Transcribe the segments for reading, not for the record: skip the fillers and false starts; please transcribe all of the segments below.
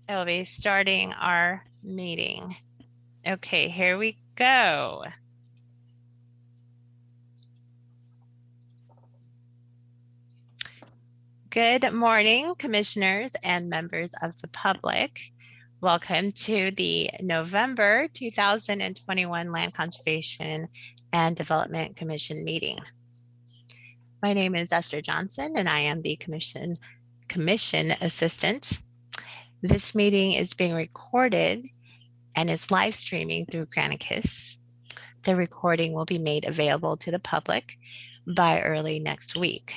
I will be starting our meeting. Okay, here we go. Good morning, commissioners and members of the public. Welcome to the November 2021 Land Conservation and Development Commission meeting. My name is Esther Johnson, and I am the commission assistant. This meeting is being recorded and is live streaming through Granicus. The recording will be made available to the public by early next week.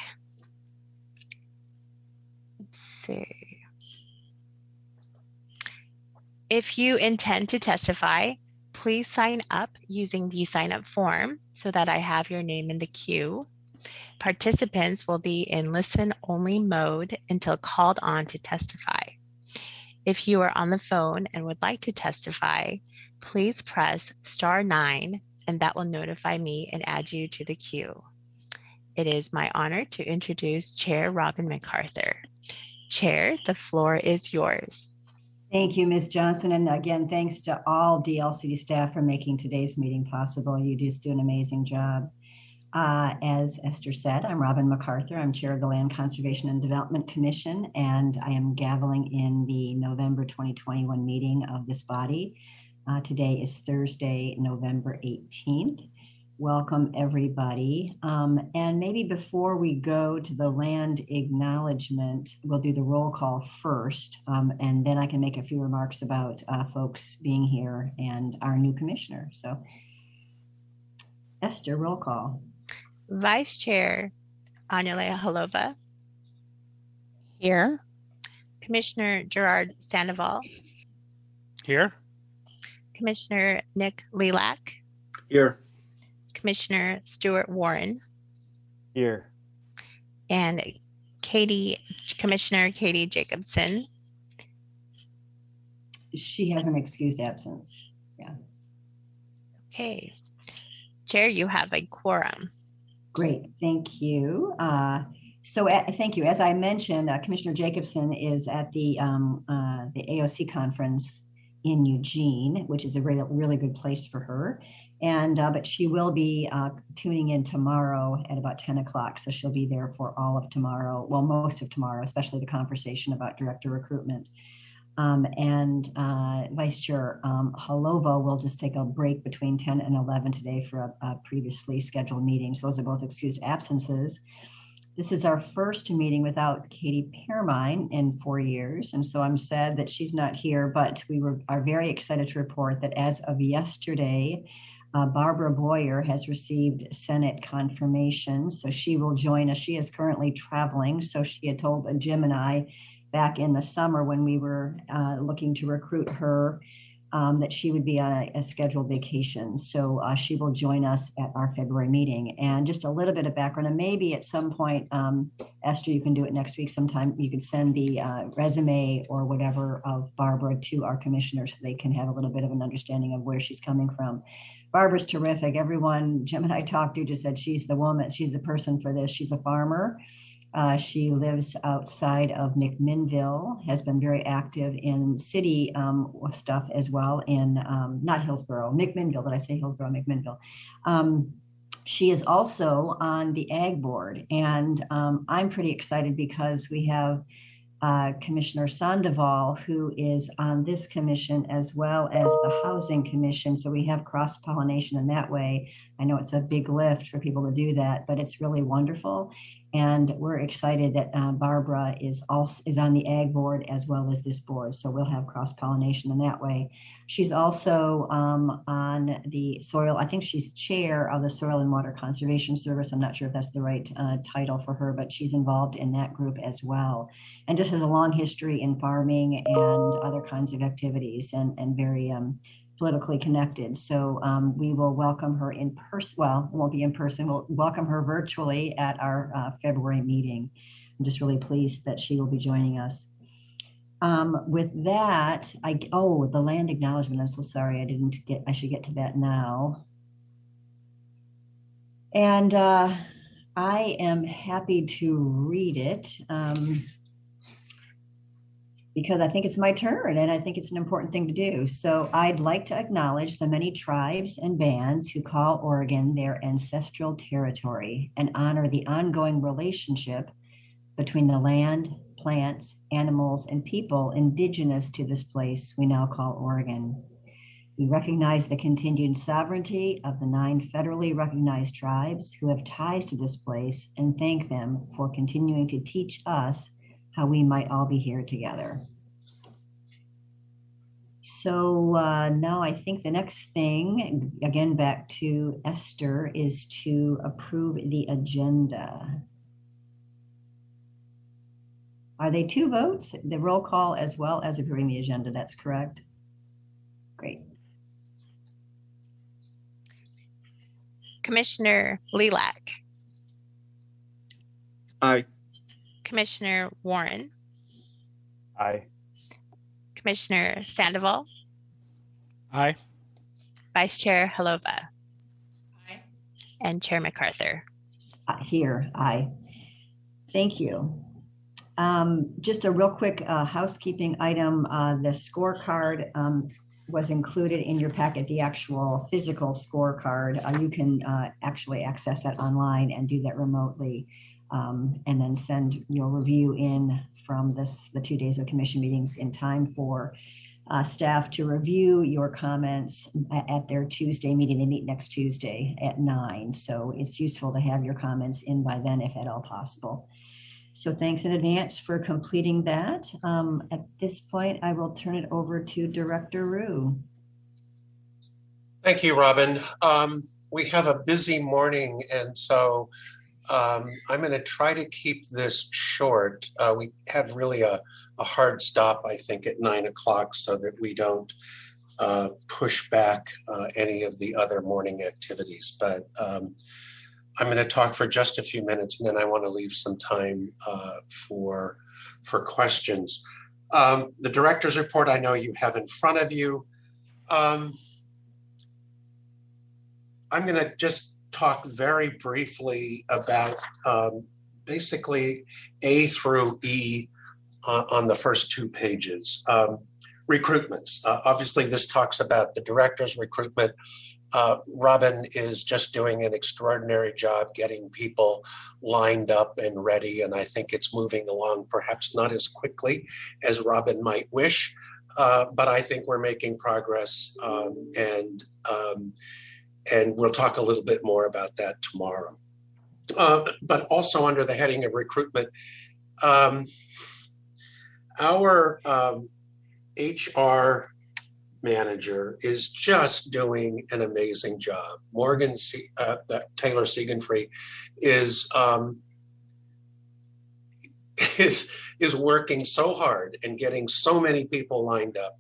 Let's see. If you intend to testify, please sign up using the sign up form so that I have your name in the queue. Participants will be in listen-only mode until called on to testify. If you are on the phone and would like to testify, please press *9 and that will notify me and add you to the queue. It is my honor to introduce Chair Robin MacArthur. Chair, the floor is yours. Thank you, Ms. Johnson. And again, thanks to all DLCD staff for making today's meeting possible. You just do an amazing job. As Esther said, I'm Robin MacArthur. I'm chair of the Land Conservation and Development Commission, and I am gaveling in the November 2021 meeting of this body. Today is Thursday, November 18th. Welcome, everybody. And maybe before we go to the land acknowledgement, we'll do the roll call first, and then I can make a few remarks about folks being here and our new commissioner. So, Esther, roll call. Vice Chair Anjali Halova. Here. Commissioner Gerard Sandoval. Here. Commissioner Nick Lilac. Here. Commissioner Stuart Warren. Here. And Commissioner Katie Jacobson. She has an excused absence. Yeah. Okay. Chair, you have a quorum. Great, thank you. Thank you. As I mentioned, Commissioner Jacobson is at the AOC conference in Eugene, which is a really good place for her. And but she will be tuning in tomorrow at about 10 o'clock. So she'll be there for all of tomorrow, well, most of tomorrow, especially the conversation about director recruitment. Vice Chair Halova will just take a break between 10 and 11 today for a previously scheduled meeting. So those are both excused absences. This is our first meeting without Katie Pearmine in 4 years. And so I'm sad that she's not here, but we are very excited to report that as of yesterday, Barbara Boyer has received Senate confirmation. So she will join us. She is currently traveling. So she had told Jim and I back in the summer when we were looking to recruit her, that she would be on a scheduled vacation. So she will join us at our February meeting. And just a little bit of background, and maybe at some point, Esther, you can do it next week sometime. You can send the resume or whatever of Barbara to our commissioners so they can have a little bit of an understanding of where she's coming from. Barbara's terrific. Everyone Jim and I talked to just said she's the woman, she's the person for this. She's a farmer. She lives outside of McMinnville, has been very active in city stuff as well in, not Hillsborough, McMinnville, did I say Hillsborough, McMinnville? She is also on the Ag Board, and I'm pretty excited because we have Commissioner Sandoval, who is on this commission as well as the Housing Commission. So we have cross-pollination in that way. I know it's a big lift for people to do that, but it's really wonderful. And we're excited that Barbara is on the Ag Board as well as this board. So we'll have cross-pollination in that way. She's also on the soil, I think she's chair of the Soil and Water Conservation Service. I'm not sure if that's the right title for her, but she's involved in that group as well. And just has a long history in farming and other kinds of activities and very politically connected. So we will welcome her in person. Well, it won't be in person. We'll welcome her virtually at our February meeting. I'm just really pleased that she will be joining us. With that, the land acknowledgement. I'm so sorry, I should get to that now. And I am happy to read it. because I think it's my turn and I think it's an important thing to do. So I'd like to acknowledge the many tribes and bands who call Oregon their ancestral territory and honor the ongoing relationship between the land, plants, animals, and people indigenous to this place we now call Oregon. We recognize the continued sovereignty of the 9 federally recognized tribes who have ties to this place and thank them for continuing to teach us how we might all be here together. So now I think the next thing, again, back to Esther, is to approve the agenda. Are they 2 votes? The roll call as well as approving the agenda, that's correct? Great. Commissioner Lilac. Aye. Commissioner Warren. Aye. Commissioner Sandoval. Aye. Vice Chair Halova. Aye. And Chair MacArthur. Here, aye. Thank you. Just a real quick housekeeping item. The scorecard was included in your packet, the actual physical scorecard. You can actually access that online and do that remotely, and then send your review in from the 2 days of commission meetings in time for staff to review your comments at their Tuesday meeting. They meet next Tuesday at 9. So it's useful to have your comments in by then, if at all possible. So thanks in advance for completing that. At this point, I will turn it over to Director Rue. Thank you, Robin. We have a busy morning, and so I'm going to try to keep this short. We have really a hard stop, I think, at 9 o'clock so that we don't push back any of the other morning activities. But I'm going to talk for just a few minutes, and then I want to leave some time for questions. The director's report I know you have in front of you. I'm going to just talk very briefly about basically A through E on the first 2 pages. Recruitments. Obviously, this talks about the director's recruitment. Robin is just doing an extraordinary job getting people lined up and ready, and I think it's moving along perhaps not as quickly as Robin might wish, but I think we're making progress, and we'll talk a little bit more about that tomorrow. But also under the heading of recruitment, our HR manager is just doing an amazing job. Morgan Taylor Siegenfree is working so hard and getting so many people lined up.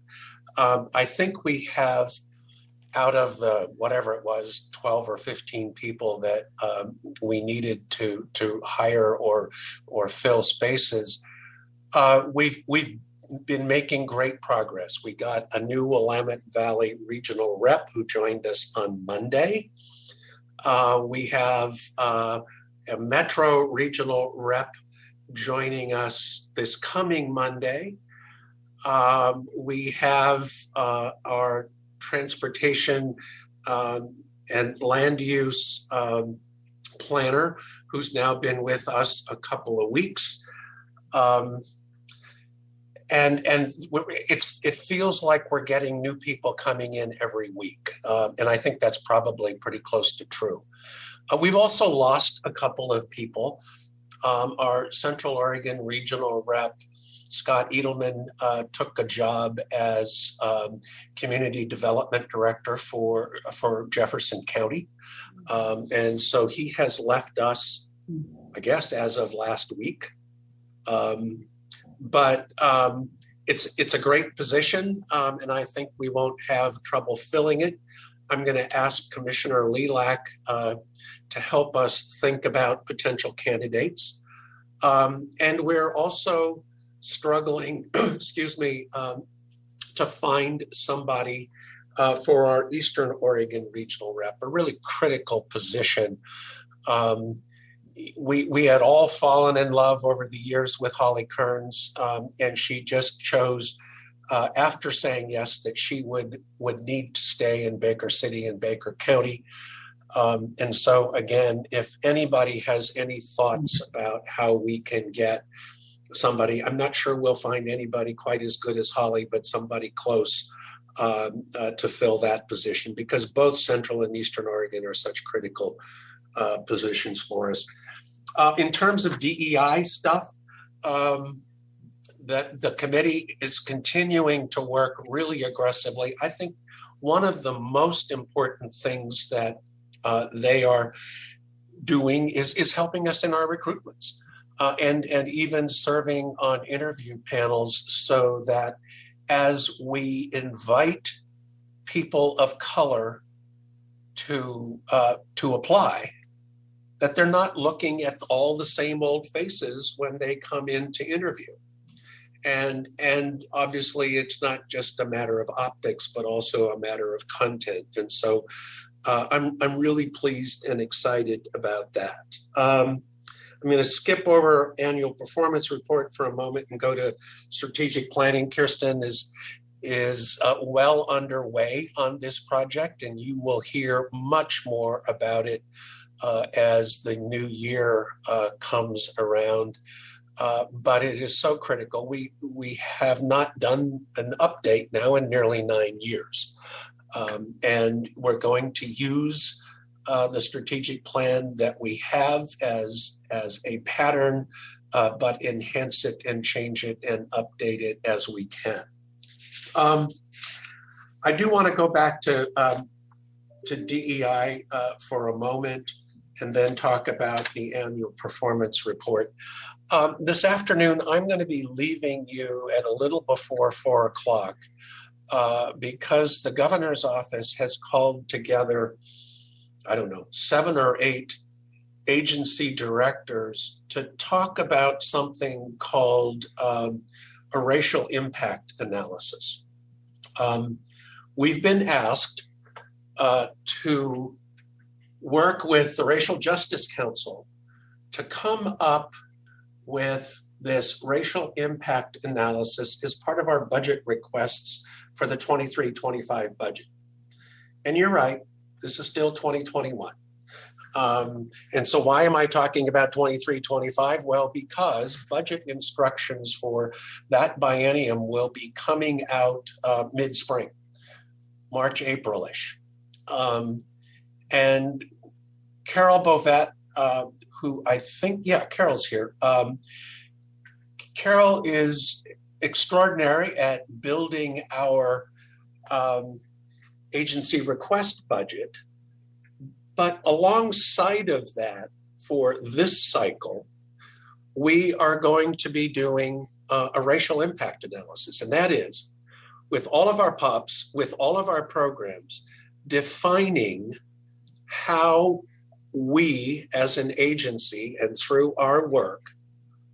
I think we have, out of the whatever it was, 12 or 15 people that we needed to hire or fill spaces, we've been making great progress. We got a new Willamette Valley regional rep who joined us on Monday. We have a Metro regional rep joining us this coming Monday. We have our transportation and land use planner who's now been with us a couple of weeks. And it feels like we're getting new people coming in every week. And I think that's probably pretty close to true. We've also lost a couple of people. Our Central Oregon regional rep, Scott Edelman, took a job as community development director for Jefferson County. And so he has left us, I guess, as of last week. But it's a great position, and I think we won't have trouble filling it. I'm going to ask Commissioner Lilac to help us think about potential candidates. And we're also struggling, excuse me, to find somebody for our Eastern Oregon regional rep, a really critical position. we had all fallen in love over the years with Holly Kearns, and she just chose, after saying yes, that she would need to stay in Baker City and Baker County. And so again, if anybody has any thoughts about how we can get somebody, I'm not sure we'll find anybody quite as good as Holly, but somebody close to fill that position, because both Central and Eastern Oregon are such critical positions for us. In terms of DEI stuff, the committee is continuing to work really aggressively. I think one of the most important things that they are doing is helping us in our recruitments, and even serving on interview panels, so that as we invite people of color to apply, that they're not looking at all the same old faces when they come in to interview. And obviously it's not just a matter of optics, but also a matter of content. And so I'm really pleased and excited about that. I'm going to skip over annual performance report for a moment and go to strategic planning. Kirsten is well underway on this project, and you will hear much more about it as the new year comes around. But it is so critical. We have not done an update now in nearly 9 years. And we're going to use the strategic plan that we have as a pattern, but enhance it and change it and update it as we can. I do want to go back to DEI for a moment, and then talk about the annual performance report. This afternoon, I'm going to be leaving you at a little before 4 o'clock because the governor's office has called together, I don't know, 7 or 8 agency directors to talk about something called a racial impact analysis. We've been asked to work with the Racial Justice Council to come up with this racial impact analysis as part of our budget requests for the 23-25 budget. And you're right, this is still 2021. And so why am I talking about 23-25? Well, because budget instructions for that biennium will be coming out mid-spring, March, April-ish. And Carol Bovet, who I think, yeah, Carol's here. Carol is extraordinary at building our agency request budget. But alongside of that, for this cycle, we are going to be doing a racial impact analysis. And that is, with all of our POPs, with all of our programs, defining how we as an agency and through our work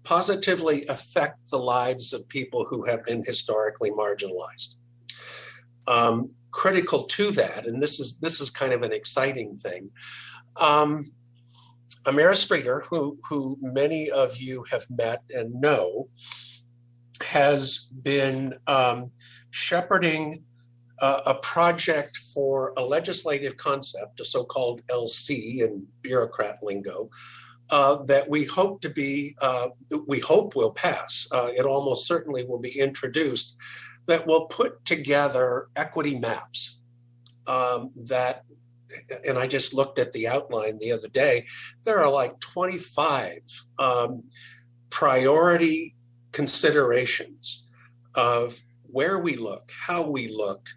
positively affect the lives of people who have been historically marginalized. Critical to that, and this is kind of an exciting thing, Amira Streeter, who many of you have met and know, has been shepherding a project for a legislative concept, a so-called LC in bureaucrat lingo, that we hope will pass. It almost certainly will be introduced, that will put together equity maps that, and I just looked at the outline the other day, there are like 25 priority considerations of where we look, how we look,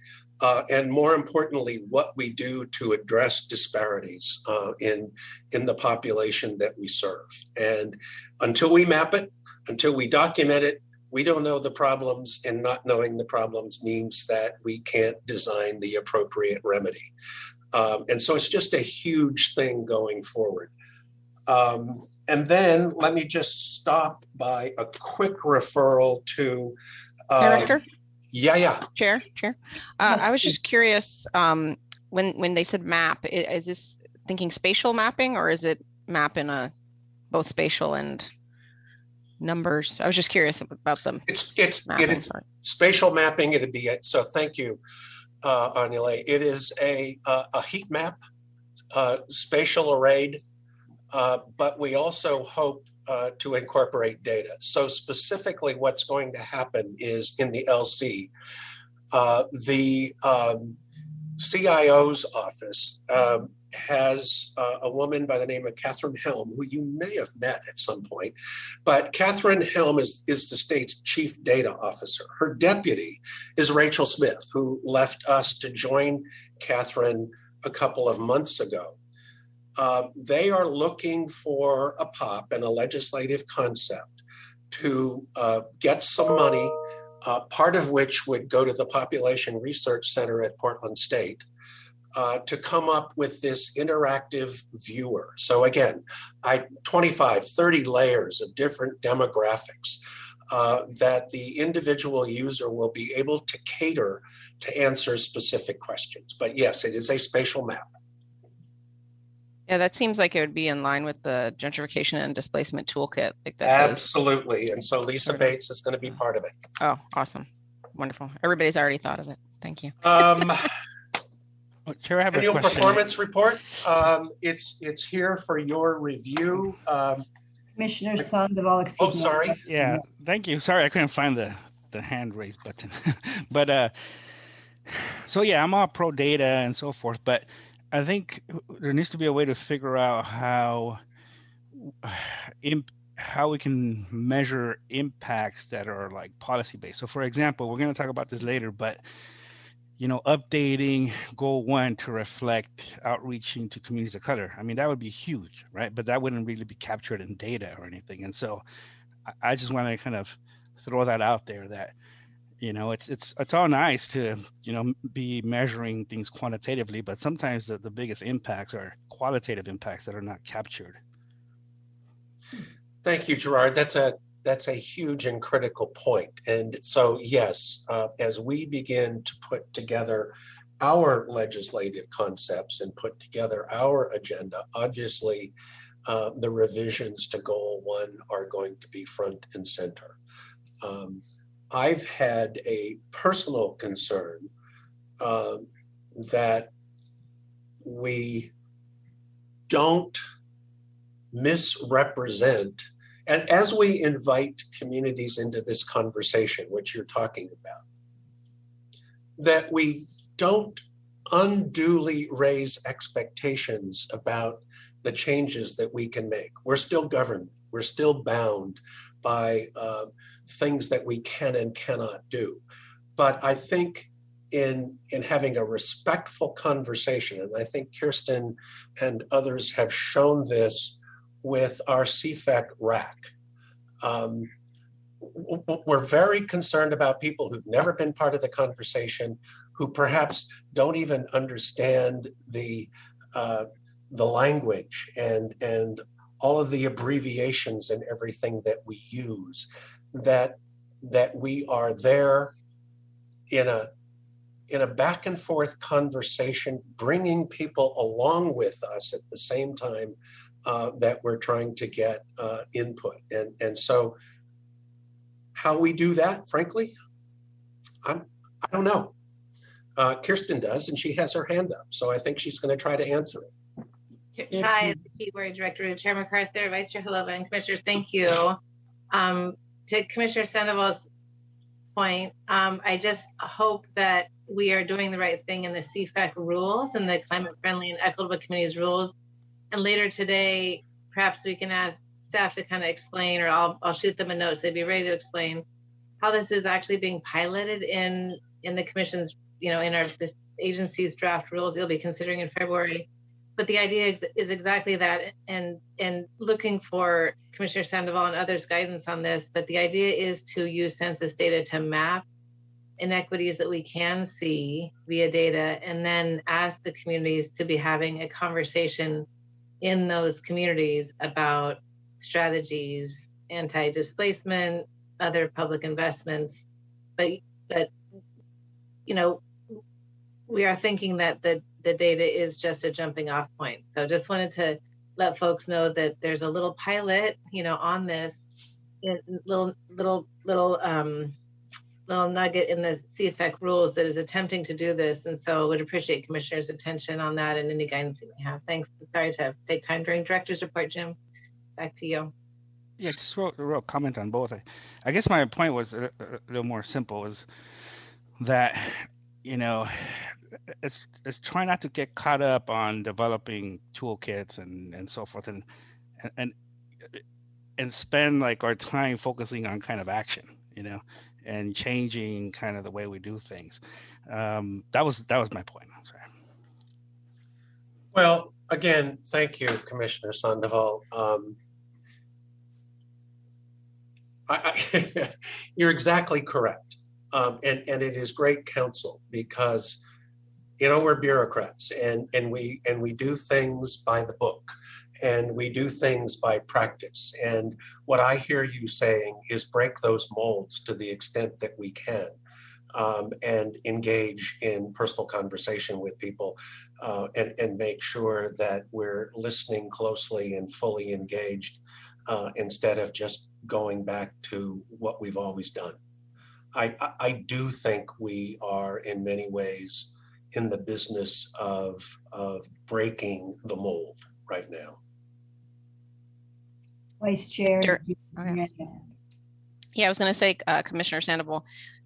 and more importantly, what we do to address disparities in the population that we serve. And until we map it, until we document it, we don't know the problems, and not knowing the problems means that we can't design the appropriate remedy. And so it's just a huge thing going forward. And then let me just stop by a quick referral to Director? Yeah. Chair. I was just curious, when they said map, is this thinking spatial mapping, or is it map in a both spatial and numbers. I was just curious about them. It Mapping, is sorry. spatial mapping. It'd be so. Thank you, Anile. It is a heat map, spatial arrayed, but we also hope to incorporate data. So specifically, what's going to happen is in the LC, the CIO's office has a woman by the name of Catherine Helm, who you may have met at some point. But Catherine Helm is the state's chief data officer. Her deputy is Rachel Smith, who left us to join Catherine a couple of months ago. They are looking for a POP and a legislative concept to get some money, part of which would go to the Population Research Center at Portland State, to come up with this interactive viewer. So again, 25, 30 layers of different demographics that the individual user will be able to cater to answer specific questions. But yes, it is a spatial map. Yeah, that seems like it would be in line with the gentrification and displacement toolkit. Like that Absolutely. And so Lisa Bates is going to be part of it. Oh, awesome. Wonderful. Everybody's already thought of it. Thank you. Chair, I have Annual a question. performance report. It's here for your review. Commissioner Sandoval, excuse me. sorry. Yeah, thank you. Sorry, I couldn't find the hand raise button. But so yeah, I'm all pro data and so forth, but I think there needs to be a way to figure out how we can measure impacts that are like policy based. So for example, we're going to talk about this later, but updating goal 1 to reflect outreaching to communities of color. I mean, that would be huge, right? But that wouldn't really be captured in data or anything. And so I just want to kind of throw that out there that, it's all nice to, be measuring things quantitatively, but sometimes the biggest impacts are qualitative impacts that are not captured. Thank you, Gerard. That's a huge and critical point. And so, yes, as we begin to put together our legislative concepts and put together our agenda, obviously, the revisions to Goal 1 are going to be front and center. I've had a personal concern that we don't misrepresent. And as we invite communities into this conversation, which you're talking about, that we don't unduly raise expectations about the changes that we can make. We're still government. We're still bound by things that we can and cannot do. But I think in having a respectful conversation, and I think Kirsten and others have shown this with our CFEC RAC. We're very concerned about people who've never been part of the conversation, who perhaps don't even understand the language and all of the abbreviations and everything that we use, that we are there in a back and forth conversation, bringing people along with us at the same time that we're trying to get input. And so how we do that, frankly, I don't know. Kirsten does, and she has her hand up. So I think she's going to try to answer it. Try the keyword director, Chair MacArthur, Vice Chair Halova, and Commissioners, thank you. To Commissioner Sandoval's point, I just hope that we are doing the right thing in the CFEC rules and the climate friendly and equitable communities rules. And later today, perhaps we can ask staff to kind of explain, or I'll shoot them a note so they'd be ready to explain how this is actually being piloted in the commission's, in our this agency's draft rules you'll be considering in February. But the idea is exactly that, and looking for Commissioner Sandoval and others' guidance on this. But the idea is to use census data to map inequities that we can see via data, and then ask the communities to be having a conversation in those communities about strategies, anti-displacement, other public investments. But we are thinking that the data is just a jumping off point. So just wanted to let folks know that there's a little pilot, on this little nugget in the CFEC rules that is attempting to do this. And so would appreciate commissioners' attention on that and any guidance you may have. Thanks. Sorry to take time during director's report, Jim. Back to you. Yeah, just a real comment on both. I guess my point was a little more simple, is that, it's try not to get caught up on developing toolkits and so forth, and spend like our time focusing on kind of action, and changing kind of the way we do things. That was my point. I'm sorry. Well, again, thank you, Commissioner Sandoval. You're exactly correct. And it is great counsel, because, we're bureaucrats and we do things by the book, and we do things by practice. And what I hear you saying is break those molds to the extent that we can, and engage in personal conversation with people, and make sure that we're listening closely and fully engaged, instead of just going back to what we've always done. I do think we are in many ways in the business of breaking the mold right now. Vice Chair. Yeah, I was going to say, Commissioner Sandoval,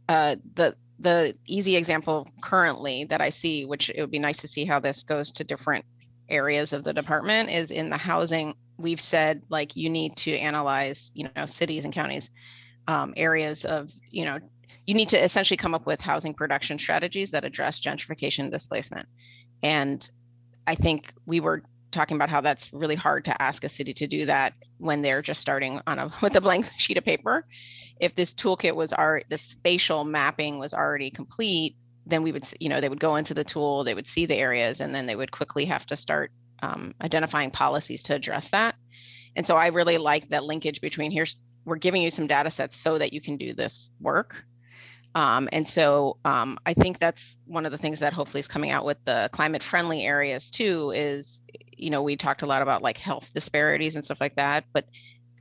the easy example currently that I see, which it would be nice to see how this goes to different areas of the department, is in the housing. We've said, like, you need to analyze, cities and counties, areas of, you need to essentially come up with housing production strategies that address gentrification and displacement. And I think we were talking about how that's really hard to ask a city to do that when they're just starting with a blank sheet of paper. If this toolkit was the spatial mapping was already complete, then we would, they would go into the tool, they would see the areas, and then they would quickly have to start identifying policies to address that. And so I really like that linkage between we're giving you some data sets so that you can do this work. And so I think that's one of the things that hopefully is coming out with the climate friendly areas too, is, we talked a lot about like health disparities and stuff like that, but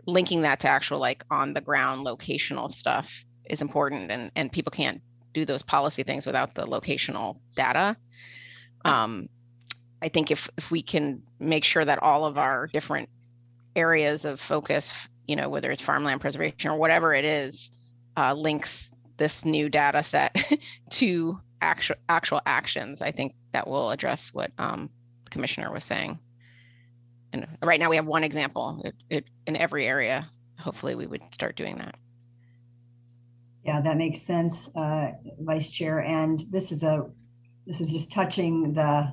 linking that to actual like on the ground locational stuff is important, and people can't do those policy things without the locational data. I think if we can make sure that all of our different areas of focus, whether it's farmland preservation or whatever it is, links this new data set to actual actions, I think that will address what the commissioner was saying. And right now we have one example in every area. Hopefully we would start doing that. Yeah, that makes sense, Vice Chair. And this is just touching the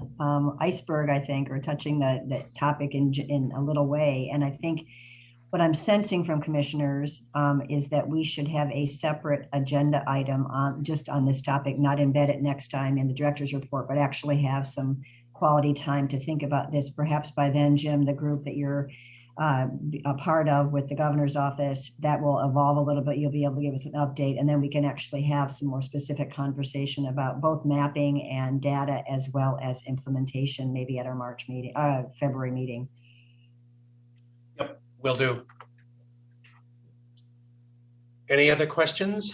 iceberg, I think, or touching the topic in a little way. And I think what I'm sensing from commissioners is that we should have a separate agenda item just on this topic, not embed it next time in the director's report, but actually have some quality time to think about this. Perhaps by then, Jim, the group that you're a part of with the governor's office, that will evolve a little bit. You'll be able to give us an update, and then we can actually have some more specific conversation about both mapping and data, as well as implementation, maybe at our February meeting. Yep, will do. Any other questions?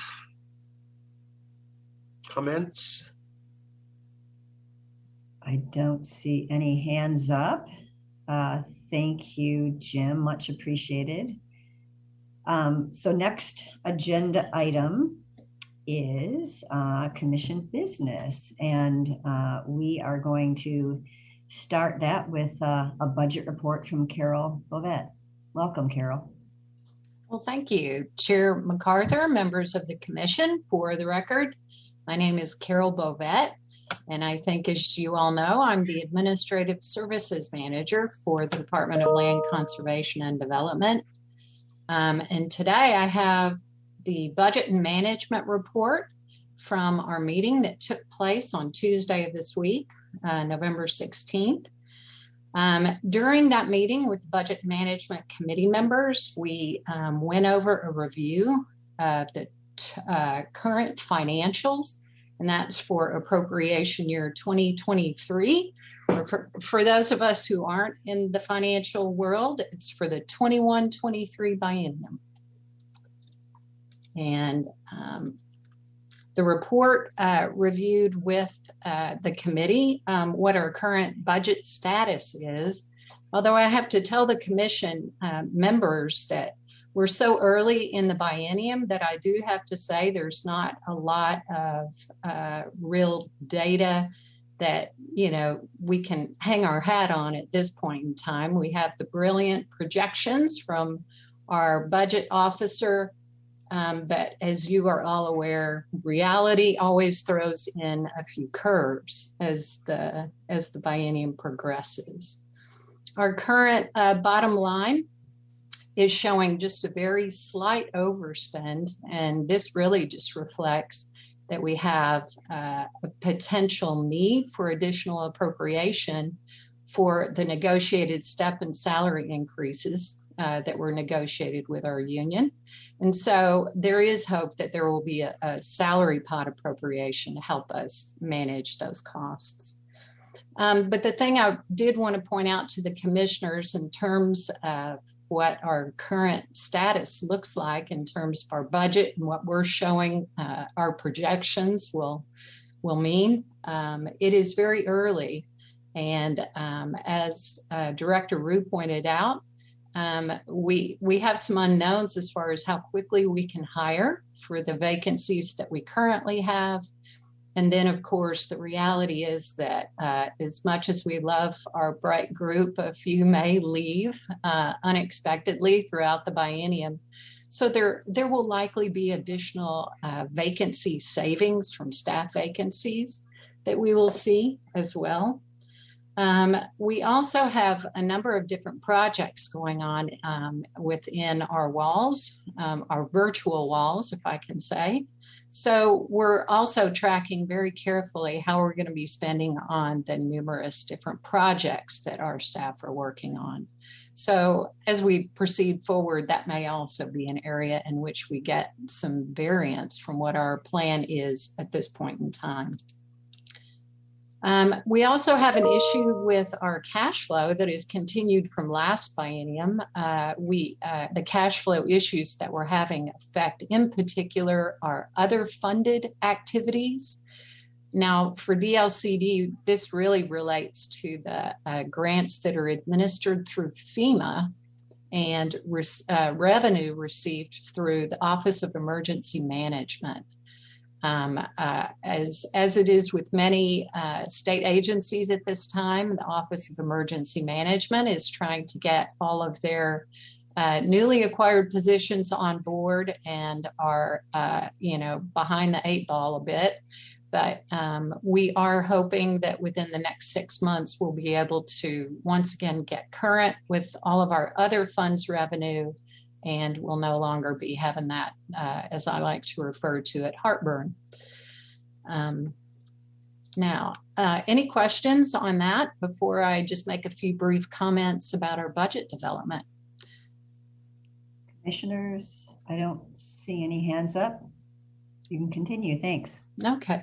Comments? I don't see any hands up. Thank you, Jim, much appreciated. So next agenda item is commission business. And we are going to start that with a budget report from Carol Bovet. Welcome, Carol. Well, thank you, Chair MacArthur, members of the commission. For the record, my name is Carol Bovet, and I think, as you all know, I'm the Administrative Services Manager for the Department of Land Conservation and Development. And today I have the Budget and Management Report from our meeting that took place on Tuesday of this week, November 16th. During that meeting with the Budget Management Committee members, we went over a review of the current financials, and that's for appropriation year 2023, where So for those of us who aren't in the financial world, it's for the 21-23 biennium. And the report reviewed with the committee what our current budget status is. Although I have to tell the commission members that we're so early in the biennium that I do have to say there's not a lot of real data that, you know, we can hang our hat on at this point in time. We have the brilliant projections from our budget officer, but as you are all aware, reality always throws in a few curves as the biennium progresses. Our current bottom line is showing just a very slight overspend, and this really just reflects that we have a potential need for additional appropriation for the negotiated step and salary increases that were negotiated with our union. And so there is hope that there will be a salary pot appropriation to help us manage those costs. But the thing I did want to point out to the commissioners in terms of what our current status looks like in terms of our budget and what we're showing our projections will mean. It is very early. And as Director Rue pointed out, we have some unknowns as far as how quickly we can hire for the vacancies that we currently have. And then, of course, the reality is that as much as we love our bright group, a few may leave unexpectedly throughout the biennium. So there will likely be additional vacancy savings from staff vacancies that we will see as well. We also have a number of different projects going on within our walls, our virtual walls, if I can say. So we're also tracking very carefully how we're going to be spending on the numerous different projects that our staff are working on. So as we proceed forward, that may also be an area in which we get some variance from what our plan is at this point in time. We also have an issue with our cash flow that is continued from last biennium. The cash flow issues that we're having affect, in particular, our other funded activities. Now, for DLCD, this really relates to the grants that are administered through FEMA and revenue received through the Office of Emergency Management. As it is with many state agencies at this time, the Office of Emergency Management is trying to get all of their newly acquired positions on board and are, behind the 8 ball a bit. But we are hoping that within the next 6 months, we'll be able to once again get current with all of our other funds revenue, and we'll no longer be having that, as I like to refer to it, heartburn. Now, any questions on that before I just make a few brief comments about our budget development? Commissioners, I don't see any hands up. You can continue, thanks. Okay.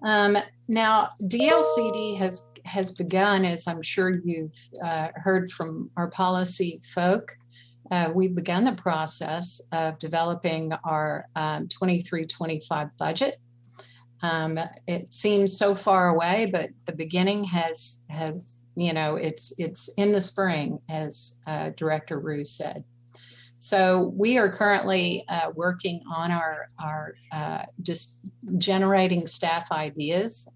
Now, DLCD has begun, as I'm sure you've heard from our policy folk. We've begun the process of developing our 23-25 budget. It seems so far away, but the beginning has it's in the spring, as Director Rue said. So we are currently working on our just generating staff ideas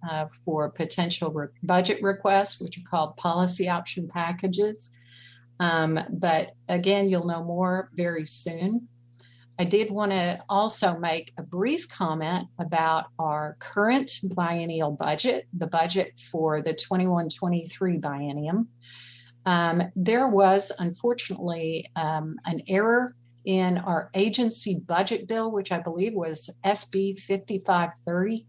for potential budget requests, which are called policy option packages. But again, you'll know more very soon. I did want to also make a brief comment about our current biennial budget, the budget for the 21-23 biennium. There was, unfortunately, an error in our agency budget bill, which I believe was SB 5530.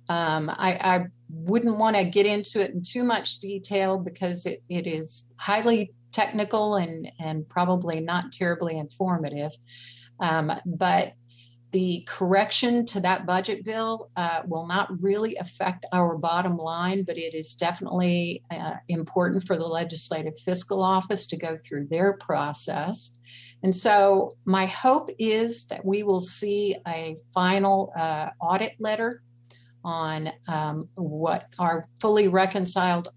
I wouldn't want to get into it in too much detail because it is highly technical and probably not terribly informative. But the correction to that budget bill will not really affect our bottom line, but it is definitely important for the Legislative Fiscal Office to go through their process. And so my hope is that we will see a final audit letter on what our fully reconciled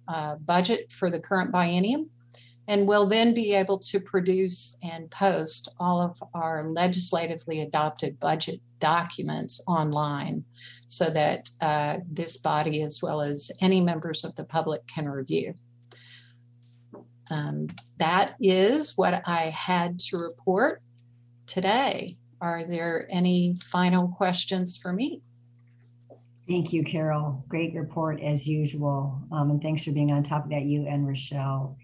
budget for the current biennium. And we'll then be able to produce and post all of our legislatively adopted budget documents online so that this body, as well as any members of the public, can review. That is what I had to report today. Are there any final questions for me? Thank you, Carol. Great report as usual. And thanks for being on top of that, you and Rochelle.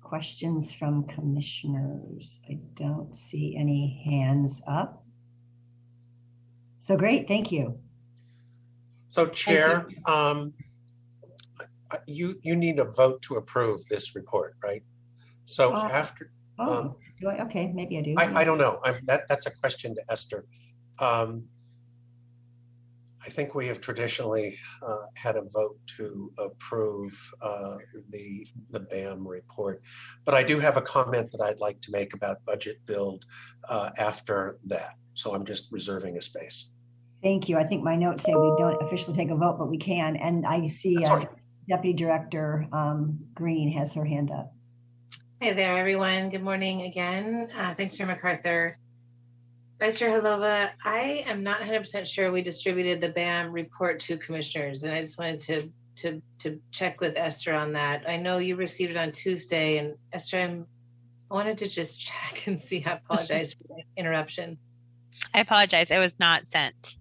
Questions from commissioners? I don't see any hands up. So great, thank you. So Chair, you need a vote to approve this report, right? So after. Do I? Okay, maybe I do. I don't know. That's a question to Esther. I think we have traditionally had a vote to approve the BAM report, but I do have a comment that I'd like to make about budget build after that. So I'm just reserving a space. Thank you. I think my notes say we don't officially take a vote, but we can. And I see Deputy Director Green has her hand up. Hey there, everyone. Good morning again. Thanks, Chair MacArthur. Vice Chair Halova, I am not 100% sure we distributed the BAM report to commissioners, and I just wanted to check with Esther on that. I know you received it on Tuesday, and Esther, I wanted to just check and see. I apologize for the interruption. I apologize. It was not sent.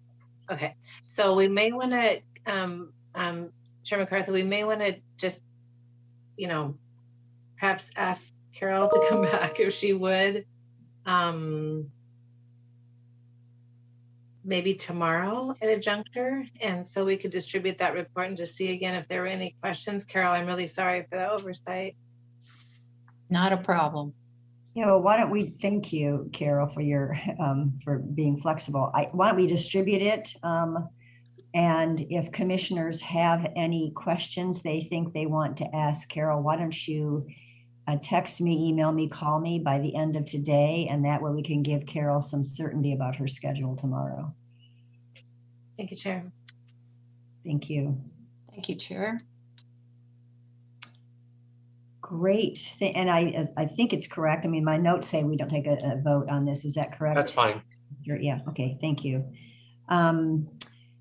Okay, so we may want to, Chair MacArthur, we may want to just, perhaps ask Carol to come back if she would. Maybe tomorrow at a juncture, and so we could distribute that report and just see again if there were any questions. Carol, I'm really sorry for the oversight. Not a problem. Why don't we thank you, Carol, for your for being flexible. Why don't we distribute it? And if commissioners have any questions they think they want to ask Carol, why don't you text me, email me, call me by the end of today, and that way we can give Carol some certainty about her schedule tomorrow. Thank you, Chair. Thank you. Thank you, Chair. Great. And I think it's correct. I mean, my notes say we don't take a vote on this. Is that correct? That's fine. Yeah. Okay. Thank you.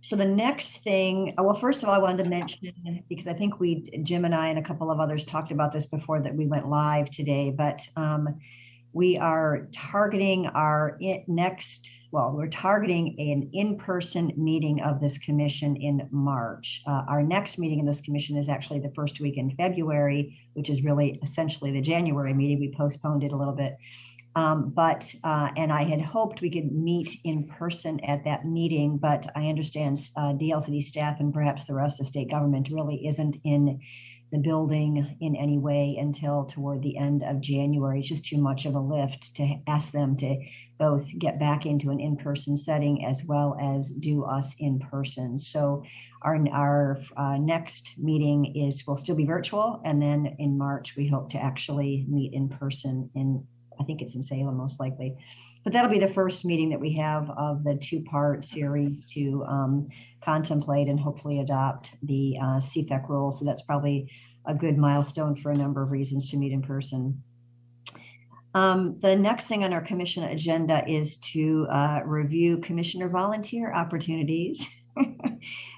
So the next thing, well, first of all, I wanted to mention, because I think Jim and I and a couple of others talked about this before that we went live today, but we are targeting we're targeting an in-person meeting of this commission in March. Our next meeting in this commission is actually the first week in February, which is really essentially the January meeting. We postponed it a little bit. And I had hoped we could meet in person at that meeting, but I understand DLCD staff and perhaps the rest of state government really isn't in the building in any way until toward the end of January. It's just too much of a lift to ask them to both get back into an in-person setting as well as do us in person. So our next meeting will still be virtual. And then in March, we hope to actually meet in person I think it's in Salem, most likely. But that'll be the first meeting that we have of the two-part series to contemplate and hopefully adopt the CFEC rule. So that's probably a good milestone for a number of reasons to meet in person. The next thing on our commission agenda is to review commissioner volunteer opportunities.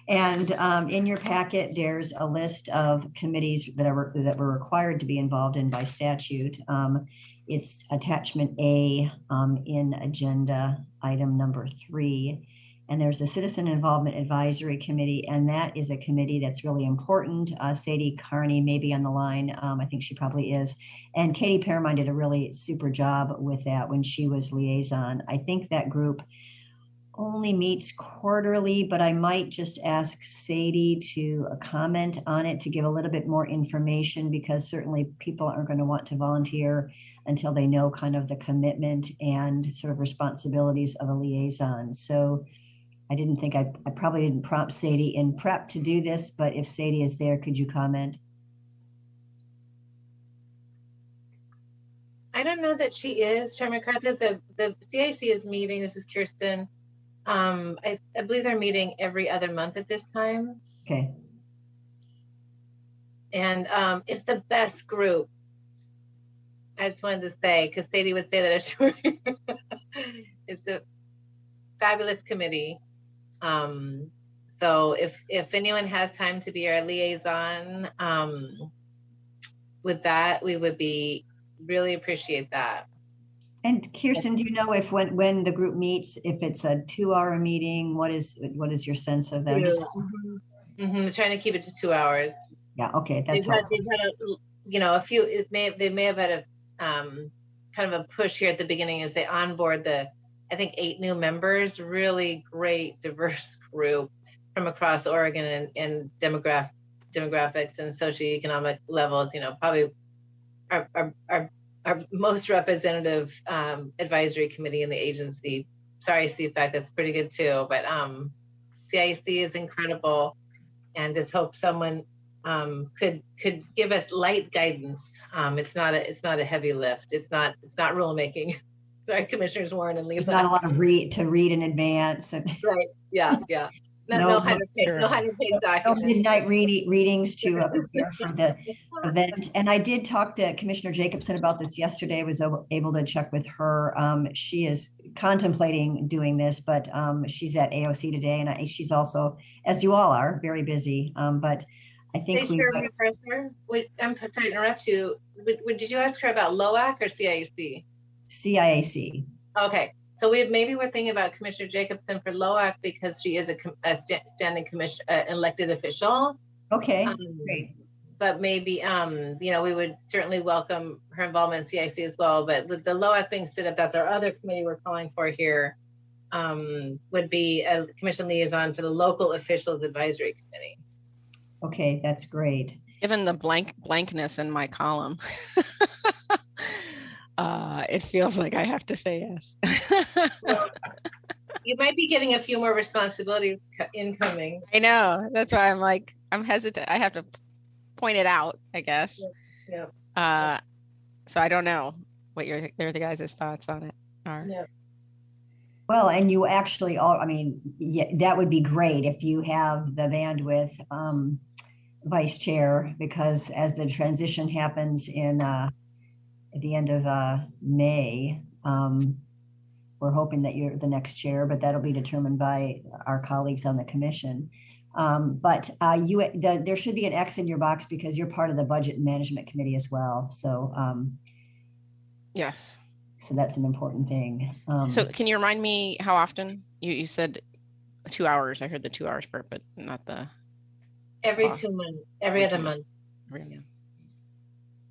And in your packet, there's a list of committees that were required to be involved in by statute. It's attachment A in agenda item number 3. And there's the Citizen Involvement Advisory Committee, and that is a committee that's really important. Sadie Carney may be on the line. I think she probably is. And Katie Paramine did a really super job with that when she was liaison. I think that group only meets quarterly, but I might just ask Sadie to comment on it to give a little bit more information, because certainly people are going to want to volunteer until they know kind of the commitment and sort of responsibilities of a liaison. So I didn't think, I probably didn't prompt Sadie in prep to do this, but if Sadie is there, could you comment? I don't know that she is, Chairman McCarthy. The CIC is meeting, this is Kirsten. I believe they're meeting every other month at this time. Okay. And it's the best group. I just wanted to say, because Sadie would say that if she were it's a fabulous committee. So if anyone has time to be our liaison with that, we would be really appreciate that. And Kirsten, do you know if when the group meets, if it's a 2-hour meeting, what is your sense of that? Trying to keep it to 2 hours. Yeah, okay, that's they've had a few. They may have had a kind of a push here at the beginning as they onboard I think 8 new members. Really great, diverse group from across Oregon and demographics and socioeconomic levels. Probably our most representative advisory committee in the agency. Sorry, CFAC, that's pretty good too. But CIC is incredible, and just hope someone could give us light guidance. It's not a heavy lift. It's not rulemaking. Sorry, Commissioners Warren and Leland. Not a lot of to read in advance. Right. Yeah. No 100-page documents. No midnight readings to prepare for the event. And I did talk to Commissioner Jacobson about this yesterday. I was able to check with her. She is contemplating doing this, but she's at AOC today, and she's also, as you all are, very busy. But I think I'm sorry to interrupt you. Did you ask her about LOAC or CIAC? CIAC. Okay. So we're thinking about Commissioner Jacobson for LOAC because she is a standing commission elected official. Okay, great. But maybe we would certainly welcome her involvement in CIC as well. But with the LOAC being stood up, that's our other committee we're calling for here. Would be a commission liaison for the local officials advisory committee. Okay, that's great. Given the blankness in my column. It feels like I have to say yes. Well, you might be getting a few more responsibilities incoming. I know. That's why I'm hesitant. I have to point it out, I guess. Yeah. So I don't know what the guys' thoughts on it are. Yeah. Well, and you actually that would be great if you have the bandwidth, Vice Chair, because as the transition happens at the end of May, we're hoping that you're the next chair, but that'll be determined by our colleagues on the commission. But there should be an X in your box because you're part of the Budget and Management Committee as well. So yes. So that's an important thing. So can you remind me how often? You said 2 hours. I heard the 2 hours part, but not the. Every 2 months, every other month.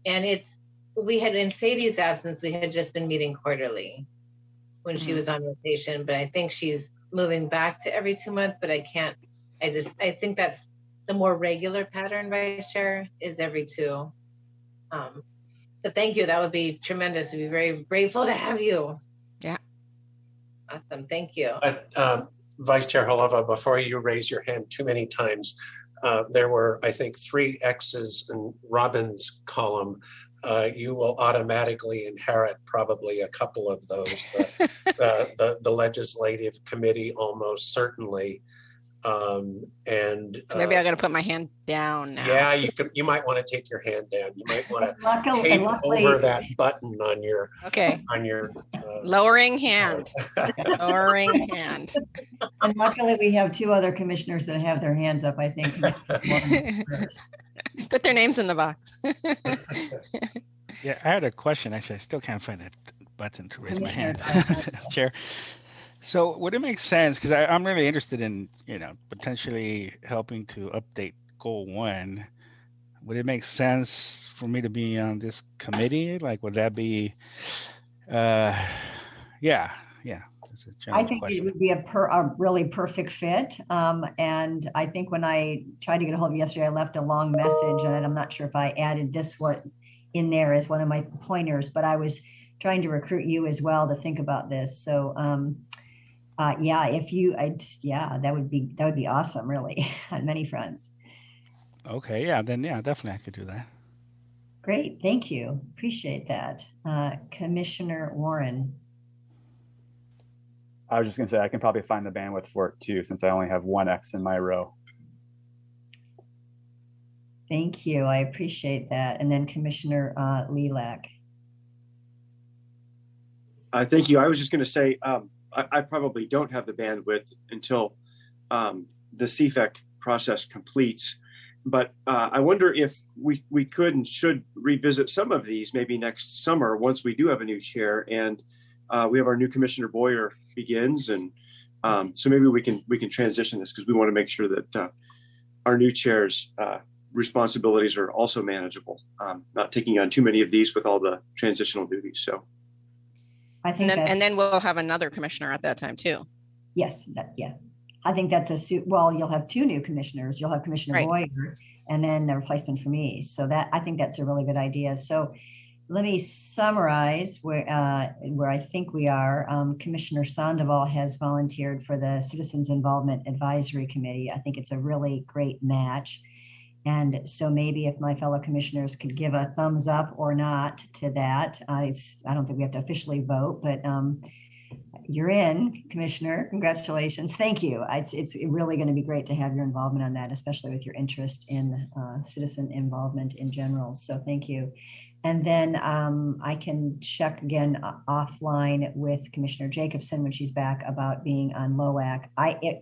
And we had, in Sadie's absence, we had just been meeting quarterly when she was on rotation, but I think she's moving back to every 2 months, but I think that's the more regular pattern, Vice Chair, is every 2. But thank you, that would be tremendous. We'd be very grateful to have you. Yeah. Awesome, thank you. Vice Chair Holova, before you raise your hand too many times, there were, I think, 3 X's in Robin's column. You will automatically inherit probably a couple of those. The legislative committee almost certainly, and so maybe I got to put my hand down now. Yeah, you might want to take your hand down. You might want to tape over that button on your lowering hand. Lowering hand. And luckily, we have 2 other commissioners that have their hands up, I think. Put their names in the box. Yeah, I had a question. Actually, I still can't find that button to raise my hand, Chair. So would it make sense, because I'm really interested in, potentially helping to update Goal 1. Would it make sense for me to be on this committee? Like, would that be, yeah. I think it would be a really perfect fit. And I think when I tried to get a hold of you yesterday, I left a long message, and I'm not sure if I added this one in there as one of my pointers, but I was trying to recruit you as well to think about this. So yeah, that would be awesome, really, on many fronts. Okay, yeah, then yeah, definitely I could do that. Great, thank you. Appreciate that. Commissioner Warren. I was just going to say, I can probably find the bandwidth for it too, since I only have one X in my row. Thank you. I appreciate that. And then Commissioner Lilac. Thank you. I was just going to say, I probably don't have the bandwidth until the CFEC process completes. But I wonder if we could and should revisit some of these maybe next summer once we do have a new chair and we have our new Commissioner Boyer begins, and so maybe we can transition this, because we want to make sure that our new chair's responsibilities are also manageable, not taking on too many of these with all the transitional duties. So I think and then we'll have another commissioner at that time too. Yes, yeah. I think that's well, you'll have two new commissioners. You'll have Commissioner Boyer and then a replacement for me. So I think that's a really good idea. So let me summarize where I think we are. Commissioner Sandoval has volunteered for the Citizens Involvement Advisory Committee. I think it's a really great match. And so maybe if my fellow commissioners could give a thumbs up or not to that. I don't think we have to officially vote, but you're in, Commissioner. Congratulations. Thank you. It's really going to be great to have your involvement on that, especially with your interest in citizen involvement in general. So thank you. And then I can check again offline with Commissioner Jacobson when she's back about being on LOAC.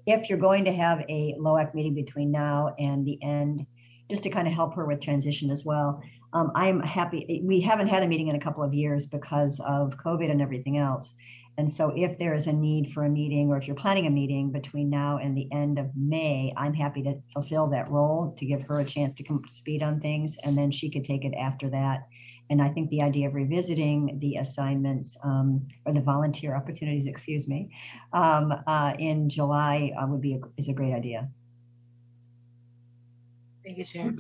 If you're going to have a LOAC meeting between now and the end, just to kind of help her with transition as well, I'm happy. We haven't had a meeting in a couple of years because of COVID and everything else. And so if there is a need for a meeting, or if you're planning a meeting between now and the end of May, I'm happy to fulfill that role to give her a chance to come up to speed on things, and then she could take it after that. And I think the idea of revisiting the assignments or the volunteer opportunities, excuse me, in July is a great idea. Thank you, Chair.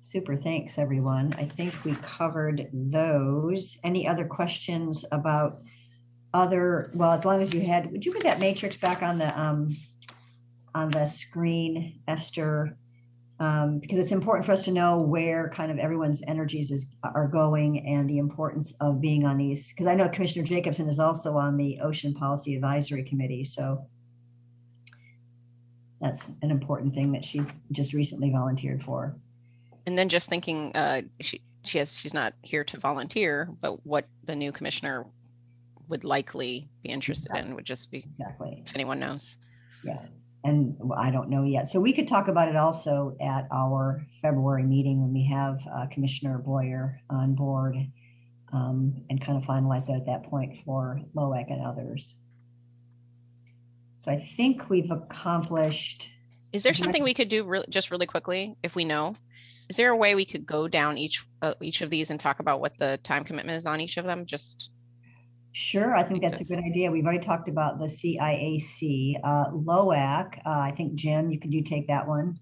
Super. Thanks, everyone. I think we covered those. Any other questions about well, as long as would you put that matrix back on the screen, Esther? Because it's important for us to know where kind of everyone's energies are going, and the importance of being on these. Because I know Commissioner Jacobson is also on the Ocean Policy Advisory Committee, so that's an important thing that she just recently volunteered for. And then just thinking, she's not here to volunteer, but what the new commissioner would likely be interested in would just be exactly if anyone knows. Yeah. And I don't know yet. So we could talk about it also at our February meeting when we have Commissioner Boyer on board, and kind of finalize that at that point for LOAC and others. So I think we've accomplished. Is there something we could do just really quickly, if we know? Is there a way we could go down each of these and talk about what the time commitment is on each of them? Sure, I think that's a good idea. We've already talked about the CIAC, LOAC. I think, Jim, you take that one.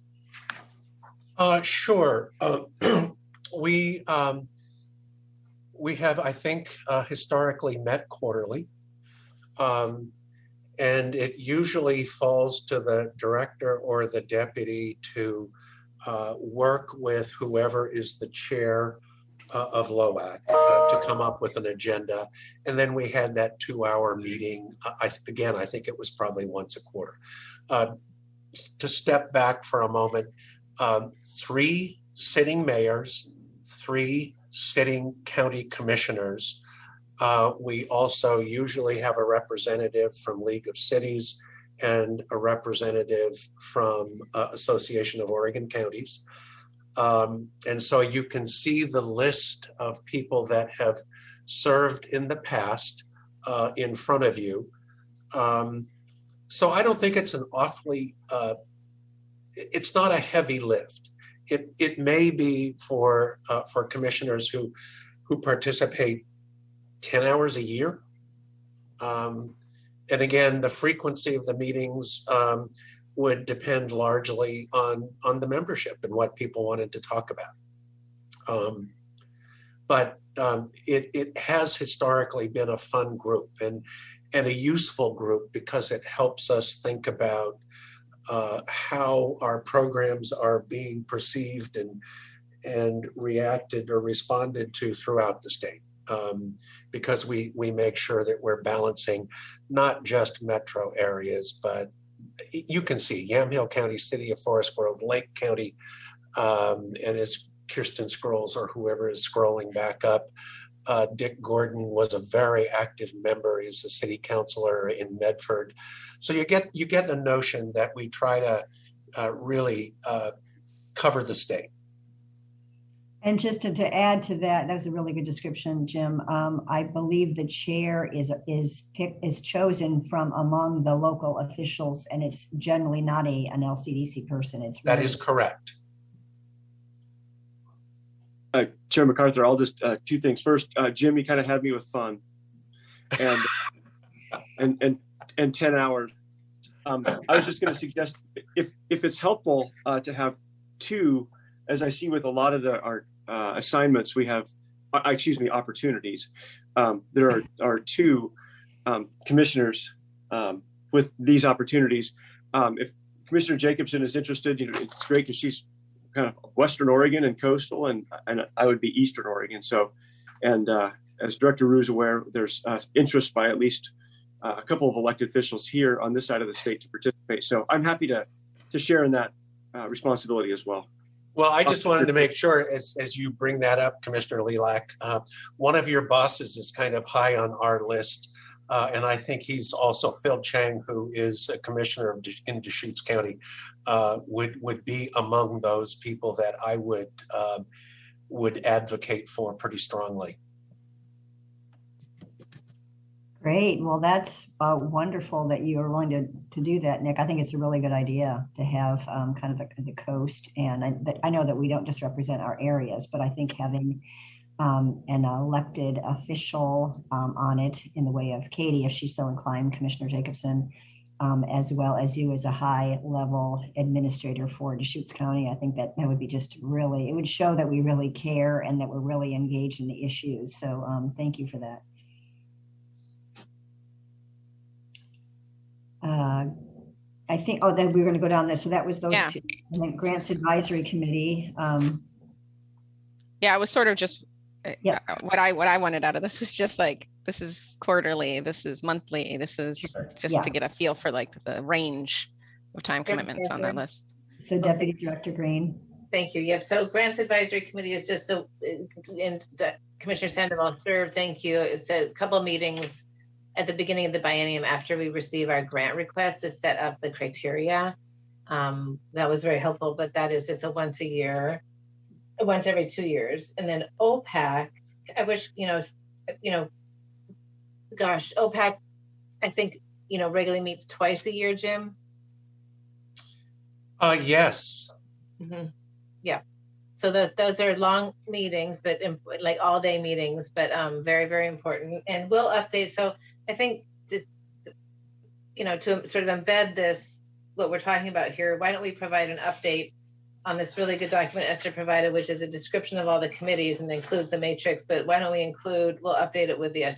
Sure. We have, I think, historically met quarterly. And it usually falls to the director or the deputy to work with whoever is the chair of LOAC to come up with an agenda. And then we had that 2-hour meeting. I think it was probably once a quarter. To step back for a moment, 3 sitting mayors, 3 sitting county commissioners. We also usually have a representative from League of Cities and a representative from Association of Oregon Counties. And so you can see the list of people that have served in the past in front of you. So I don't think it's an awfully, it's not a heavy lift. It may be for commissioners who participate 10 hours a year. And again, the frequency of the meetings would depend largely on the membership and what people wanted to talk about. but it has historically been a fun group and a useful group because it helps us think about how our programs are being perceived and reacted or responded to throughout the state. Because we make sure that we're balancing not just metro areas, but you can see Yamhill County, City of Forest Grove, Lake County, and as Kirsten scrolls or whoever is scrolling back up, Dick Gordon was a very active member. He was a city councilor in Medford. So you get the notion that we try to really cover the state. And just to add to that, that was a really good description, Jim. I believe the chair is chosen from among the local officials, and it's generally not an LCDC person. It's really— That is correct. Chair MacArthur, I'll just two things. First, Jim, you kind of had me with fun, and and 10 hours. I was just going to suggest if it's helpful to have two, as I see with a lot of our assignments, we have, opportunities. There are two commissioners with these opportunities. If Commissioner Jacobson is interested, it's great because she's kind of Western Oregon and coastal, and I would be Eastern Oregon. So, and as Director Rue's aware, there's interest by at least a couple of elected officials here on this side of the state to participate. So I'm happy to share in that responsibility as well. Well, I just wanted to make sure as you bring that up, Commissioner Lilac, one of your bosses is kind of high on our list. And I think he's also Phil Chang, who is a commissioner in Deschutes County, would be among those people that I would advocate for pretty strongly. Great. Well, that's wonderful that you are willing to do that, Nick. I think it's a really good idea to have kind of the coast. And I know that we don't just represent our areas, but I think having an elected official on it in the way of Katie, if she's so inclined, Commissioner Jacobson, as well as you as a high level administrator for Deschutes County, I think that would be just really, it would show that we really care and that we're really engaged in the issues. So thank you for that. I think, then we were going to go down this. So that was those two. And then Grants Advisory Committee. Yeah, I was sort of just, what I wanted out of this was just like, this is quarterly, this is monthly, this is just to get a feel for like the range of time commitments on that list. So Deputy Director Green. Thank you. Yep. So Grants Advisory Committee is just and Commissioner Sandoval served. Thank you. It's a couple of meetings at the beginning of the biennium after we receive our grant request to set up the criteria. That was very helpful, but that is just a once every 2 years. And then OPAC, I wish, gosh, OPAC, I think, regularly meets twice a year, Jim. Yes. Mm-hmm. Yeah. So those are long meetings, but like all day meetings, but very, very important. And we'll update. So I think, to sort of embed this, what we're talking about here, why don't we provide an update on this really good document Esther provided, which is a description of all the committees and includes the matrix, but why don't we we'll update it with the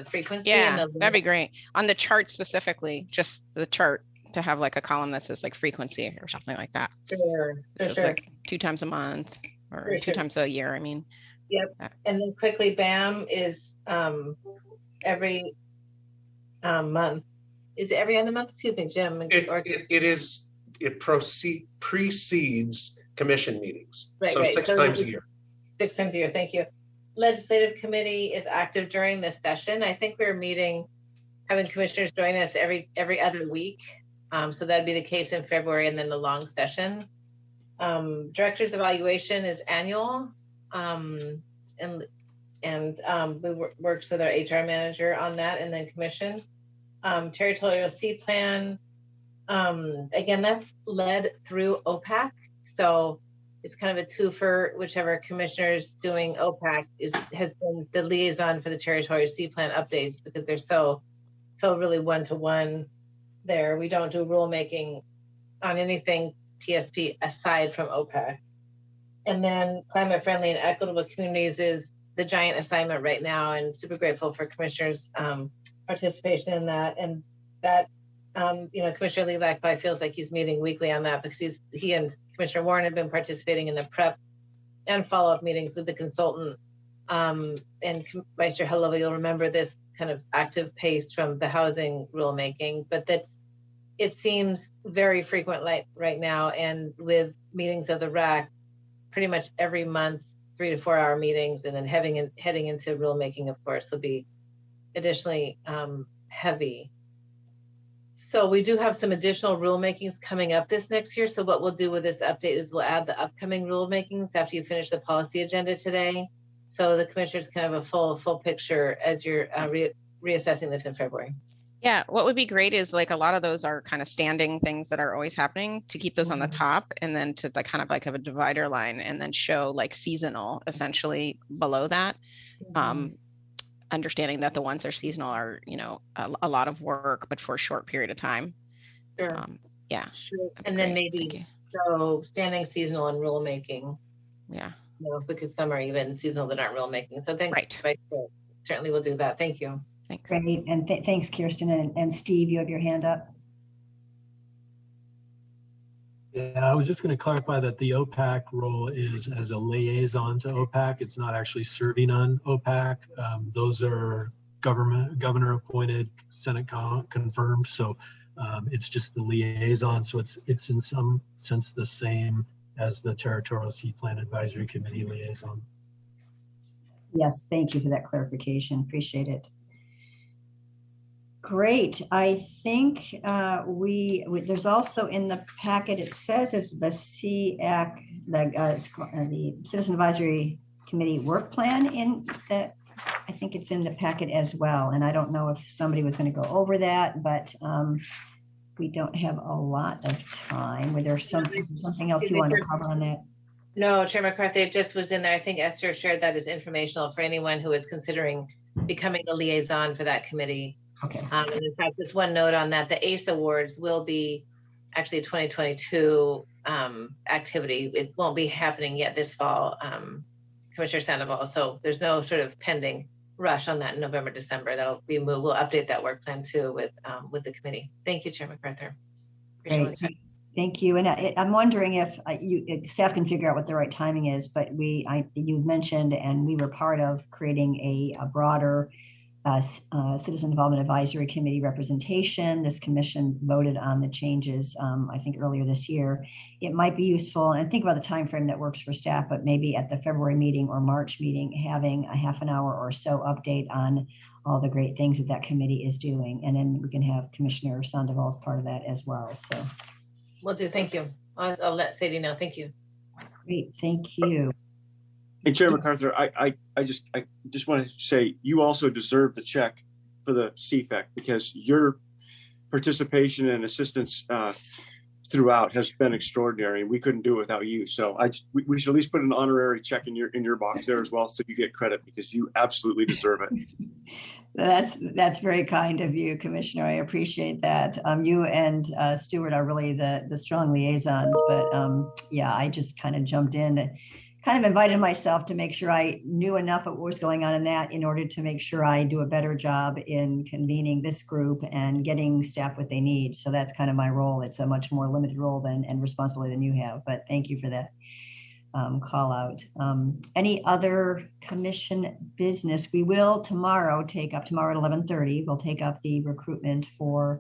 frequency. Yeah, that'd be great. On the chart specifically, just the chart, to have like a column that says like frequency or something like that. Sure. Like 2 times a month or 2 times a year. I mean. Yep. And then quickly, BAM is every month. Is it every other month? Excuse me, Jim. It precedes commission meetings. Right, so right. 6 times a year. 6 times a year. Thank you. Legislative Committee is active during this session. I think we're having commissioners join us every other week. So that'd be the case in February and then the long session. Director's evaluation is annual. And we worked with our HR manager on that, and then commission. Territorial C plan. Again, that's led through OPAC. So it's kind of a twofer. Whichever commissioner's doing OPAC has been the liaison for the territorial C plan updates, because they're so really one-to-one there. We don't do rulemaking on anything TSP aside from OPAC. And then climate friendly and equitable communities is the giant assignment right now, and super grateful for commissioners' participation in that. And that, Commissioner Lilac probably feels like he's meeting weekly on that because he and Commissioner Warren have been participating in the prep and follow-up meetings with the consultant. And Vice Chair Helova, you'll remember this kind of active pace from the housing rulemaking, but it seems very frequent right now. And with meetings of the RAC, pretty much every month, 3 to 4 hour meetings, and then heading into rulemaking, of course, will be additionally heavy. So we do have some additional rulemakings coming up this next year. So what we'll do with this update is we'll add the upcoming rulemakings after you finish the policy agenda today. So the commissioners can have a full picture as you're reassessing this in February. Yeah, what would be great is like a lot of those are kind of standing things that are always happening, to keep those on the top, and then to kind of like have a divider line and then show like seasonal essentially below that. Understanding that the ones that are seasonal are, a lot of work, but for a short period of time. Sure. Yeah. Sure. And then maybe so standing, seasonal, and rulemaking. Yeah. Because some are even seasonal that aren't rulemaking. So thanks. Right. Certainly we'll do that. Thank you. Thanks. Great. And thanks, Kirsten. And Steve, you have your hand up. Yeah, I was just going to clarify that the OPAC role is as a liaison to OPAC. It's not actually serving on OPAC. Those are governor appointed, Senate confirmed. So it's just the liaison. So it's in some sense the same as the Territorial Sea Plan Advisory Committee liaison. Yes, thank you for that clarification. Appreciate it. Great. I think there's also in the packet, it says it's the CAC, the Citizen Advisory Committee work plan in that. I think it's in the packet as well. And I don't know if somebody was going to go over that, but we don't have a lot of time. Were there something else you want to cover on that? No, Chair McCarthy, it just was in there. I think Esther shared that as informational for anyone who is considering becoming a liaison for that committee. Okay. And in fact, just one note on that, the ACE Awards will be actually a 2022 activity. It won't be happening yet this fall, Commissioner Sandoval. So there's no sort of pending rush on that in November, December. That'll be moved. We'll update that work plan too with the committee. Thank you, Chair McArthur. Great. Thank you. And I'm wondering if staff can figure out what the right timing is, but you mentioned, and we were part of creating a broader Citizen Involvement Advisory Committee representation. This commission voted on the changes, I think earlier this year. It might be useful, and think about the time frame that works for staff, but maybe at the February meeting or March meeting, having a half an hour or so update on all the great things that committee is doing. And then we can have Commissioner Sandoval as part of that as well. So will do. Thank you. I'll let Sadie know. Thank you. Great. Thank you. Hey, Chair McArthur, I just want to say you also deserve the check for the CFEC, because your participation and assistance throughout has been extraordinary. We couldn't do it without you. So we should at least put an honorary check in your box there as well, so you get credit, because you absolutely deserve it. That's very kind of you, Commissioner. I appreciate that. You and Stuart are really the strong liaisons, but yeah, I just kind of jumped in, kind of invited myself to make sure I knew enough of what was going on in that in order to make sure I do a better job in convening this group and getting staff what they need. So that's kind of my role. It's a much more limited role and responsibility than you have, but thank you for that call out. Any other commission business? We will tomorrow at 11:30, we'll take up the recruitment for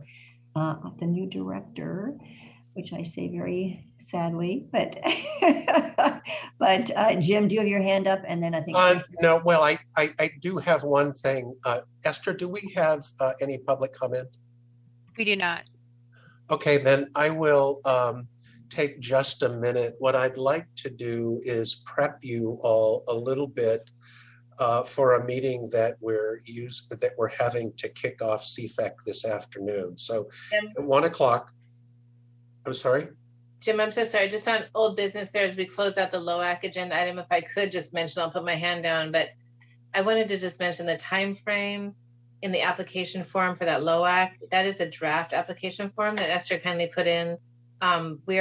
the new director, which I say very sadly, but Jim, do you have your hand up? And then I think no. Well, I do have one thing. Esther, do we have any public comment? We do not. Okay, then I will take just a minute. What I'd like to do is prep you all a little bit for a meeting that we're having to kick off CFEC this afternoon. So at 1 o'clock. I'm sorry? Jim, I'm so sorry. Just on old business there, as we close out the LOAC agenda item, if I could just mention, I'll put my hand down, but I wanted to just mention the time frame in the application form for that LOAC. That is a draft application form that Esther kindly put in. We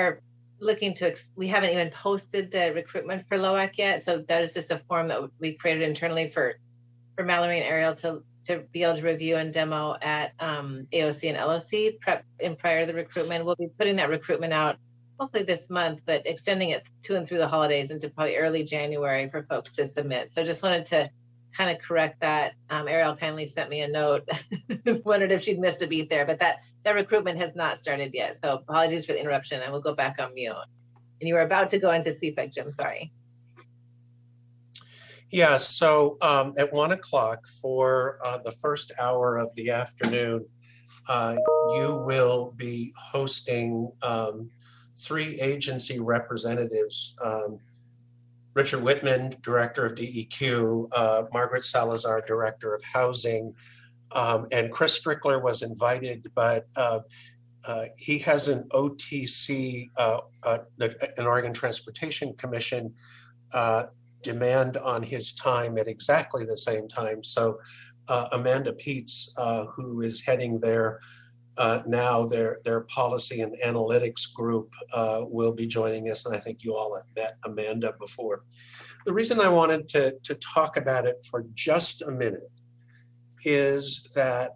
looking to, we haven't even posted the recruitment for LOAC yet. So that is just a form that we created internally for Mallory and Ariel to be able to review and demo at AOC and LOC prep and prior to the recruitment. We'll be putting that recruitment out hopefully this month, but extending it to and through the holidays into probably early January for folks to submit. So just wanted to kind of correct that. Ariel kindly sent me a note, wondered if she'd missed a beat there, but that recruitment has not started yet. So apologies for the interruption. I will go back on mute. And you were about to go into CFEC, Jim, sorry. Yeah, so at 1 o'clock for the first hour of the afternoon, you will be hosting 3 agency representatives, Richard Whitman, Director of DEQ, Margaret Salazar, Director of Housing, and Chris Strickler was invited, but he has an OTC, an Oregon Transportation Commission demand on his time at exactly the same time. So Amanda Peets, who is heading their policy and analytics group, will be joining us. And I think you all have met Amanda before. The reason I wanted to talk about it for just a minute is that,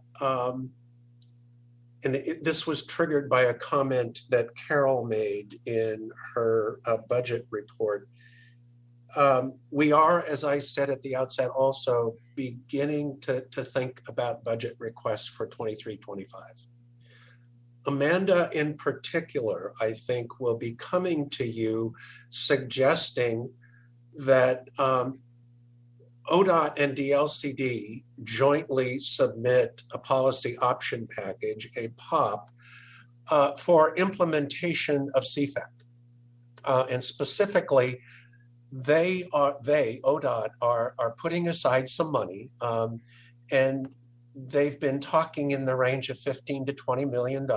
this was triggered by a comment that Carol made in her budget report. We are, as I said at the outset, also beginning to think about budget requests for 23-25. Amanda in particular, I think, will be coming to you suggesting that ODOT and DLCD jointly submit a policy option package, a POP, for implementation of CFEC. And specifically, ODOT are putting aside some money, and they've been talking in the range of $15 to $20 million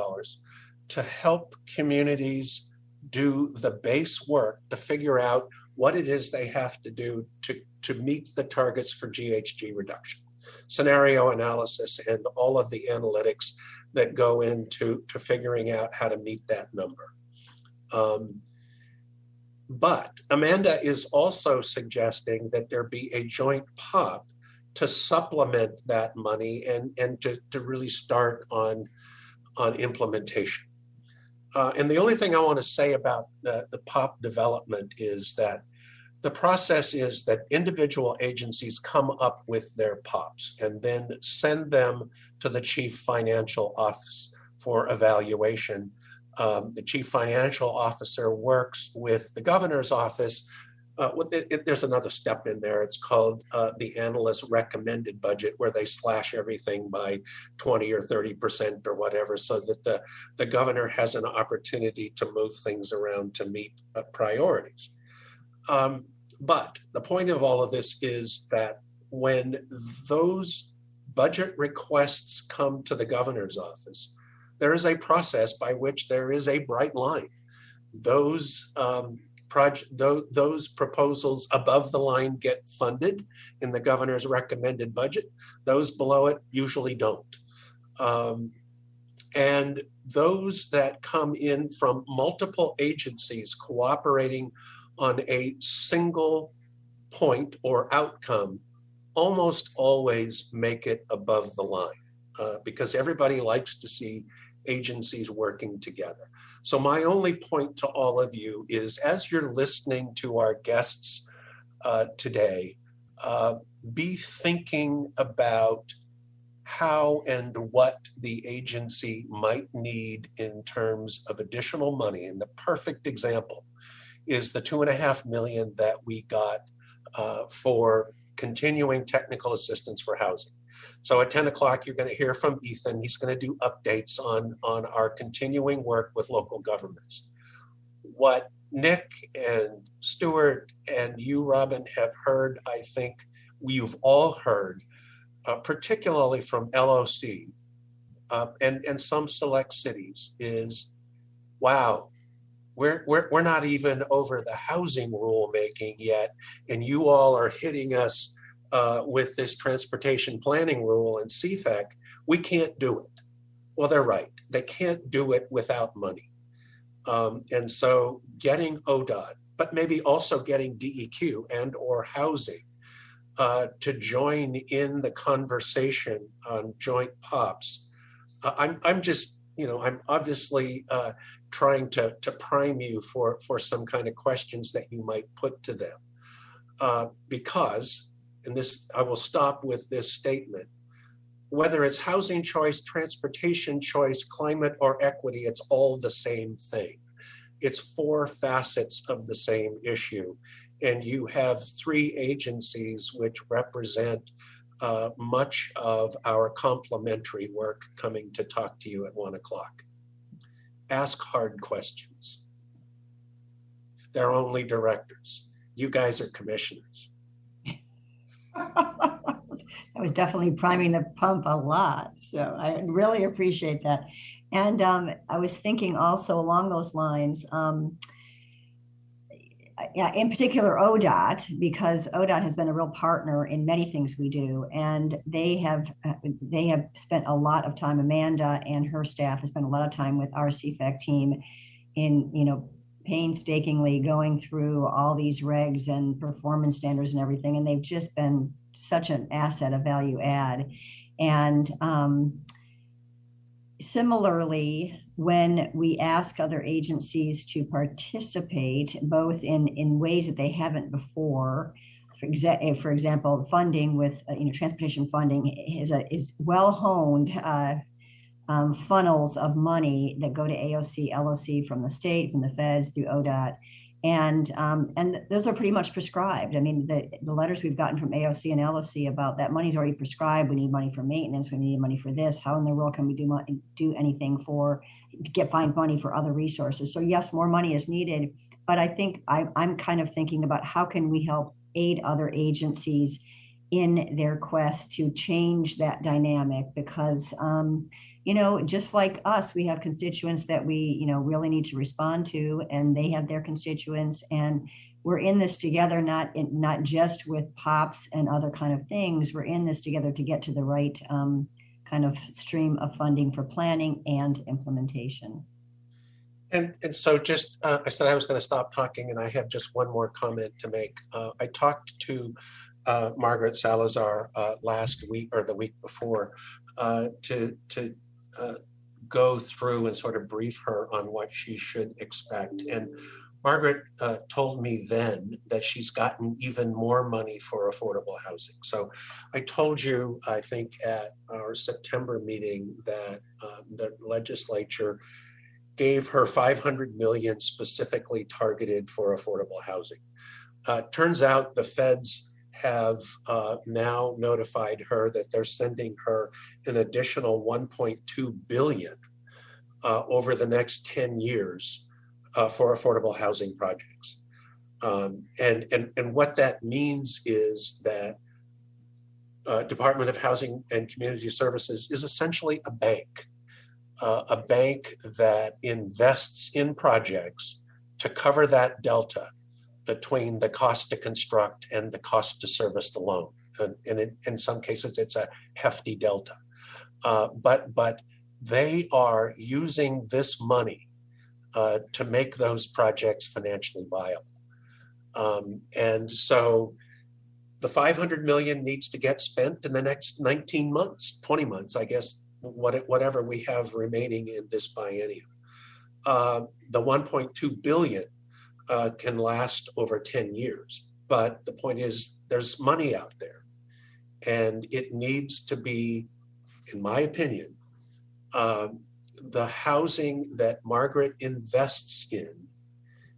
to help communities do the base work to figure out what it is they have to do to meet the targets for GHG reduction, scenario analysis, and all of the analytics that go into figuring out how to meet that number. But Amanda is also suggesting that there be a joint POP to supplement that money and to really start on implementation. And the only thing I want to say about the POP development is that the process is that individual agencies come up with their POPs and then send them to the chief financial office for evaluation. The chief financial officer works with the governor's office. There's another step in there. It's called the analyst recommended budget, where they slash everything by 20 or 30% or whatever, so that the governor has an opportunity to move things around to meet priorities. But the point of all of this is that when those budget requests come to the governor's office, there is a process by which there is a bright line. Those proposals above the line get funded in the governor's recommended budget. Those below it usually don't. And those that come in from multiple agencies cooperating on a single point or outcome almost always make it above the line, because everybody likes to see agencies working together. So my only point to all of you is, as you're listening to our guests today, be thinking about how and what the agency might need in terms of additional money. And the perfect example is the $2.5 million that we got for continuing technical assistance for housing. So at 10 o'clock, you're going to hear from Ethan. He's going to do updates on our continuing work with local governments. What Nick and Stuart and you, Robin, have heard, I think you've all heard, particularly from LOC and some select cities, is, wow, we're not even over the housing rulemaking yet, and you all are hitting us with this transportation planning rule and CFEC. We can't do it. Well, they're right. They can't do it without money. And so getting ODOT, but maybe also getting DEQ and or housing to join in the conversation on joint POPs. I'm just, I'm obviously trying to prime you for some kind of questions that you might put to them. Because, and this, I will stop with this statement, whether it's housing choice, transportation choice, climate, or equity, it's all the same thing. It's four facets of the same issue. And you have three agencies which represent much of our complementary work coming to talk to you at 1 o'clock. Ask hard questions. They're only directors. You guys are commissioners. I was definitely priming the pump a lot. So I really appreciate that. And I was thinking also along those lines, yeah, in particular ODOT, because ODOT has been a real partner in many things we do, and they have spent a lot of time. Amanda and her staff has spent a lot of time with our CFAC team in painstakingly going through all these regs and performance standards and everything, and they've just been such an asset, a value add. And similarly, when we ask other agencies to participate, both in ways that they haven't before, for example, funding with transportation funding is well honed funnels of money that go to AOC, LOC from the state, from the feds through ODOT. And those are pretty much prescribed. I mean, the letters we've gotten from AOC and LOC about that money's already prescribed. We need money for maintenance. We need money for this. How in the world can we do anything find money for other resources? So yes, more money is needed. But I think I'm kind of thinking about how can we help aid other agencies in their quest to change that dynamic, because just like us, we have constituents that we, really need to respond to, and they have their constituents, and we're in this together, not just with POPs and other kind of things. We're in this together to get to the right kind of stream of funding for planning and implementation. And so just, I said I was going to stop talking, and I have just one more comment to make. I talked to Margaret Salazar last week or the week before to go through and sort of brief her on what she should expect. And Margaret told me then that she's gotten even more money for affordable housing. So I told you, I think at our September meeting, that the legislature gave her $500 million specifically targeted for affordable housing. Turns out the feds have now notified her that they're sending her an additional $1.2 billion over the next 10 years for affordable housing projects. And what that means is that Department of Housing and Community Services is essentially a bank that invests in projects to cover that delta between the cost to construct and the cost to service the loan. And in some cases, it's a hefty delta. But they are using this money to make those projects financially viable. And so the $500 million needs to get spent in the next 19 months, 20 months, I guess, whatever we have remaining in this biennium. The $1.2 billion can last over 10 years. But the point is, there's money out there, and it needs to be, in my opinion, the housing that Margaret invests in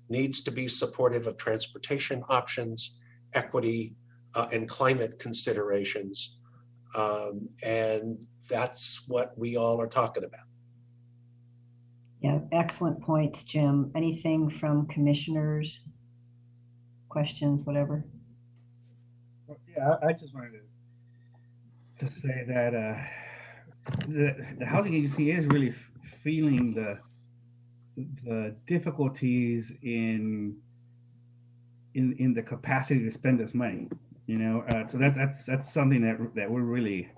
needs to be supportive of transportation options, equity, and climate considerations. And that's what we all are talking about. Yeah, excellent points, Jim. Anything from commissioners? Questions, whatever? Yeah, I just wanted to say that the housing agency is really feeling the difficulties in the capacity to spend this money. So that's something that we're really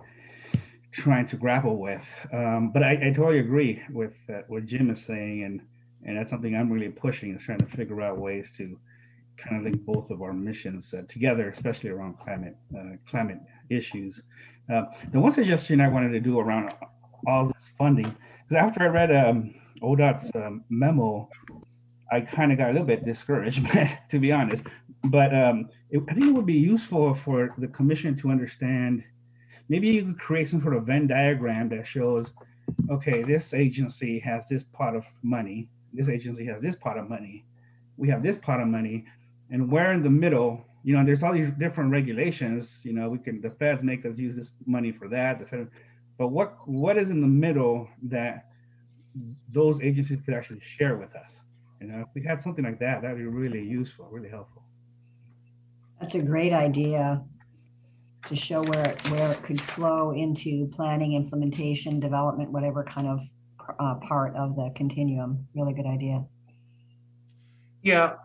trying to grapple with. But I totally agree with what Jim is saying, And that's something I'm really pushing, is trying to figure out ways to kind of link both of our missions together, especially around climate issues. The one suggestion I wanted to do around all this funding, because after I read ODOT's memo, I kind of got a little bit discouraged, to be honest. But I think it would be useful for the commission to understand, maybe you could create some sort of Venn diagram that shows, okay, this agency has this pot of money, this agency has this pot of money, we have this pot of money, and where in the middle, you know, there's all these different regulations, you know, the feds make us use this money for that, but what is in the middle that those agencies could actually share with us? You know, if we had something like that, that'd be really useful, really helpful. That's a great idea, to show where it could flow into planning, implementation, development, whatever kind of part of the continuum. Really good idea. Yeah,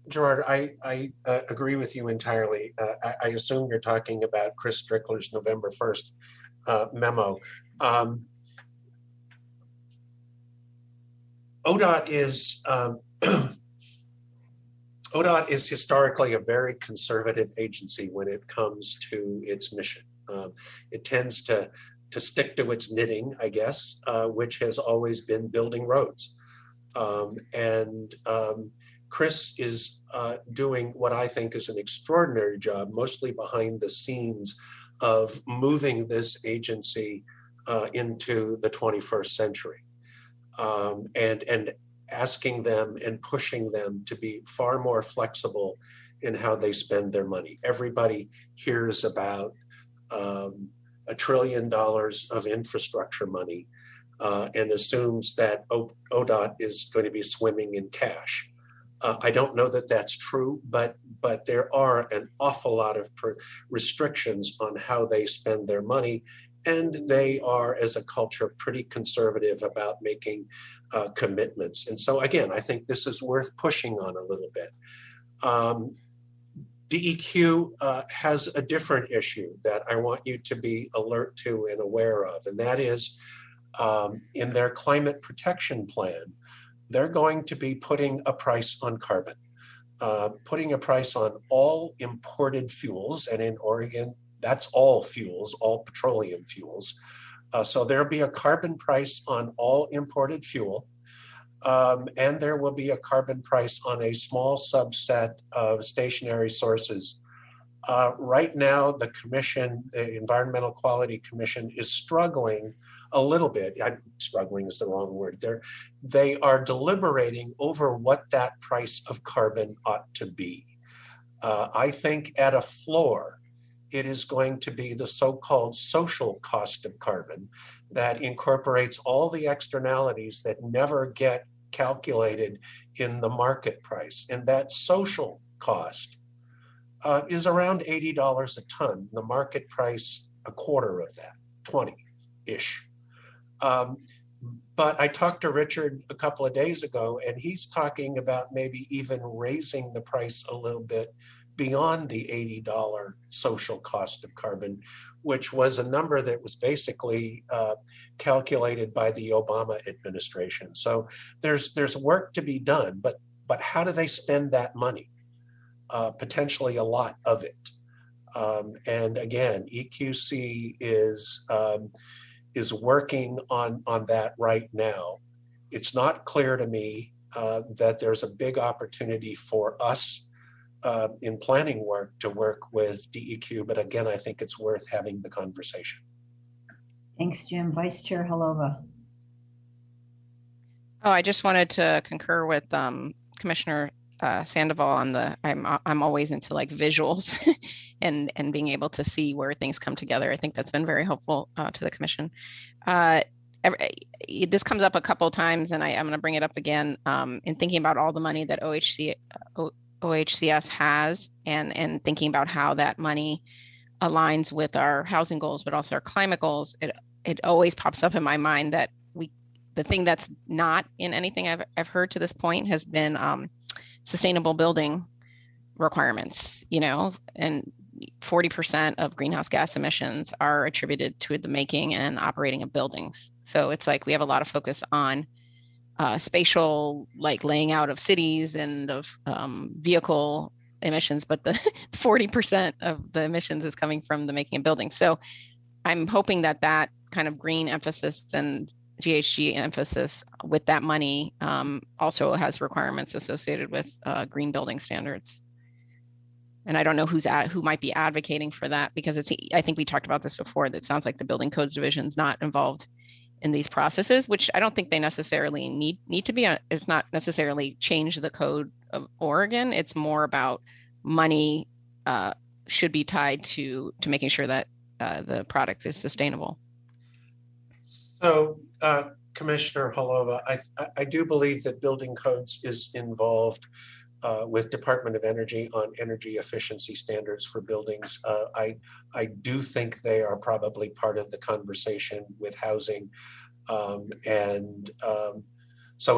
Gerard, I agree with you entirely. I assume you're talking about Chris Strickler's November 1st memo. ODOT is historically a very conservative agency when it comes to its mission. It tends to stick to its knitting, I guess, which has always been building roads. Chris is doing what I think is an extraordinary job, mostly behind the scenes, of moving this agency into the 21st century. And asking them and pushing them to be far more flexible in how they spend their money. Everybody hears about $1 trillion of infrastructure money and assumes that ODOT is going to be swimming in cash. I don't know that that's true, but there are an awful lot of restrictions on how they spend their money. And they are, as a culture, pretty conservative about making commitments. And so, again, I think this is worth pushing on a little bit. DEQ has a different issue that I want you to be alert to and aware of, and that is in their climate protection plan, they're going to be putting a price on carbon, putting a price on all imported fuels, and in Oregon, that's all fuels, all petroleum fuels. So there'll be a carbon price on all imported fuel, and there will be a carbon price on a small subset of stationary sources. Right now, the commission, the Environmental Quality Commission, is struggling a little bit. Struggling is the wrong word. They are deliberating over what that price of carbon ought to be. I think at a floor, it is going to be the so-called social cost of carbon that incorporates all the externalities that never get calculated in the market price. And that social cost is around $80 a ton. The market price, a quarter of that, 20-ish. But I talked to Richard a couple of days ago, and he's talking about maybe even raising the price a little bit beyond the $80 social cost of carbon, which was a number that was basically calculated by the Obama administration. So there's work to be done, but how do they spend that money? Potentially a lot of it. And again, EQC is working on that right now. It's not clear to me that there's a big opportunity for us in planning work to work with DEQ, but again, I think it's worth having the conversation. Thanks, Jim. Vice Chair Halova. Oh, I just wanted to concur with Commissioner Sandoval on I'm always into like visuals and being able to see where things come together. I think that's been very helpful to the commission. This comes up a couple of times, and I'm going to bring it up again in thinking about all the money that OHCS has and thinking about how that money aligns with our housing goals, but also our climate goals. It always pops up in my mind that the thing that's not in anything I've heard to this point has been sustainable building requirements, and 40% of greenhouse gas emissions are attributed to the making and operating of buildings. So it's like we have a lot of focus on spatial like laying out of cities and of vehicle emissions, but the 40% of the emissions is coming from the making of buildings. So I'm hoping that that kind of green emphasis and GHG emphasis with that money also has requirements associated with green building standards. And I don't know who might be advocating for that, because I think we talked about this before, that sounds like the building codes division is not involved in these processes, which I don't think they necessarily need to be. It's not necessarily change the code of Oregon. It's more about money should be tied to making sure that the product is sustainable. So, Commissioner Holova, I do believe that building codes is involved with Department of Energy on energy efficiency standards for buildings. I do think they are probably part of the conversation with housing. So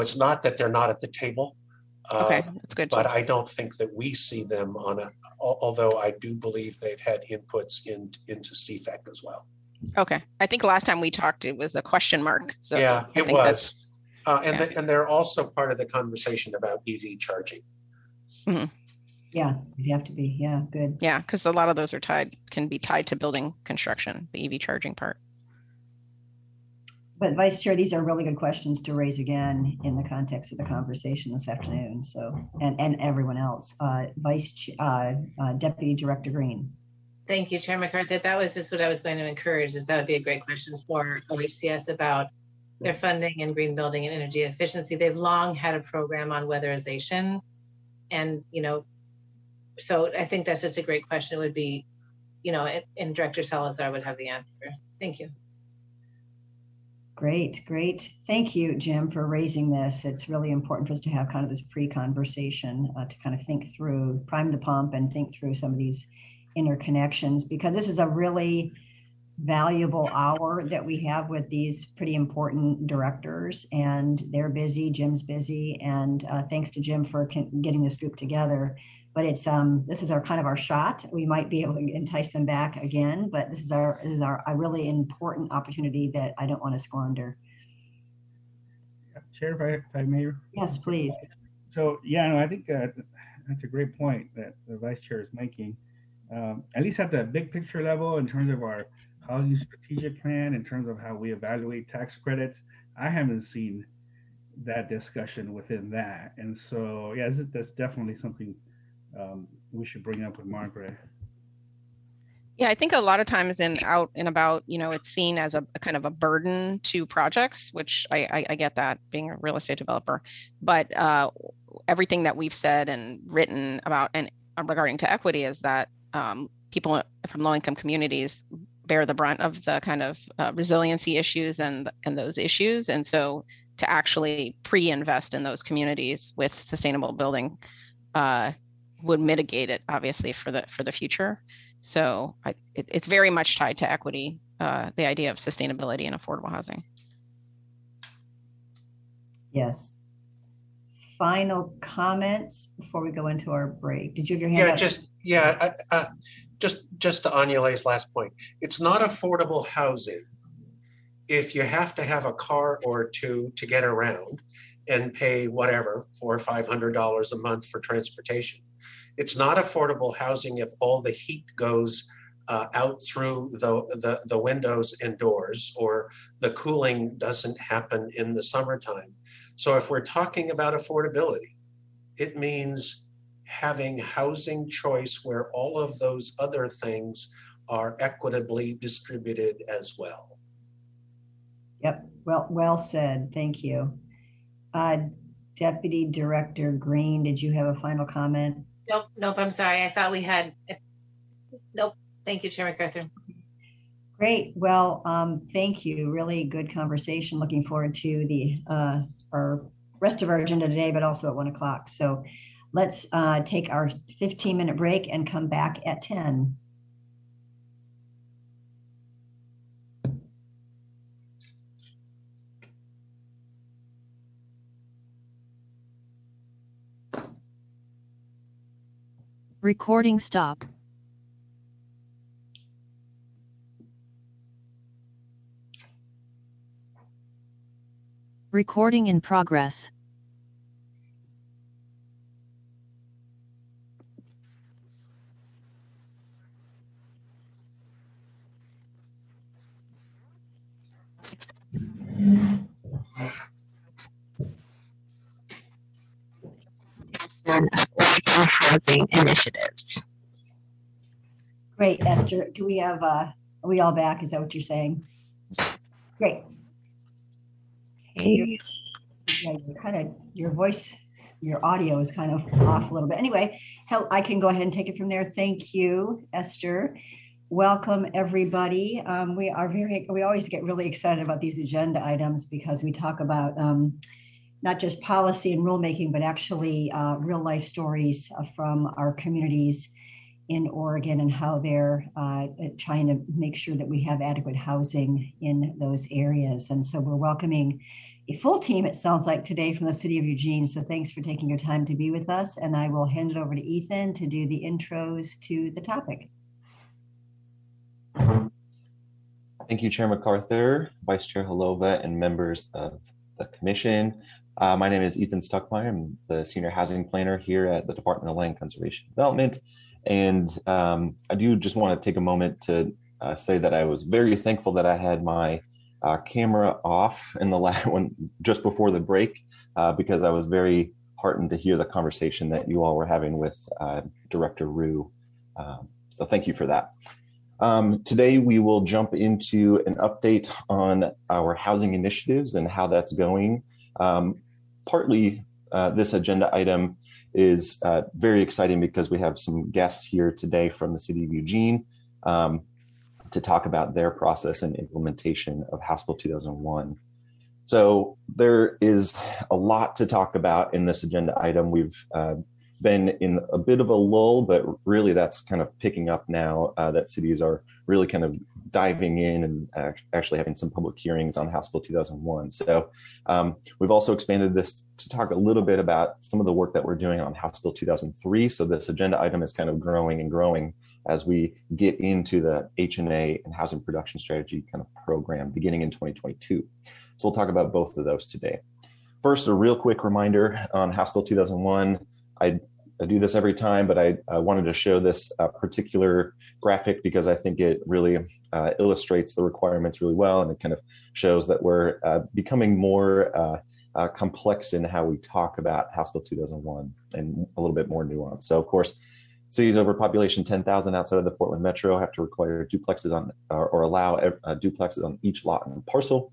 it's not that they're not at the table. Okay, that's good. But I don't think that we see them although I do believe they've had inputs into CFEC as well. Okay, I think last time we talked, it was a question mark. So yeah, it was. And they're also part of the conversation about EV charging. Mm-hmm. Yeah, you have to be. Yeah, good. Yeah, because a lot of those can be tied to building construction, the EV charging part. But Vice Chair, these are really good questions to raise again in the context of the conversation this afternoon. So, and everyone else. Deputy Director Green. Thank you, Chair McCarthy. That was just what I was going to encourage, is that would be a great question for OHCS about their funding and green building and energy efficiency. They've long had a program on weatherization. And, so I think that's just a great question. It would be, and Director Salazar would have the answer. Thank you. Great. Thank you, Jim, for raising this. It's really important for us to have kind of this pre-conversation to kind of think through, prime the pump and think through some of these interconnections, because this is a really valuable hour that we have with these pretty important directors, and they're busy, Jim's busy, and thanks to Jim for getting this group together. But it's this is our shot. We might be able to entice them back again, but this is a really important opportunity that I don't want to squander. Chair, if I may. Yes, please. So I think that's a great point that the Vice Chair is making. At least at the big picture level, in terms of our housing strategic plan, in terms of how we evaluate tax credits, I haven't seen that discussion within that. And so, that's definitely something we should bring up with Margaret. Yeah, I think a lot of times out and about, it's seen as a kind of a burden to projects, which I get that, being a real estate developer. But everything that we've said and written about and regarding to equity is that people from low-income communities bear the brunt of the kind of resiliency issues and those issues. And so to actually pre-invest in those communities with sustainable building would mitigate it, obviously, for the future. So it's very much tied to equity, the idea of sustainability and affordable housing. Yes. Final comments before we go into our break. Did you have your hand up? Just to Anjali's last point, it's not affordable housing if you have to have a car or two to get around and pay whatever, $400 or $500 a month for transportation. It's not affordable housing if all the heat goes out through the windows and doors, or the cooling doesn't happen in the summertime. So if we're talking about affordability, it means having housing choice where all of those other things are equitably distributed as well. Yep, well said. Thank you. Deputy Director Green, did you have a final comment? Nope, I'm sorry. I thought we had, nope. Thank you, Chair McArthur. Great. Well, thank you. Really good conversation. Looking forward to our rest of our agenda today, but also at 1 o'clock. So let's take our 15-minute break and come back at 10. Recording stop. Recording in progress. And affordable housing initiatives. Great, Esther. Do we have, are we all back? Is that what you're saying? Great. Okay. Yeah, you're kind of, your voice, your audio is kind of off a little bit. Anyway, I can go ahead and take it from there. Thank you, Esther. Welcome, everybody. We always get really excited about these agenda items because we talk about not just policy and rulemaking, but actually real life stories from our communities in Oregon and how they're trying to make sure that we have adequate housing in those areas. And so we're welcoming a full team, it sounds like, today from the city of Eugene. So thanks for taking your time to be with us. And I will hand it over to Ethan to do the intros to the topic. Thank you, Chair MacArthur, Vice Chair Halova, and members of the commission. My name is Ethan Stuckmeyer. I'm the Senior Housing Planner here at the Department of Land Conservation and Development. And I do just want to take a moment to say that I was very thankful that I had my camera off in the last one just before the break because I was very heartened to hear the conversation that you all were having with Director Rue. So thank you for that. Today we will jump into an update on our housing initiatives and how that's going. Partly this agenda item is very exciting because we have some guests here today from the city of Eugene to talk about their process and implementation of House Bill 2001. So there is a lot to talk about in this agenda item. We've been in a bit of a lull, but really that's kind of picking up now that cities are really kind of diving in and actually having some public hearings on House Bill 2001. So we've also expanded this to talk a little bit about some of the work that we're doing on House Bill 2003. So this agenda item is kind of growing and growing as we get into the HNA and Housing Production Strategy kind of program beginning in 2022. So we'll talk about both of those today. First, a real quick reminder on House Bill 2001. I do this every time, but I wanted to show this particular graphic because I think it really illustrates the requirements really well, and it kind of shows that we're becoming more complex in how we talk about House Bill 2001 and a little bit more nuanced. So, of course, cities over population 10,000 outside of the Portland metro have to require duplexes on or allow duplexes on each lot and parcel,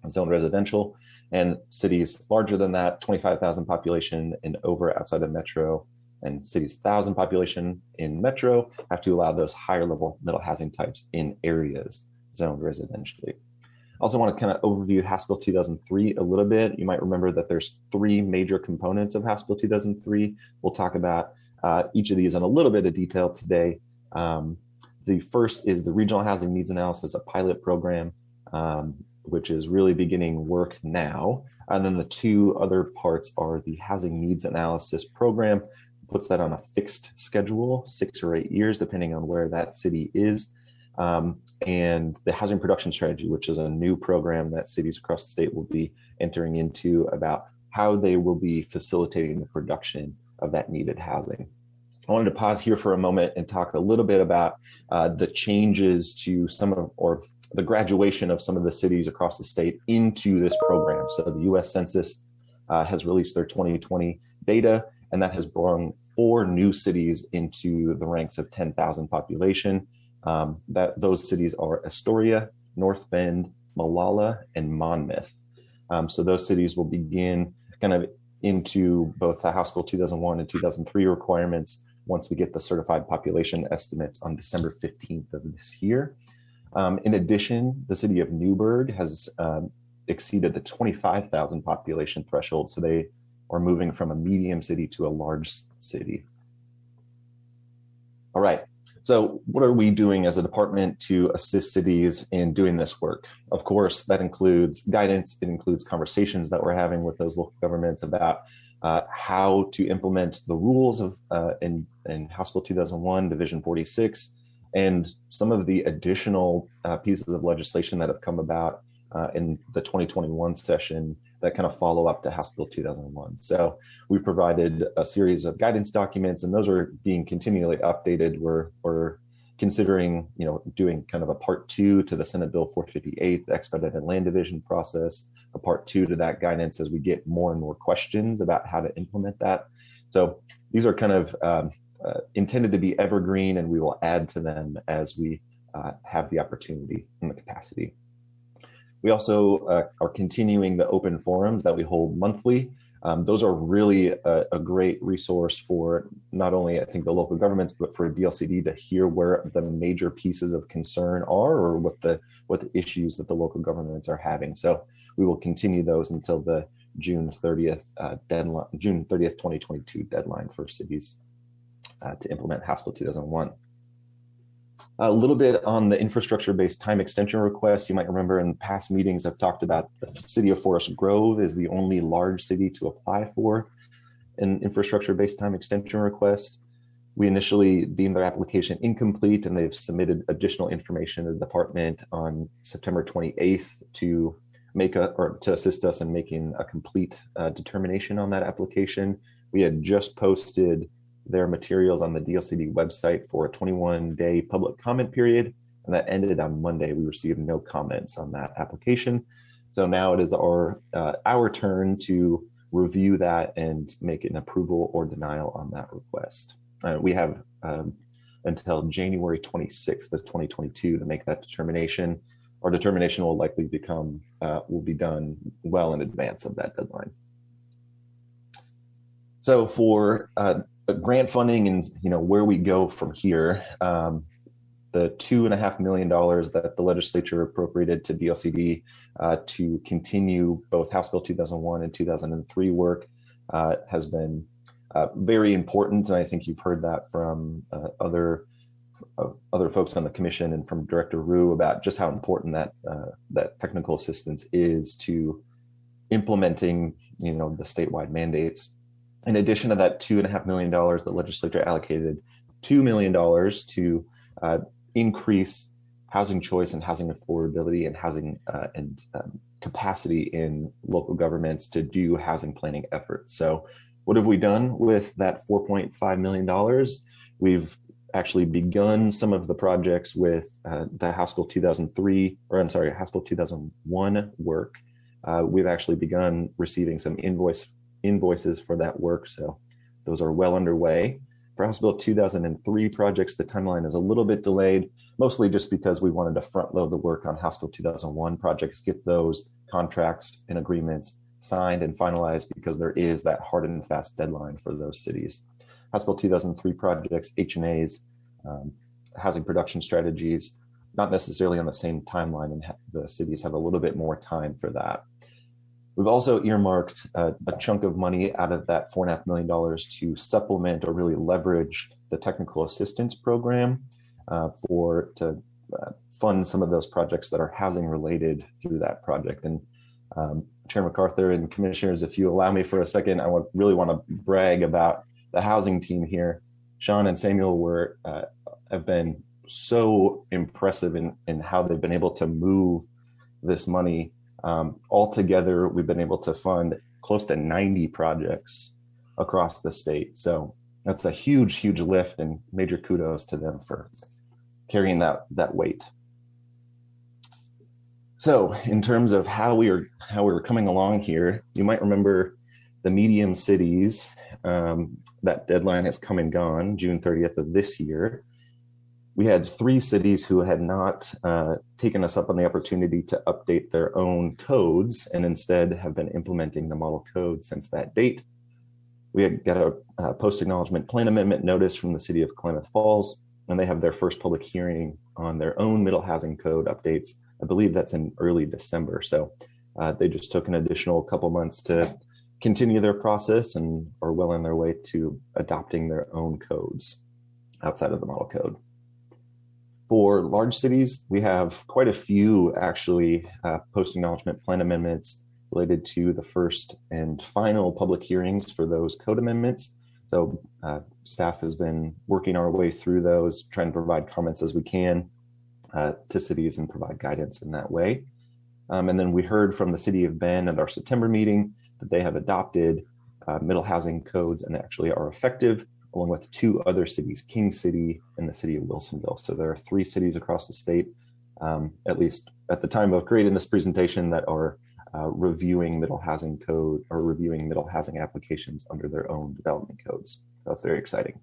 zoned residential, and cities larger than that, 25,000 population and over outside of metro, and cities 1,000 population in metro have to allow those higher level middle housing types in areas zoned residentially. I also want to kind of overview House Bill 2003 a little bit. You might remember that there's 3 major components of House Bill 2003. We'll talk about each of these in a little bit of detail today. The first is the Regional Housing Needs Analysis, a pilot program, which is really beginning work now. And then the 2 other parts are the Housing Needs Analysis program, puts that on a fixed schedule, 6 or 8 years, depending on where that city is. And the Housing Production Strategy, which is a new program that cities across the state will be entering into about how they will be facilitating the production of that needed housing. I wanted to pause here for a moment and talk a little bit about the changes to some of, or the graduation of some of the cities across the state into this program. So the US Census has released their 2020 data, and that has brought 4 new cities into the ranks of 10,000 population. Those cities are Astoria, North Bend, Molalla, and Monmouth. So those cities will begin kind of into both the House Bill 2001 and 2003 requirements once we get the certified population estimates on December 15th of this year. In addition, the city of Newburgh has exceeded the 25,000 population threshold, so they are moving from a medium city to a large city. All right, so what are we doing as a department to assist cities in doing this work? Of course, that includes guidance. It includes conversations that we're having with those local governments about how to implement the rules of in House Bill 2001, Division 46, and some of the additional pieces of legislation that have come about in the 2021 session that kind of follow up to House Bill 2001. So we provided a series of guidance documents, and those are being continually updated. We're considering, doing kind of a part 2 to the Senate Bill 458, the expedited land division process, a part 2 to that guidance as we get more and more questions about how to implement that. So these are kind of intended to be evergreen, and we will add to them as we have the opportunity and the capacity. We also are continuing the open forums that we hold monthly. Those are really a great resource for not only, I think, the local governments, but for DLCD to hear where the major pieces of concern are, or what the issues that the local governments are having. So we will continue those until the June 30th deadline, June 30th, 2022 deadline for cities to implement House Bill 2001. A little bit on the infrastructure-based time extension request. You might remember in past meetings I've talked about the city of Forest Grove is the only large city to apply for an infrastructure-based time extension request. We initially deemed their application incomplete, and they've submitted additional information to the department on September 28th to assist us in making a complete determination on that application. We had just posted their materials on the DLCD website for a 21-day public comment period, and that ended on Monday. We received no comments on that application. So now it is our turn to review that and make an approval or denial on that request. We have until January 26th of 2022 to make that determination. Our determination will likely will be done well in advance of that deadline. So for grant funding and where we go from here, the $2.5 million that the legislature appropriated to DLCD to continue both House Bill 2001 and 2003 work has been very important, and I think you've heard that from other folks on the commission and from Director Rue about just how important that technical assistance is to implementing the statewide mandates. In addition to that $2.5 million, the legislature allocated $2 million to increase housing choice and housing affordability and housing and capacity in local governments to do housing planning efforts. So what have we done with that $4.5 million? We've actually begun some of the projects with the House Bill 2001 work. We've actually begun receiving some invoices for that work, so those are well underway. For House Bill 2003 projects, the timeline is a little bit delayed, mostly just because we wanted to front load the work on House Bill 2001 projects, get those contracts and agreements signed and finalized, because there is that hard and fast deadline for those cities. House Bill 2003 projects, H&As, housing production strategies, not necessarily on the same timeline, and the cities have a little bit more time for that. We've also earmarked a chunk of money out of that $4.5 million to supplement or really leverage the technical assistance program to fund some of those projects that are housing related through that project. And Chair MacArthur and commissioners, if you allow me for a second, I really want to brag about the housing team here. Sean and Samuel have been so impressive in how they've been able to move this money. Altogether, we've been able to fund close to 90 projects across the state. So that's a huge, huge lift, and major kudos to them for carrying that weight. So in terms of how we're coming along here, you might remember the medium cities, that deadline has come and gone, June 30th of this year. We had 3 cities who had not taken us up on the opportunity to update their own codes, and instead have been implementing the model code since that date. We had got a post-acknowledgement plan amendment notice from the city of Klamath Falls, and they have their first public hearing on their own middle housing code updates. I believe that's in early December. So they just took an additional couple months to continue their process and are well on their way to adopting their own codes outside of the model code. For large cities, we have quite a few actually post-acknowledgement plan amendments related to the first and final public hearings for those code amendments. So staff has been working our way through those, trying to provide comments as we can to cities and provide guidance in that way. And then we heard from the City of Bend at our September meeting that they have adopted middle housing codes and actually are effective, along with 2 other cities, King City and the city of Wilsonville. So there are 3 cities across the state, at least at the time of creating this presentation, that are reviewing middle housing code or reviewing middle housing applications under their own development codes. That's very exciting.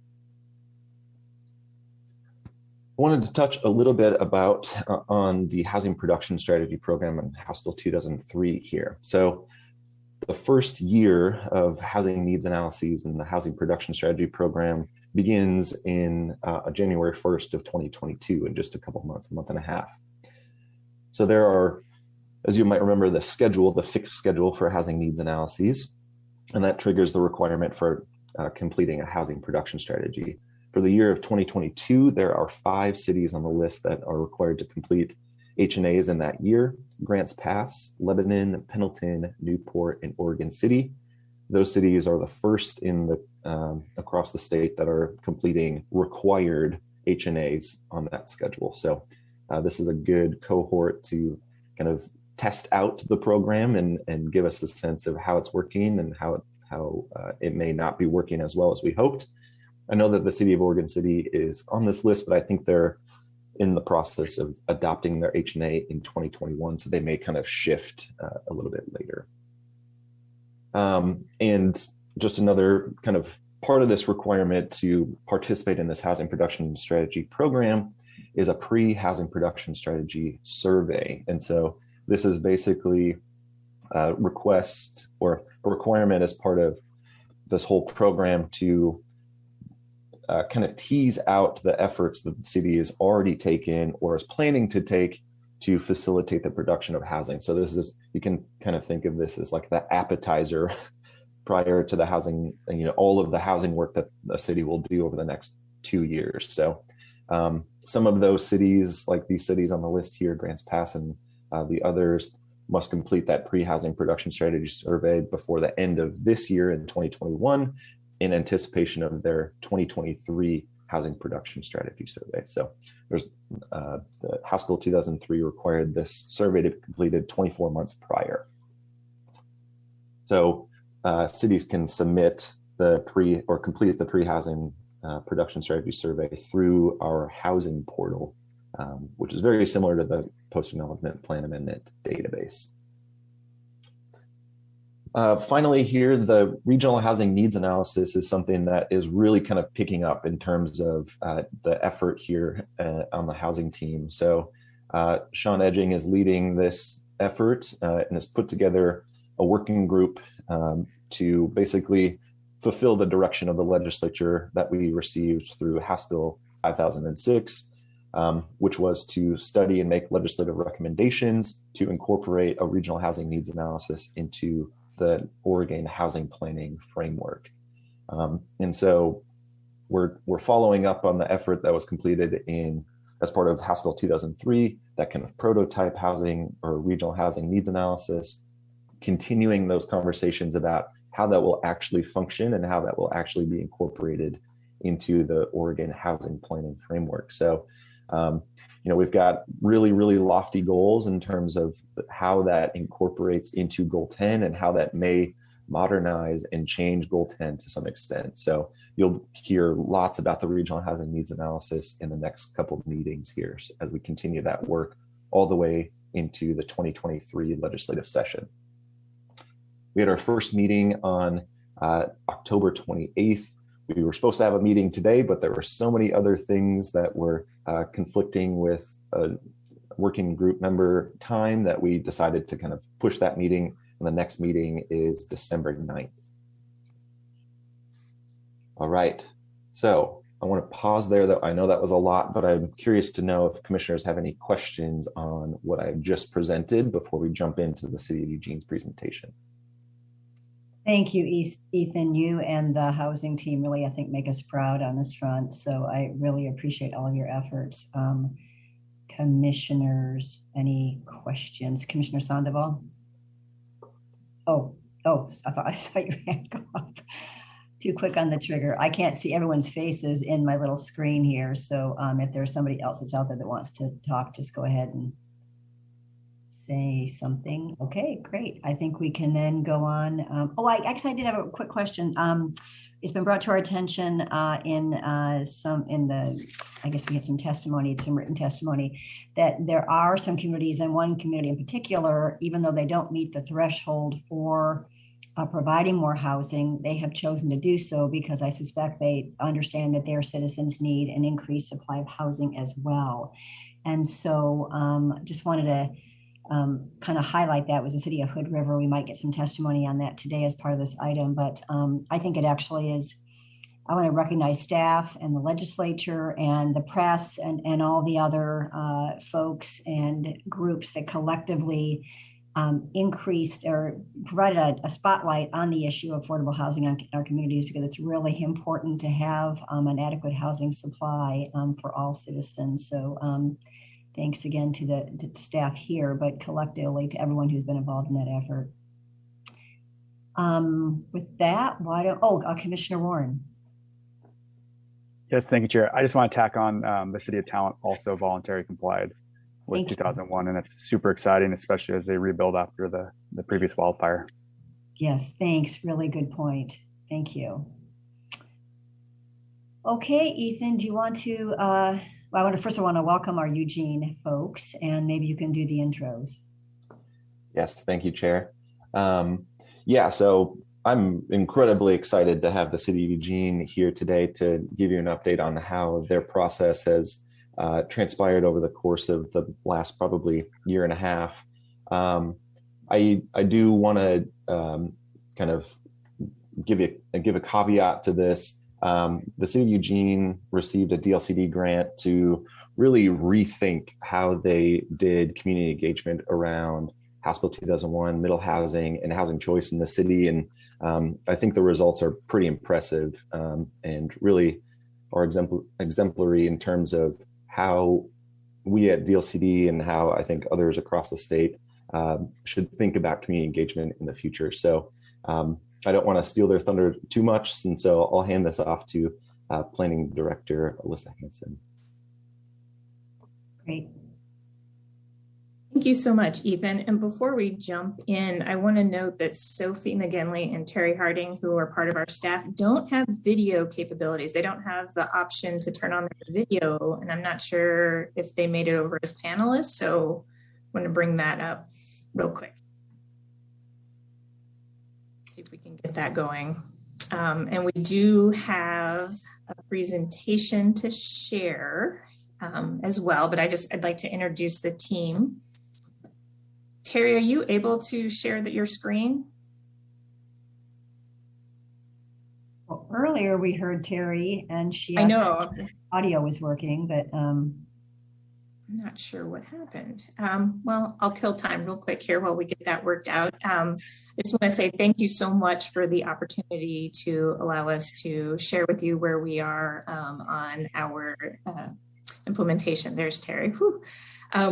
I wanted to touch a little bit about on the Housing Production Strategy Program and House Bill 2003 here. So the first year of housing needs analyses in the Housing Production Strategy Program begins in January 1st of 2022, in just a couple of months, a month and a half. So there are, as you might remember, the schedule, the fixed schedule for housing needs analyses, and that triggers the requirement for completing a housing production strategy. For the year of 2022, there are 5 cities on the list that are required to complete H&As in that year: Grants Pass, Lebanon, Pendleton, Newport, and Oregon City. Those cities are the first in the across the state that are completing required H&As on that schedule. So this is a good cohort to kind of test out the program and give us a sense of how it's working and how it may not be working as well as we hoped. I know that the city of Oregon City is on this list, but I think they're in the process of adopting their H&A in 2021, so they may kind of shift a little bit later. And just another kind of part of this requirement to participate in this housing production strategy program is a pre-housing production strategy survey. And so this is basically a request or a requirement as part of this whole program to kind of tease out the efforts that the city has already taken or is planning to take to facilitate the production of housing. So this is, you can kind of think of this as like the appetizer prior to the housing, all of the housing work that the city will do over the next 2 years. So some of those cities, like these cities on the list here, Grants Pass and the others, must complete that pre-housing production strategy survey before the end of this year in 2021, in anticipation of their 2023 housing production strategy survey. So there's the House Bill 2003 required this survey to be completed 24 months prior. So cities can submit the complete the pre-housing production strategy survey through our housing portal, which is very similar to the post-acknowledgement plan amendment database. Finally here, the regional housing needs analysis is something that is really kind of picking up in terms of the effort here on the housing team. So Sean Edging is leading this effort and has put together a working group to basically fulfill the direction of the legislature that we received through House Bill 5006, which was to study and make legislative recommendations to incorporate a regional housing needs analysis into the Oregon housing planning framework. And so we're following up on the effort that was completed as part of House Bill 2003, that kind of prototype housing or regional housing needs analysis, continuing those conversations about how that will actually function and how that will actually be incorporated into the Oregon housing planning framework. So, we've got really, really lofty goals in terms of how that incorporates into Goal 10 and how that may modernize and change Goal 10 to some extent. So you'll hear lots about the regional housing needs analysis in the next couple of meetings here as we continue that work all the way into the 2023 legislative session. We had our first meeting on October 28th. We were supposed to have a meeting today, but there were so many other things that were conflicting with a working group member time that we decided to kind of push that meeting. And the next meeting is December 9th. All right, so I want to pause there, though. I know that was a lot, but I'm curious to know if commissioners have any questions on what I just presented before we jump into the City of Eugene's presentation. Thank you, Ethan. You and the housing team really, I think, make us proud on this front. So I really appreciate all your efforts. Commissioners, any questions? Commissioner Sandoval? Oh, I saw your hand go up. Too quick on the trigger. I can't see everyone's faces in my little screen here. So if there's somebody else that's out there that wants to talk, just go ahead and say something. Okay, great. I think we can then go on. I did have a quick question. It's been brought to our attention I guess we have some testimony, some written testimony, that there are some communities, and one community in particular, even though they don't meet the threshold for providing more housing, they have chosen to do so because I suspect they understand that their citizens need an increased supply of housing as well. And so just wanted to kind of highlight that. Was the city of Hood River. We might get some testimony on that today as part of this item, but I think it actually is. I want to recognize staff and the legislature and the press and all the other folks and groups that collectively increased or provided a spotlight on the issue of affordable housing in our communities, because it's really important to have an adequate housing supply for all citizens. So thanks again to the staff here, but collectively to everyone who's been involved in that effort. With that, Commissioner Warren. Yes, thank you, Chair. I just want to tack on the City of Talent also voluntarily complied with 2001, and that's super exciting, especially as they rebuild after the previous wildfire. Yes, thanks. Really good point. Thank you. Okay, Ethan, do you want to, I want to welcome our Eugene folks, and maybe you can do the intros. Yes, thank you, Chair. So I'm incredibly excited to have the City of Eugene here today to give you an update on how their process has transpired over the course of the last probably year and a half. I do want to kind of give a caveat to this. The City of Eugene received a DLCD grant to really rethink how they did community engagement around House Bill 2001, middle housing, and housing choice in the city. And I think the results are pretty impressive and really are exemplary in terms of how we at DLCD and how I think others across the state should think about community engagement in the future. So I don't want to steal their thunder too much, and so I'll hand this off to Planning Director Alyssa Hanson. Great. Thank you so much, Ethan. And before we jump in, I want to note that Sophie McGinley and Terry Harding, who are part of our staff, don't have video capabilities. They don't have the option to turn on their video, and I'm not sure if they made it over as panelists, so I want to bring that up real quick. See if we can get that going. And we do have a presentation to share as well, but I'd like to introduce the team. Terry, are you able to share your screen? Well, earlier we heard Terry and she I know audio was working, but I'm not sure what happened. Well, I'll kill time real quick here while we get that worked out. I just want to say thank you so much for the opportunity to allow us to share with you where we are on our implementation. There's Terry. Whew.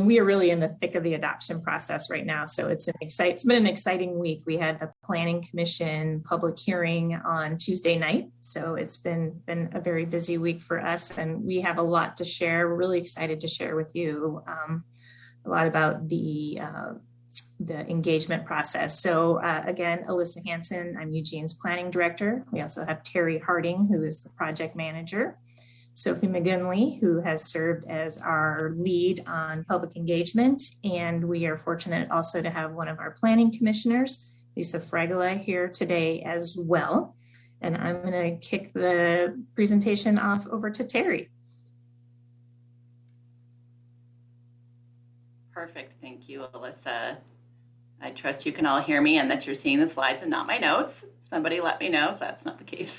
We are really in the thick of the adoption process right now. So it's been an exciting week. We had the Planning Commission public hearing on Tuesday night. So it's been a very busy week for us, and we have a lot to share. We're really excited to share with you a lot about the engagement process. So again, Alyssa Hanson, I'm Eugene's Planning Director. We also have Terry Harding, who is the project manager. Sophie McGinley, who has served as our lead on public engagement. And we are fortunate also to have one of our planning commissioners, Lisa Fragola, here today as well. And I'm going to kick the presentation off over to Terry. Perfect. Thank you, Alyssa. I trust you can all hear me and that you're seeing the slides and not my notes. Somebody let me know if that's not the case.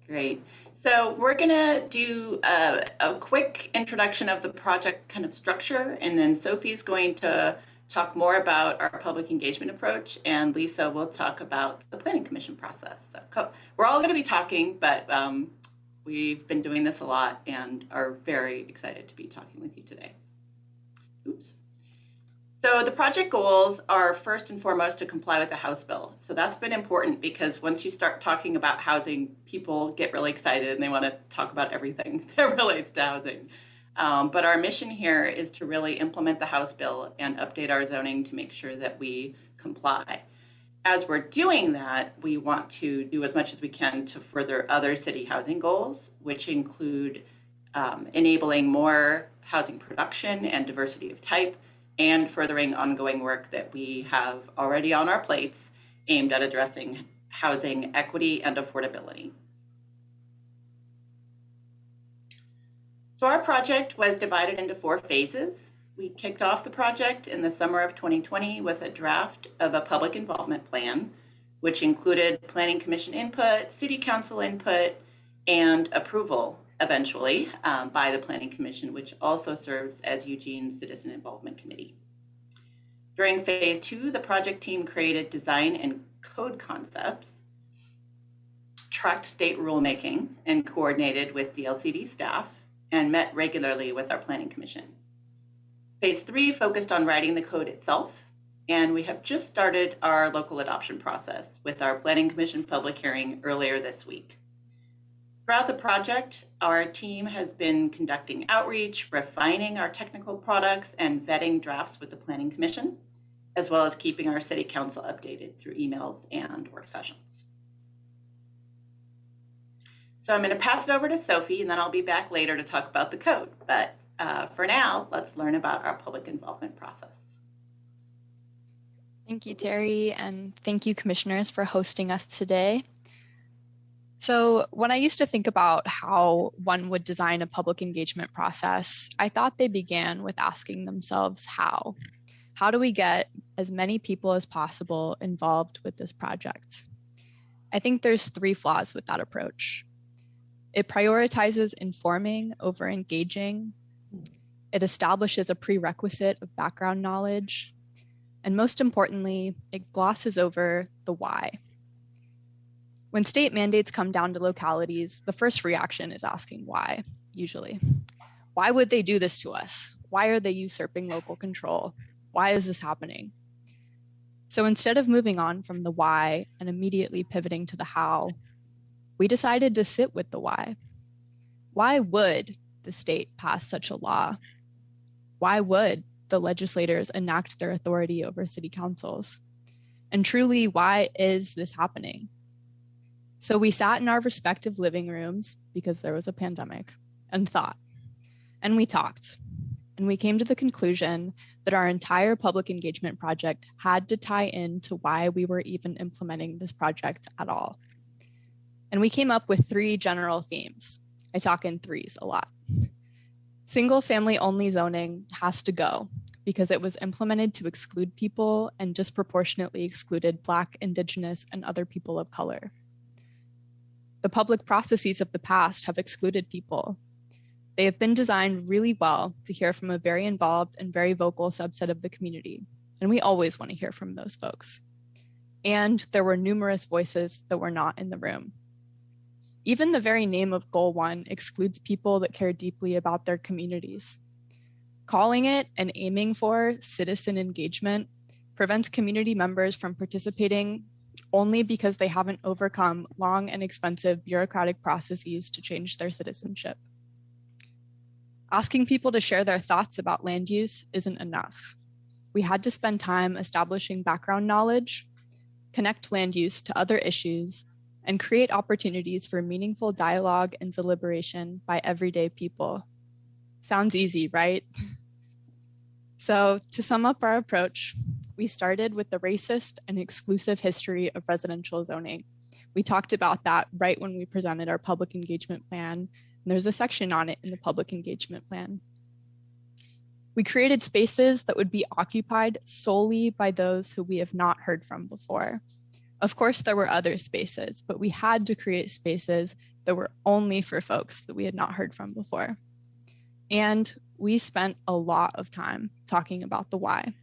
Great. So we're going to do a quick introduction of the project kind of structure, and then Sophie's going to talk more about our public engagement approach, and Lisa will talk about the Planning Commission process. So we're all going to be talking, but we've been doing this a lot and are very excited to be talking with you today. Oops. So the project goals are first and foremost to comply with the House bill. So that's been important because once you start talking about housing, people get really excited and they want to talk about everything that relates to housing. But our mission here is to really implement the House bill and update our zoning to make sure that we comply. As we're doing that, we want to do as much as we can to further other city housing goals, which include enabling more housing production and diversity of type, and furthering ongoing work that we have already on our plates aimed at addressing housing equity and affordability. So our project was divided into 4 phases. We kicked off the project in the summer of 2020 with a draft of a public involvement plan, which included Planning Commission input, City Council input, and approval eventually by the Planning Commission, which also serves as Eugene's Citizen Involvement Committee. During phase 2, the project team created design and code concepts, tracked state rulemaking, and coordinated with the LCD staff, and met regularly with our Planning Commission. Phase 3 focused on writing the code itself, and we have just started our local adoption process with our Planning Commission public hearing earlier this week. Throughout the project, our team has been conducting outreach, refining our technical products, and vetting drafts with the Planning Commission, as well as keeping our City Council updated through emails and work sessions. So I'm going to pass it over to Sophie, and then I'll be back later to talk about the code. But for now, let's learn about our public involvement process. Thank you, Terry, and thank you, commissioners, for hosting us today. So when I used to think about how one would design a public engagement process, I thought they began with asking themselves how. How do we get as many people as possible involved with this project? I think there's 3 flaws with that approach. It prioritizes informing over engaging. It establishes a prerequisite of background knowledge. And most importantly, it glosses over the why. When state mandates come down to localities, the first reaction is asking why, usually. Why would they do this to us? Why are they usurping local control? Why is this happening? So instead of moving on from the why and immediately pivoting to the how, we decided to sit with the why. Why would the state pass such a law? Why would the legislators enact their authority over city councils? And truly, why is this happening? So we sat in our respective living rooms because there was a pandemic and thought, and we talked, and we came to the conclusion that our entire public engagement project had to tie into why we were even implementing this project at all. And we came up with 3 general themes. I talk in 3s a lot. Single family only zoning has to go because it was implemented to exclude people and disproportionately excluded Black, Indigenous, and other people of color. The public processes of the past have excluded people. They have been designed really well to hear from a very involved and very vocal subset of the community, and we always want to hear from those folks. And there were numerous voices that were not in the room. Even the very name of Goal 1 excludes people that care deeply about their communities. Calling it and aiming for citizen engagement prevents community members from participating only because they haven't overcome long and expensive bureaucratic processes to change their citizenship. Asking people to share their thoughts about land use isn't enough. We had to spend time establishing background knowledge, connect land use to other issues, and create opportunities for meaningful dialogue and deliberation by everyday people. Sounds easy, right? So to sum up our approach, we started with the racist and exclusive history of residential zoning. We talked about that right when we presented our public engagement plan, and there's a section on it in the public engagement plan. We created spaces that would be occupied solely by those who we have not heard from before. Of course, there were other spaces, but we had to create spaces that were only for folks that we had not heard from before. And we spent a lot of time talking about the why.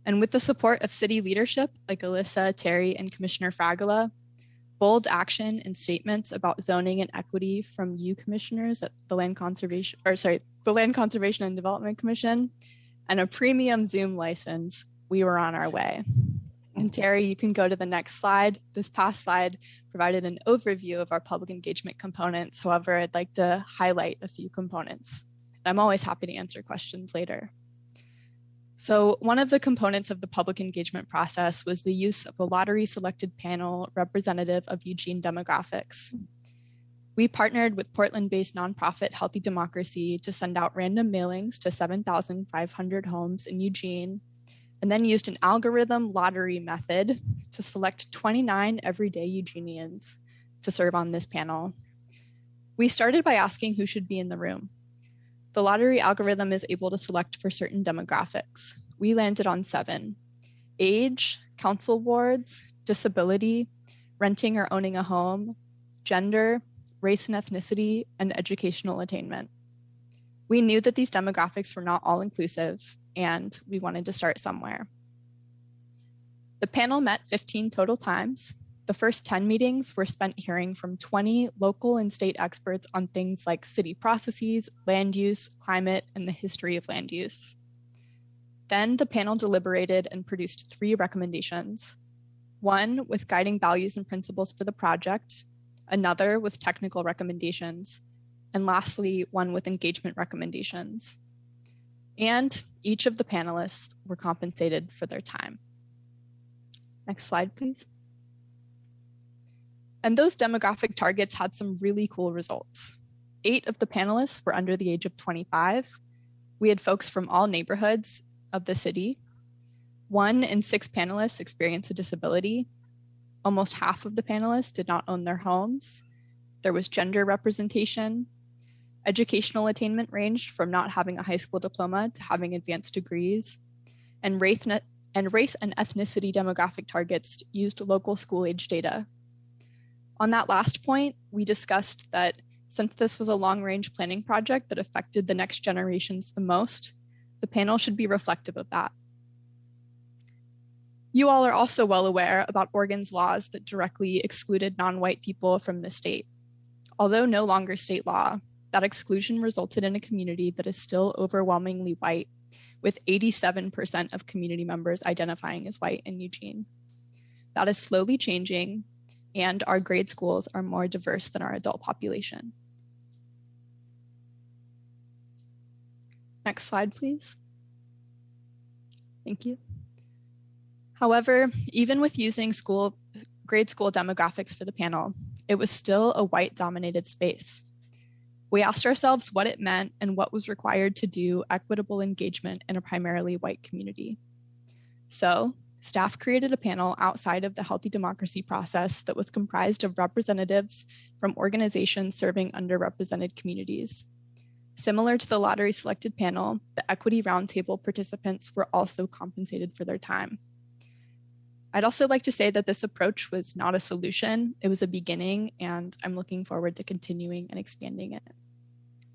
And with the support of city leadership like Alyssa, Terry, and Commissioner Fragola, bold action and statements about zoning and equity from you commissioners at the Land Conservation and Development Commission, and a premium Zoom license, we were on our way. And Terry, you can go to the next slide. This past slide provided an overview of our public engagement components. However, I'd like to highlight a few components. I'm always happy to answer questions later. So one of the components of the public engagement process was the use of a lottery selected panel representative of Eugene demographics. We partnered with Portland-based nonprofit Healthy Democracy to send out random mailings to 7,500 homes in Eugene, and then used an algorithm lottery method to select 29 everyday Eugenians to serve on this panel. We started by asking who should be in the room. The lottery algorithm is able to select for certain demographics. We landed on 7: age, council wards, disability, renting or owning a home, gender, race and ethnicity, and educational attainment. We knew that these demographics were not all inclusive, and we wanted to start somewhere. The panel met 15 total times. The first 10 meetings were spent hearing from 20 local and state experts on things like city processes, land use, climate, and the history of land use. Then the panel deliberated and produced 3 recommendations: one with guiding values and principles for the project, another with technical recommendations, and lastly, one with engagement recommendations. And each of the panelists were compensated for their time. Next slide, please. And those demographic targets had some really cool results. 8 of the panelists were under the age of 25. We had folks from all neighborhoods of the city. 1 in 6 panelists experienced a disability. Almost half of the panelists did not own their homes. There was gender representation. Educational attainment ranged from not having a high school diploma to having advanced degrees. And race and ethnicity demographic targets used local school age data. On that last point, we discussed that since this was a long-range planning project that affected the next generations the most, the panel should be reflective of that. You all are also well aware about Oregon's laws that directly excluded non-white people from the state. Although no longer state law, that exclusion resulted in a community that is still overwhelmingly white, with 87% of community members identifying as white in Eugene. That is slowly changing, and our grade schools are more diverse than our adult population. Next slide, please. Thank you. However, even with using grade school demographics for the panel, it was still a white-dominated space. We asked ourselves what it meant and what was required to do equitable engagement in a primarily white community. So, staff created a panel outside of the Healthy Democracy process that was comprised of representatives from organizations serving underrepresented communities. Similar to the lottery selected panel, the Equity Roundtable participants were also compensated for their time. I'd also like to say that this approach was not a solution, it was a beginning, and I'm looking forward to continuing and expanding it.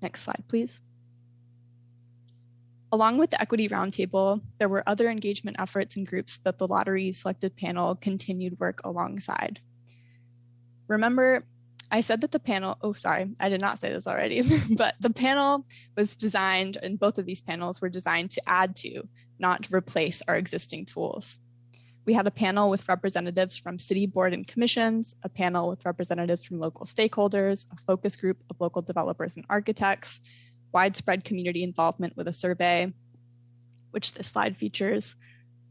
Next slide, please. Along with the Equity Roundtable, there were other engagement efforts and groups that the lottery selected panel continued work alongside. Remember, I said that the panel, oh, sorry, I did not say this already, but the panel was designed, and both of these panels were designed to add to, not to replace our existing tools. We had a panel with representatives from city board and commissions, a panel with representatives from local stakeholders, a focus group of local developers and architects, widespread community involvement with a survey, which this slide features,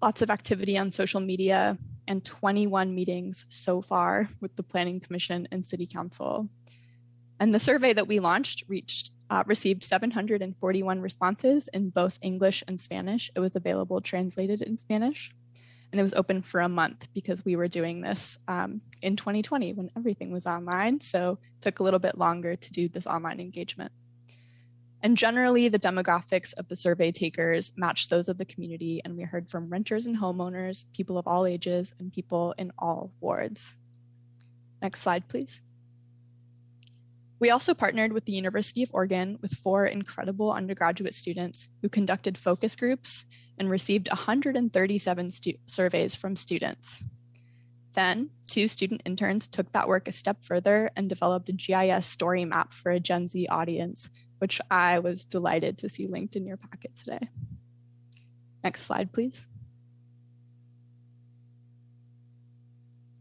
lots of activity on social media, and 21 meetings so far with the Planning Commission and City Council. And the survey that we launched received 741 responses in both English and Spanish. It was available translated in Spanish. And it was open for a month because we were doing this in 2020 when everything was online. So it took a little bit longer to do this online engagement. And generally, the demographics of the survey takers matched those of the community, and we heard from renters and homeowners, people of all ages, and people in all wards. Next slide, please. We also partnered with the University of Oregon with 4 incredible undergraduate students who conducted focus groups and received 137 surveys from students. Then 2 student interns took that work a step further and developed a GIS story map for a Gen Z audience, which I was delighted to see linked in your packet today. Next slide, please.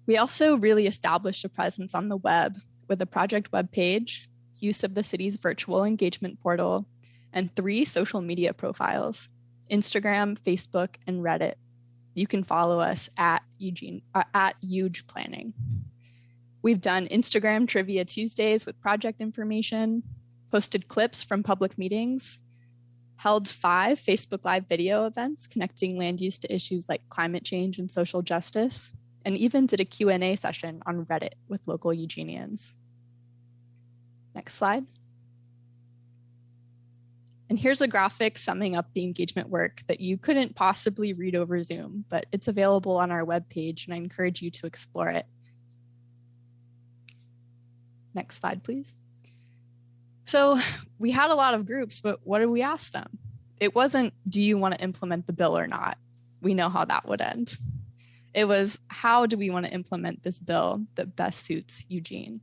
We also really established a presence on the web with a project webpage, use of the city's virtual engagement portal, and 3 social media profiles, Instagram, Facebook, and Reddit. You can follow us at Huge Planning. We've done Instagram Trivia Tuesdays with project information, posted clips from public meetings, held 5 Facebook Live video events connecting land use to issues like climate change and social justice, and even did a Q&A session on Reddit with local Eugenians. Next slide. And here's a graphic summing up the engagement work that you couldn't possibly read over Zoom, but it's available on our webpage, and I encourage you to explore it. Next slide, please. So we had a lot of groups, but what did we ask them? It wasn't, do you want to implement the bill or not? We know how that would end. It was, how do we want to implement this bill that best suits Eugene?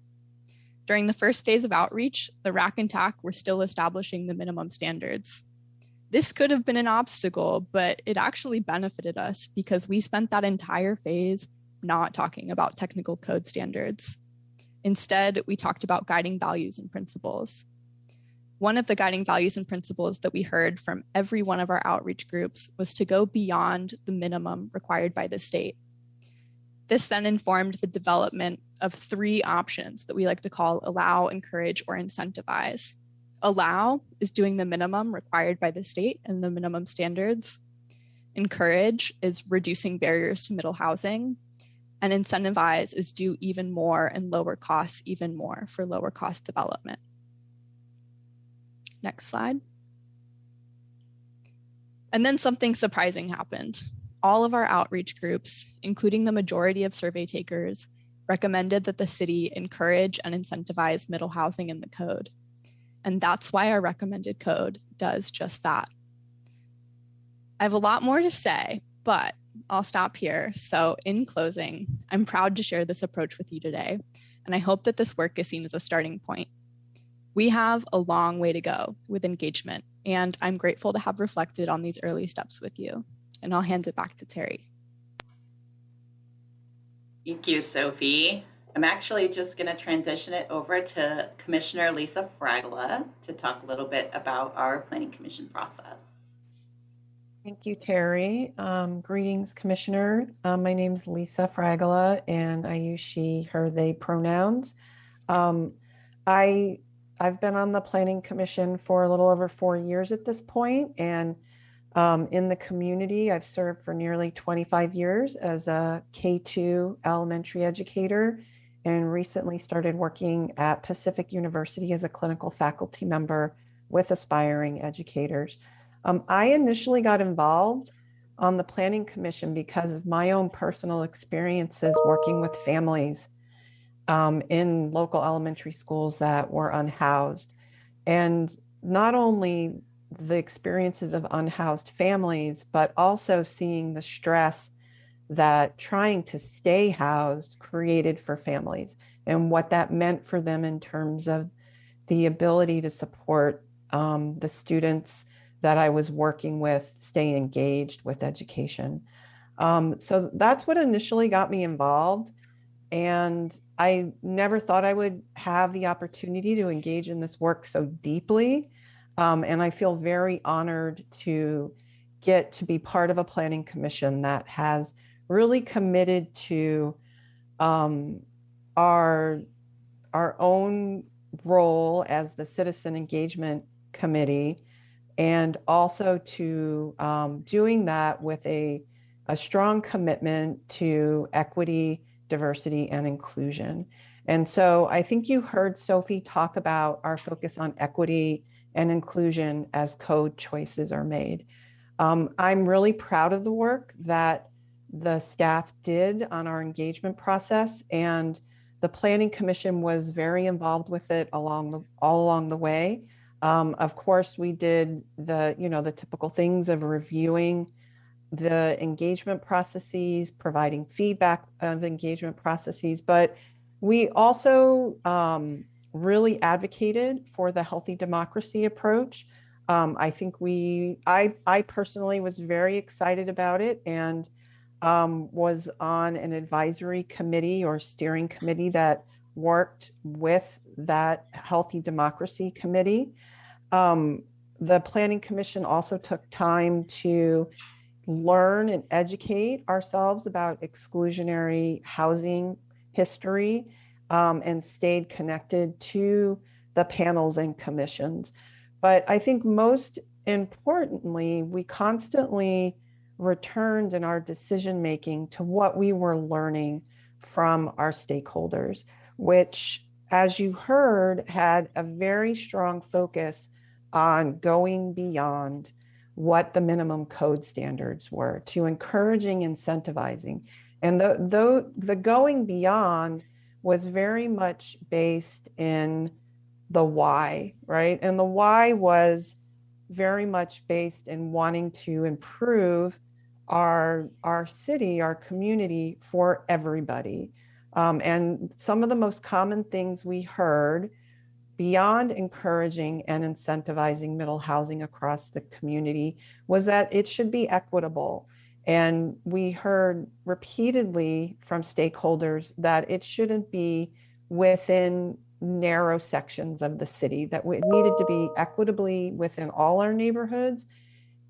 During the first phase of outreach, the RAC and TAC were still establishing the minimum standards. This could have been an obstacle, but it actually benefited us because we spent that entire phase not talking about technical code standards. Instead, we talked about guiding values and principles. One of the guiding values and principles that we heard from every one of our outreach groups was to go beyond the minimum required by the state. This then informed the development of 3 options that we like to call allow, encourage, or incentivize. Allow is doing the minimum required by the state and the minimum standards. Encourage is reducing barriers to middle housing. And incentivize is do even more and lower costs even more for lower cost development. Next slide. And then something surprising happened. All of our outreach groups, including the majority of survey takers, recommended that the city encourage and incentivize middle housing in the code. And that's why our recommended code does just that. I have a lot more to say, but I'll stop here. So in closing, I'm proud to share this approach with you today, and I hope that this work is seen as a starting point. We have a long way to go with engagement, and I'm grateful to have reflected on these early steps with you. And I'll hand it back to Terry. Thank you, Sophie. I'm actually just going to transition it over to Commissioner Lisa Fragola to talk a little bit about our Planning Commission process. Thank you, Terry. Greetings, Commissioner. My name is Lisa Fragola, and I use she, her, they pronouns. I've been on the Planning Commission for a little over 4 years at this point, and in the community, I've served for nearly 25 years as a K-2 elementary educator, and recently started working at Pacific University as a clinical faculty member with aspiring educators. I initially got involved on the Planning Commission because of my own personal experiences working with families in local elementary schools that were unhoused. And not only the experiences of unhoused families, but also seeing the stress that trying to stay housed created for families and what that meant for them in terms of the ability to support the students that I was working with stay engaged with education. So that's what initially got me involved. And I never thought I would have the opportunity to engage in this work so deeply. And I feel very honored to get to be part of a planning commission that has really committed to our own role as the Citizen Engagement Committee, and also to doing that with a strong commitment to equity, diversity, and inclusion. And so I think you heard Sophie talk about our focus on equity and inclusion as code choices are made. I'm really proud of the work that the staff did on our engagement process, and the Planning Commission was very involved with it all along the way. Of course, we did the typical things of reviewing the engagement processes, providing feedback of engagement processes, but we also really advocated for the healthy democracy approach. I think I personally was very excited about it, and was on an advisory committee or steering committee that worked with that healthy democracy committee. The Planning Commission also took time to learn and educate ourselves about exclusionary housing history, and stayed connected to the panels and commissions. But I think most importantly, we constantly returned in our decision making to what we were learning from our stakeholders, which, as you heard, had a very strong focus on going beyond what the minimum code standards were, to encouraging, incentivizing. And the going beyond was very much based in the why, right? And the why was very much based in wanting to improve our city, our community for everybody. And some of the most common things we heard, beyond encouraging and incentivizing middle housing across the community, was that it should be equitable. And we heard repeatedly from stakeholders that it shouldn't be within narrow sections of the city, that it needed to be equitably within all our neighborhoods.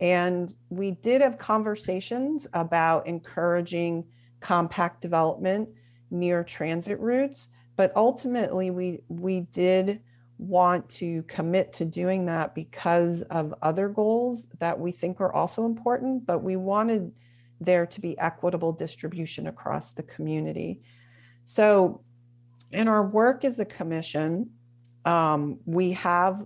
And we did have conversations about encouraging compact development near transit routes, but ultimately we did want to commit to doing that because of other goals that we think are also important, but we wanted there to be equitable distribution across the community. So in our work as a commission, we have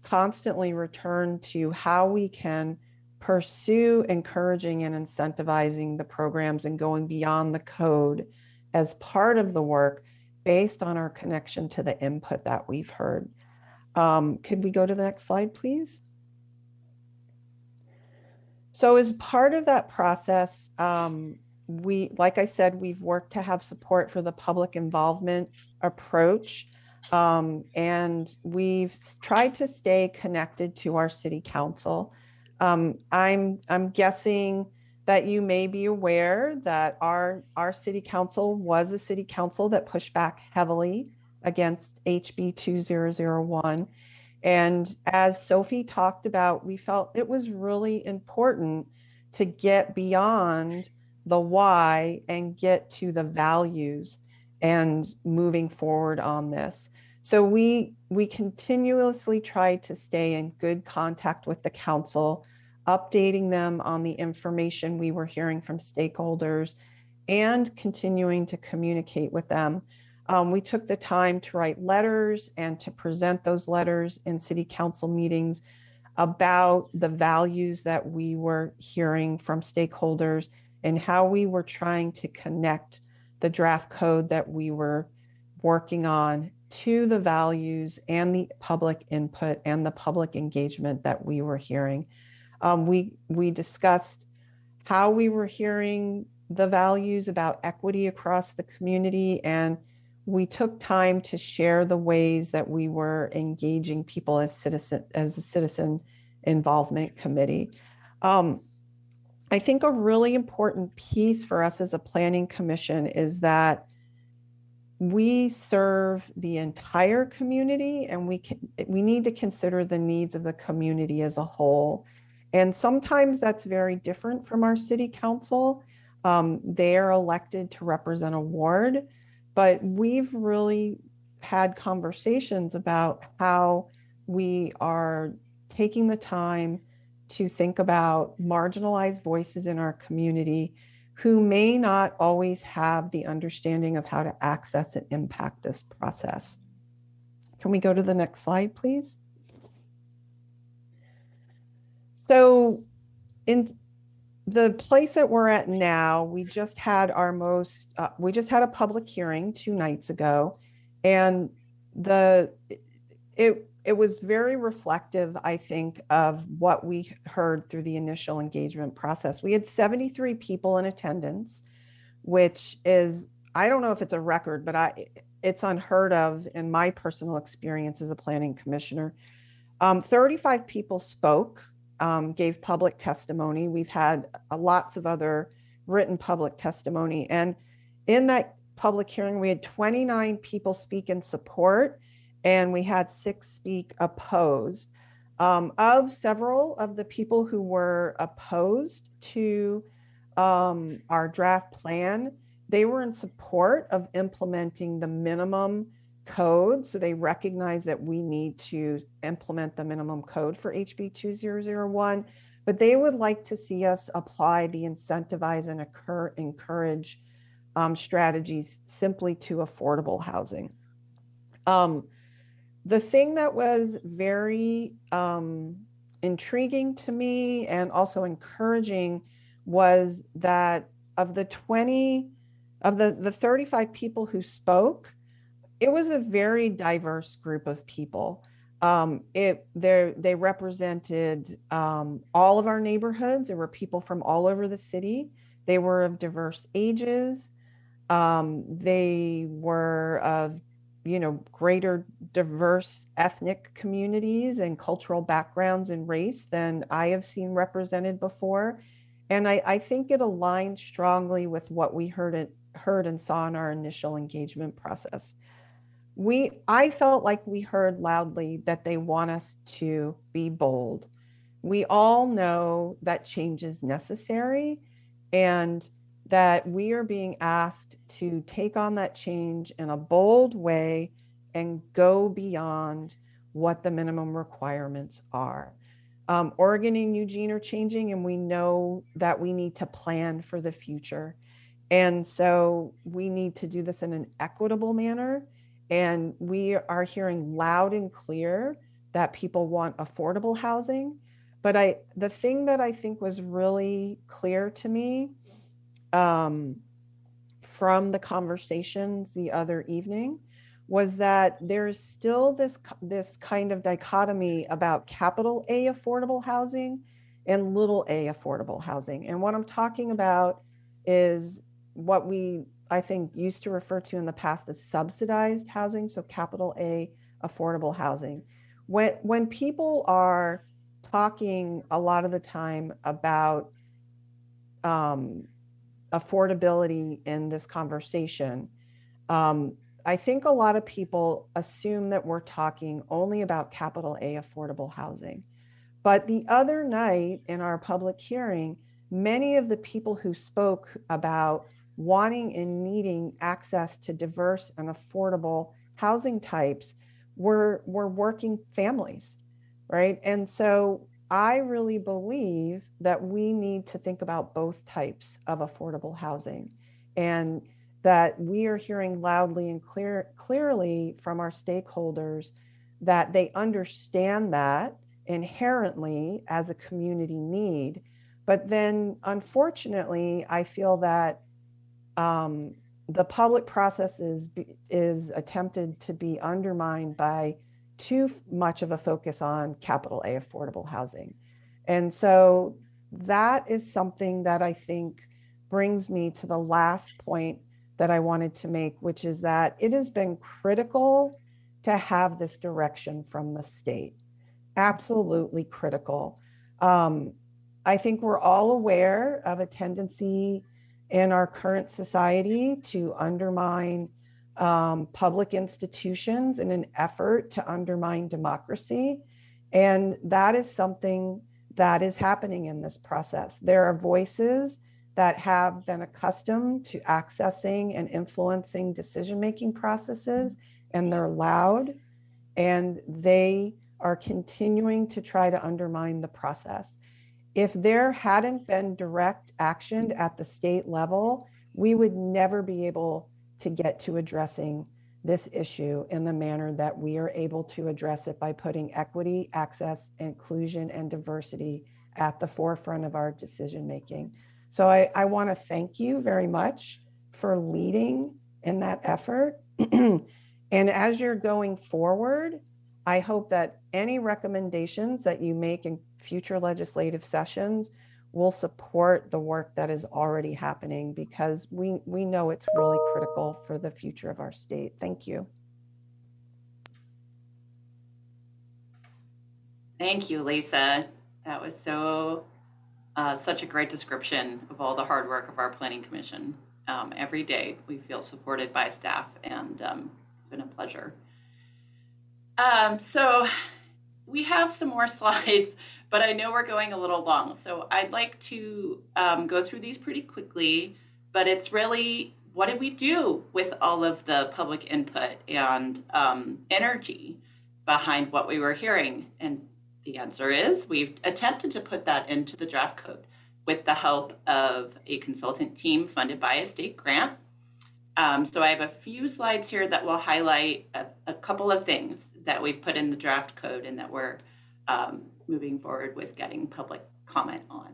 constantly returned to how we can pursue encouraging and incentivizing the programs and going beyond the code as part of the work based on our connection to the input that we've heard. Could we go to the next slide, please? So as part of that process, like I said, we've worked to have support for the public involvement approach. And we've tried to stay connected to our city council. I'm guessing that you may be aware that our city council was a city council that pushed back heavily against HB 2001. And as Sophie talked about, we felt it was really important to get beyond the why and get to the values and moving forward on this. So we continuously try to stay in good contact with the council, updating them on the information we were hearing from stakeholders and continuing to communicate with them. We took the time to write letters and to present those letters in city council meetings about the values that we were hearing from stakeholders and how we were trying to connect the draft code that we were working on to the values and the public input and the public engagement that we were hearing. We discussed how we were hearing the values about equity across the community, and we took time to share the ways that we were engaging people as a citizen involvement committee. I think a really important piece for us as a planning commission is that we serve the entire community, and we need to consider the needs of the community as a whole. And sometimes that's very different from our city council. They are elected to represent a ward, but we've really had conversations about how we are taking the time to think about marginalized voices in our community who may not always have the understanding of how to access and impact this process. Can we go to the next slide, please? So in the place that we're at now, we just had a public hearing 2 nights ago, and it was very reflective, I think, of what we heard through the initial engagement process. We had 73 people in attendance, which is, I don't know if it's a record, but it's unheard of in my personal experience as a planning commissioner. 35 people spoke, gave public testimony. We've had lots of other written public testimony. And in that public hearing, we had 29 people speak in support, and we had 6 speak opposed. Of several of the people who were opposed to our draft plan, they were in support of implementing the minimum code. So they recognize that we need to implement the minimum code for HB 2001, but they would like to see us apply the incentivize and encourage strategies simply to affordable housing. The thing that was very intriguing to me and also encouraging was that of the 35 people who spoke, it was a very diverse group of people. They represented all of our neighborhoods. There were people from all over the city. They were of diverse ages. They were of greater diverse ethnic communities and cultural backgrounds and race than I have seen represented before. And I think it aligned strongly with what we heard and saw in our initial engagement process. I felt like we heard loudly that they want us to be bold. We all know that change is necessary and that we are being asked to take on that change in a bold way and go beyond what the minimum requirements are. Oregon and Eugene are changing, and we know that we need to plan for the future. And so we need to do this in an equitable manner. And we are hearing loud and clear that people want affordable housing. But the thing that I think was really clear to me from the conversations the other evening was that there's still this kind of dichotomy about capital A affordable housing and little a affordable housing. And what I'm talking about is what we, I think, used to refer to in the past as subsidized housing, so capital A affordable housing. When people are talking a lot of the time about affordability in this conversation, I think a lot of people assume that we're talking only about capital A affordable housing. But the other night in our public hearing, many of the people who spoke about wanting and needing access to diverse and affordable housing types were working families, right? And so I really believe that we need to think about both types of affordable housing, and that we are hearing loudly and clearly from our stakeholders that they understand that inherently as a community need. But then unfortunately, I feel that the public process is attempted to be undermined by too much of a focus on capital A affordable housing. And so that is something that I think brings me to the last point that I wanted to make, which is that it has been critical to have this direction from the state. Absolutely critical. I think we're all aware of a tendency in our current society to undermine public institutions in an effort to undermine democracy. And that is something that is happening in this process. There are voices that have been accustomed to accessing and influencing decision-making processes, and they're loud, and they are continuing to try to undermine the process. If there hadn't been direct action at the state level, we would never be able to get to addressing this issue in the manner that we are able to address it by putting equity, access, inclusion, and diversity at the forefront of our decision-making. So I want to thank you very much for leading in that effort. And as you're going forward, I hope that any recommendations that you make in future legislative sessions will support the work that is already happening, because we know it's really critical for the future of our state. Thank you. Thank you, Lisa. That was such a great description of all the hard work of our Planning Commission. Every day we feel supported by staff, and it's been a pleasure. So we have some more slides, but I know we're going a little long. So I'd like to go through these pretty quickly, but it's really, what did we do with all of the public input and energy behind what we were hearing? And the answer is we've attempted to put that into the draft code with the help of a consultant team funded by a state grant. So I have a few slides here that will highlight a couple of things that we've put in the draft code and that we're moving forward with getting public comment on.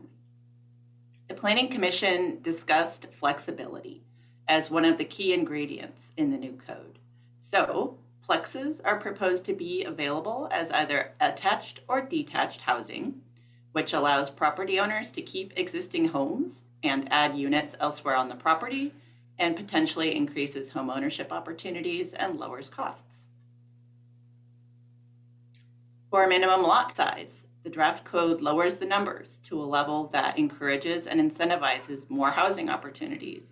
The Planning Commission discussed flexibility as one of the key ingredients in the new code. So plexes are proposed to be available as either attached or detached housing, which allows property owners to keep existing homes and add units elsewhere on the property, and potentially increases home ownership opportunities and lowers costs. For a minimum lot size, the draft code lowers the numbers to a level that encourages and incentivizes more housing opportunities.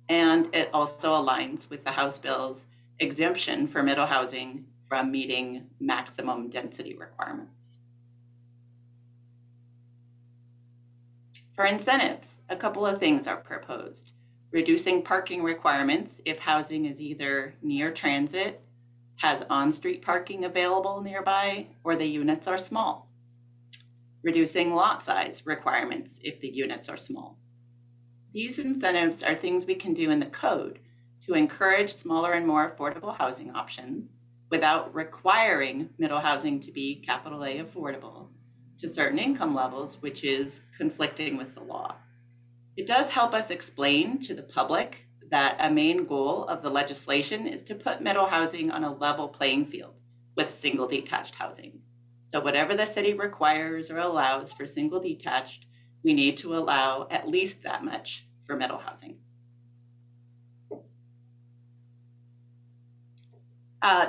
And it also aligns with the House Bill's exemption for middle housing from meeting maximum density requirements. For incentives, a couple of things are proposed. Reducing parking requirements if housing is either near transit, has on-street parking available nearby, or the units are small. Reducing lot size requirements if the units are small. These incentives are things we can do in the code to encourage smaller and more affordable housing options without requiring middle housing to be capital A affordable to certain income levels, which is conflicting with the law. It does help us explain to the public that a main goal of the legislation is to put middle housing on a level playing field with single detached housing. So whatever the city requires or allows for single detached, we need to allow at least that much for middle housing.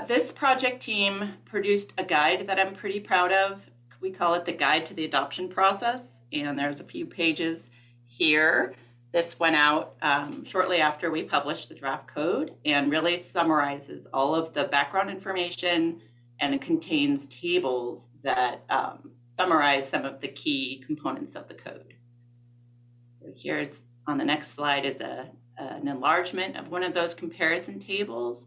This project team produced a guide that I'm pretty proud of. We call it the Guide to the Adoption Process, and there's a few pages here. This went out shortly after we published the draft code and really summarizes all of the background information, and it contains tables that summarize some of the key components of the code. So here's on the next slide is an enlargement of one of those comparison tables.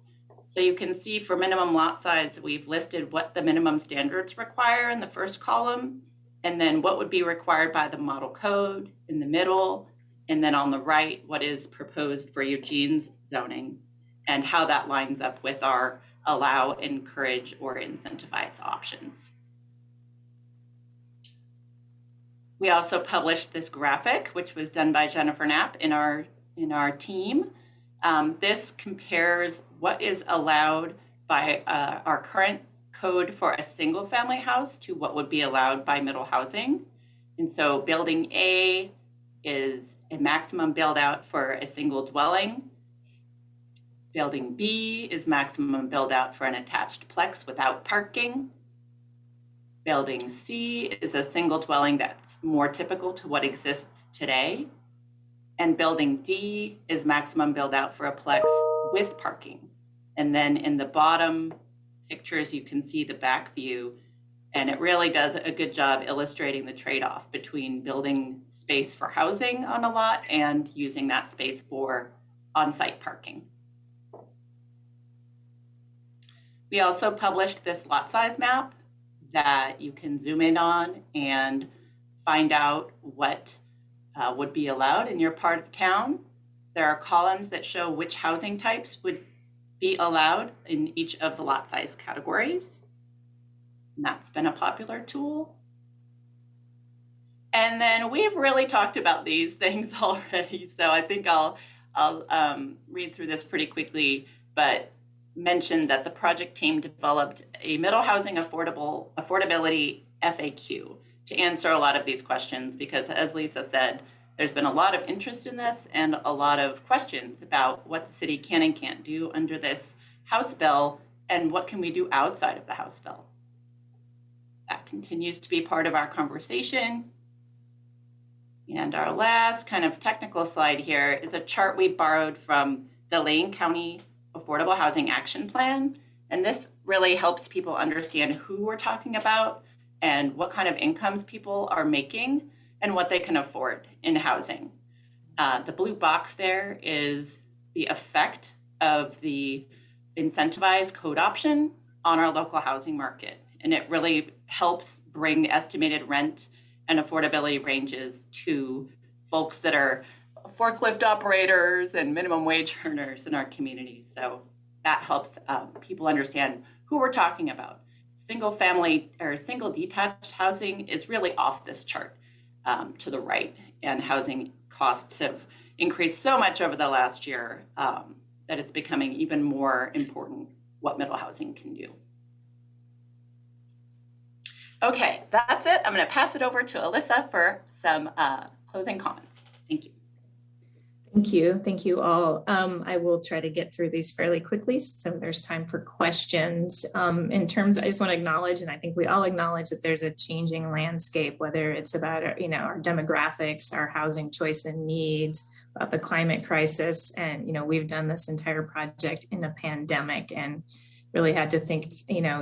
So you can see for minimum lot size, we've listed what the minimum standards require in the first column, and then what would be required by the model code in the middle, and then on the right, what is proposed for Eugene's zoning, and how that lines up with our allow, encourage, or incentivize options. We also published this graphic, which was done by Jennifer Knapp in our team. This compares what is allowed by our current code for a single family house to what would be allowed by middle housing. And so building A is a maximum build out for a single dwelling. Building B is maximum build out for an attached plex without parking. Building C is a single dwelling that's more typical to what exists today. And building D is maximum build out for a plex with parking. And then in the bottom pictures, you can see the back view, and it really does a good job illustrating the trade-off between building space for housing on a lot and using that space for on-site parking. We also published this lot size map that you can zoom in on and find out what would be allowed in your part of town. There are columns that show which housing types would be allowed in each of the lot size categories. And that's been a popular tool. And then we've really talked about these things already, so I think I'll read through this pretty quickly, but mention that the project team developed a middle housing affordability FAQ to answer a lot of these questions, because as Lisa said, there's been a lot of interest in this and a lot of questions about what the city can and can't do under this House bill and what can we do outside of the House bill. That continues to be part of our conversation. And our last kind of technical slide here is a chart we borrowed from the Lane County Affordable Housing Action Plan. And this really helps people understand who we're talking about and what kind of incomes people are making and what they can afford in housing. The blue box there is the effect of the incentivized code option on our local housing market. And it really helps bring estimated rent and affordability ranges to folks that are forklift operators and minimum wage earners in our community. So that helps people understand who we're talking about. Single family or single detached housing is really off this chart to the right, and housing costs have increased so much over the last year that it's becoming even more important what middle housing can do. Okay, that's it. I'm going to pass it over to Alyssa for some closing comments. Thank you. Thank you. Thank you all. I will try to get through these fairly quickly so there's time for questions. In terms, I just want to acknowledge, and I think we all acknowledge that there's a changing landscape, whether it's about our, our demographics, our housing choice and needs, about the climate crisis. And, we've done this entire project in a pandemic and really had to think,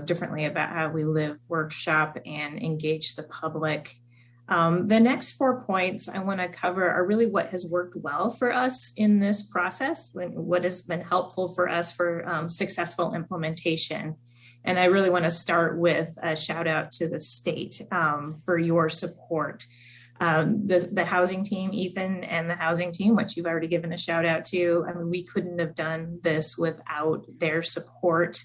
differently about how we live, work, shop, and engage the public. The next 4 points I want to cover are really what has worked well for us in this process, what has been helpful for us for successful implementation. And I really want to start with a shout out to the state for your support. The housing team, Ethan, and the housing team, which you've already given a shout out to, we couldn't have done this without their support.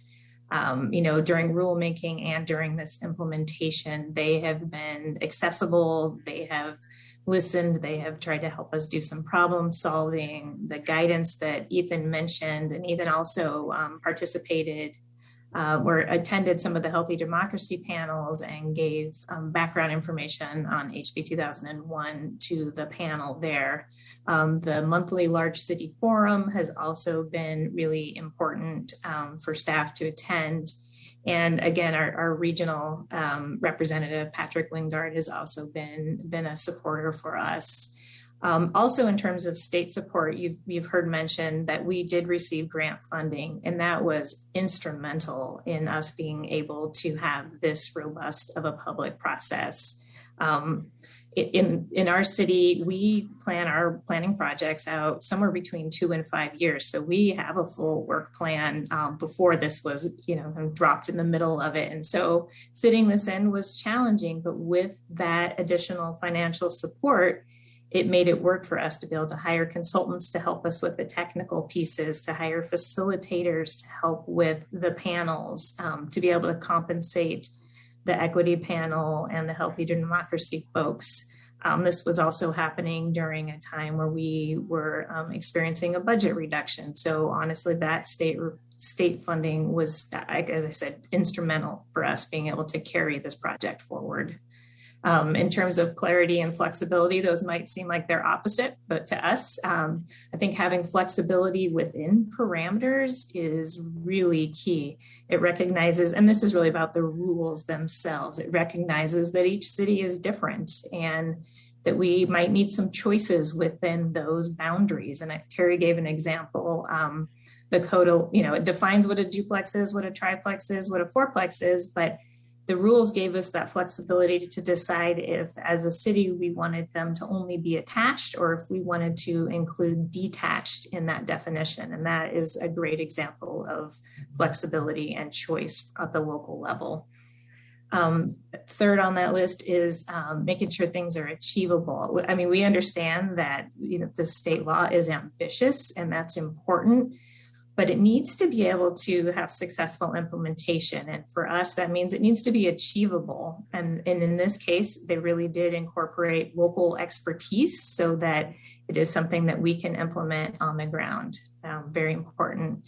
During rulemaking and during this implementation, they have been accessible, they have listened, they have tried to help us do some problem solving. The guidance that Ethan mentioned, and Ethan also participated or attended some of the Healthy Democracy panels and gave background information on HB 2001 to the panel there. The monthly Large City Forum has also been really important for staff to attend. And again, our regional representative, Patrick Wingard, has also been a supporter for us. Also, in terms of state support, you've heard mentioned that we did receive grant funding, and that was instrumental in us being able to have this robust of a public process. In our city, we plan our planning projects out somewhere between 2 and 5 years. So we have a full work plan before this was, dropped in the middle of it. And so fitting this in was challenging, but with that additional financial support, it made it work for us to be able to hire consultants to help us with the technical pieces, to hire facilitators to help with the panels, to be able to compensate the equity panel and the Healthy Democracy folks. This was also happening during a time where we were experiencing a budget reduction. So honestly, that state funding was, as I said, instrumental for us being able to carry this project forward. In terms of clarity and flexibility, those might seem like they're opposite, but to us, I think having flexibility within parameters is really key. It recognizes, and this is really about the rules themselves, it recognizes that each city is different and that we might need some choices within those boundaries. And Terry gave an example. The code, it defines what a duplex is, what a triplex is, what a fourplex is, but the rules gave us that flexibility to decide if, as a city, we wanted them to only be attached or if we wanted to include detached in that definition. And that is a great example of flexibility and choice at the local level. Third on that list is making sure things are achievable. I mean, we understand that the state law is ambitious and that's important, but it needs to be able to have successful implementation. And for us, that means it needs to be achievable. And in this case, they really did incorporate local expertise so that it is something that we can implement on the ground. Very important.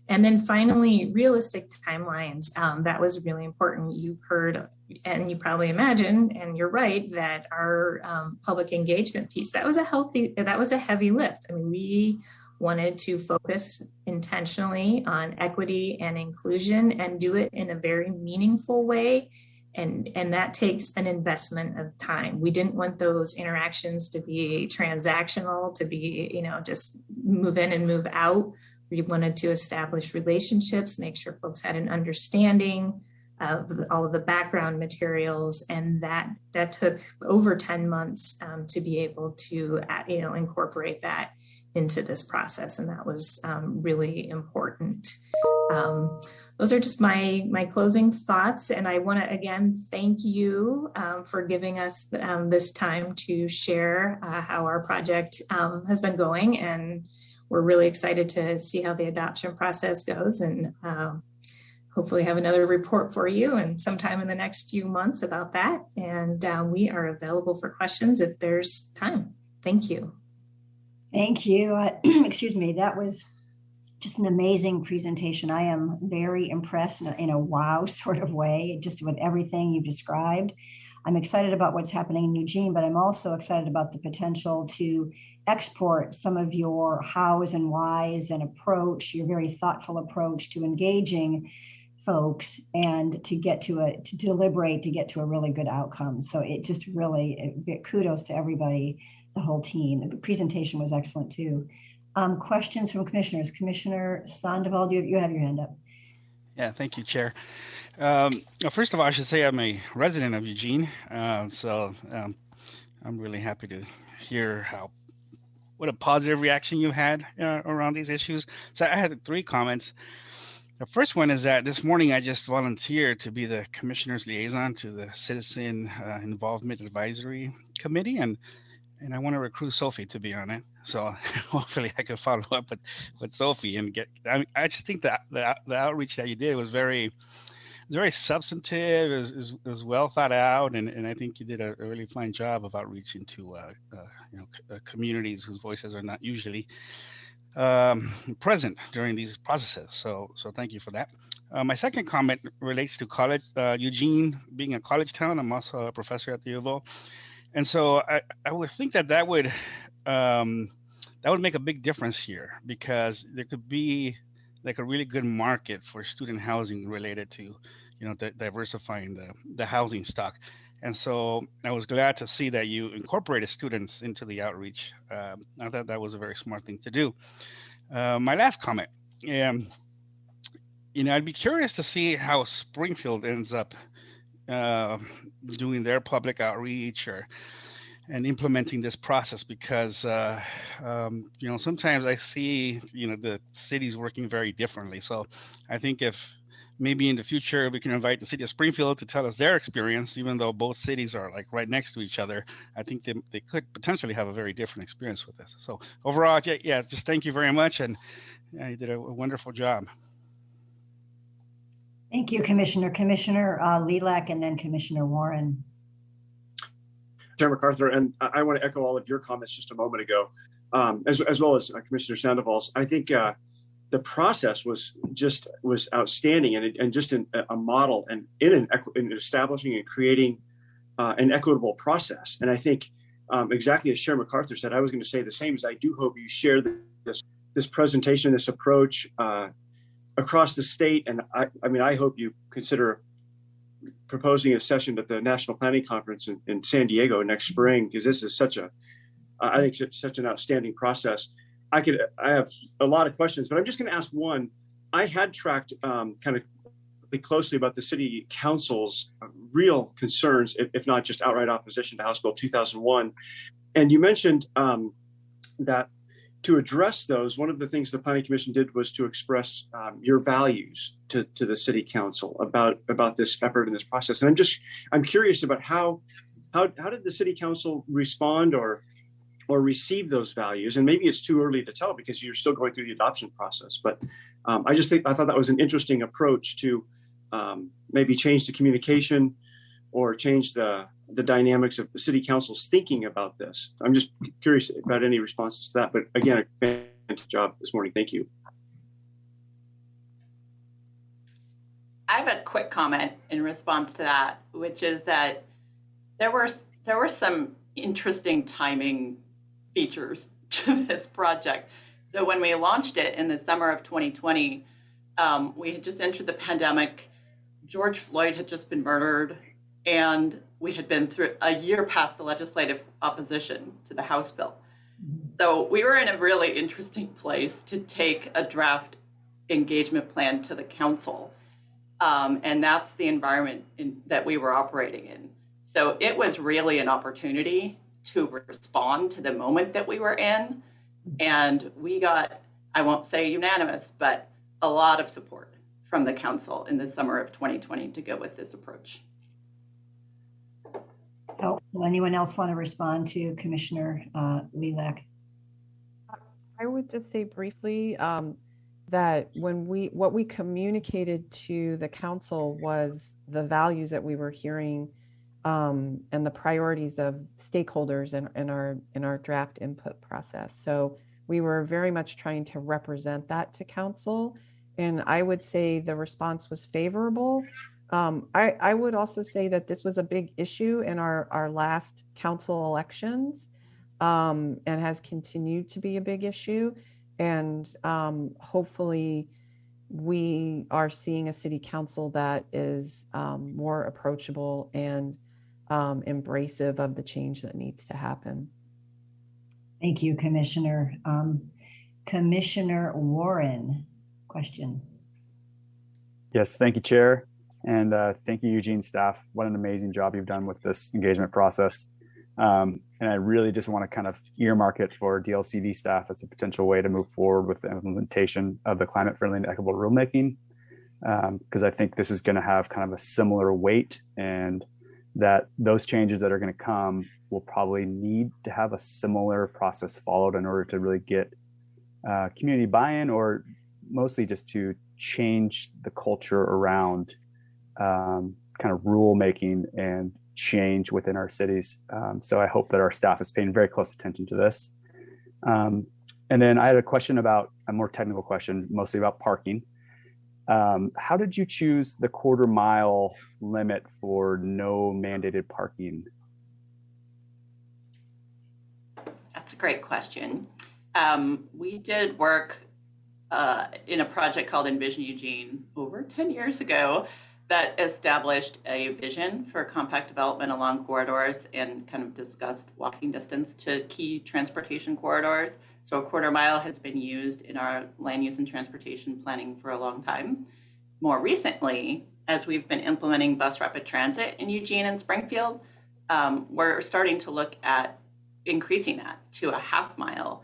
And then finally, realistic timelines. That was really important. You've heard, and you probably imagine, and you're right, that our public engagement piece, that was a heavy lift. I mean, we wanted to focus intentionally on equity and inclusion and do it in a very meaningful way. And that takes an investment of time. We didn't want those interactions to be transactional, to be, just move in and move out. We wanted to establish relationships, make sure folks had an understanding of all of the background materials, and that took over 10 months to be able to incorporate that into this process, and that was really important. Those are just my closing thoughts, and I want to again thank you for giving us this time to share how our project has been going, and we're really excited to see how the adoption process goes, and hopefully have another report for you and sometime in the next few months about that. And we are available for questions if there's time. Thank you. Thank you. Excuse me. That was just an amazing presentation. I am very impressed in a wow sort of way, just with everything you've described. I'm excited about what's happening in Eugene, but I'm also excited about the potential to export some of your hows and whys and approach, your very thoughtful approach to engaging folks and to deliberate to get to a really good outcome. So it just really, kudos to everybody, the whole team. The presentation was excellent too. Questions from commissioners. Commissioner Sandoval, you have your hand up. Yeah, thank you, Chair. First of all, I should say I'm a resident of Eugene, so I'm really happy to hear what a positive reaction you had around these issues. So I had 3 comments. The first one is that this morning I just volunteered to be the Commissioner's Liaison to the Citizen Involvement Advisory Committee, and I want to recruit Sophie to be on it. So hopefully I can follow up with Sophie and I just think that the outreach that you did was very substantive, it was well thought out, and I think you did a really fine job of outreaching to communities whose voices are not usually present during these processes. So thank you for that. My second comment relates to college. Eugene being a college town, I'm also a professor at the U of O. And so I would think that would make a big difference here, because there could be like a really good market for student housing related to, diversifying the housing stock. And so I was glad to see that you incorporated students into the outreach. I thought that was a very smart thing to do. My last comment, I'd be curious to see how Springfield ends up doing their public outreach and implementing this process, because sometimes I see the cities working very differently. So I think if maybe in the future we can invite the city of Springfield to tell us their experience, even though both cities are like right next to each other, I think they could potentially have a very different experience with this. So overall, yeah, just thank you very much, and you did a wonderful job. Thank you, Commissioner. Commissioner Lilac, and then Commissioner Warren. Chair MacArthur, and I want to echo all of your comments just a moment ago, as well as Commissioner Sandoval's. I think the process was outstanding, and just a model and in establishing and creating an equitable process. And I think exactly as Chair MacArthur said, I was going to say the same. As I do hope you share this presentation, this approach across the state. And I hope you consider proposing a session at the National Planning Conference in San Diego next spring, because this is such an outstanding process. I have a lot of questions, but I'm just going to ask one. I had tracked kind of closely about the city council's real concerns, if not just outright opposition to House Bill 2001. And you mentioned that to address those, one of the things the Planning Commission did was to express your values to the City Council about this effort and this process. And I'm curious about how did the City Council respond or receive those values? And maybe it's too early to tell because you're still going through the adoption process. But I thought that was an interesting approach to maybe change the communication or change the dynamics of the City Council's thinking about this. I'm just curious about any responses to that. But again, a fantastic job this morning. Thank you. I have a quick comment in response to that, which is that there were some interesting timing features to this project. So when we launched it in the summer of 2020, we had just entered the pandemic. George Floyd had just been murdered, and we had been through a year past the legislative opposition to the House bill. So we were in a really interesting place to take a draft engagement plan to the council. And that's the environment that we were operating in. So it was really an opportunity to respond to the moment that we were in. And we got, I won't say unanimous, but a lot of support from the council in the summer of 2020 to go with this approach. Oh, will anyone else want to respond to Commissioner Lilac? I would just say briefly that what we communicated to the council was the values that we were hearing and the priorities of stakeholders in our draft input process. So we were very much trying to represent that to council, and I would say the response was favorable. I would also say that this was a big issue in our last council elections, and has continued to be a big issue. And hopefully we are seeing a city council that is more approachable and embracive of the change that needs to happen. Thank you, Commissioner. Commissioner Warren, question. Yes, thank you, Chair. And thank you, Eugene staff. What an amazing job you've done with this engagement process. And I really just want to kind of earmark it for DLCD staff as a potential way to move forward with the implementation of the climate-friendly and equitable rulemaking, because I think this is going to have kind of a similar weight, and that those changes that are going to come will probably need to have a similar process followed in order to really get community buy-in, or mostly just to change the culture around kind of rulemaking and change within our cities. So I hope that our staff is paying very close attention to this. And then I had a question about a more technical question, mostly about parking. How did you choose the quarter-mile limit for no mandated parking? That's a great question. We did work in a project called Envision Eugene over 10 years ago that established a vision for compact development along corridors and kind of discussed walking distance to key transportation corridors. So a quarter mile has been used in our land use and transportation planning for a long time. More recently, as we've been implementing bus rapid transit in Eugene and Springfield, we're starting to look at increasing that to a half mile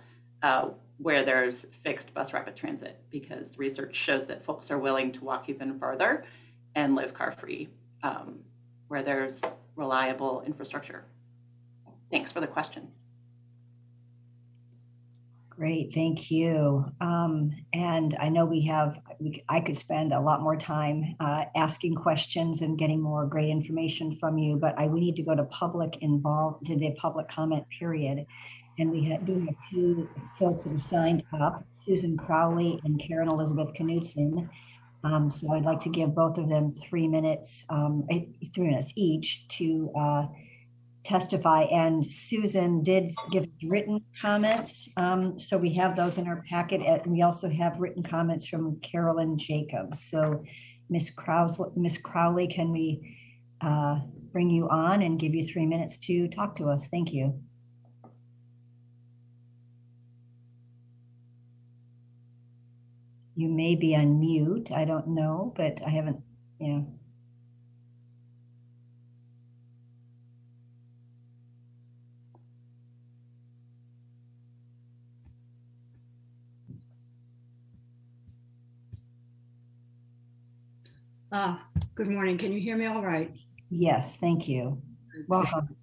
where there's fixed bus rapid transit, because research shows that folks are willing to walk even further and live car-free where there's reliable infrastructure. Thanks for the question. Great, thank you. And I know I could spend a lot more time asking questions and getting more great information from you, but we need to go to the public comment period. And we have two folks that have signed up, Susan Crowley and Karen Elizabeth Knudsen. So I'd like to give both of them 3 minutes, 3 minutes each to testify. And Susan did give written comments. So we have those in our packet. And we also have written comments from Carolyn Jacobs. So Ms. Crowley, can we bring you on and give you 3 minutes to talk to us? Thank you. You may be on mute. I don't know, but I haven't, yeah. Good morning. Can you hear me all right? Yes, thank you. Welcome.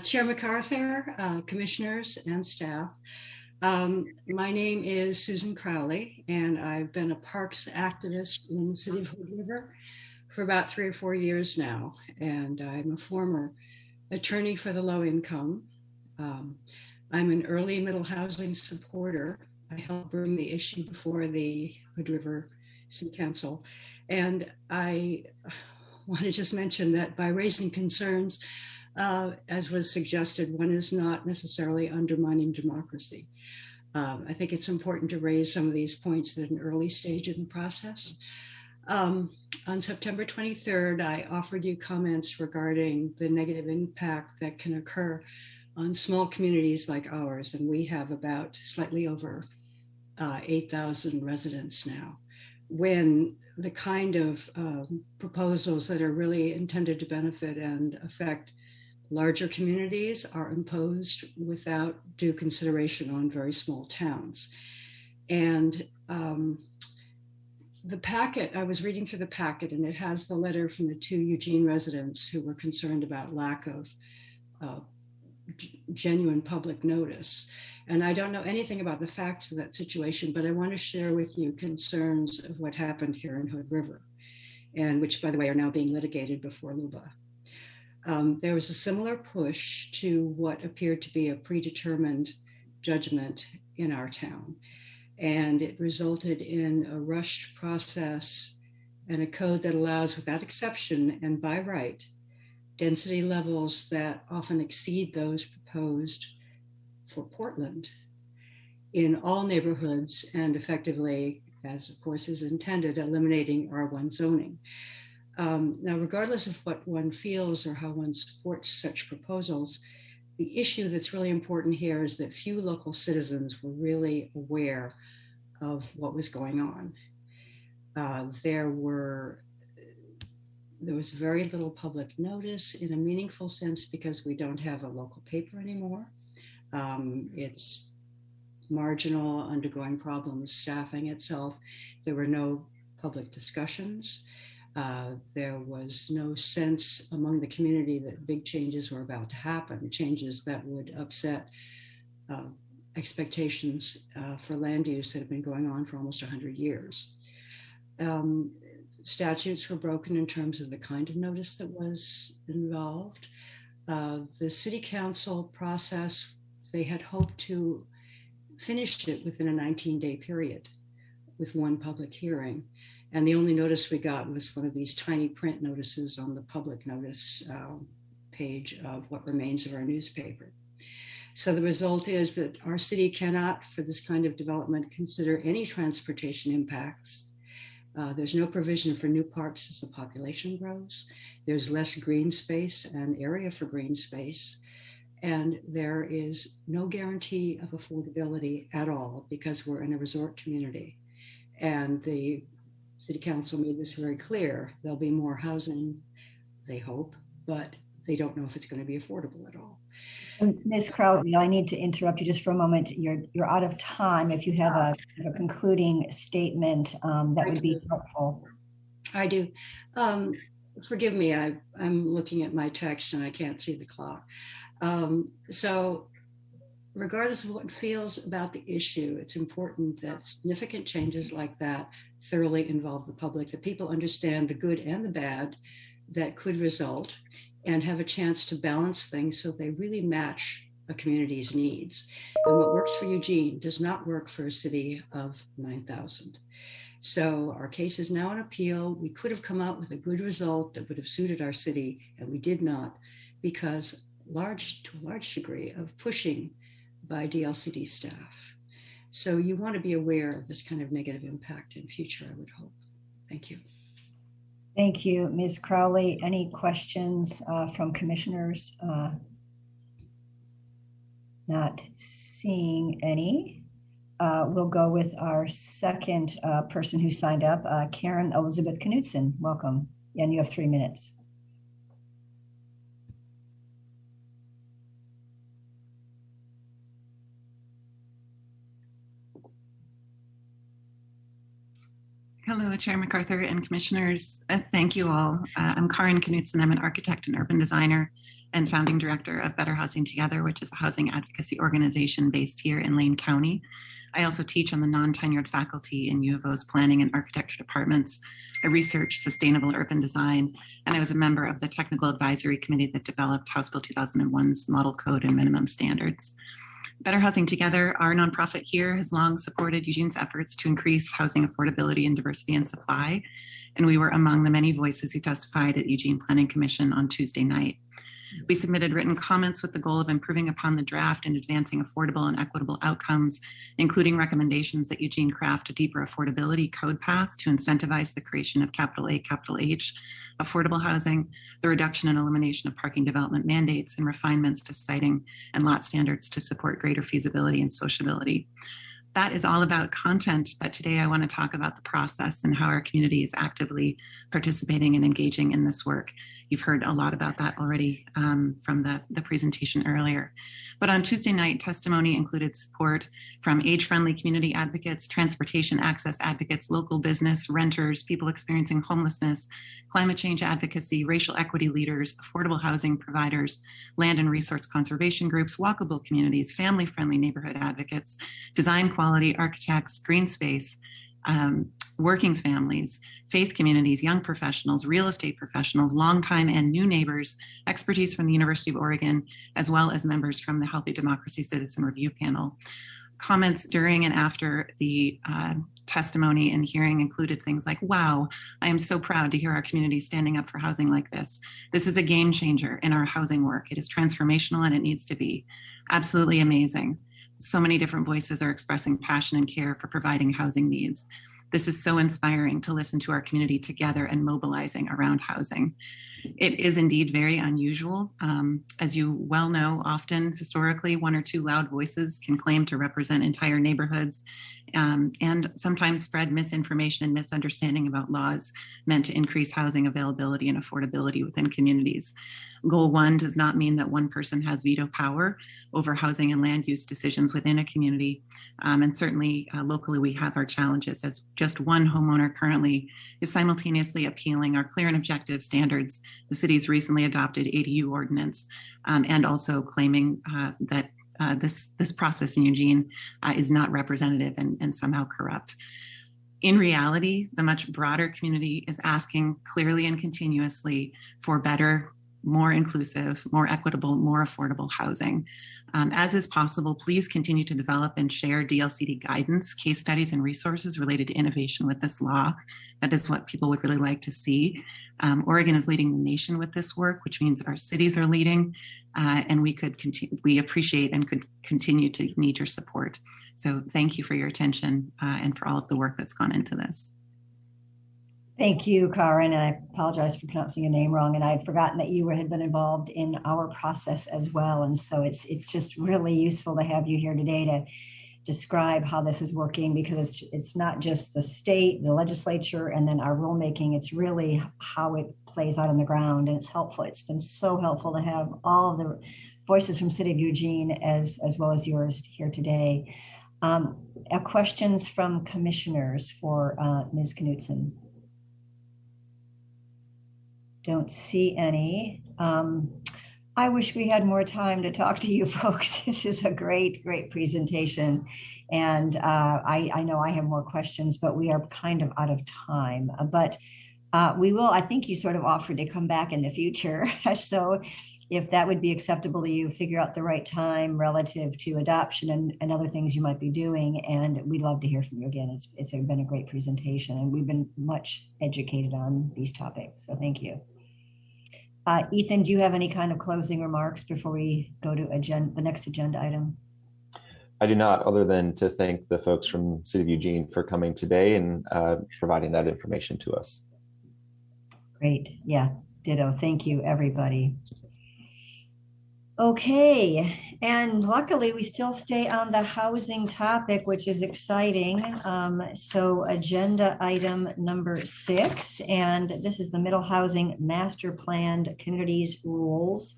Chair MacArthur, commissioners and staff. My name is Susan Crowley, and I've been a parks activist in the city of Hood River for about 3 or 4 years now. And I'm a former attorney for the low income. I'm an early middle housing supporter. I helped bring the issue before the Hood River City Council. And I want to just mention that by raising concerns, as was suggested, one is not necessarily undermining democracy. I think it's important to raise some of these points at an early stage in the process. On September 23rd, I offered you comments regarding the negative impact that can occur on small communities like ours, and we have about slightly over 8,000 residents now, when the kind of proposals that are really intended to benefit and affect larger communities are imposed without due consideration on very small towns. And the packet, I was reading through the packet, and it has the letter from the 2 Eugene residents who were concerned about lack of genuine public notice. And I don't know anything about the facts of that situation, but I want to share with you concerns of what happened here in Hood River, and which, by the way, are now being litigated before LUBA. There was a similar push to what appeared to be a predetermined judgment in our town. And it resulted in a rushed process and a code that allows, without exception and by right, density levels that often exceed those proposed for Portland in all neighborhoods, and effectively, as of course is intended, eliminating R1 zoning. Now, regardless of what one feels or how one supports such proposals, the issue that's really important here is that few local citizens were really aware of what was going on. There was very little public notice in a meaningful sense because we don't have a local paper anymore. It's marginal, undergoing problems, staffing itself. There were no public discussions. There was no sense among the community that big changes were about to happen, changes that would upset expectations for land use that have been going on for almost 100 years. Statutes were broken in terms of the kind of notice that was involved. The city council process, they had hoped to finish it within a 19-day period with one public hearing. And the only notice we got was one of these tiny print notices on the public notice page of what remains of our newspaper. So the result is that our city cannot, for this kind of development, consider any transportation impacts. There's no provision for new parks as the population grows. There's less green space and area for green space. And there is no guarantee of affordability at all because we're in a resort community. And the City Council made this very clear. There'll be more housing, they hope, but they don't know if it's going to be affordable at all. Ms. Crowley, I need to interrupt you just for a moment. You're out of time. If you have a concluding statement, that would be helpful. I do. Forgive me, I'm looking at my text and I can't see the clock. So regardless of what one feels about the issue, it's important that significant changes like that thoroughly involve the public, that people understand the good and the bad that could result, and have a chance to balance things so they really match a community's needs. And what works for Eugene does not work for a city of 9,000. So our case is now in appeal. We could have come out with a good result that would have suited our city, and we did not, because to a large degree of pushing by DLCD staff. So you want to be aware of this kind of negative impact in future, I would hope. Thank you. Thank you, Ms. Crowley. Any questions from commissioners? Not seeing any. We'll go with our second person who signed up, Karen Elizabeth Knudsen. Welcome. And you have 3 minutes. Hello, Chair MacArthur and commissioners. Thank you all. I'm Karen Knudsen. I'm an architect and urban designer and founding director of Better Housing Together, which is a housing advocacy organization based here in Lane County. I also teach on the non-tenured faculty in U of O's planning and architecture departments. I research sustainable urban design, and I was a member of the technical advisory committee that developed House Bill 2001's model code and minimum standards. Better Housing Together, our nonprofit here, has long supported Eugene's efforts to increase housing affordability and diversity in supply. And we were among the many voices who testified at Eugene Planning Commission on Tuesday night. We submitted written comments with the goal of improving upon the draft and advancing affordable and equitable outcomes, including recommendations that Eugene craft a deeper affordability code path to incentivize the creation of capital A, capital H, affordable housing, the reduction and elimination of parking development mandates, and refinements to siting and lot standards to support greater feasibility and sociability. That is all about content, but today I want to talk about the process and how our community is actively participating and engaging in this work. You've heard a lot about that already from the presentation earlier. But on Tuesday night, testimony included support from age-friendly community advocates, transportation access advocates, local business, renters, people experiencing homelessness, climate change advocacy, racial equity leaders, affordable housing providers, land and resource conservation groups, walkable communities, family-friendly neighborhood advocates, design quality architects, green space, working families, faith communities, young professionals, real estate professionals, longtime and new neighbors, expertise from the University of Oregon, as well as members from the Healthy Democracy Citizen Review Panel. Comments during and after the testimony and hearing included things like, wow, I am so proud to hear our community standing up for housing like this. This is a game changer in our housing work. It is transformational and it needs to be. Absolutely amazing. So many different voices are expressing passion and care for providing housing needs. This is so inspiring to listen to our community together and mobilizing around housing. It is indeed very unusual. As you well know, often historically, one or two loud voices can claim to represent entire neighborhoods and sometimes spread misinformation and misunderstanding about laws meant to increase housing availability and affordability within communities. Goal 1 does not mean that one person has veto power over housing and land use decisions within a community. And certainly locally, we have our challenges as just one homeowner currently is simultaneously appealing our clear and objective standards, the city's recently adopted ADU ordinance, and also claiming that this process in Eugene is not representative and somehow corrupt. In reality, the much broader community is asking clearly and continuously for better, more inclusive, more equitable, more affordable housing. As is possible, please continue to develop and share DLCD guidance, case studies, and resources related to innovation with this law. That is what people would really like to see. Oregon is leading the nation with this work, which means our cities are leading, and we appreciate and could continue to need your support. So thank you for your attention and for all of the work that's gone into this. Thank you, Karen, and I apologize for pronouncing your name wrong. And I had forgotten that you had been involved in our process as well. And so it's just really useful to have you here today to describe how this is working, because it's not just the state, the legislature, and then our rulemaking. It's really how it plays out on the ground, and it's helpful. It's been so helpful to have all the voices from City of Eugene as well as yours here today. Questions from commissioners for Ms. Knutson? Don't see any. I wish we had more time to talk to you folks. This is a great presentation. And I know I have more questions, but we are kind of out of time. But we will, I think you sort of offered to come back in the future. So if that would be acceptable to you, figure out the right time relative to adoption and other things you might be doing. And we'd love to hear from you again. It's been a great presentation, and we've been much educated on these topics. So thank you. Ethan, do you have any kind of closing remarks before we go to the next agenda item? I do not, other than to thank the folks from City of Eugene for coming today and providing that information to us. Great. Yeah, ditto. Thank you, everybody. Okay, and luckily we still stay on the housing topic, which is exciting. So agenda item number 6, and this is the Middle Housing Master Planned Communities Rules.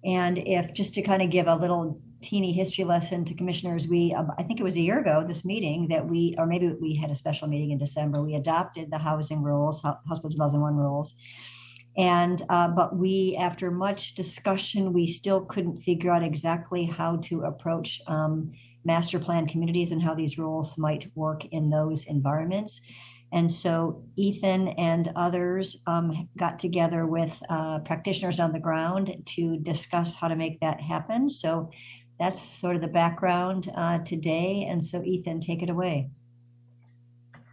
And if just to kind of give a little teeny history lesson to commissioners, I think it was a year ago, this meeting that or maybe we had a special meeting in December, we adopted the housing rules, House Bill 2001 rules. And but we, after much discussion, we still couldn't figure out exactly how to approach master plan communities and how these rules might work in those environments. And so Ethan and others got together with practitioners on the ground to discuss how to make that happen. So that's sort of the background today. And so Ethan, take it away.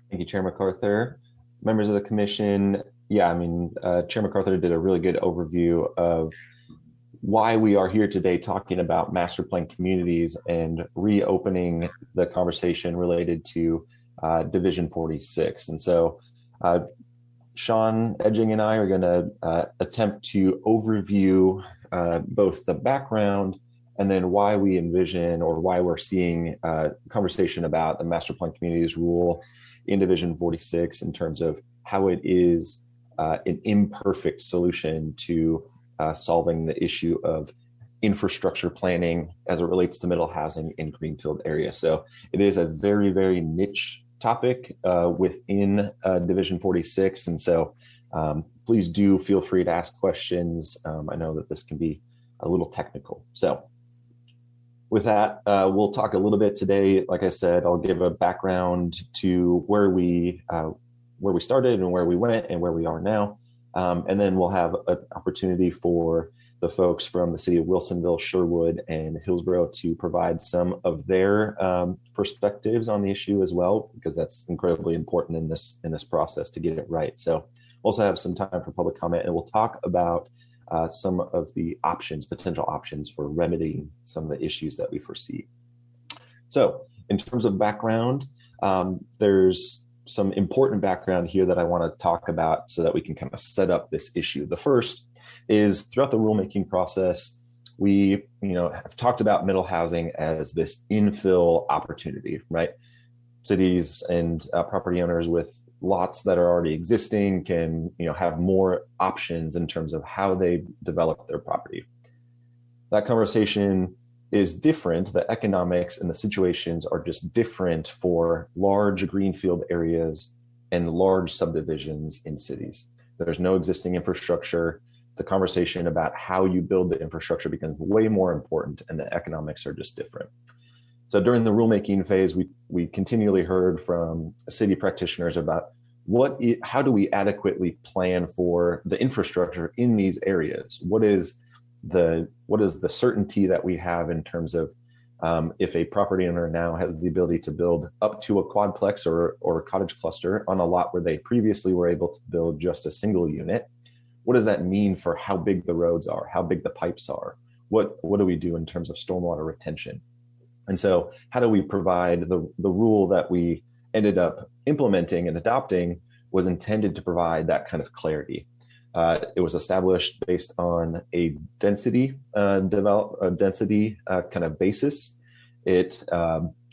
Thank you, Chair MacArthur. Members of the commission, yeah, I mean, Chair MacArthur did a really good overview of why we are here today talking about master plan communities and reopening the conversation related to Division 46. And so Sean Edging and I are going to attempt to overview both the background and then why we envision or why we're seeing conversation about the master plan communities rule in Division 46 in terms of how it is an imperfect solution to solving the issue of infrastructure planning as it relates to middle housing in Greenfield area. So it is a very, very niche topic within Division 46. And so please do feel free to ask questions. I know that this can be a little technical. So with that, we'll talk a little bit today. Like I said, I'll give a background to where we started and where we went and where we are now. And then we'll have an opportunity for the folks from the city of Wilsonville, Sherwood, and Hillsborough to provide some of their perspectives on the issue as well, because that's incredibly important in this process to get it right. So we'll also have some time for public comment, and we'll talk about some of the potential options for remedying some of the issues that we foresee. So in terms of background, there's some important background here that I want to talk about so that we can kind of set up this issue. The first is throughout the rulemaking process, we have talked about middle housing as this infill opportunity, right? Cities and property owners with lots that are already existing can have more options in terms of how they develop their property. That conversation is different. The economics and the situations are just different for large greenfield areas and large subdivisions in cities. There's no existing infrastructure. The conversation about how you build the infrastructure becomes way more important, and the economics are just different. So during the rulemaking phase, we continually heard from city practitioners about how do we adequately plan for the infrastructure in these areas? What is the certainty that we have in terms of if a property owner now has the ability to build up to a quadplex or a cottage cluster on a lot where they previously were able to build just a single unit? What does that mean for how big the roads are, how big the pipes are? What do we do in terms of stormwater retention? And so how do we provide the rule that we ended up implementing and adopting was intended to provide that kind of clarity. It was established based on a density kind of basis. It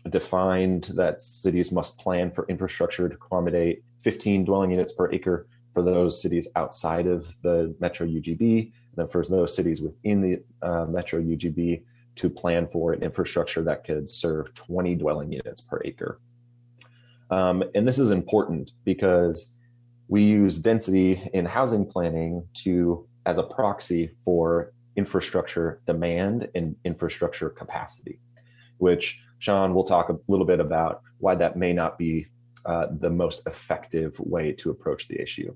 defined that cities must plan for infrastructure to accommodate 15 dwelling units per acre for those cities outside of the Metro UGB, and then for those cities within the Metro UGB to plan for an infrastructure that could serve 20 dwelling units per acre. And this is important because we use density in housing planning as a proxy for infrastructure demand and infrastructure capacity, which Sean will talk a little bit about why that may not be the most effective way to approach the issue.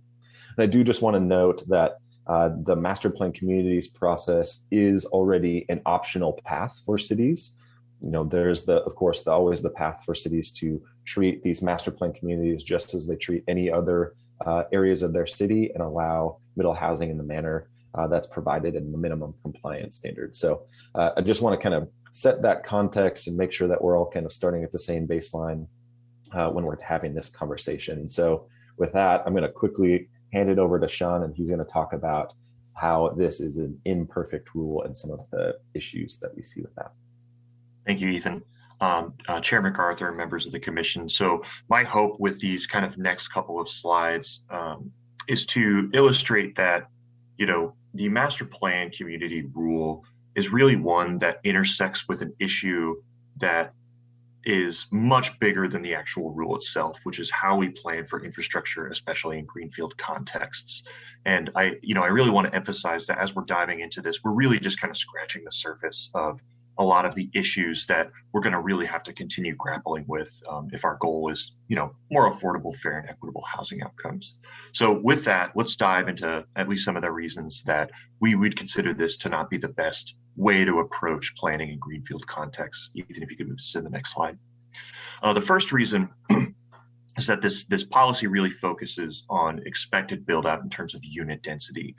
And I do just want to note that the master plan communities process is already an optional path for cities. There's of course, always the path for cities to treat these master plan communities just as they treat any other areas of their city and allow middle housing in the manner that's provided in the minimum compliance standards. So I just want to kind of set that context and make sure that we're all kind of starting at the same baseline when we're having this conversation. And so with that, I'm going to quickly hand it over to Sean, and he's going to talk about how this is an imperfect rule and some of the issues that we see with that. Thank you, Ethan. Chair MacArthur, members of the commission. So my hope with these kind of next couple of slides is to illustrate that, the master plan community rule is really one that intersects with an issue that is much bigger than the actual rule itself, which is how we plan for infrastructure, especially in greenfield contexts. And I really want to emphasize that as we're diving into this, we're really just kind of scratching the surface of a lot of the issues that we're going to really have to continue grappling with if our goal is, more affordable, fair, and equitable housing outcomes. So with that, let's dive into at least some of the reasons that we would consider this to not be the best way to approach planning in greenfield contexts. Ethan, if you could move to the next slide. The first reason is that this policy really focuses on expected build out in terms of unit density.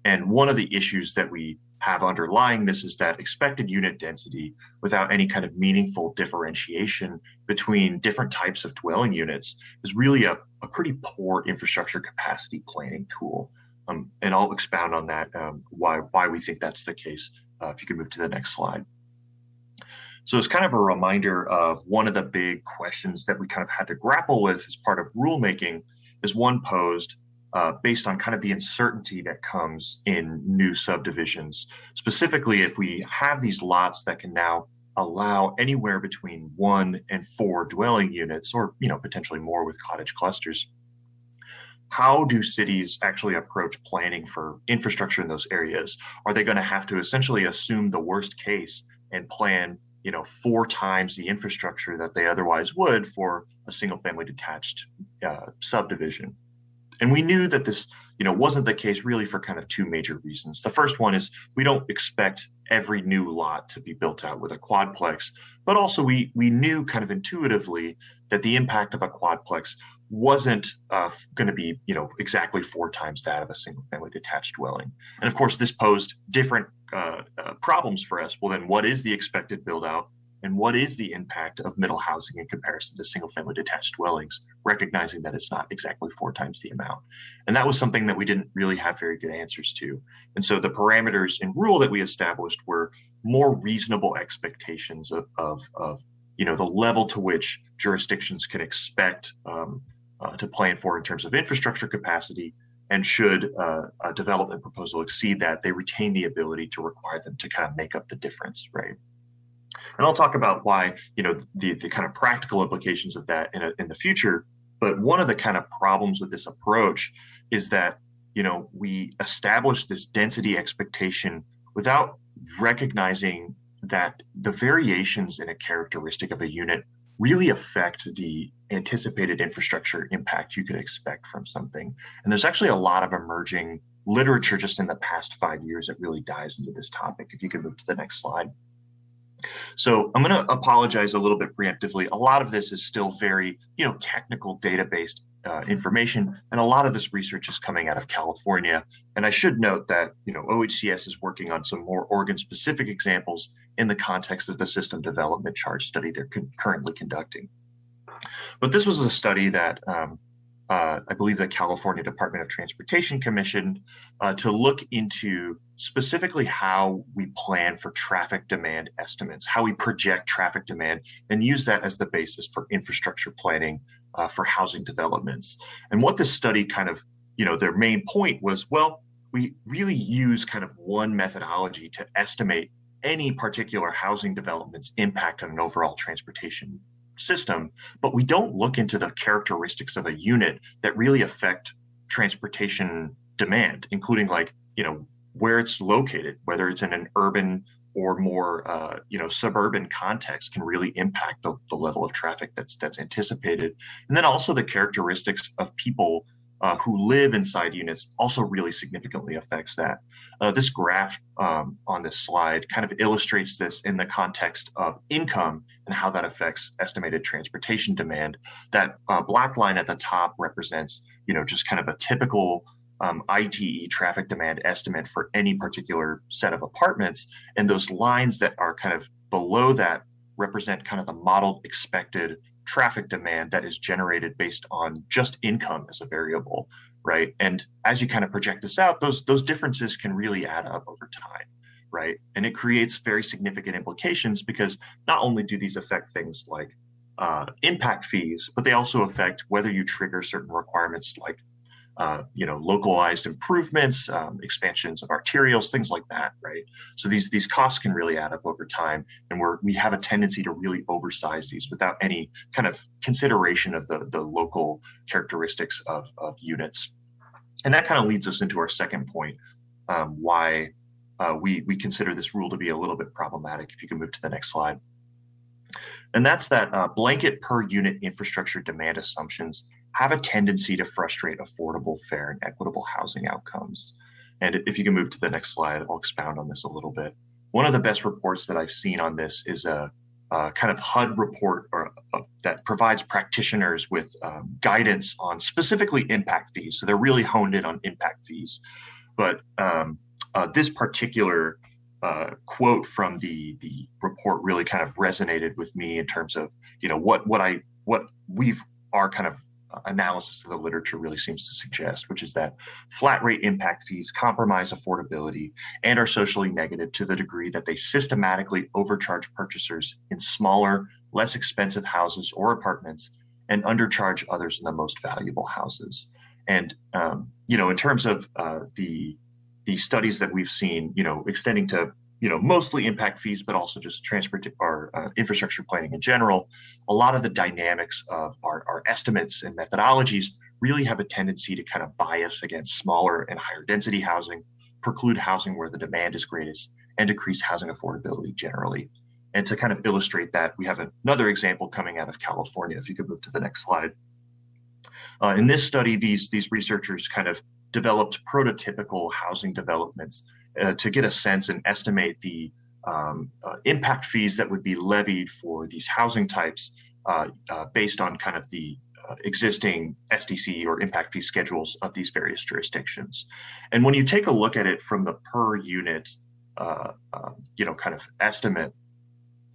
And one of the issues that we have underlying this is that expected unit density without any kind of meaningful differentiation between different types of dwelling units is really a pretty poor infrastructure capacity planning tool. And I'll expound on that, why we think that's the case, if you can move to the next slide. So it's kind of a reminder of one of the big questions that we kind of had to grapple with as part of rulemaking is one posed based on kind of the uncertainty that comes in new subdivisions. Specifically, if we have these lots that can now allow anywhere between 1 and 4 dwelling units, or potentially more with cottage clusters, how do cities actually approach planning for infrastructure in those areas? Are they going to have to essentially assume the worst case and plan 4 times the infrastructure that they otherwise would for a single family detached subdivision? And we knew that this, wasn't the case really for kind of 2 major reasons. The first one is we don't expect every new lot to be built out with a quadplex, but also we knew kind of intuitively that the impact of a quadplex wasn't going to be, exactly 4 times that of a single family detached dwelling. And of course, this posed different problems for us. Well, then what is the expected build out and what is the impact of middle housing in comparison to single family detached dwellings, recognizing that it's not exactly 4 times the amount. And that was something that we didn't really have very good answers to. And so the parameters in rule that we established were more reasonable expectations of the level to which jurisdictions can expect to plan for in terms of infrastructure capacity, and should a development proposal exceed that, they retain the ability to require them to kind of make up the difference, right? And I'll talk about why, the kind of practical implications of that in the future. But one of the kind of problems with this approach is that, we establish this density expectation without recognizing that the variations in a characteristic of a unit really affect the anticipated infrastructure impact you could expect from something. And there's actually a lot of emerging literature just in the past 5 years that really dives into this topic. If you could move to the next slide. So I'm going to apologize a little bit preemptively. A lot of this is still very, technical data-based information, and a lot of this research is coming out of California. And I should note that, OHCS is working on some more Oregon-specific examples in the context of the system development charge study they're currently conducting. But this was a study that I believe the California Department of Transportation commissioned to look into specifically how we plan for traffic demand estimates, how we project traffic demand, and use that as the basis for infrastructure planning for housing developments. And what this study kind of, their main point was, well, we really use kind of one methodology to estimate any particular housing development's impact on an overall transportation system, but we don't look into the characteristics of a unit that really affect transportation demand, including where it's located, whether it's in an urban or more suburban context can really impact the level of traffic that's anticipated. And then also the characteristics of people who live inside units also really significantly affects that. This graph on this slide kind of illustrates this in the context of income and how that affects estimated transportation demand. That black line at the top represents, just kind of a typical ITE traffic demand estimate for any particular set of apartments. And those lines that are kind of below that represent kind of the modeled expected traffic demand that is generated based on just income as a variable, right? And as you kind of project this out, those differences can really add up over time, right? And it creates very significant implications because not only do these affect things like impact fees, but they also affect whether you trigger certain requirements like localized improvements, expansions of arterials, things like that, right? So these costs can really add up over time, and we have a tendency to really oversize these without any kind of consideration of the local characteristics of units. And that kind of leads us into our second point, why we consider this rule to be a little bit problematic. If you can move to the next slide. And that's that blanket per unit infrastructure demand assumptions have a tendency to frustrate affordable, fair, and equitable housing outcomes. And if you can move to the next slide, I'll expound on this a little bit. One of the best reports that I've seen on this is a kind of HUD report that provides practitioners with guidance on specifically impact fees. So they're really honed in on impact fees. But this particular quote from the report really kind of resonated with me in terms of, our kind of analysis of the literature really seems to suggest, which is that flat rate impact fees compromise affordability and are socially negative to the degree that they systematically overcharge purchasers in smaller, less expensive houses or apartments and undercharge others in the most valuable houses. And, in terms of the studies that we've seen, extending to, mostly impact fees, but also just transport or infrastructure planning in general, a lot of the dynamics of our estimates and methodologies really have a tendency to kind of bias against smaller and higher density housing, preclude housing where the demand is greatest, and decrease housing affordability generally. And to kind of illustrate that, we have another example coming out of California. If you could move to the next slide. In this study, these researchers kind of developed prototypical housing developments to get a sense and estimate the impact fees that would be levied for these housing types based on kind of the existing SDC or impact fee schedules of these various jurisdictions. And when you take a look at it from the per unit, kind of estimate,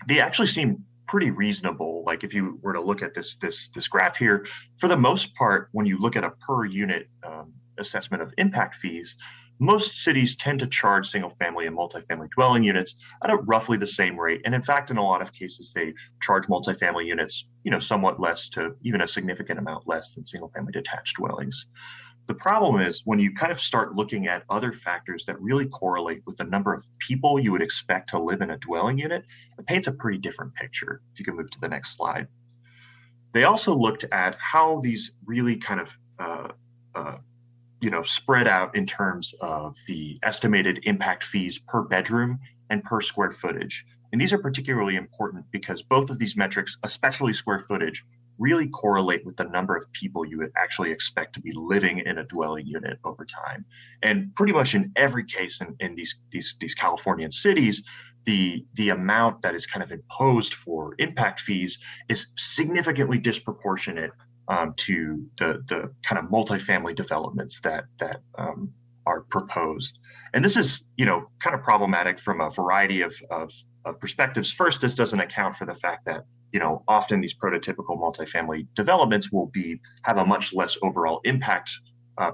they actually seem pretty reasonable. Like if you were to look at this graph here, for the most part, when you look at a per unit assessment of impact fees, most cities tend to charge single family and multifamily dwelling units at a roughly the same rate. And in fact, in a lot of cases, they charge multifamily units, somewhat less to even a significant amount less than single family detached dwellings. The problem is when you kind of start looking at other factors that really correlate with the number of people you would expect to live in a dwelling unit, it paints a pretty different picture. If you can move to the next slide. They also looked at how these really kind of spread out in terms of the estimated impact fees per bedroom and per square footage. And these are particularly important because both of these metrics, especially square footage, really correlate with the number of people you would actually expect to be living in a dwelling unit over time. And pretty much in every case in these Californian cities, the amount that is kind of imposed for impact fees is significantly disproportionate to the kind of multifamily developments that are proposed. And this is, kind of problematic from a variety of perspectives. First, this doesn't account for the fact that, often these prototypical multifamily developments will have a much less overall impact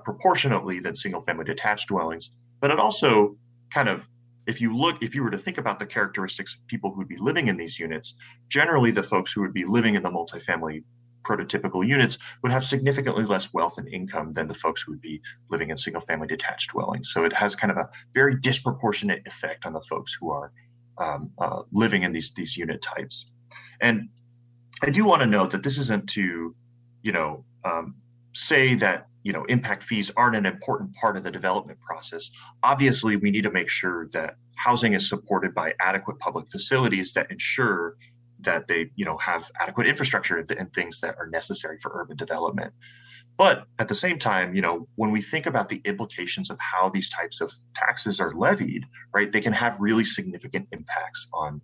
proportionately than single family detached dwellings. But it also kind of, if you were to think about the characteristics of people who would be living in these units, generally the folks who would be living in the multifamily prototypical units would have significantly less wealth and income than the folks who would be living in single family detached dwellings. So it has kind of a very disproportionate effect on the folks who are living in these unit types. And I do want to note that this isn't to, say that, impact fees aren't an important part of the development process. Obviously, we need to make sure that housing is supported by adequate public facilities that ensure that they, have adequate infrastructure and things that are necessary for urban development. But at the same time, when we think about the implications of how these types of taxes are levied, right, they can have really significant impacts on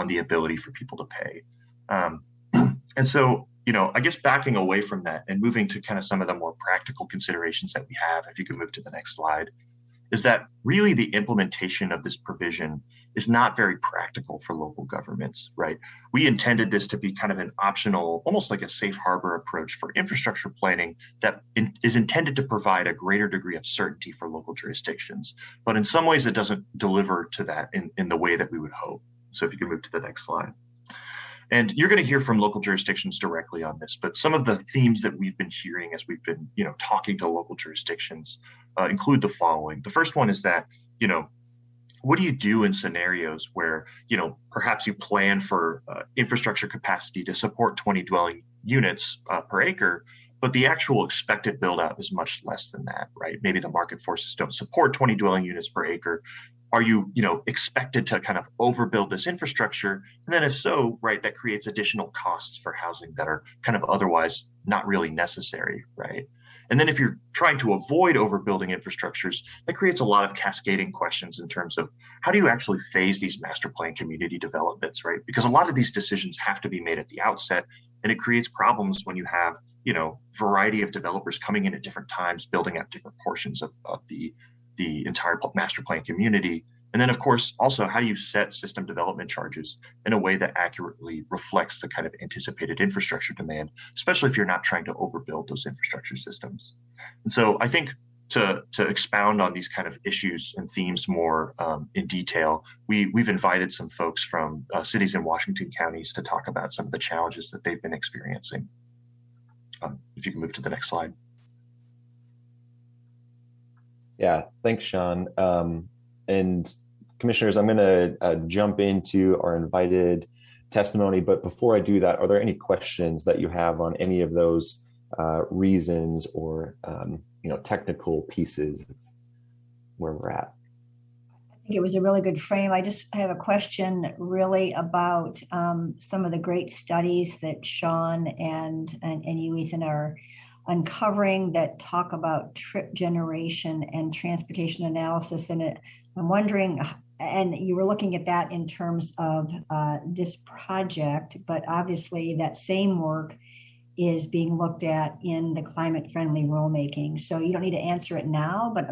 the ability for people to pay. And so, I guess backing away from that and moving to kind of some of the more practical considerations that we have, if you could move to the next slide, is that really the implementation of this provision is not very practical for local governments, right? We intended this to be kind of an optional, almost like a safe harbor approach for infrastructure planning that is intended to provide a greater degree of certainty for local jurisdictions. But in some ways, it doesn't deliver to that in the way that we would hope. So if you can move to the next slide. And you're going to hear from local jurisdictions directly on this, but some of the themes that we've been hearing as we've been, talking to local jurisdictions include the following. The first one is that, what do you do in scenarios where, perhaps you plan for infrastructure capacity to support 20 dwelling units per acre, but the actual expected build out is much less than that, right? Maybe the market forces don't support 20 dwelling units per acre. Are you, expected to kind of overbuild this infrastructure? And then if so, right, that creates additional costs for housing that are kind of otherwise not really necessary, right? And then if you're trying to avoid overbuilding infrastructures, that creates a lot of cascading questions in terms of how do you actually phase these master plan community developments, right? Because a lot of these decisions have to be made at the outset, and it creates problems when you have, you know, variety of developers coming in at different times, building out different portions of the entire master plan community. And then, of course, also, how do you set system development charges in a way that accurately reflects the kind of anticipated infrastructure demand, especially if you're not trying to overbuild those infrastructure systems. And so I think to expound on these kind of issues and themes more in detail, we've invited some folks from cities in Washington counties to talk about some of the challenges that they've been experiencing. If you can move to the next slide. Yeah, thanks, Sean. And commissioners, I'm going to jump into our invited testimony. But before I do that, are there any questions that you have on any of those reasons or technical pieces of where we're at? I think it was a really good frame. I have a question really about some of the great studies that Sean and you, Ethan, are uncovering that talk about trip generation and transportation analysis. And I'm wondering, and you were looking at that in terms of this project, but obviously that same work is being looked at in the climate-friendly rulemaking. So you don't need to answer it now, but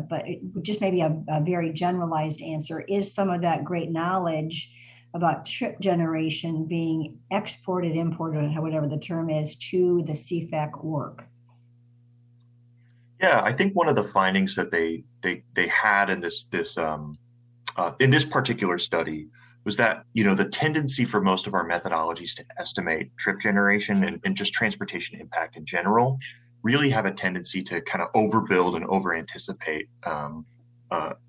just maybe a very generalized answer. Is some of that great knowledge about trip generation being exported, imported, whatever the term is, to the CFAC work? Yeah, I think one of the findings that they had in this particular study was that, you know, the tendency for most of our methodologies to estimate trip generation and just transportation impact in general really have a tendency to kind of overbuild and over anticipate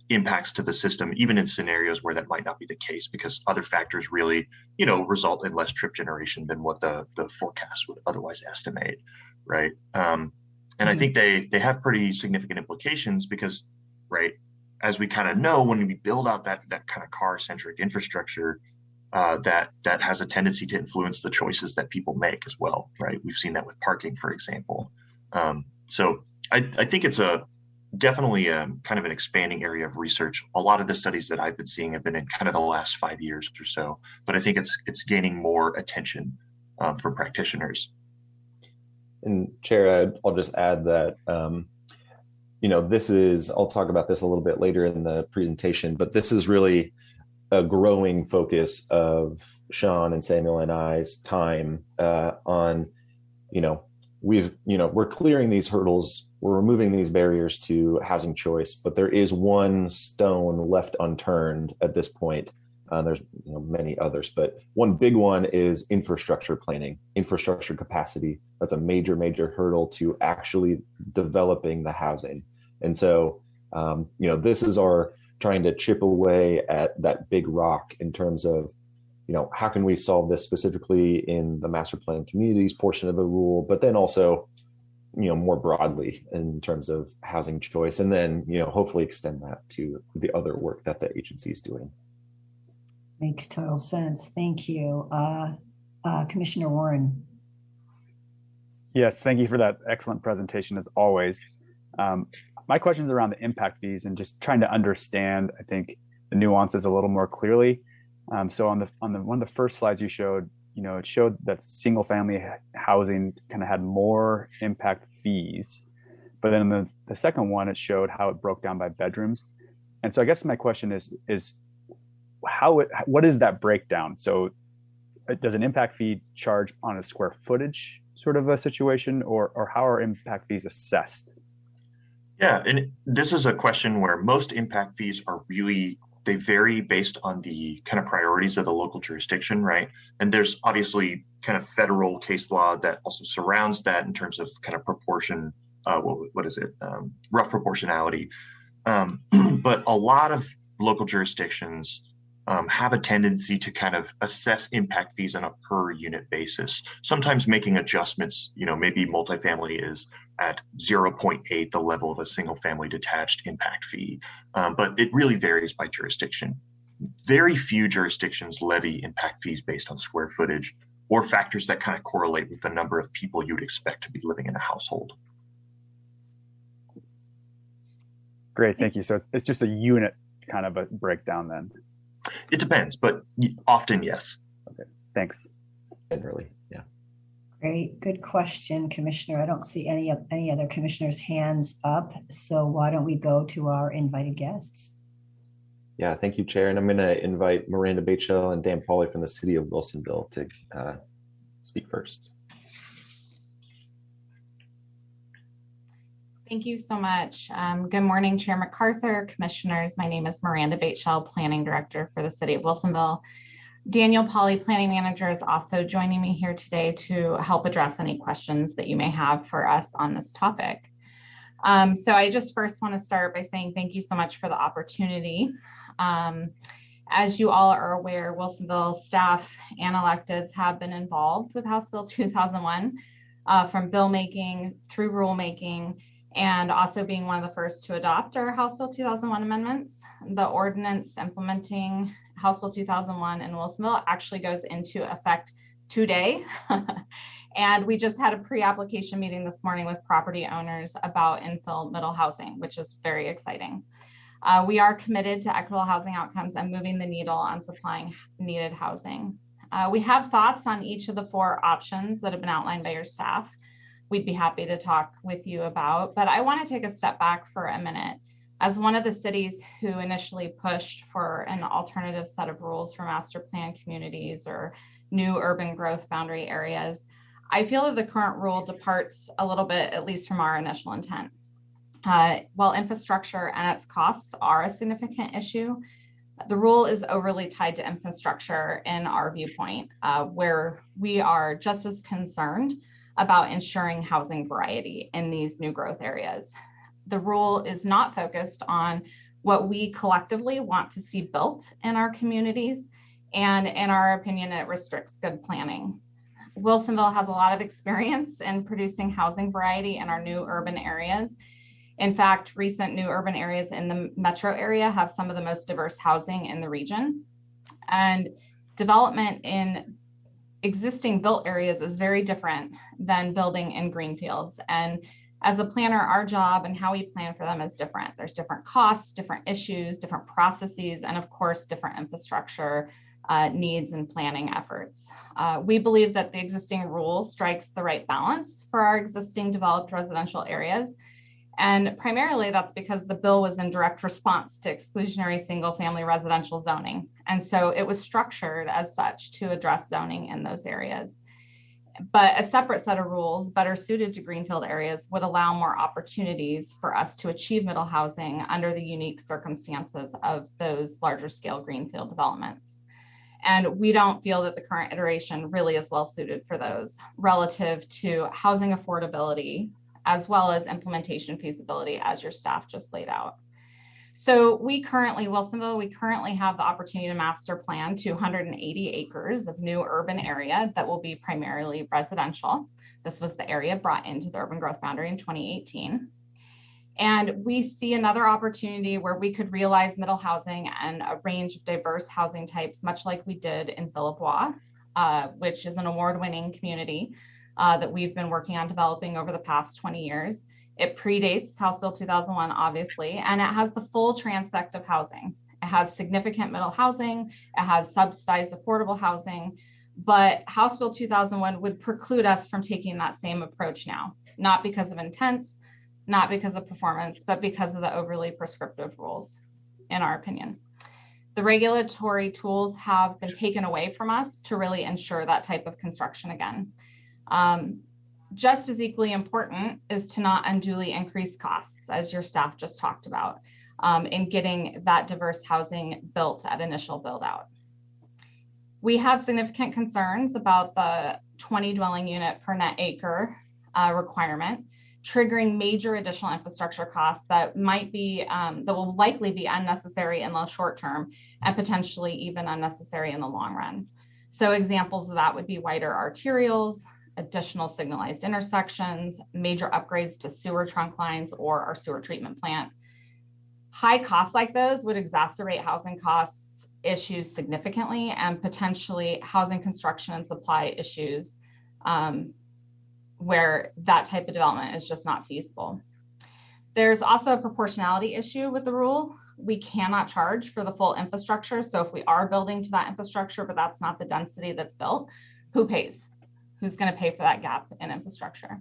impacts to the system, even in scenarios where that might not be the case, because other factors really, you know, result in less trip generation than what the forecast would otherwise estimate, right? And I think they have pretty significant implications because, right, as we kind of know, when we build out that kind of car-centric infrastructure, that has a tendency to influence the choices that people make as well, right? We've seen that with parking, for example. So I think it's definitely kind of an expanding area of research. A lot of the studies that I've been seeing have been in kind of the last 5 years or so, but I think it's gaining more attention from practitioners. And Chair, I'll just add that, you know, I'll talk about this a little bit later in the presentation, but this is really a growing focus of Sean and Samuel and I's time on, we're clearing these hurdles, we're removing these barriers to housing choice, but there is one stone left unturned at this point. There's many others, but one big one is infrastructure planning, infrastructure capacity. That's a major, major hurdle to actually developing the housing. And so, this is our trying to chip away at that big rock in terms of, how can we solve this specifically in the master plan communities portion of the rule, but then also, more broadly in terms of housing choice, and then, hopefully extend that to the other work that the agency is doing. Makes total sense. Thank you. Commissioner Warren. Yes, thank you for that excellent presentation as always. My question is around the impact fees and just trying to understand, I think, the nuances a little more clearly. So on one of the first slides you showed, it showed that single family housing kind of had more impact fees, but then the second one, it showed how it broke down by bedrooms. And so I guess my question is what is that breakdown? So does an impact fee charge on a square footage sort of a situation, or how are impact fees assessed? Yeah, and this is a question where most impact fees are they vary based on the kind of priorities of the local jurisdiction, right? And there's obviously kind of federal case law that also surrounds that in terms of kind of proportion, rough proportionality. But a lot of local jurisdictions have a tendency to kind of assess impact fees on a per unit basis, sometimes making adjustments. Maybe multifamily is at 0.8, the level of a single family detached impact fee, but it really varies by jurisdiction. Very few jurisdictions levy impact fees based on square footage or factors that kind of correlate with the number of people you would expect to be living in a household. Great, thank you. So it's just a unit kind of a breakdown then? It depends, but often yes. Okay, thanks. Generally, yeah. Great, good question, Commissioner. I don't see any other commissioners' hands up. So why don't we go to our invited guests? Yeah, thank you, Chair. And I'm going to invite Miranda Batechel and Dan Pauly from the City of Wilsonville to speak first. Thank you so much. Good morning, Chair MacArthur, Commissioners. My name is Miranda Batechel, Planning Director for the City of Wilsonville. Daniel Pauly, Planning Manager, is also joining me here today to help address any questions that you may have for us on this topic. So I just first want to start by saying thank you so much for the opportunity. As you all are aware, Wilsonville staff and electeds have been involved with House Bill 2001 from bill making through rulemaking, and also being one of the first to adopt our House Bill 2001 amendments. The ordinance implementing House Bill 2001 in Wilsonville actually goes into effect today. And we just had a pre-application meeting this morning with property owners about infill middle housing, which is very exciting. We are committed to equitable housing outcomes and moving the needle on supplying needed housing. We have thoughts on each of the 4 options that have been outlined by your staff. We'd be happy to talk with you about, but I want to take a step back for a minute. As one of the cities who initially pushed for an alternative set of rules for master plan communities or new urban growth boundary areas, I feel that the current rule departs a little bit, at least from our initial intent. While infrastructure and its costs are a significant issue, the rule is overly tied to infrastructure in our viewpoint, where we are just as concerned about ensuring housing variety in these new growth areas. The rule is not focused on what we collectively want to see built in our communities, and in our opinion, it restricts good planning. Wilsonville has a lot of experience in producing housing variety in our new urban areas. In fact, recent new urban areas in the metro area have some of the most diverse housing in the region. And development in existing built areas is very different than building in greenfields. And as a planner, our job and how we plan for them is different. There's different costs, different issues, different processes, and of course, different infrastructure needs and planning efforts. We believe that the existing rule strikes the right balance for our existing developed residential areas. And primarily that's because the bill was in direct response to exclusionary single family residential zoning. And so it was structured as such to address zoning in those areas. But a separate set of rules better suited to greenfield areas would allow more opportunities for us to achieve middle housing under the unique circumstances of those larger scale greenfield developments. And we don't feel that the current iteration really is well suited for those relative to housing affordability, as well as implementation feasibility, as your staff just laid out. So Wilsonville, we currently have the opportunity to master plan 280 acres of new urban area that will be primarily residential. This was the area brought into the urban growth boundary in 2018. And we see another opportunity where we could realize middle housing and a range of diverse housing types, much like we did in Philippewa, which is an award-winning community that we've been working on developing over the past 20 years. It predates House Bill 2001, obviously, and it has the full transect of housing. It has significant middle housing, it has subsidized affordable housing, but House Bill 2001 would preclude us from taking that same approach now, not because of intent, not because of performance, but because of the overly prescriptive rules, in our opinion. The regulatory tools have been taken away from us to really ensure that type of construction again. Just as equally important is to not unduly increase costs, as your staff just talked about, in getting that diverse housing built at initial build out. We have significant concerns about the 20 dwelling unit per net acre requirement, triggering major additional infrastructure costs that will likely be unnecessary in the short term and potentially even unnecessary in the long run. So examples of that would be wider arterials, additional signalized intersections, major upgrades to sewer trunk lines or our sewer treatment plant. High costs like those would exacerbate housing costs issues significantly and potentially housing construction and supply issues where that type of development is just not feasible. There's also a proportionality issue with the rule. We cannot charge for the full infrastructure. So if we are building to that infrastructure, but that's not the density that's built, who pays? Who's going to pay for that gap in infrastructure?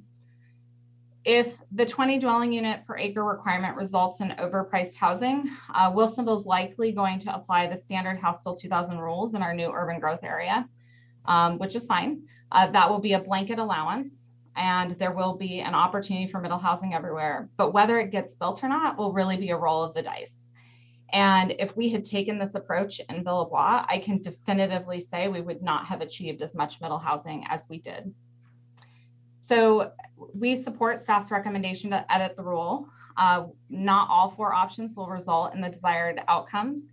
If the 20 dwelling unit per acre requirement results in overpriced housing, Wilsonville is likely going to apply the standard House Bill 2000 rules in our new urban growth area, which is fine. That will be a blanket allowance, and there will be an opportunity for middle housing everywhere. But whether it gets built or not will really be a roll of the dice. And if we had taken this approach in Villebois, I can definitively say we would not have achieved as much middle housing as we did. So we support staff's recommendation to edit the rule. Not all 4 options will result in the desired outcomes.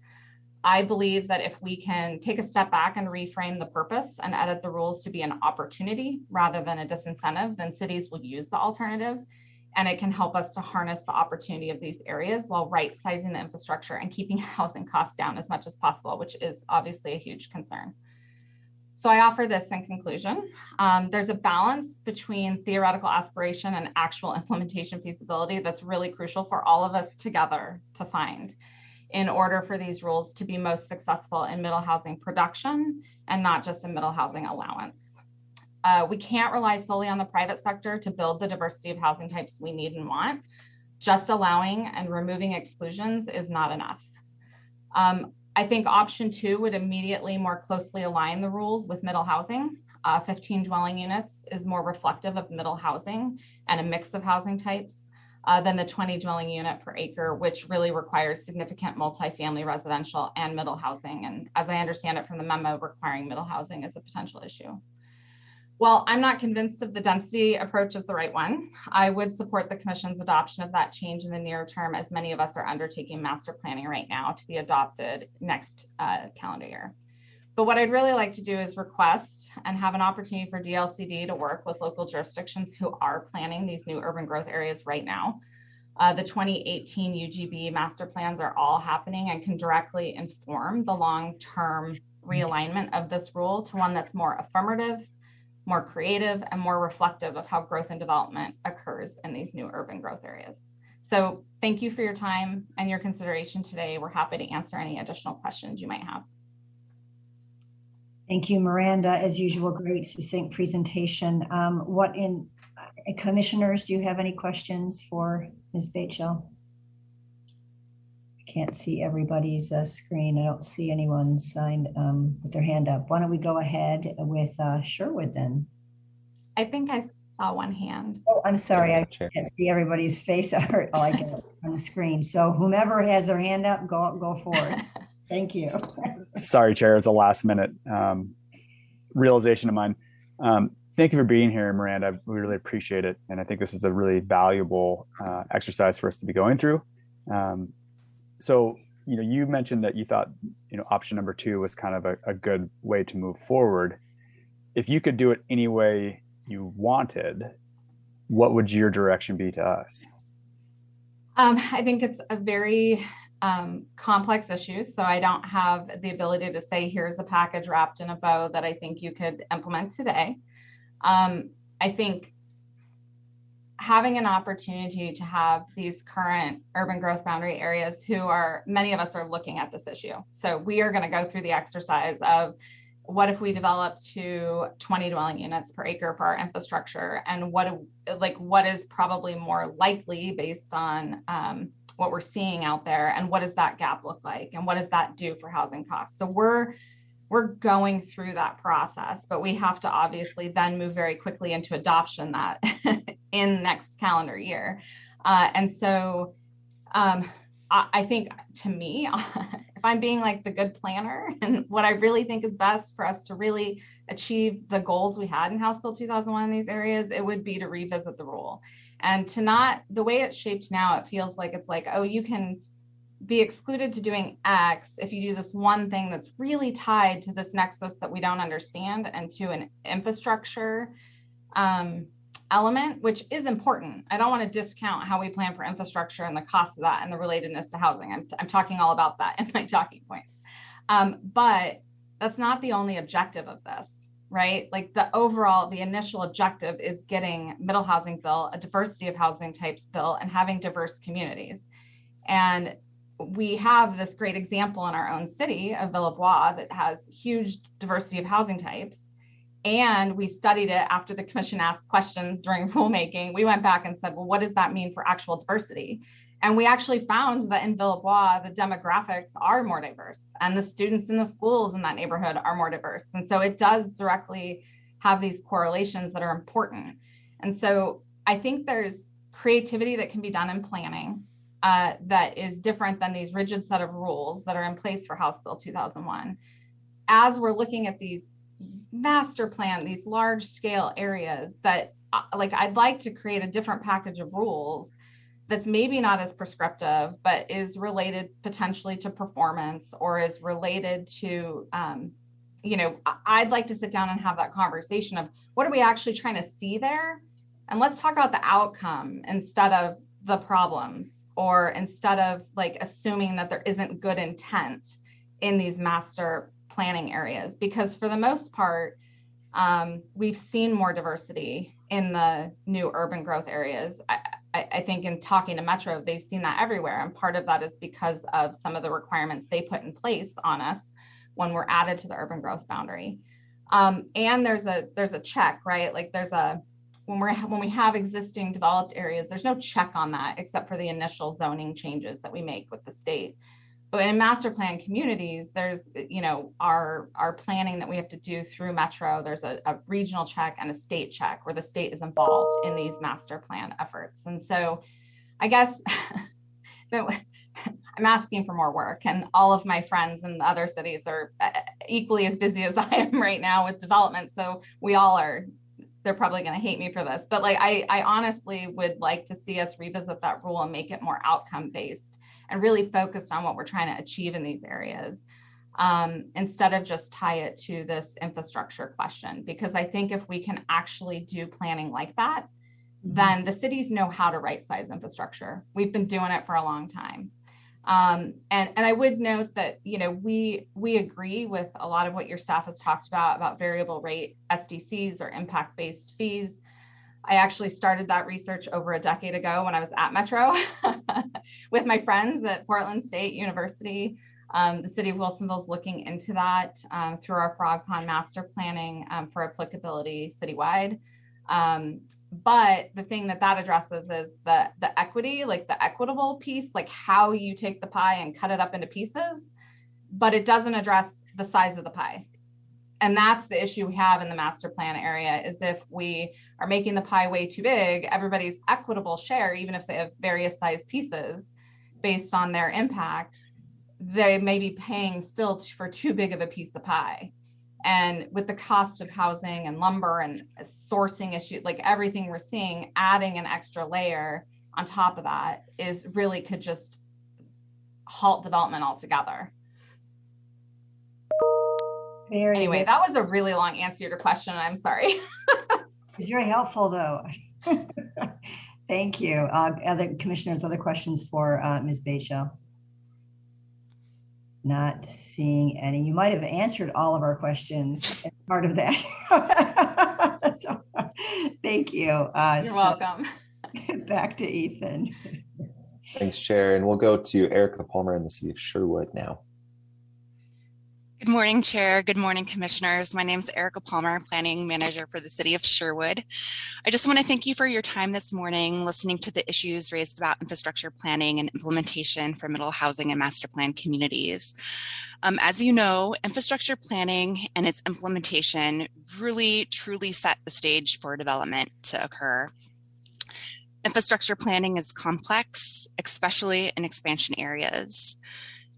I believe that if we can take a step back and reframe the purpose and edit the rules to be an opportunity rather than a disincentive, then cities will use the alternative. And it can help us to harness the opportunity of these areas while right-sizing the infrastructure and keeping housing costs down as much as possible, which is obviously a huge concern. So I offer this in conclusion. There's a balance between theoretical aspiration and actual implementation feasibility that's really crucial for all of us together to find in order for these rules to be most successful in middle housing production and not just a middle housing allowance. We can't rely solely on the private sector to build the diversity of housing types we need and want. Just allowing and removing exclusions is not enough. I think option 2 would immediately more closely align the rules with middle housing. 15 dwelling units is more reflective of middle housing and a mix of housing types than the 20 dwelling unit per acre, which really requires significant multifamily residential and middle housing. And as I understand it from the memo, requiring middle housing is a potential issue. While I'm not convinced of the density approach is the right one, I would support the Commission's adoption of that change in the near term, as many of us are undertaking master planning right now to be adopted next calendar year. But what I'd really like to do is request and have an opportunity for DLCD to work with local jurisdictions who are planning these new urban growth areas right now. The 2018 UGB master plans are all happening and can directly inform the long-term realignment of this rule to one that's more affirmative, more creative, and more reflective of how growth and development occurs in these new urban growth areas. So thank you for your time and your consideration today. We're happy to answer any additional questions you might have. Thank you, Miranda. As usual, great succinct presentation. Commissioners, do you have any questions for Ms. Bateshell? I can't see everybody's screen. I don't see anyone signed with their hand up. Why don't we go ahead with Sherwood then? I think I saw one hand. Oh, I'm sorry. I can't see everybody's face. I get it on the screen. So whomever has their hand up, go for it. Thank you. Sorry, Chair. It's a last minute realization of mine. Thank you for being here, Miranda. We really appreciate it. And I think this is a really valuable exercise for us to be going through. So, you mentioned that you thought, option number 2 was kind of a good way to move forward. If you could do it any way you wanted, what would your direction be to us? I think it's a very complex issue. So I don't have the ability to say, here's a package wrapped in a bow that I think you could implement today. I think having an opportunity to have these current urban growth boundary areas many of us are looking at this issue. So we are going to go through the exercise of what if we develop to 20 dwelling units per acre for our infrastructure, and what is probably more likely based on what we're seeing out there, and what does that gap look like, and what does that do for housing costs? So we're going through that process, but we have to obviously then move very quickly into adoption that in next calendar year. And so I think, to me, if I'm being like the good planner, and what I really think is best for us to really achieve the goals we had in House Bill 2001 in these areas, it would be to revisit the rule. And the way it's shaped now, it feels like it's like, oh, you can be excluded to doing X if you do this one thing that's really tied to this nexus that we don't understand, and to an infrastructure element, which is important. I don't want to discount how we plan for infrastructure and the cost of that and the relatedness to housing. I'm talking all about that in my talking points. But that's not the only objective of this. right? Like the initial objective is getting middle housing bill, a diversity of housing types bill, and having diverse communities. And we have this great example in our own city of Villebois that has huge diversity of housing types. And we studied it after the commission asked questions during rulemaking. We went back and said, well, what does that mean for actual diversity? And we actually found that in Villebois, the demographics are more diverse and the students in the schools in that neighborhood are more diverse. And so it does directly have these correlations that are important. And so I think there's creativity that can be done in planning that is different than these rigid set of rules that are in place for House Bill 2001. As we're looking at these master plan, these large scale areas that I'd like to create a different package of rules that's maybe not as prescriptive, but is related potentially to performance or is related to, I'd like to sit down and have that conversation of what are we actually trying to see there? And let's talk about the outcome instead of the problems, or instead of assuming that there isn't good intent in these master planning areas. Because for the most part, we've seen more diversity in the new urban growth areas. I think in talking to Metro, they've seen that everywhere. And part of that is because of some of the requirements they put in place on us when we're added to the urban growth boundary. And there's a check, right? When we have existing developed areas, there's no check on that except for the initial zoning changes that we make with the state. But in master plan communities, there's, our planning that we have to do through Metro. There's a regional check and a state check where the state is involved in these master plan efforts. And so I guess I'm asking for more work, and all of my friends in the other cities are equally as busy as I am right now with development. So we all are, they're probably going to hate me for this, but I honestly would like to see us revisit that rule and make it more outcome based and really focused on what we're trying to achieve in these areas, instead of just tie it to this infrastructure question. Because I think if we can actually do planning like that, then the cities know how to right size infrastructure. We've been doing it for a long time. And I would note that, we agree with a lot of what your staff has talked about variable rate SDCs or impact-based fees. I actually started that research over a decade ago when I was at Metro with my friends at Portland State University. The city of Wilsonville is looking into that through our Frog Pond master planning for applicability citywide. But the thing that addresses is the equity, the equitable piece, how you take the pie and cut it up into pieces, but it doesn't address the size of the pie. And that's the issue we have in the master plan area, is if we are making the pie way too big, everybody's equitable share, even if they have various size pieces based on their impact, they may be paying still for too big of a piece of pie. And with the cost of housing and lumber and sourcing issues, everything we're seeing, adding an extra layer on top of that could just halt development altogether. Anyway, that was a really long answer to your question. I'm sorry. It's very helpful, though. Thank you. Other commissioners, other questions for Ms. Bateshell? Not seeing any. You might have answered all of our questions as part of that. So, thank you. You're welcome. Back to Ethan. Thanks, Chair. And we'll go to Erica Palmer in the city of Sherwood now. Good morning, Chair. Good morning, Commissioners. My name is Erica Palmer, Planning Manager for the City of Sherwood. I just want to thank you for your time this morning, listening to the issues raised about infrastructure planning and implementation for middle housing and master plan communities. As you know, infrastructure planning and its implementation really, truly set the stage for development to occur. Infrastructure planning is complex, especially in expansion areas.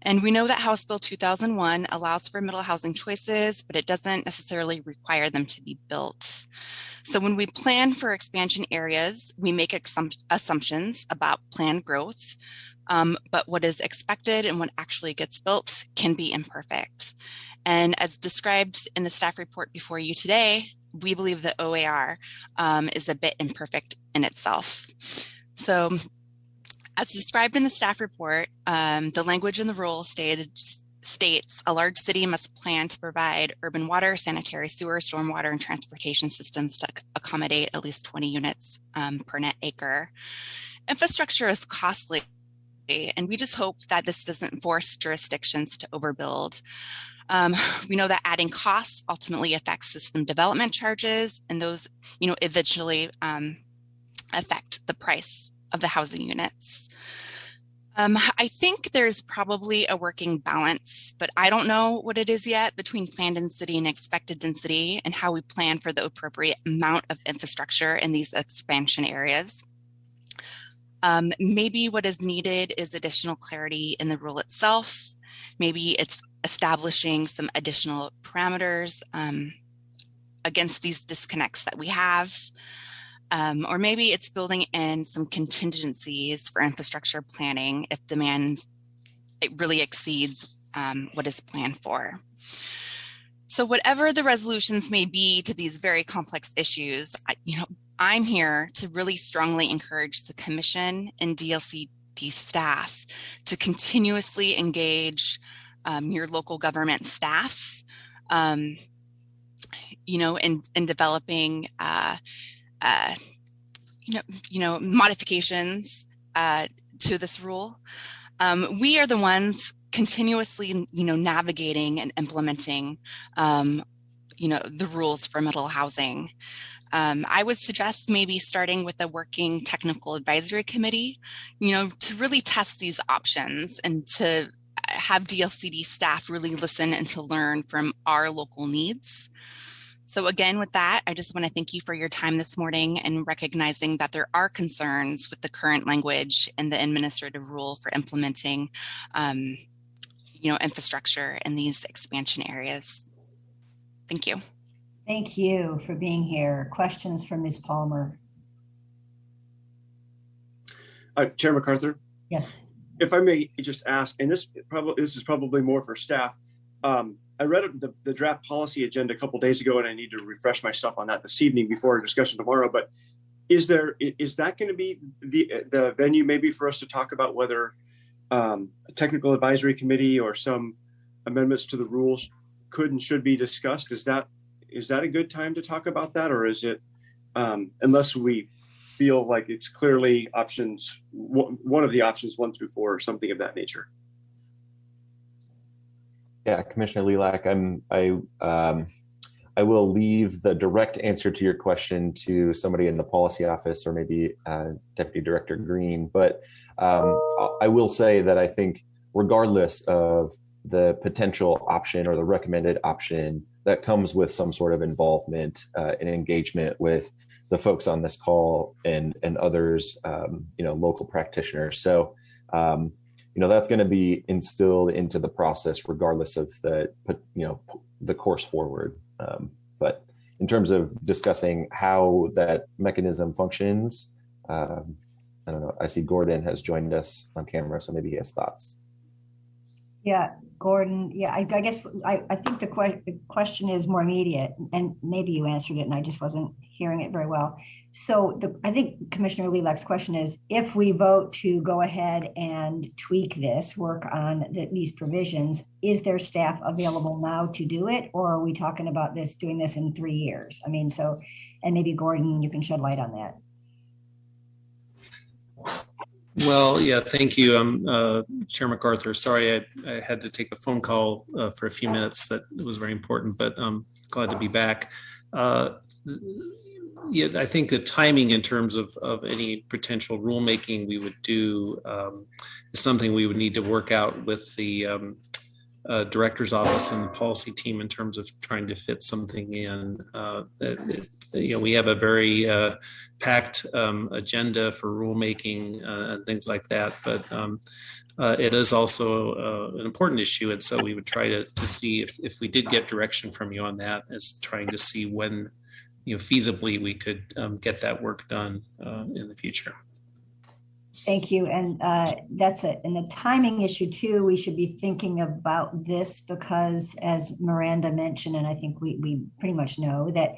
And we know that House Bill 2001 allows for middle housing choices, but it doesn't necessarily require them to be built. So when we plan for expansion areas, we make assumptions about planned growth, but what is expected and what actually gets built can be imperfect. And as described in the staff report before you today, we believe that OAR is a bit imperfect in itself. So as described in the staff report, the language in the rule states states, a large city must plan to provide urban water, sanitary sewer, stormwater, and transportation systems to accommodate at least 20 units per net acre. Infrastructure is costly, and we just hope that this doesn't force jurisdictions to overbuild. We know that adding costs ultimately affects system development charges, and those, eventually affect the price of the housing units. I think there's probably a working balance, but I don't know what it is yet between planned density and expected density and how we plan for the appropriate amount of infrastructure in these expansion areas. Maybe what is needed is additional clarity in the rule itself. Maybe it's establishing some additional parameters against these disconnects that we have. Or maybe it's building in some contingencies for infrastructure planning if demand really exceeds what is planned for. So whatever the resolutions may be to these very complex issues, I'm here to really strongly encourage the Commission and DLCD staff to continuously engage your local government staff, in developing modifications to this rule. We are the ones continuously, navigating and implementing, the rules for middle housing. I would suggest maybe starting with a working technical advisory committee, to really test these options and to have DLCD staff really listen and to learn from our local needs. So again, with that, I just want to thank you for your time this morning and recognizing that there are concerns with the current language and the administrative rule for implementing, infrastructure in these expansion areas. Thank you. Thank you for being here. Questions from Ms. Palmer? Chair MacArthur? Yes. If I may just ask, and this is probably more for staff. I read the draft policy agenda a couple of days ago, and I need to refresh myself on that this evening before our discussion tomorrow. But is that going to be the venue maybe for us to talk about whether a technical advisory committee or some amendments to the rules could and should be discussed? Is that a good time to talk about that, or is it unless we feel like it's clearly options, one of the options 1 through 4 or something of that nature? Yeah, Commissioner Lilac, I will leave the direct answer to your question to somebody in the policy office or maybe Deputy Director Green. But I will say that I think regardless of the potential option or the recommended option, that comes with some sort of involvement and engagement with the folks on this call and others, local practitioners. So, that's going to be instilled into the process regardless of the course forward. But in terms of discussing how that mechanism functions, I don't know. I see Gordon has joined us on camera, so maybe he has thoughts. Yeah, Gordon. Yeah, I guess I think the question is more immediate, and maybe you answered it and I just wasn't hearing it very well. So I think Commissioner Lilac's question is, if we vote to go ahead and tweak this, work on these provisions, is there staff available now to do it? Or are we talking about doing this in 3 years? I mean, and maybe Gordon, you can shed light on that. Well, yeah, thank you, Chair MacArthur. Sorry, I had to take a phone call for a few minutes. That was very important, but I'm glad to be back. Yeah, I think the timing in terms of any potential rulemaking we would do is something we would need to work out with the director's office and the policy team in terms of trying to fit something in. We have a very packed agenda for rulemaking and things like that, but it is also an important issue, and so we would try to see if we did get direction from you on that, as trying to see when feasibly we could get that work done in the future. Thank you. And that's it. And the timing issue too, we should be thinking about this because as Miranda mentioned, and I think we pretty much know that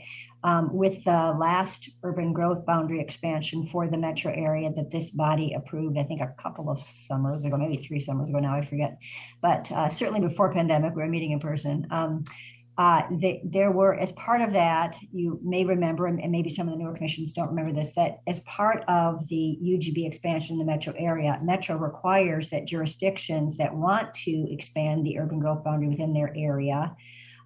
with the last urban growth boundary expansion for the metro area that this body approved, I think a couple of summers ago, maybe 3 summers ago now, I forget. But certainly before pandemic, we were meeting in person. There were, as part of that, you may remember, and maybe some of the newer commissions don't remember this, that as part of the UGB expansion in the metro area, Metro requires that jurisdictions that want to expand the urban growth boundary within their area,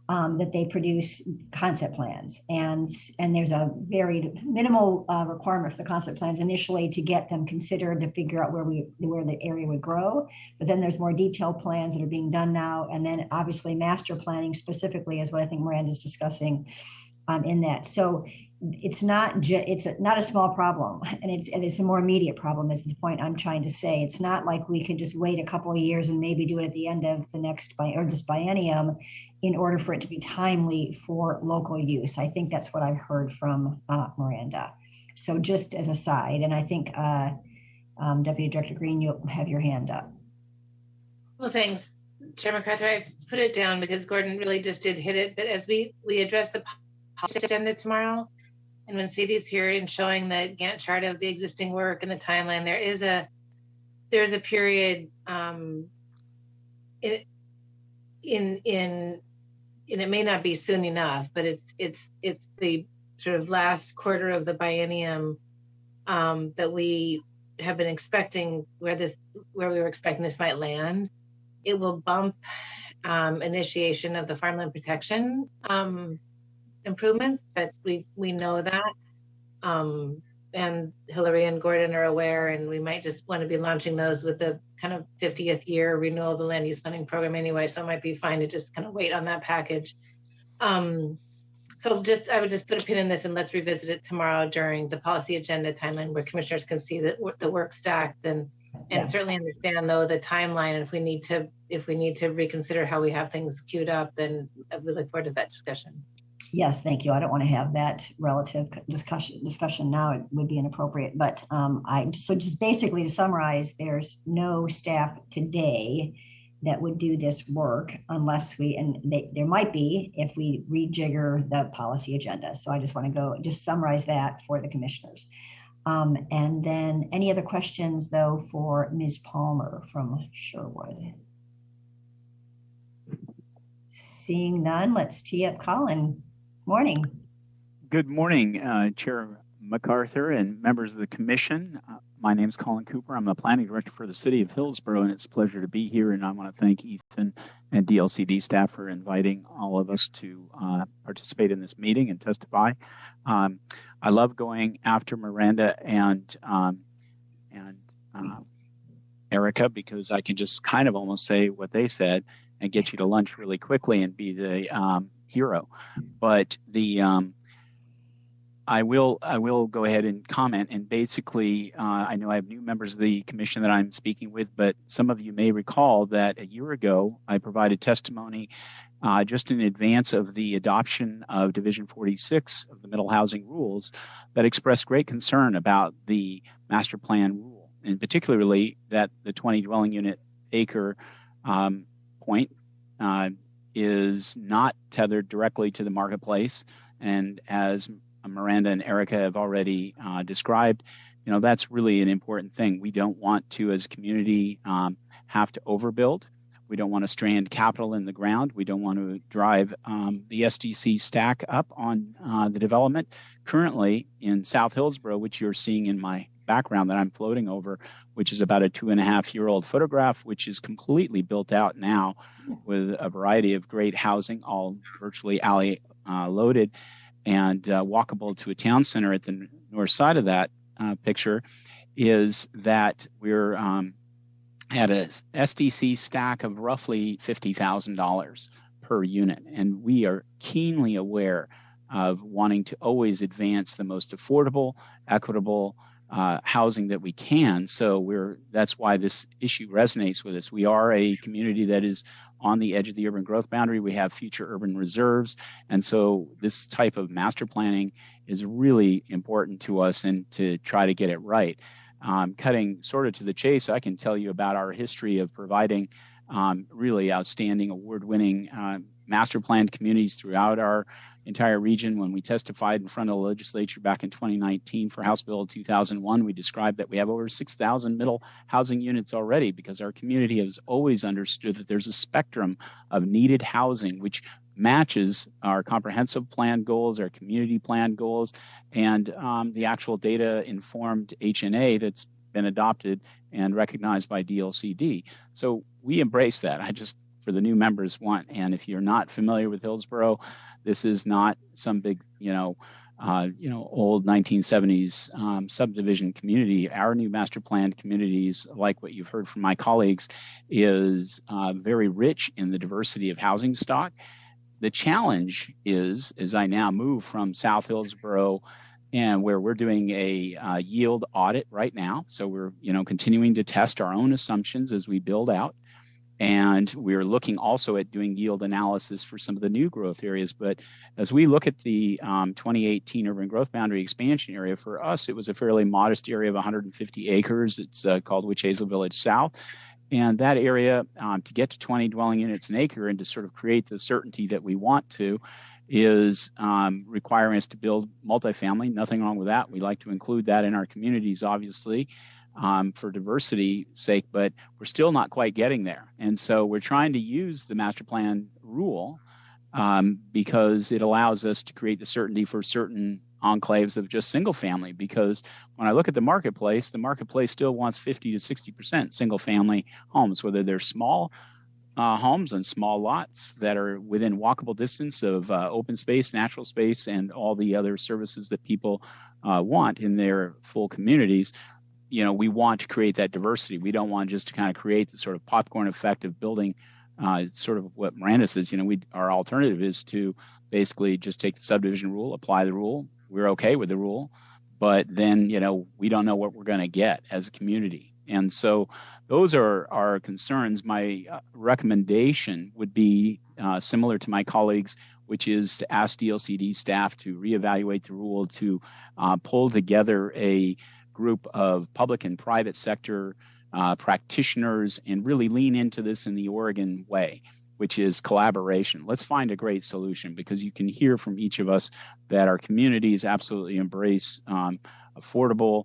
that they produce concept plans. And there's a very minimal requirement for the concept plans initially to get them considered to figure out where the area would grow. But then there's more detailed plans that are being done now. And then obviously master planning specifically is what I think Miranda's discussing in that. So it's not a small problem, and it's a more immediate problem is the point I'm trying to say. It's not like we can just wait a couple of years and maybe do it at the end of the next this biennium in order for it to be timely for local use. I think that's what I've heard from Miranda. So just as a side, and I think Deputy Director Green, you'll have your hand up. Well, thanks, Chair MacArthur. I put it down because Gordon really just did hit it. But as we address the policy agenda tomorrow, and when Sadie's here and showing the Gantt chart of the existing work and the timeline, there's a period and it may not be soon enough, but it's the sort of last quarter of the biennium that we have been expecting where we were expecting this might land. It will bump initiation of the farmland protection improvements, but we know that, and Hillary and Gordon are aware, and we might just want to be launching those with the kind of 50th year renewal of the land use planning program anyway, so it might be fine to just kind of wait on that package. So I would just put a pin in this and let's revisit it tomorrow during the policy agenda timeline where commissioners can see that the work stacked and certainly understand though the timeline, and if we need to reconsider how we have things queued up, then we look forward to that discussion. Yes, thank you. I don't want to have that relative discussion now. It would be inappropriate. But just basically to summarize, there's no staff today that would do this work unless there might be if we rejigger the policy agenda. So I just want to summarize that for the commissioners. And then any other questions though for Ms. Palmer from Sherwood? Seeing none, let's tee up Colin. Morning. Good morning, Chair MacArthur and members of the commission. My name is Colin Cooper. I'm the planning director for the city of Hillsborough, and it's a pleasure to be here. And I want to thank Ethan and DLCD staff for inviting all of us to participate in this meeting and testify. I love going after Miranda and Erica because I can just kind of almost say what they said and get you to lunch really quickly and be the hero. But I will go ahead and comment. And basically, I know I have new members of the commission that I'm speaking with, but some of you may recall that a year ago, I provided testimony just in advance of the adoption of Division 46 of the Middle Housing Rules that expressed great concern about the master plan rule, and particularly that the 20 dwelling unit acre point is not tethered directly to the marketplace. And as Miranda and Erica have already described, that's really an important thing. We don't want to, as a community, have to overbuild. We don't want to strand capital in the ground. We don't want to drive the SDC stack up on the development. Currently in South Hillsborough, which you're seeing in my background that I'm floating over, which is about a 2.5-year-old photograph, which is completely built out now with a variety of great housing, all virtually alley loaded and walkable to a town center at the north side of that picture, is that we're at a SDC stack of roughly $50,000 per unit. And we are keenly aware of wanting to always advance the most affordable, equitable housing that we can. So that's why this issue resonates with us. We are a community that is on the edge of the urban growth boundary. We have future urban reserves. And so this type of master planning is really important to us and to try to get it right. cutting sort of to the chase, I can tell you about our history of providing really outstanding award-winning master planned communities throughout our entire region. When we testified in front of the legislature back in 2019 for House Bill 2001, we described that we have over 6,000 middle housing units already, because our community has always understood that there's a spectrum of needed housing which matches our comprehensive plan goals, our community plan goals, and the actual data-informed HNA that's been adopted and recognized by DLCD. So we embrace that. I just, for the new members, and if you're not familiar with Hillsborough, this is not some big, old 1970s subdivision community. Our new master planned communities, like what you've heard from my colleagues, is very rich in the diversity of housing stock. The challenge is, as I now move from South Hillsborough, and where we're doing a yield audit right now. So we're, continuing to test our own assumptions as we build out. And we're looking also at doing yield analysis for some of the new growth areas. But as we look at the 2018 urban growth boundary expansion area, for us, it was a fairly modest area of 150 acres. It's called Witch Hazel Village South. And that area, to get to 20 dwelling units an acre and to sort of create the certainty that we want to, is requiring us to build multifamily. Nothing wrong with that. We like to include that in our communities, obviously, for diversity's sake, but we're still not quite getting there. And so we're trying to use the master plan rule because it allows us to create the certainty for certain enclaves of just single family. Because when I look at the marketplace still wants 50 to 60% single family homes, whether they're small homes and small lots that are within walkable distance of open space, natural space, and all the other services that people want in their full communities. We want to create that diversity. We don't want just to kind of create the sort of popcorn effect of building. It's sort of what Miranda says, our alternative is to basically just take the subdivision rule, apply the rule. We're okay with the rule, but then, we don't know what we're going to get as a community. And so those are our concerns. My recommendation would be similar to my colleagues, which is to ask DLCD staff to reevaluate the rule, to pull together a group of public and private sector practitioners and really lean into this in the Oregon way, which is collaboration. Let's find a great solution, because you can hear from each of us that our communities absolutely embrace affordable,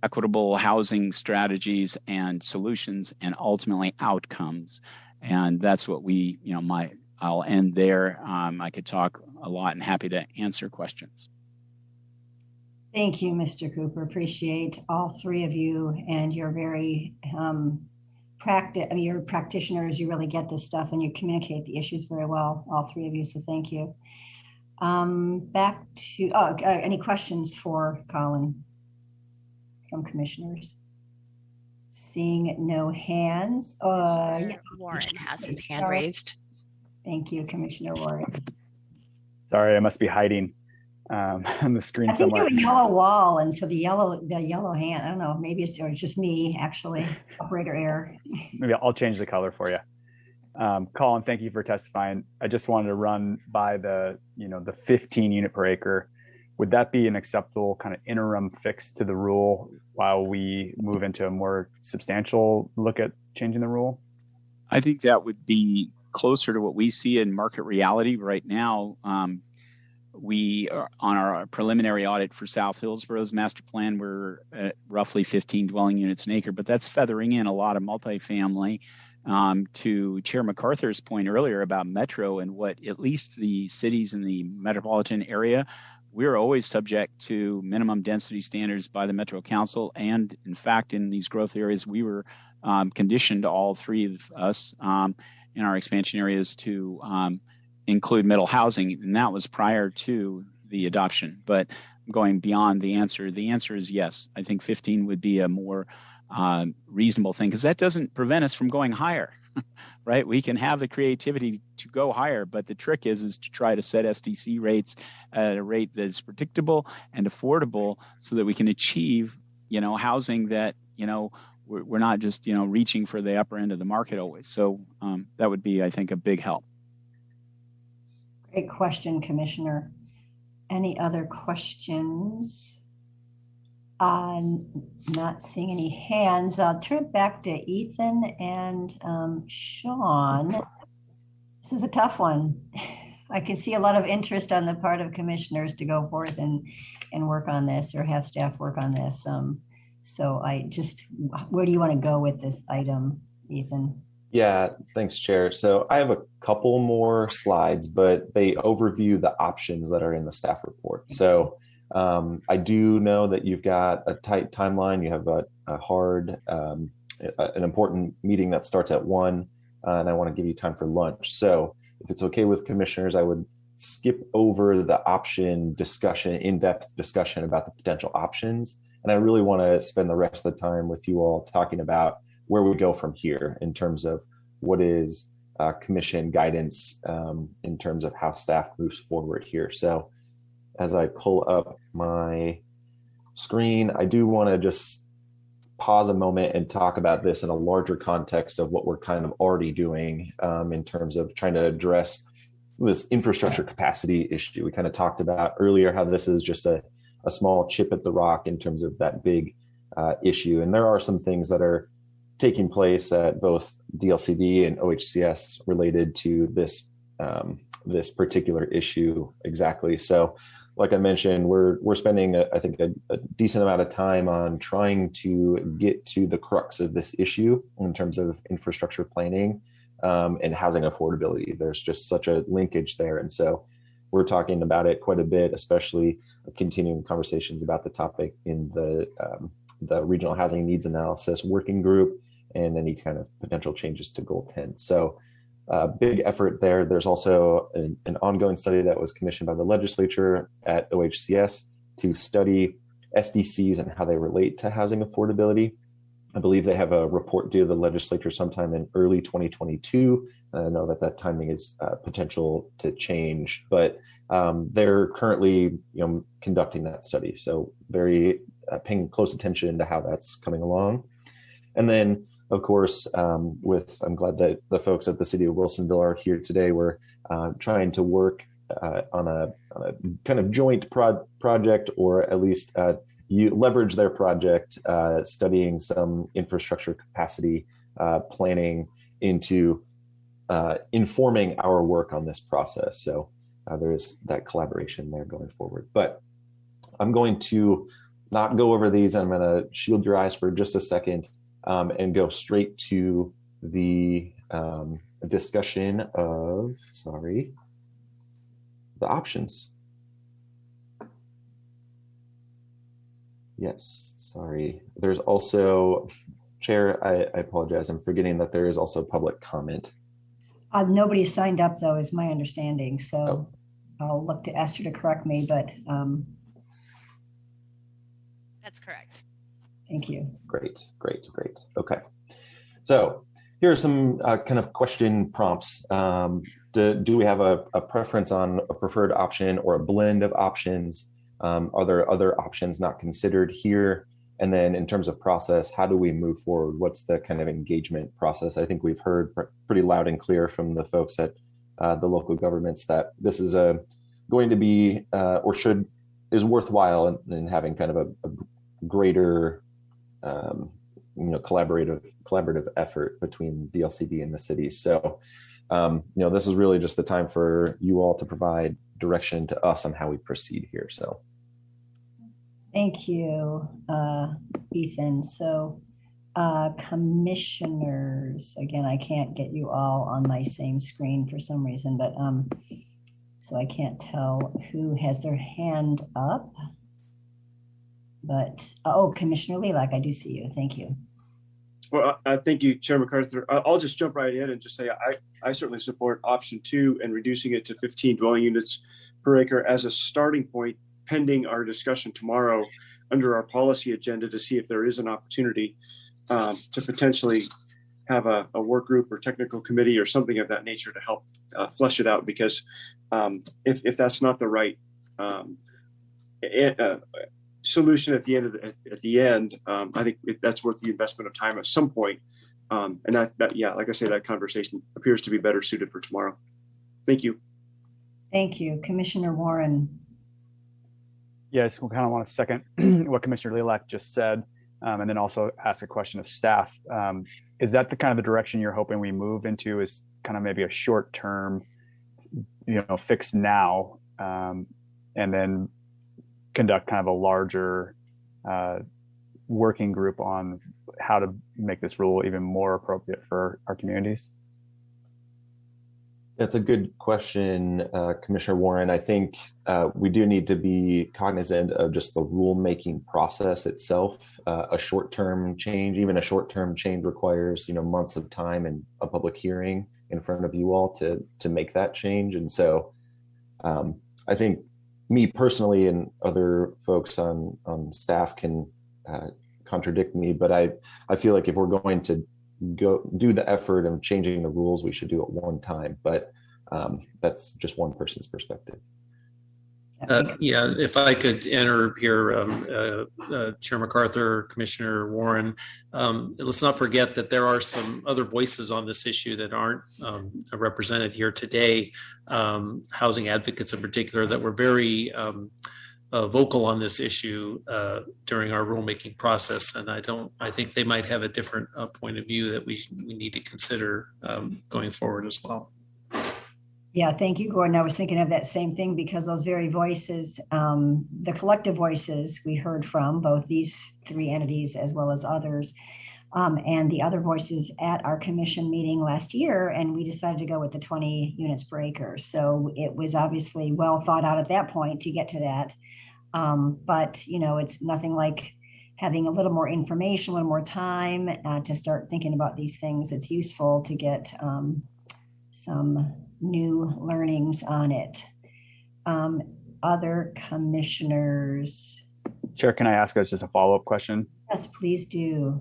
equitable housing strategies and solutions, and ultimately outcomes. And that's what I'll end there. I could talk a lot and happy to answer questions. Thank you, Mr. Cooper. Appreciate all three of you, and you're very you're practitioners. You really get this stuff, and you communicate the issues very well, all three of you. So thank you. Back to any questions for Colin from commissioners? Seeing no hands. Warren has his hand raised. Thank you, Commissioner Warren. Sorry, I must be hiding on the screen somewhere. I think you have a yellow wall, and so the yellow hand, I don't know, maybe it's just me, actually, operator error. Maybe I'll change the color for you. Colin, thank you for testifying. I just wanted to run by the 15 unit per acre. Would that be an acceptable kind of interim fix to the rule while we move into a more substantial look at changing the rule? I think that would be closer to what we see in market reality right now. We are on our preliminary audit for South Hillsborough's master plan. We're at roughly 15 dwelling units an acre, but that's feathering in a lot of multifamily. To Chair MacArthur's point earlier about Metro and what at least the cities in the metropolitan area, we're always subject to minimum density standards by the Metro Council. And in fact, in these growth areas, we were conditioned, all three of us in our expansion areas, to include middle housing. And that was prior to the adoption. But going beyond the answer is yes. I think 15 would be a more reasonable thing, because that doesn't prevent us from going higher, right? We can have the creativity to go higher, but the trick is to try to set SDC rates at a rate that is predictable and affordable, so that we can achieve, housing that, we're not just, reaching for the upper end of the market always. So that would be, I think, a big help. Great question, Commissioner. Any other questions? Not seeing any hands. I'll turn it back to Ethan and Sean. This is a tough one. I can see a lot of interest on the part of commissioners to go forth and work on this or have staff work on this. So where do you want to go with this item, Ethan? Yeah, thanks, Chair. So I have a couple more slides, but they overview the options that are in the staff report. So I do know that you've got a tight timeline. You have a hard, an important meeting that starts at 1, and I want to give you time for lunch. So if it's okay with commissioners, I would skip over the option discussion, in-depth discussion about the potential options. And I really want to spend the rest of the time with you all talking about where we go from here in terms of what is commission guidance in terms of how staff moves forward here. So as I pull up my screen, I do want to just pause a moment and talk about this in a larger context of what we're kind of already doing in terms of trying to address this infrastructure capacity issue. We kind of talked about earlier how this is just a small chip at the rock in terms of that big issue. And there are some things that are taking place at both DLCD and OHCS related to this this particular issue exactly. So like I mentioned, we're spending, I think, a decent amount of time on trying to get to the crux of this issue in terms of infrastructure planning and housing affordability. There's just such a linkage there. And so we're talking about it quite a bit, especially continuing conversations about the topic in the Regional Housing Needs Analysis Working Group and any kind of potential changes to Goal 10. So big effort there. There's also an ongoing study that was commissioned by the legislature at OHCS to study SDCs and how they relate to housing affordability. I believe they have a report due to the legislature sometime in early 2022. I know that timing is potential to change, but they're currently conducting that study. So very paying close attention to how that's coming along. And then of course, I'm glad that the folks at the City of Wilsonville are here today. We're trying to work on a kind of joint project, or at least you leverage their project, studying some infrastructure capacity planning into informing our work on this process. So there is that collaboration there going forward. But I'm going to not go over these. I'm going to shield your eyes for just a second. And go straight to the discussion of, the options. Yes, sorry. There's also, Chair, I apologize. I'm forgetting that there is also public comment. Nobody signed up, though, is my understanding. So I'll look to Esther to correct me, but. That's correct. Thank you. Great. Okay. So here are some kind of question prompts. Do we have a preference on a preferred option or a blend of options? Are there other options not considered here? And then in terms of process, how do we move forward? What's the kind of engagement process? I think we've heard pretty loud and clear from the folks at the local governments that this is going to be is worthwhile in having kind of a greater collaborative effort between DLCD and the city. So, this is really just the time for you all to provide direction to us on how we proceed here. So, thank you, Ethan. So, commissioners, again, I can't get you all on my same screen for some reason, but so I can't tell who has their hand up. But, Commissioner Lilac, I do see you. Thank you. Well, thank you, Chair MacArthur. I'll just jump right in and just say I certainly support option 2 and reducing it to 15 dwelling units per acre as a starting point, pending our discussion tomorrow under our policy agenda to see if there is an opportunity to potentially have a work group or technical committee or something of that nature to help flesh it out. Because if that's not the right solution at the end, I think that's worth the investment of time at some point. And that like I say, that conversation appears to be better suited for tomorrow. Thank you. Thank you, Commissioner Warren. Yeah, I just kind of want to second what Commissioner Lilac just said, and then also ask a question of staff. Is that the kind of the direction you're hoping we move into, is kind of maybe a short term, fix now, and then conduct kind of a larger working group on how to make this rule even more appropriate for our communities? That's a good question, Commissioner Warren. I think we do need to be cognizant of just the rulemaking process itself. A short-term change, even a short-term change, requires months of time and a public hearing in front of you all to make that change. And so, I think me personally and other folks on staff can contradict me, but I feel like if we're going to go do the effort of changing the rules, we should do it one time. But that's just one person's perspective. Yeah, if I could enter here, Chair MacArthur, Commissioner Warren, let's not forget that there are some other voices on this issue that aren't represented here today, housing advocates in particular, that were very vocal on this issue during our rulemaking process, and I think they might have a different point of view that we need to consider going forward as well. Yeah, thank you, Gordon. I was thinking of that same thing, because those very voices, the collective voices we heard from, both these three entities as well as others, and the other voices at our commission meeting last year, and we decided to go with the 20 units per acre. So it was obviously well thought out at that point to get to that. But it's nothing like having a little more information, a little more time to start thinking about these things. It's useful to get some new learnings on it. Other commissioners? Chair, can I ask us just a follow-up question? Yes, please do.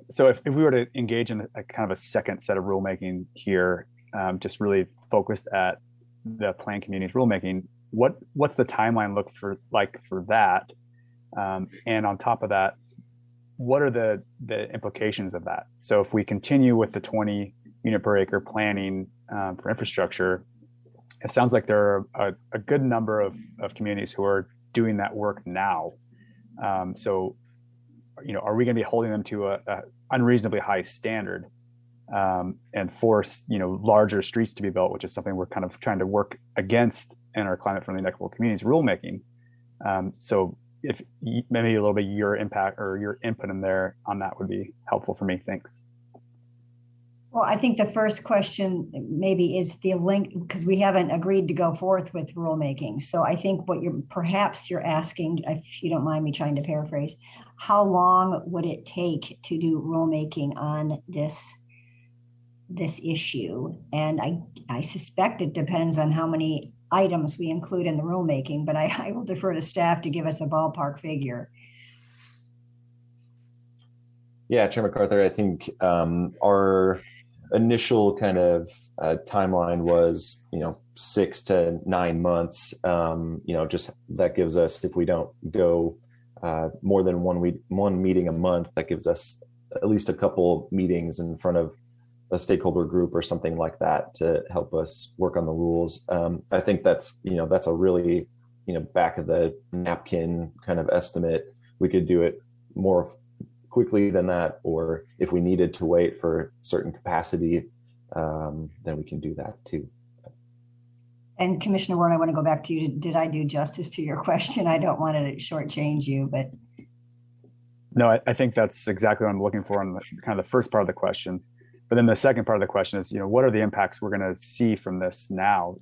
So if we were to engage in a kind of a second set of rulemaking here, just really focused at the planned communities rulemaking, what's the timeline look like for that? And on top of that, what are the implications of that? So if we continue with the 20 unit per acre planning for infrastructure, it sounds like there are a good number of communities who are doing that work now. So, are we going to be holding them to a unreasonably high standard and force, larger streets to be built, which is something we're kind of trying to work against in our climate friendly and equitable communities rulemaking? So if maybe a little bit your impact or your input in there on that would be helpful for me. Thanks. Well, I think the first question maybe is the link, because we haven't agreed to go forth with rulemaking. So I think what you're asking, if you don't mind me trying to paraphrase, how long would it take to do rulemaking on this issue? And I suspect it depends on how many items we include in the rulemaking, but I will defer to staff to give us a ballpark figure. Yeah, Chair MacArthur, I think our initial kind of timeline was 6 to 9 months. Just that gives us, if we don't go more than one meeting a month, that gives us at least a couple meetings in front of a stakeholder group or something like that to help us work on the rules. I think that's a really back of the napkin kind of estimate. We could do it more quickly than that, or if we needed to wait for certain capacity, then we can do that too. And Commissioner Warren, I want to go back to you. Did I do justice to your question? I don't want to shortchange you, but. No, I think that's exactly what I'm looking for in kind of the first part of the question. But then the second part of the question is, what are the impacts we're going to see from this now,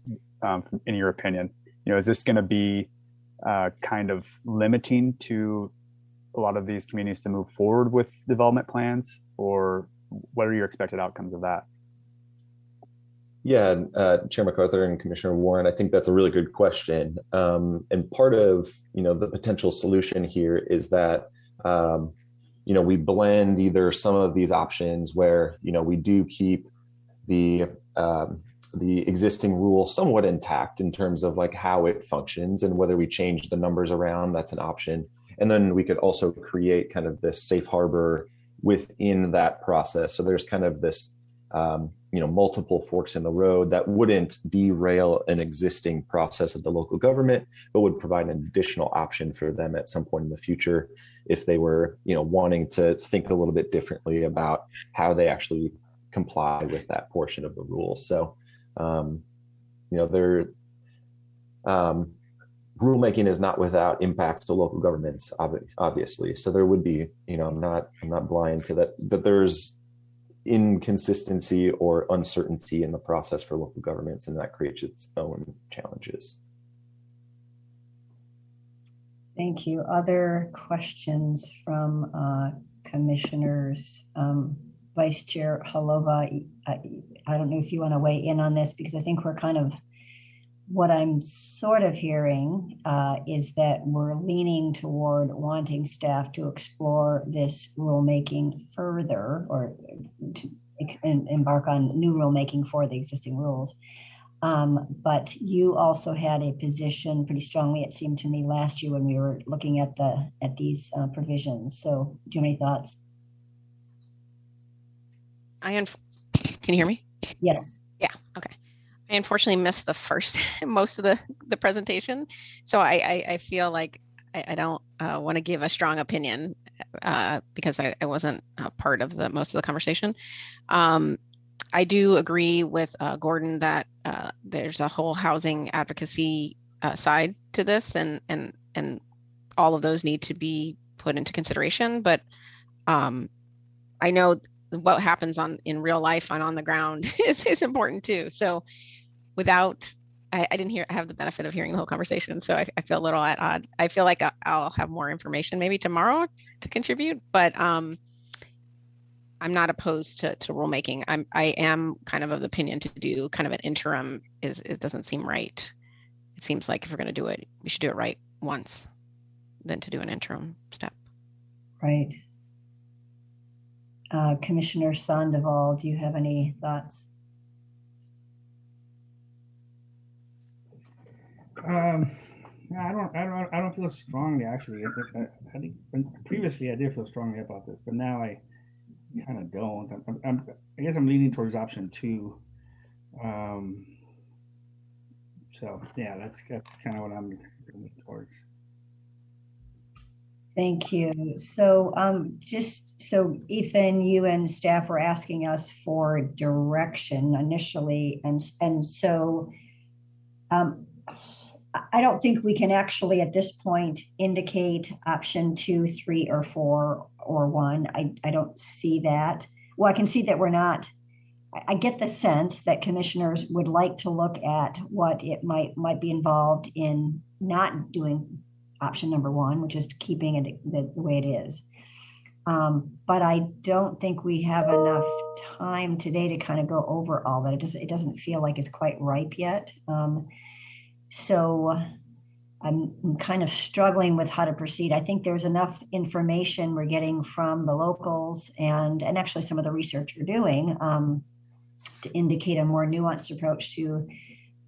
in your opinion? Is this going to be kind of limiting to a lot of these communities to move forward with development plans, or what are your expected outcomes of that? Yeah, Chair MacArthur and Commissioner Warren, I think that's a really good question. And part of the potential solution here is that we blend either some of these options where we do keep the existing rule somewhat intact in terms of like how it functions, and whether we change the numbers around, that's an option. And then we could also create kind of this safe harbor within that process. So there's kind of this multiple forks in the road that wouldn't derail an existing process of the local government, but would provide an additional option for them at some point in the future if they were, wanting to think a little bit differently about how they actually comply with that portion of the rule. So, rulemaking is not without impacts to local governments, obviously. So there would be, I'm not blind to that there's inconsistency or uncertainty in the process for local governments, and that creates its own challenges. Thank you. Other questions from commissioners? Vice Chair Halova, I don't know if you want to weigh in on this, because I think we're kind of, what I'm sort of hearing is that we're leaning toward wanting staff to explore this rulemaking further, or to embark on new rulemaking for the existing rules. But you also had a position pretty strongly, it seemed to me, last year when we were looking at these provisions. So do you have any thoughts? Can you hear me? Yes. Yeah, okay. I unfortunately missed the first most of the presentation. So I feel like I don't want to give a strong opinion because I wasn't a part of most of the conversation. I do agree with Gordon that there's a whole housing advocacy side to this, and all of those need to be put into consideration. But I know what happens in real life and on the ground is important too. So without, I didn't have the benefit of hearing the whole conversation, so I feel a little at odd. I feel like I'll have more information maybe tomorrow to contribute, but I'm not opposed to rulemaking. I am kind of the opinion to do kind of an interim it doesn't seem right. It seems like if we're going to do it, we should do it right once, than to do an interim step. Right. Commissioner Sandoval, do you have any thoughts? I don't feel strongly, actually. I think previously I did feel strongly about this, but now I kind of don't. I guess I'm leaning towards option 2. So yeah, that's kind of what I'm leaning towards. Thank you. So so Ethan, you and staff were asking us for direction initially, and so I don't think we can actually at this point indicate option 2, 3, or 4, or 1. I don't see that. Well, I can see that we're not. I get the sense that commissioners would like to look at what it might be involved in not doing option number 1, which is keeping it the way it is. But I don't think we have enough time today to kind of go over all that. It doesn't feel like it's quite ripe yet. So I'm kind of struggling with how to proceed. I think there's enough information we're getting from the locals and actually some of the research you're doing to indicate a more nuanced approach to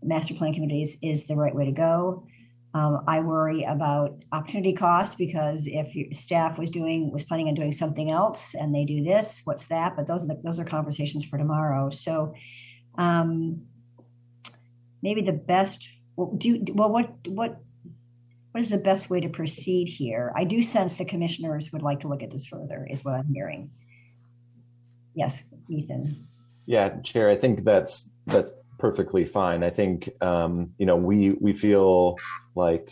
master plan communities is the right way to go. I worry about opportunity costs, because if your staff was planning on doing something else and they do this, what's that? But those are conversations for tomorrow. So maybe the best. What is the best way to proceed here? I do sense the commissioners would like to look at this further, is what I'm hearing. Yes, Ethan. Yeah, Chair, I think that's perfectly fine. I think we feel like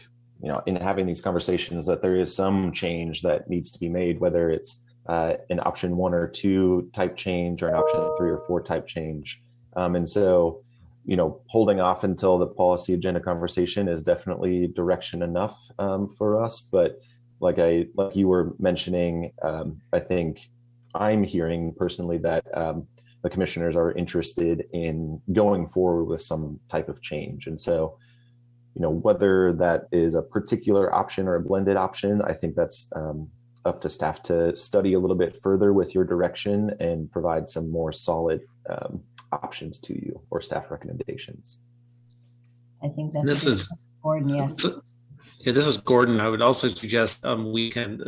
in having these conversations that there is some change that needs to be made, whether it's an option 1 or 2 type change or an option 3 or 4 type change, and so. Holding off until the policy agenda conversation is definitely direction enough for us. But like you were mentioning, I think I'm hearing personally that the commissioners are interested in going forward with some type of change. And so, whether that is a particular option or a blended option, I think that's up to staff to study a little bit further with your direction and provide some more solid options to you or staff recommendations. I think that's this is important. Yes. Yeah, this is Gordon. I would also suggest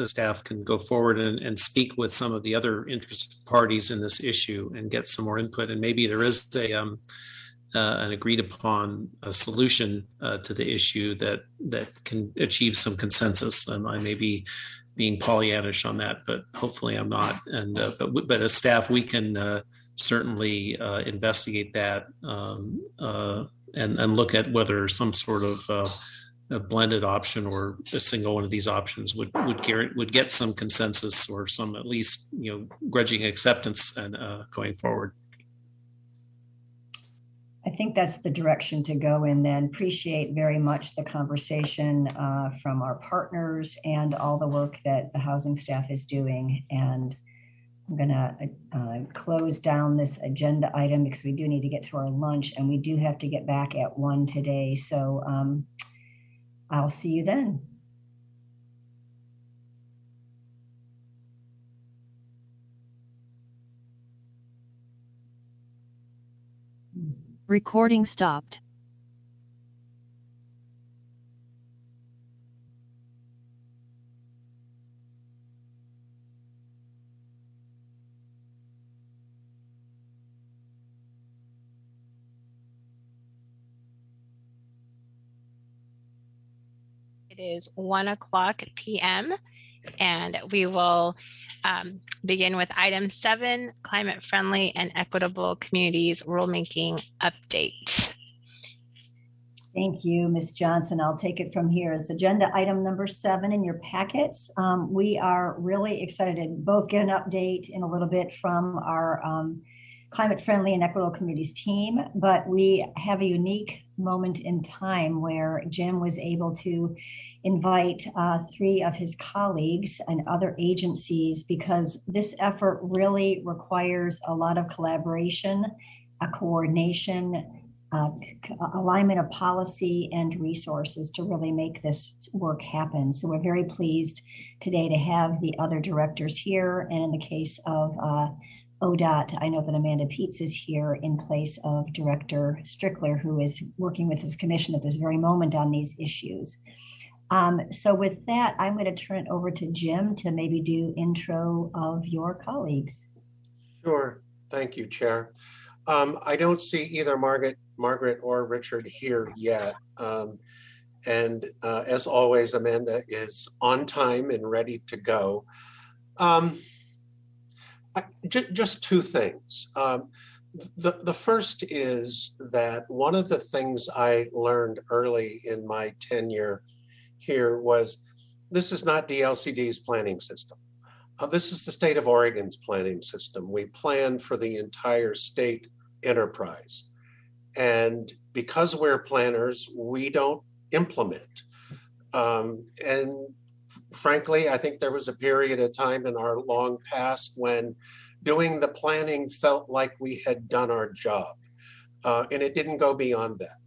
staff can go forward and speak with some of the other interested parties in this issue and get some more input. And maybe there is an agreed upon solution to the issue that can achieve some consensus. I may be being Pollyannish on that, but hopefully I'm not. And but as staff, we can certainly investigate that and look at whether some sort of a blended option or a single one of these options would get some consensus or some at least grudging acceptance and going forward. I think that's the direction to go in then. Appreciate very much the conversation from our partners and all the work that the housing staff is doing. And I'm gonna close down this agenda item because we do need to get to our lunch and we do have to get back at 1 today. So I'll see you then. Recording stopped. It is 1:00 p.m. and we will begin with item 7, climate friendly and equitable communities rulemaking update. Thank you, Ms. Johnson. I'll take it from here. It's agenda item number 7 in your packets. We are really excited to both get an update in a little bit from our climate friendly and equitable communities team, but we have a unique moment in time where Jim was able to invite 3 of his colleagues and other agencies because this effort really requires a lot of collaboration, a coordination, alignment of policy and resources to really make this work happen. So we're very pleased today to have the other directors here. And in the case of ODOT, I know that Amanda Peets is here in place of Director Strickler, who is working with his commission at this very moment on these issues. So with that, I'm going to turn it over to Jim to maybe do intro of your colleagues. Sure. Thank you, Chair. I don't see either Margaret or Richard here yet. And as always, Amanda is on time and ready to go. Just 2 things. The first is that one of the things I learned early in my tenure here was this is not DLCD's planning system. This is the state of Oregon's planning system. We plan for the entire state enterprise. And because we're planners, we don't implement. And frankly, I think there was a period of time in our long past when doing the planning felt like we had done our job. And it didn't go beyond that.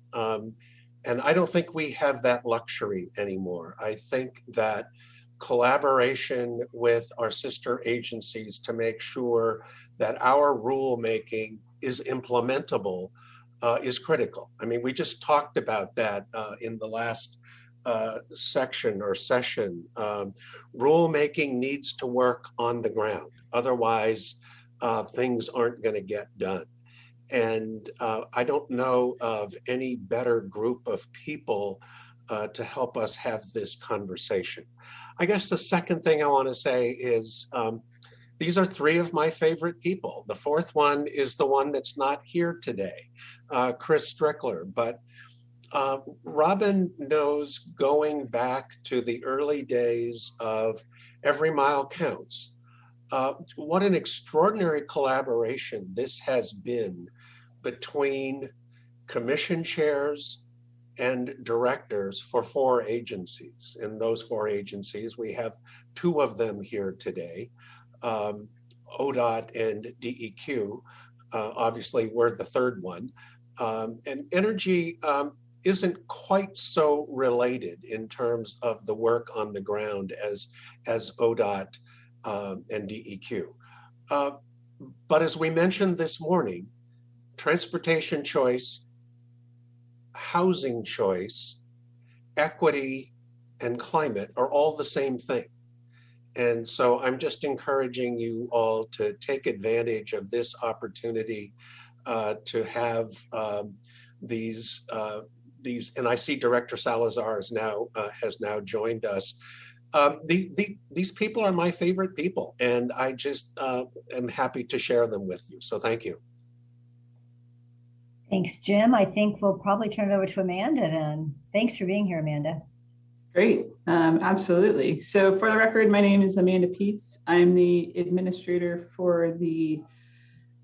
And I don't think we have that luxury anymore. I think that collaboration with our sister agencies to make sure that our rulemaking is implementable is critical. I mean, we just talked about that in the last section or session. Rulemaking needs to work on the ground. Otherwise, things aren't going to get done. And I don't know of any better group of people to help us have this conversation. I guess the second thing I want to say is these are 3 of my favorite people. The 4th one is the one that's not here today, Chris Strickler. But Robin knows, going back to the early days of Every Mile Counts, what an extraordinary collaboration this has been between commission chairs and directors for 4 agencies. In those 4 agencies, we have 2 of them here today, ODOT and DEQ. Obviously, we're the 3rd one. And energy isn't quite so related in terms of the work on the ground as ODOT and DEQ. But as we mentioned this morning, transportation choice, housing choice, equity, and climate are all the same thing. And so I'm just encouraging you all to take advantage of this opportunity to have these, and I see Director Salazar has now joined us. These people are my favorite people, and I just am happy to share them with you. So thank you. Thanks, Jim. I think we'll probably turn it over to Amanda then. Thanks for being here, Amanda. Great, absolutely. So for the record, my name is Amanda Peets. I'm the administrator for the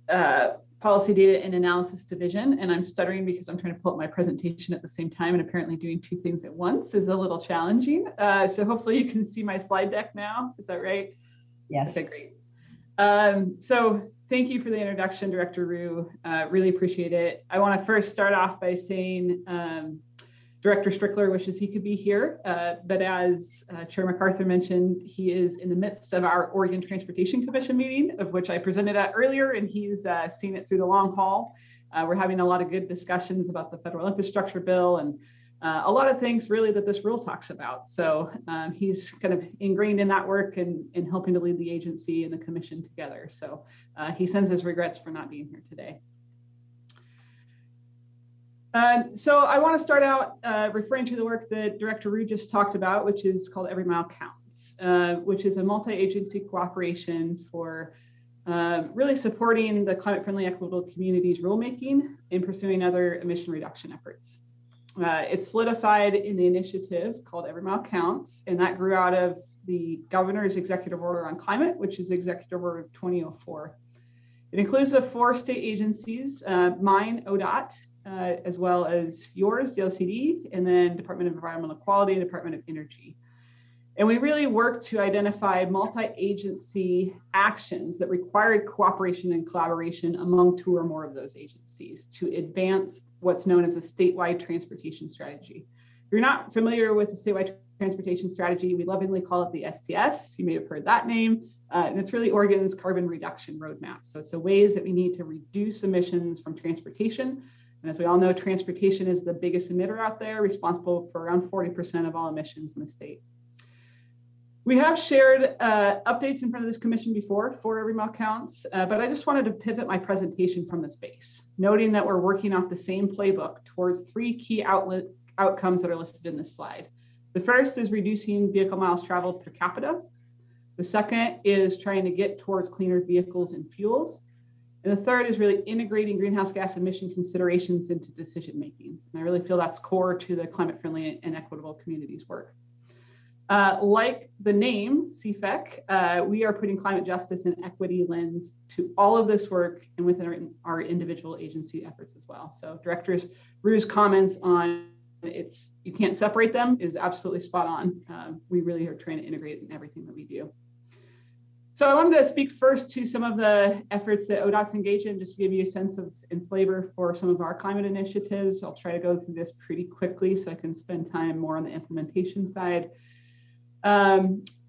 Policy Data and Analysis Division, and I'm stuttering because I'm trying to pull up my presentation at the same time, and apparently doing two things at once is a little challenging. So hopefully you can see my slide deck now. Is that right? Yes. Okay, great. So thank you for the introduction, Director Rue. Really appreciate it. I want to first start off by saying Director Strickler wishes he could be here, but as Chair MacArthur mentioned, he is in the midst of our Oregon Transportation Commission meeting, of which I presented at earlier, and he's seen it through the long haul. We're having a lot of good discussions about the federal infrastructure bill and a lot of things really that this rule talks about. So he's kind of ingrained in that work and helping to lead the agency and the commission together. So he sends his regrets for not being here today. So I want to start out referring to the work that Director Rue just talked about, which is called Every Mile Counts, which is a multi-agency cooperation for really supporting the climate-friendly equitable communities rulemaking and pursuing other emission reduction efforts. It's solidified in the initiative called Every Mile Counts, and that grew out of the Governor's Executive Order on Climate, which is Executive Order 2004. It includes the 4 state agencies, mine, ODOT, as well as yours, the LCD, and then Department of Environmental Quality and Department of Energy. And we really worked to identify multi-agency actions that required cooperation and collaboration among 2 or more of those agencies to advance what's known as a statewide transportation strategy. If you're not familiar with the statewide transportation strategy, we lovingly call it the STS. You may have heard that name. And it's really Oregon's carbon reduction roadmap. So it's the ways that we need to reduce emissions from transportation. And as we all know, transportation is the biggest emitter out there, responsible for around 40% of all emissions in the state. We have shared updates in front of this commission before for Every Mile Counts, but I just wanted to pivot my presentation from this base, noting that we're working off the same playbook towards 3 key outcomes that are listed in this slide. The first is reducing vehicle miles traveled per capita. The second is trying to get towards cleaner vehicles and fuels. And the third is really integrating greenhouse gas emission considerations into decision making. And I really feel that's core to the climate friendly and equitable communities work. Like the name CFEC, we are putting climate justice and equity lens to all of this work and within our individual agency efforts as well. So Director Rue's comments on you can't separate them is absolutely spot on. We really are trying to integrate it in everything that we do. So I wanted to speak first to some of the efforts that ODOT's engaged in, just to give you a sense of and flavor for some of our climate initiatives. I'll try to go through this pretty quickly so I can spend time more on the implementation side.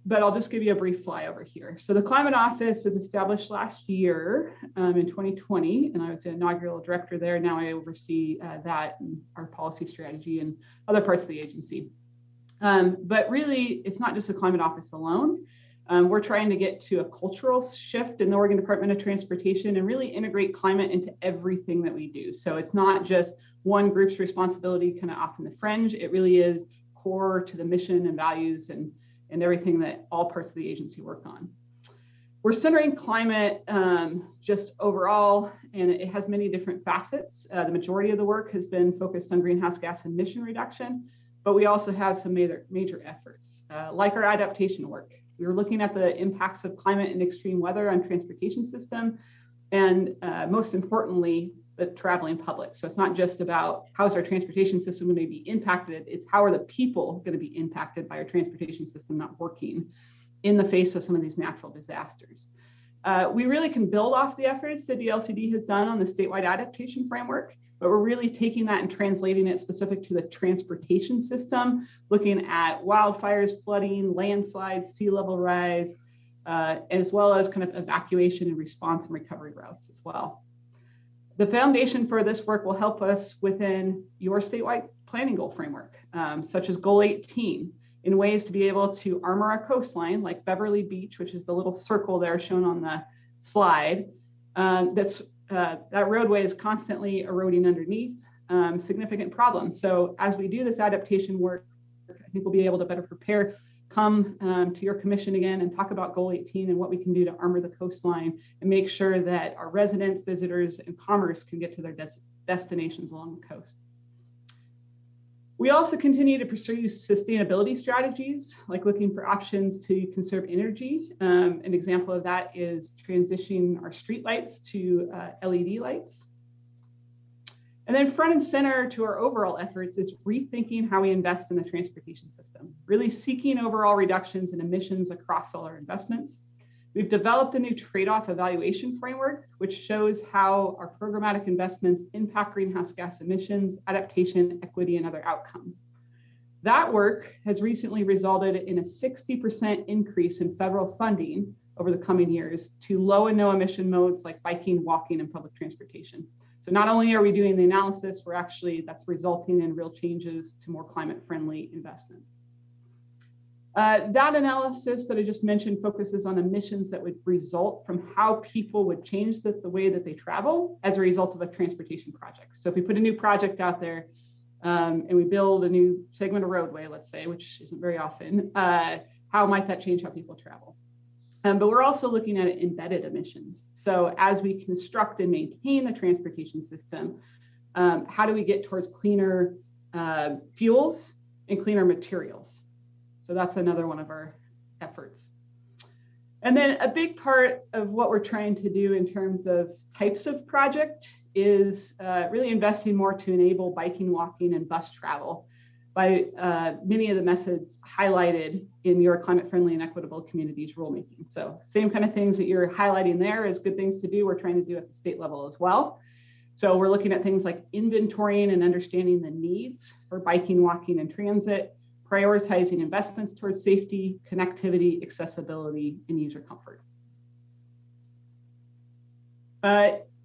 But I'll just give you a brief flyover here. So the Climate Office was established last year in 2020, and I was the inaugural director there. Now I oversee that and our policy strategy and other parts of the agency. But really, it's not just the Climate Office alone. We're trying to get to a cultural shift in the Oregon Department of Transportation and really integrate climate into everything that we do. So it's not just one group's responsibility kind of off in the fringe. It really is core to the mission and values and everything that all parts of the agency work on. We're centering climate just overall, and it has many different facets. The majority of the work has been focused on greenhouse gas emission reduction, but we also have some major efforts, like our adaptation work. We were looking at the impacts of climate and extreme weather on transportation system, and most importantly, the traveling public. So it's not just about how's our transportation system going to be impacted, it's how are the people going to be impacted by our transportation system not working in the face of some of these natural disasters. We really can build off the efforts that the LCD has done on the statewide adaptation framework, but we're really taking that and translating it specific to the transportation system, looking at wildfires, flooding, landslides, sea level rise, as well as kind of evacuation and response and recovery routes as well. The foundation for this work will help us within your statewide planning goal framework, such as Goal 18, in ways to be able to armor our coastline, like Beverly Beach, which is the little circle there shown on the slide. That roadway is constantly eroding underneath, significant problems. So as we do this adaptation work, I think we'll be able to better prepare, come to your commission again and talk about Goal 18 and what we can do to armor the coastline and make sure that our residents, visitors, and commerce can get to their destinations along the coast. We also continue to pursue sustainability strategies, like looking for options to conserve energy. An example of that is transitioning our street lights to LED lights. And then front and center to our overall efforts is rethinking how we invest in the transportation system, really seeking overall reductions in emissions across all our investments. We've developed a new trade-off evaluation framework, which shows how our programmatic investments impact greenhouse gas emissions, adaptation, equity, and other outcomes. That work has recently resulted in a 60% increase in federal funding over the coming years to low and no emission modes like biking, walking, and public transportation. So not only are we doing the analysis, that's resulting in real changes to more climate-friendly investments. That analysis that I just mentioned focuses on emissions that would result from how people would change the way that they travel as a result of a transportation project. So if we put a new project out there and we build a new segment of roadway, let's say, which isn't very often, how might that change how people travel? But we're also looking at embedded emissions. So as we construct and maintain the transportation system, how do we get towards cleaner fuels and cleaner materials? So that's another one of our efforts. And then a big part of what we're trying to do in terms of types of project is really investing more to enable biking, walking, and bus travel by many of the methods highlighted in your climate-friendly and equitable communities rulemaking. So same kind of things that you're highlighting there as good things to do, we're trying to do at the state level as well. So we're looking at things like inventorying and understanding the needs for biking, walking, and transit, prioritizing investments towards safety, connectivity, accessibility, and user comfort.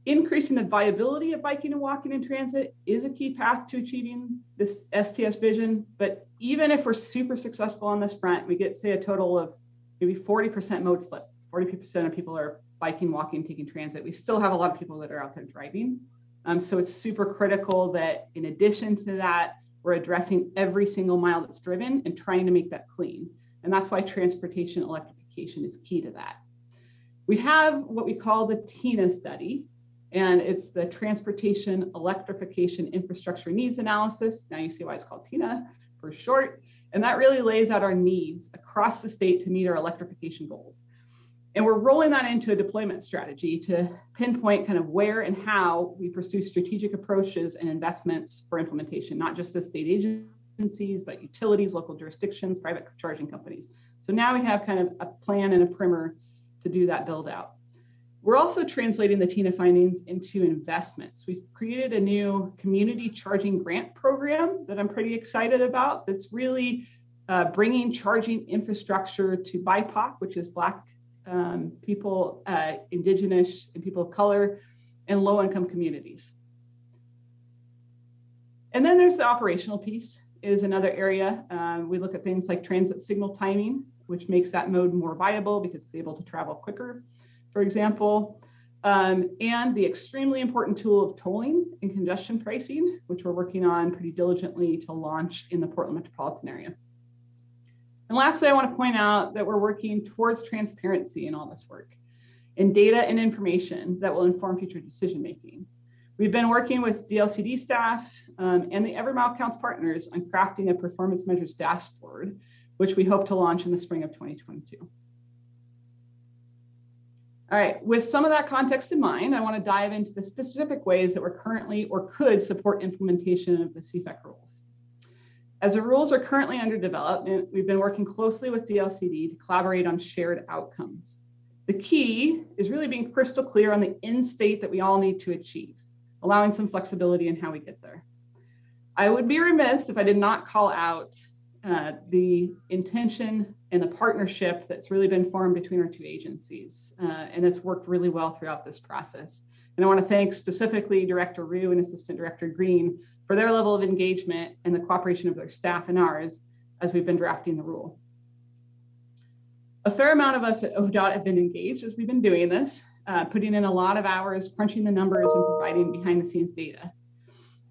Increasing the viability of biking and walking in transit is a key path to achieving this STS vision. But even if we're super successful on this front, we get, say, a total of maybe 40% mode split. 40% of people are biking, walking, taking transit. We still have a lot of people that are out there driving. So it's super critical that in addition to that, we're addressing every single mile that's driven and trying to make that clean. And that's why transportation electrification is key to that. We have what we call the TINA study, and it's the Transportation Electrification Infrastructure Needs Analysis. Now you see why it's called TINA for short. And that really lays out our needs across the state to meet our electrification goals. And we're rolling that into a deployment strategy to pinpoint kind of where and how we pursue strategic approaches and investments for implementation, not just the state agencies, but utilities, local jurisdictions, private charging companies. So now we have kind of a plan and a primer to do that build out. We're also translating the TINA findings into investments. We've created a new community charging grant program that I'm pretty excited about that's really bringing charging infrastructure to BIPOC, which is Black people, Indigenous and people of color, and low-income communities. And then there's the operational piece is another area. We look at things like transit signal timing, which makes that mode more viable because it's able to travel quicker, for example, and the extremely important tool of tolling and congestion pricing, which we're working on pretty diligently to launch in the Portland metropolitan area. And lastly, I want to point out that we're working towards transparency in all this work and data and information that will inform future decision makings. We've been working with DLCD staff and the Every Mile Counts partners on crafting a performance measures dashboard, which we hope to launch in the spring of 2022. All right, with some of that context in mind, I want to dive into the specific ways that we're currently or could support implementation of the CFEC rules. As the rules are currently under development, we've been working closely with DLCD to collaborate on shared outcomes. The key is really being crystal clear on the end state that we all need to achieve, allowing some flexibility in how we get there. I would be remiss if I did not call out the intention and the partnership that's really been formed between our two agencies, and it's worked really well throughout this process. And I want to thank specifically Director Rue and Assistant Director Green for their level of engagement and the cooperation of their staff and ours as we've been drafting the rule. A fair amount of us at ODOT have been engaged as we've been doing this, putting in a lot of hours, crunching the numbers and providing behind the scenes data,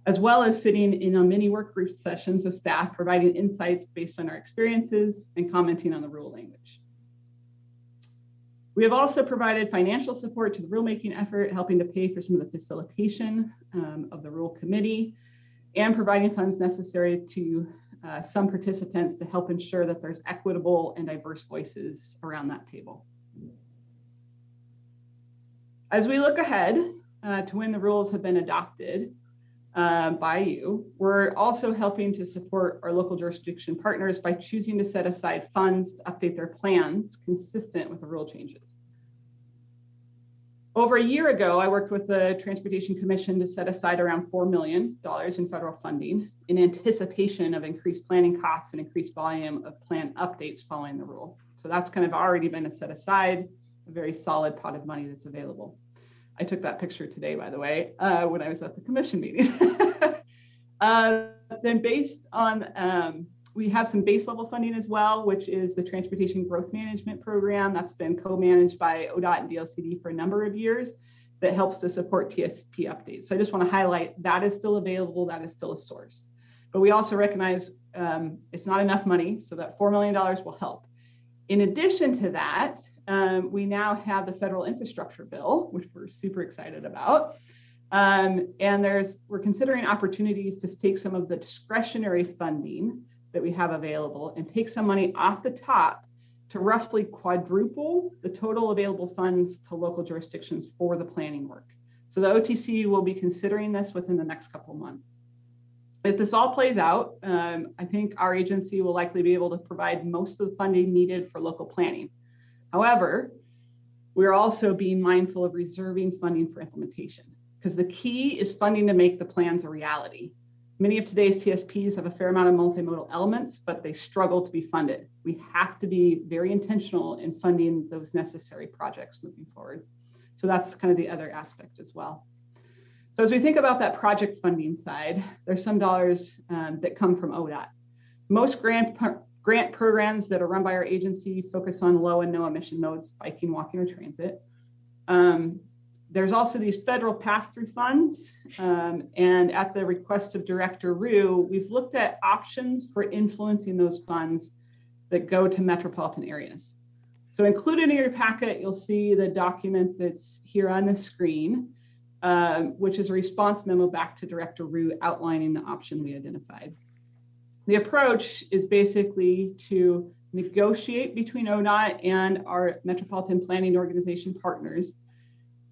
as well as sitting in on many work group sessions with staff, providing insights based on our experiences and commenting on the rule language. We have also provided financial support to the rulemaking effort, helping to pay for some of the facilitation of the rule committee and providing funds necessary to some participants to help ensure that there's equitable and diverse voices around that table. As we look ahead to when the rules have been adopted by you, we're also helping to support our local jurisdiction partners by choosing to set aside funds to update their plans consistent with the rule changes. Over a year ago, I worked with the Transportation Commission to set aside around $4 million in federal funding in anticipation of increased planning costs and increased volume of plan updates following the rule. So that's kind of already been set aside, a very solid pot of money that's available. I took that picture today, by the way, when I was at the commission meeting. Then based on, we have some base level funding as well, which is the Transportation Growth Management Program that's been co-managed by ODOT and DLCD for a number of years that helps to support TSP updates. So I just want to highlight that is still available, that is still a source. But we also recognize it's not enough money, so that $4 million will help. In addition to that, we now have the federal infrastructure bill, which we're super excited about. And we're considering opportunities to take some of the discretionary funding that we have available and take some money off the top to roughly quadruple the total available funds to local jurisdictions for the planning work. So the OTC will be considering this within the next couple of months. If this all plays out, I think our agency will likely be able to provide most of the funding needed for local planning. However, we're also being mindful of reserving funding for implementation because the key is funding to make the plans a reality. Many of today's TSPs have a fair amount of multimodal elements, but they struggle to be funded. We have to be very intentional in funding those necessary projects moving forward. So that's kind of the other aspect as well. So as we think about that project funding side, there's some dollars that come from ODOT. Most grant programs that are run by our agency focus on low and no emission modes, biking, walking, or transit. There's also these federal pass-through funds, and at the request of Director Rue, we've looked at options for influencing those funds that go to metropolitan areas. So included in your packet, you'll see the document that's here on the screen, which is a response memo back to Director Rue outlining the option we identified. The approach is basically to negotiate between ODOT and our metropolitan planning organization partners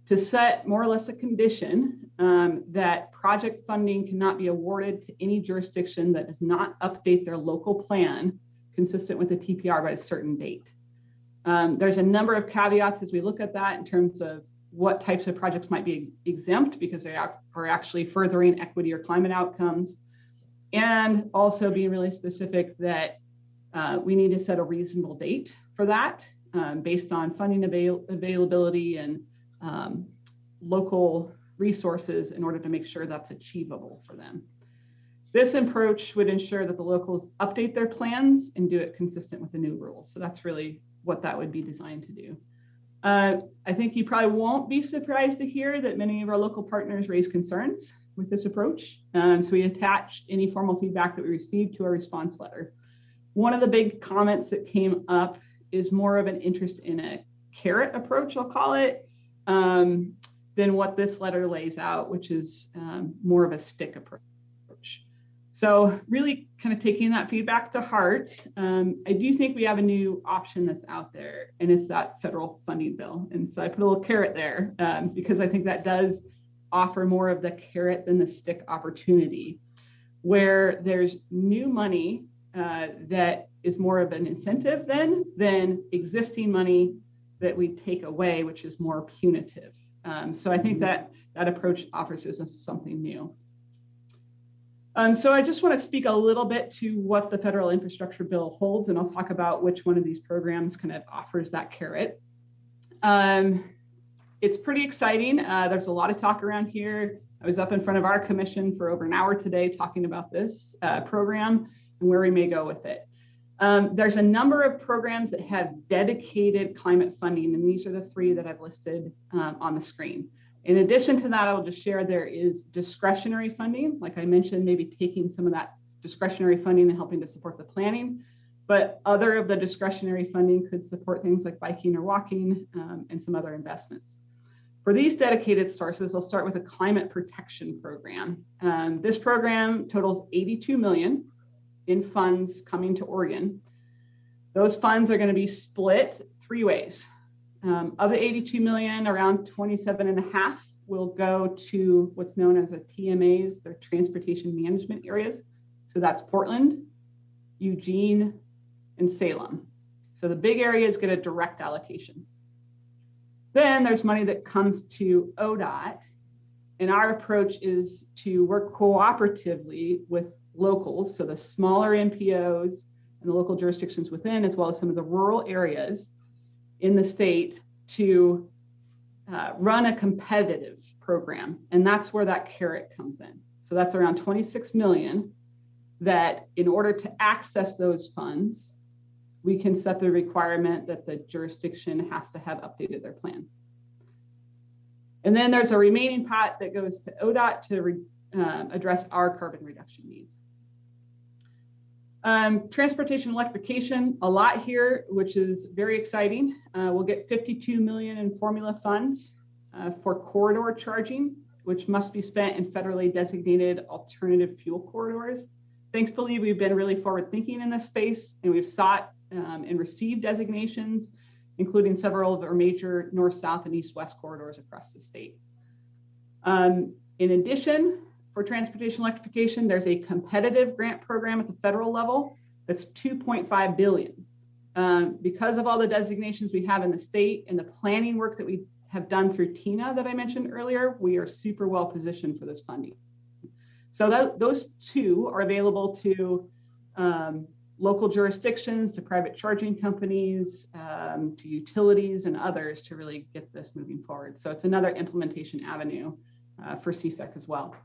to set more or less a condition that project funding cannot be awarded to any jurisdiction that does not update their local plan consistent with the TPR by a certain date. There's a number of caveats as we look at that in terms of what types of projects might be exempt because they are actually furthering equity or climate outcomes, and also being really specific that we need to set a reasonable date for that based on funding availability and local resources in order to make sure that's achievable for them. This approach would ensure that the locals update their plans and do it consistent with the new rules. So that's really what that would be designed to do. I think you probably won't be surprised to hear that many of our local partners raise concerns with this approach. So we attached any formal feedback that we received to our response letter. One of the big comments that came up is more of an interest in a carrot approach, I'll call it, than what this letter lays out, which is more of a stick approach. So really kind of taking that feedback to heart, I do think we have a new option that's out there, and it's that federal funding bill. And so I put a little carrot there because I think that does offer more of the carrot than the stick opportunity, where there's new money that is more of an incentive than existing money that we take away, which is more punitive. So I think that approach offers us something new. So I just want to speak a little bit to what the federal infrastructure bill holds, and I'll talk about which one of these programs kind of offers that carrot. It's pretty exciting. There's a lot of talk around here. I was up in front of our commission for over an hour today talking about this program and where we may go with it. There's a number of programs that have dedicated climate funding, and these are the 3 that I've listed on the screen. In addition to that, I'll just share there is discretionary funding. Like I mentioned, maybe taking some of that discretionary funding and helping to support the planning, but other of the discretionary funding could support things like biking or walking and some other investments. For these dedicated sources, I'll start with a climate protection program. This program totals $82 million in funds coming to Oregon. Those funds are going to be split 3 ways. Of the $82 million, around 27.5 will go to what's known as a TMAs, their transportation management areas. So that's Portland, Eugene, and Salem. So the big areas get a direct allocation. Then there's money that comes to ODOT, and our approach is to work cooperatively with locals, so the smaller NPOs and the local jurisdictions within, as well as some of the rural areas in the state, to run a competitive program. And that's where that carrot comes in. So that's around 26 million that in order to access those funds, we can set the requirement that the jurisdiction has to have updated their plan. And then there's a remaining pot that goes to ODOT to address our carbon reduction needs. Transportation electrification, a lot here, which is very exciting. We'll get 52 million in formula funds for corridor charging, which must be spent in federally designated alternative fuel corridors. Thankfully, we've been really forward thinking in this space, and we've sought and received designations, including several of our major north-south and east-west corridors across the state. In addition, for transportation electrification, there's a competitive grant program at the federal level that's $2.5 billion. Because of all the designations we have in the state and the planning work that we have done through TINA that I mentioned earlier, we are super well positioned for this funding. So those 2 are available to local jurisdictions, to private charging companies, to utilities and others to really get this moving forward. So it's another implementation avenue for CFEC as well.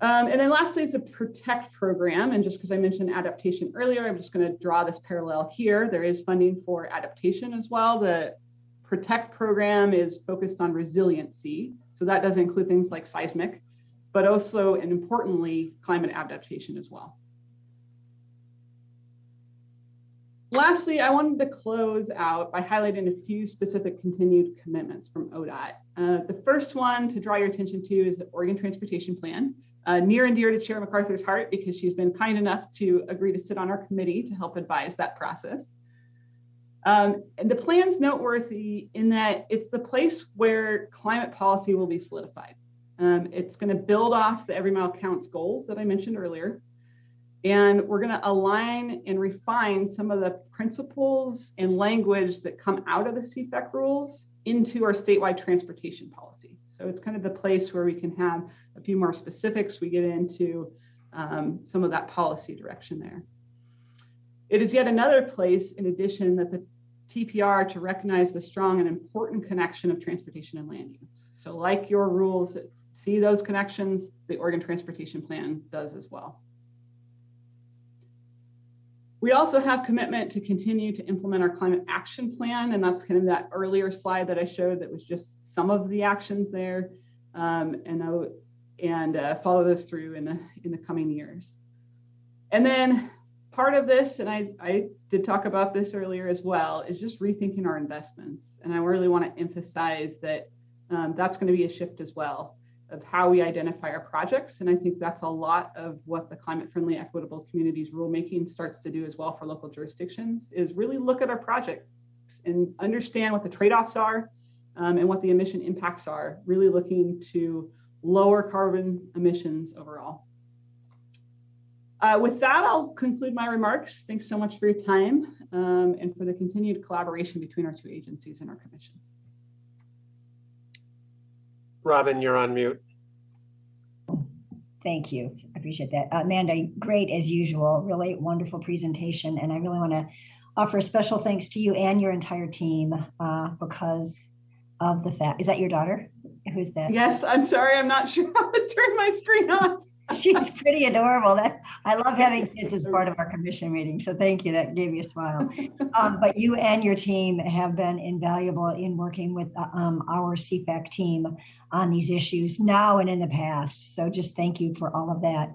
And then lastly, it's a PROTECT program. And just because I mentioned adaptation earlier, I'm just going to draw this parallel here. There is funding for adaptation as well. The PROTECT program is focused on resiliency. So that does include things like seismic, but also, and importantly, climate adaptation as well. Lastly, I wanted to close out by highlighting a few specific continued commitments from ODOT. The first one to draw your attention to is the Oregon Transportation Plan. Near and dear to Chair MacArthur's heart because she's been kind enough to agree to sit on our committee to help advise that process. And the plan's noteworthy in that it's the place where climate policy will be solidified. It's going to build off the Every Mile Counts goals that I mentioned earlier. And we're going to align and refine some of the principles and language that come out of the CFEC rules into our statewide transportation policy. So it's kind of the place where we can have a few more specifics. We get into some of that policy direction there. It is yet another place, in addition, that the TPR to recognize the strong and important connection of transportation and land use. So like your rules that see those connections, the Oregon Transportation Plan does as well. We also have commitment to continue to implement our climate action plan, and that's kind of that earlier slide that I showed that was just some of the actions there, and follow those through in the coming years. And then part of this, and I did talk about this earlier as well, is just rethinking our investments. And I really want to emphasize that that's going to be a shift as well of how we identify our projects. And I think that's a lot of what the Climate Friendly Equitable Communities rulemaking starts to do as well for local jurisdictions, is really look at our projects and understand what the trade-offs are and what the emission impacts are, really looking to lower carbon emissions overall. With that, I'll conclude my remarks. Thanks so much for your time and for the continued collaboration between our 2 agencies and our commissions. Robin, you're on mute. Thank you. I appreciate that. Amanda, great as usual. Really wonderful presentation. And I really want to offer a special thanks to you and your entire team because of the fact, is that your daughter? Who's that? Yes, I'm sorry. I'm not sure how to turn my screen off. She's pretty adorable. I love having kids as part of our commission meeting. So thank you. That gave me a smile. But you and your team have been invaluable in working with our CFAC team on these issues now and in the past. So just thank you for all of that.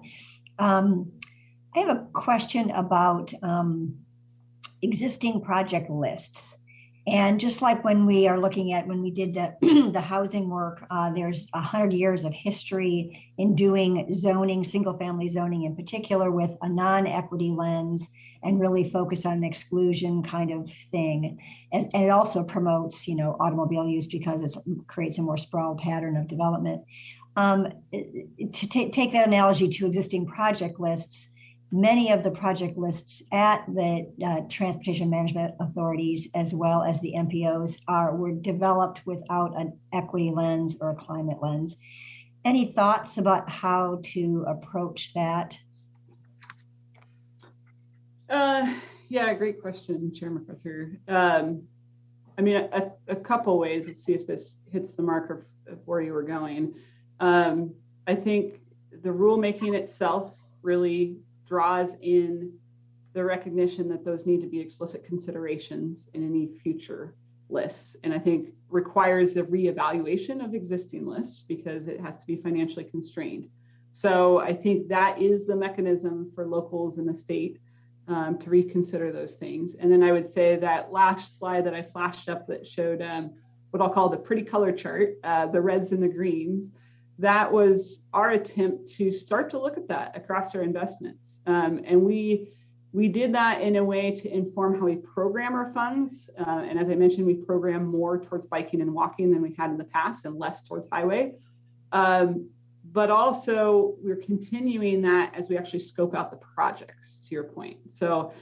I have a question about existing project lists. And just like when we are looking at when we did the housing work, there's 100 years of history in doing zoning, single family zoning in particular, with a non-equity lens and really focus on an exclusion kind of thing. And it also promotes, automobile use because it creates a more sprawled pattern of development. To take that analogy to existing project lists, many of the project lists at the transportation management authorities, as well as the MPOs, were developed without an equity lens or a climate lens. Any thoughts about how to approach that? Yeah, great question, Chair MacArthur. I mean, a couple ways. Let's see if this hits the mark of where you were going. I think the rulemaking itself really draws in the recognition that those need to be explicit considerations in any future lists. And I think requires the reevaluation of existing lists because it has to be financially constrained. So I think that is the mechanism for locals in the state to reconsider those things. And then I would say that last slide that I flashed up that showed what I'll call the pretty color chart, the reds and the greens, that was our attempt to start to look at that across our investments. And we did that in a way to inform how we program our funds. And as I mentioned, we program more towards biking and walking than we had in the past and less towards highway. But also we're continuing that as we actually scope out the projects, to your point. So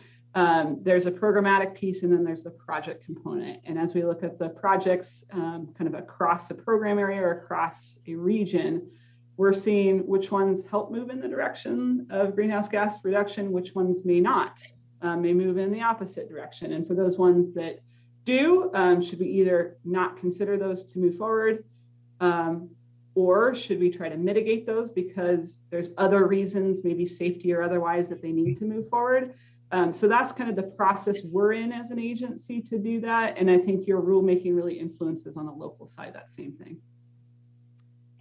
there's a programmatic piece and then there's the project component. And as we look at the projects kind of across the program area or across a region, we're seeing which ones help move in the direction of greenhouse gas reduction, which ones may not, may move in the opposite direction. And for those ones that do, should we either not consider those to move forward, or should we try to mitigate those because there's other reasons, maybe safety or otherwise, that they need to move forward? So that's kind of the process we're in as an agency to do that. And I think your rulemaking really influences on the local side that same thing.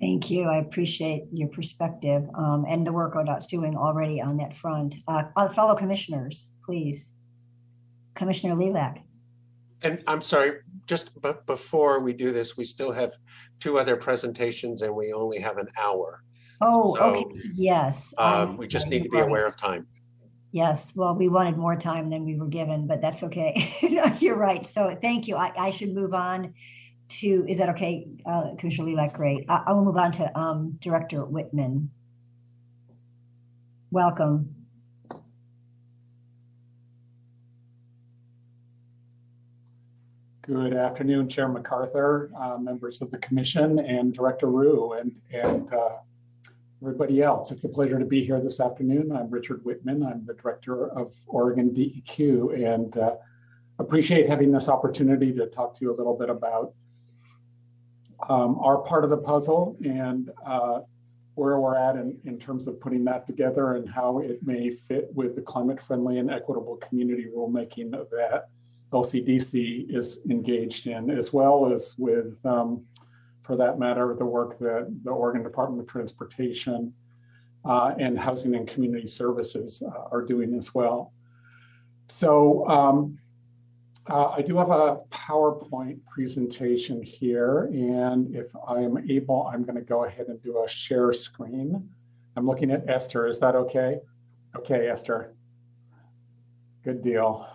Thank you. I appreciate your perspective and the work ODOT's doing already on that front. Fellow commissioners, please. Commissioner Lilac. And I'm sorry, just before we do this, we still have 2 other presentations and we only have an hour. Oh, so, okay. Yes. We just need to be aware of time. Yes. Well, we wanted more time than we were given, but that's okay. You're right. So thank you. I should move on to, is that okay, Commissioner Lilac? Great. I will move on to Director Whitman. Welcome. Good afternoon, Chair MacArthur, members of the Commission, and Director Rue, and everybody else. It's a pleasure to be here this afternoon. I'm Richard Whitman. I'm the Director of Oregon DEQ, and appreciate having this opportunity to talk to you a little bit about our part of the puzzle and where we're at in terms of putting that together and how it may fit with the climate-friendly and equitable community rulemaking that LCDC is engaged in, as well as with, for that matter, the work that the Oregon Department of Transportation and Housing and Community Services are doing as well. So I do have a PowerPoint presentation here, and if I am able, I'm going to go ahead and do a share screen. I'm looking at Esther. Is that okay? Okay, Esther. Good deal.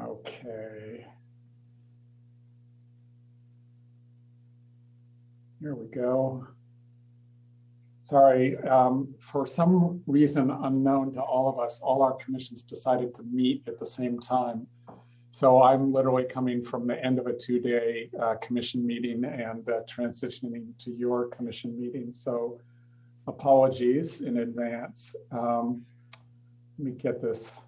Okay. Here we go. Sorry, for some reason unknown to all of us, all our commissions decided to meet at the same time. So I'm literally coming from the end of a 2-day commission meeting and transitioning to your commission meeting. So apologies in advance. Let me get this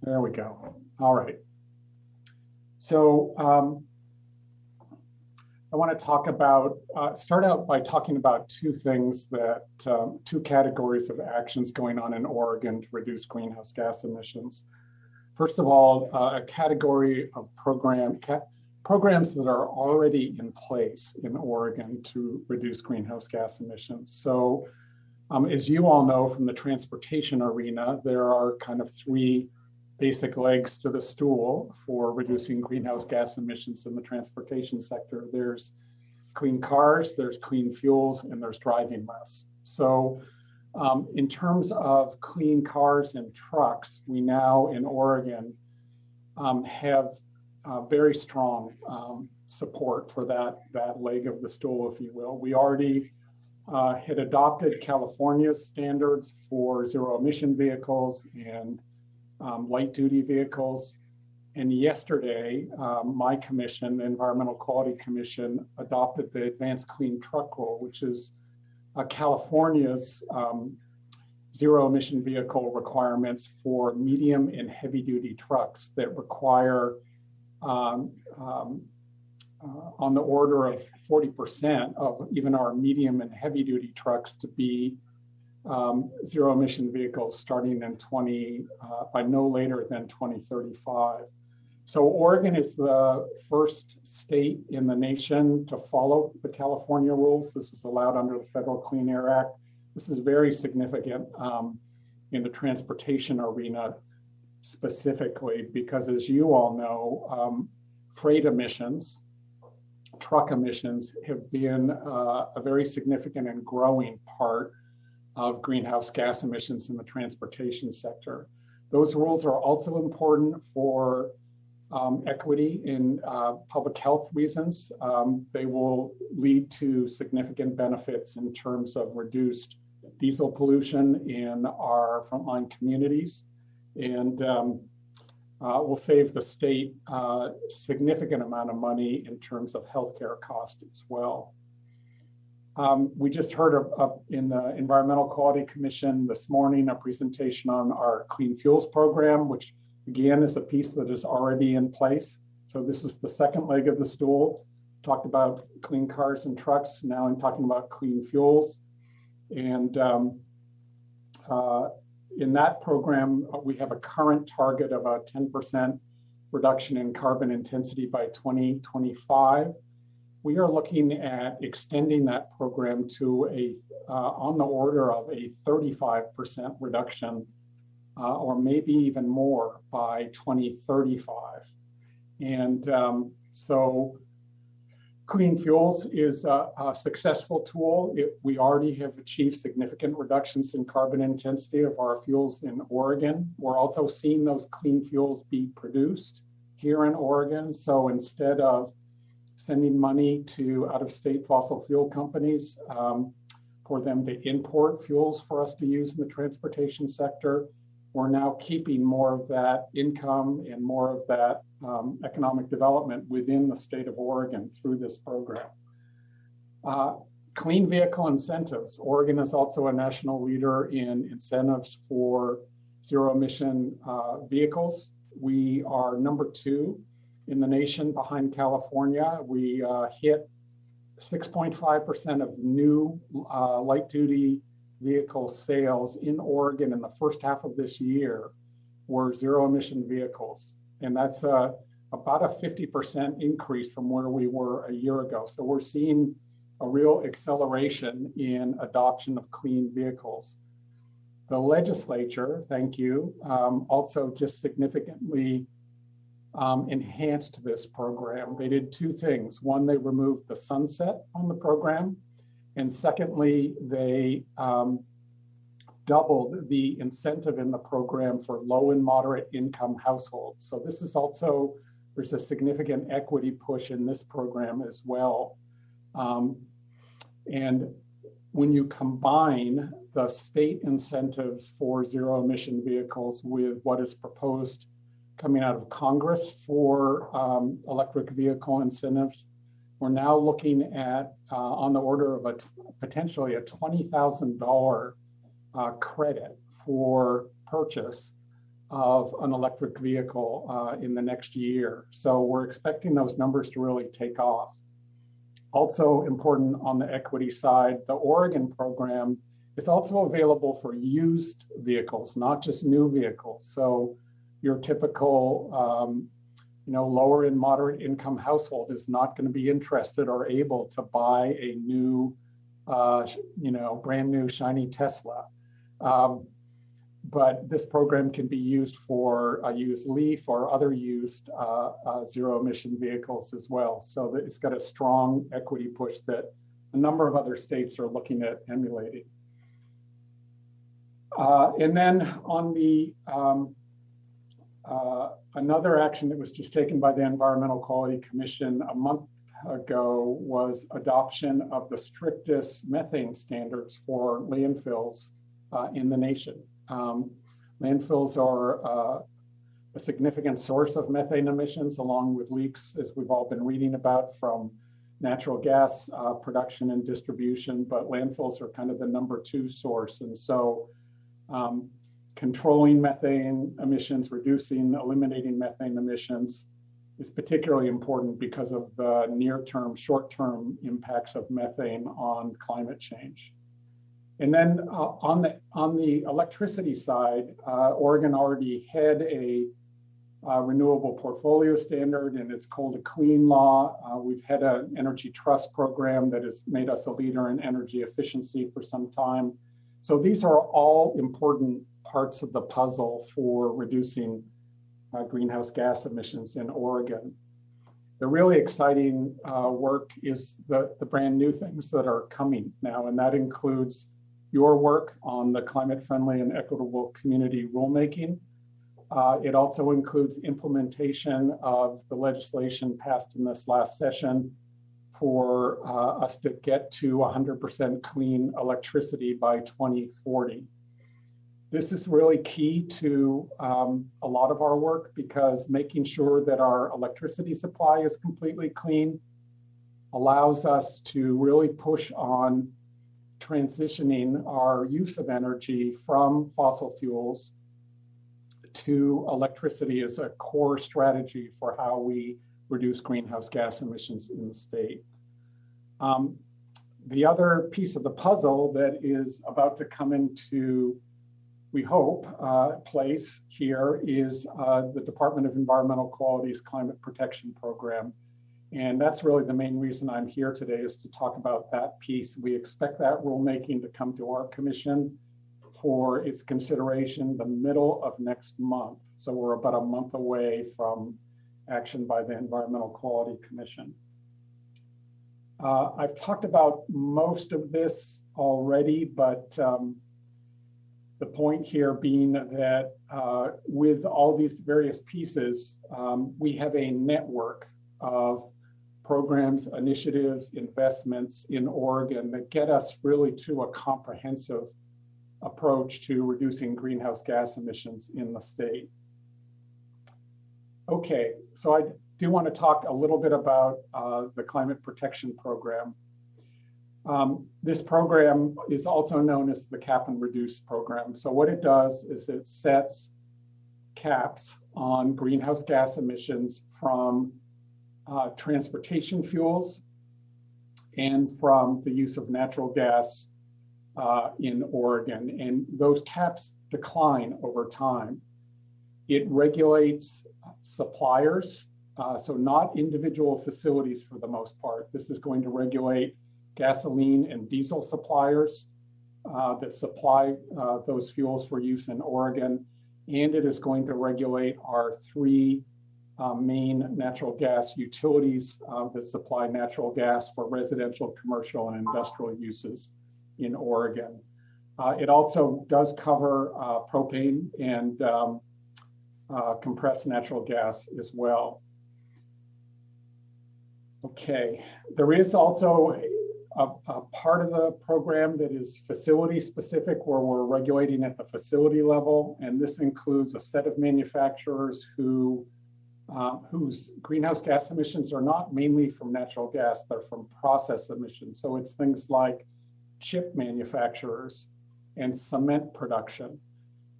There we go. All right. So I want to talk about, start out by talking about two things that, two categories of actions going on in Oregon to reduce greenhouse gas emissions. First of all, a category of programs that are already in place in Oregon to reduce greenhouse gas emissions. So as you all know from the transportation arena, there are kind of three basic legs to the stool for reducing greenhouse gas emissions in the transportation sector. There's clean cars, there's clean fuels, and there's driving less. So in terms of clean cars and trucks, we now in Oregon have very strong support for that leg of the stool, if you will. We already had adopted California's standards for zero emission vehicles and light duty vehicles. And yesterday, my commission, the Environmental Quality Commission, adopted the Advanced Clean Truck Rule, which is California's zero emission vehicle requirements for medium and heavy duty trucks that require on the order of 40% of even our medium and heavy duty trucks to be zero emission vehicles starting in by no later than 2035. So Oregon is the first state in the nation to follow the California rules. This is allowed under the Federal Clean Air Act. This is very significant in the transportation arena specifically, because as you all know, freight emissions, truck emissions have been a very significant and growing part of greenhouse gas emissions in the transportation sector. Those rules are also important for equity in public health reasons. They will lead to significant benefits in terms of reduced diesel pollution in our frontline communities, and will save the state a significant amount of money in terms of healthcare costs as well. We just heard in the Environmental Quality Commission this morning a presentation on our Clean Fuels program, which again is a piece that is already in place. So this is the second leg of the stool. Talked about clean cars and trucks. Now I'm talking about clean fuels. And in that program, we have a current target of a 10% reduction in carbon intensity by 2025. We are looking at extending that program to on the order of a 35% reduction, or maybe even more by 2035. And so Clean Fuels is a successful tool. We already have achieved significant reductions in carbon intensity of our fuels in Oregon. We're also seeing those clean fuels be produced here in Oregon. So instead of sending money to out-of-state fossil fuel companies for them to import fuels for us to use in the transportation sector, we're now keeping more of that income and more of that economic development within the state of Oregon through this program. Clean vehicle incentives. Oregon is also a national leader in incentives for zero emission vehicles. We are number 2 in the nation behind California. We hit 6.5% of new light duty vehicle sales in Oregon in the first half of this year were zero emission vehicles. And that's about a 50% increase from where we were a year ago. So we're seeing a real acceleration in adoption of clean vehicles. The legislature, thank you, also just significantly enhanced this program. They did 2 things. One, they removed the sunset on the program. And secondly, they doubled the incentive in the program for low and moderate income households. So this is also, there's a significant equity push in this program as well. And when you combine the state incentives for zero emission vehicles with what is proposed coming out of Congress for electric vehicle incentives, we're now looking at on the order of potentially a $20,000 credit for purchase of an electric vehicle in the next year. So we're expecting those numbers to really take off. Also important on the equity side, the Oregon program is also available for used vehicles, not just new vehicles. So your typical lower and moderate income household is not going to be interested or able to buy a new, brand new shiny Tesla. But this program can be used for a used Leaf or other used zero emission vehicles as well. So that it's got a strong equity push that a number of other states are looking at emulating. And then on the another action that was just taken by the Environmental Quality Commission a month ago was adoption of the strictest methane standards for landfills in the nation. Landfills are a significant source of methane emissions, along with leaks, as we've all been reading about, from natural gas production and distribution, but landfills are kind of the #2 source. And so controlling methane emissions, eliminating methane emissions is particularly important because of the near-term, short-term impacts of methane on climate change. And then on the electricity side, Oregon already had a renewable portfolio standard, and it's called a clean law. We've had an energy trust program that has made us a leader in energy efficiency for some time. So these are all important parts of the puzzle for reducing greenhouse gas emissions in Oregon. The really exciting work is the brand new things that are coming now, and that includes your work on the climate-friendly and equitable community rulemaking. It also includes implementation of the legislation passed in this last session for us to get to 100% clean electricity by 2040. This is really key to a lot of our work, because making sure that our electricity supply is completely clean allows us to really push on transitioning our use of energy from fossil fuels to electricity as a core strategy for how we reduce greenhouse gas emissions in the state. The other piece of the puzzle that is about to come into, we hope, place here is the Department of Environmental Quality's Climate Protection Program. And that's really the main reason I'm here today, is to talk about that piece. We expect that rulemaking to come to our commission for its consideration the middle of next month. So we're about a month away from action by the Environmental Quality Commission. I've talked about most of this already, but the point here being that with all these various pieces, we have a network of programs, initiatives, investments in Oregon that get us really to a comprehensive approach to reducing greenhouse gas emissions in the state. Okay, so I do want to talk a little bit about the Climate Protection Program. This program is also known as the Cap and Reduce program. So what it does is it sets caps on greenhouse gas emissions from transportation fuels and from the use of natural gas in Oregon. And those caps decline over time. It regulates suppliers, so not individual facilities for the most part. This is going to regulate gasoline and diesel suppliers that supply those fuels for use in Oregon. And it is going to regulate our 3 main natural gas utilities that supply natural gas for residential, commercial, and industrial uses in Oregon. It also does cover propane and compressed natural gas as well. Okay, there is also a part of the program that is facility specific, where we're regulating at the facility level. And this includes a set of manufacturers whose greenhouse gas emissions are not mainly from natural gas, they're from process emissions. So it's things like chip manufacturers and cement production.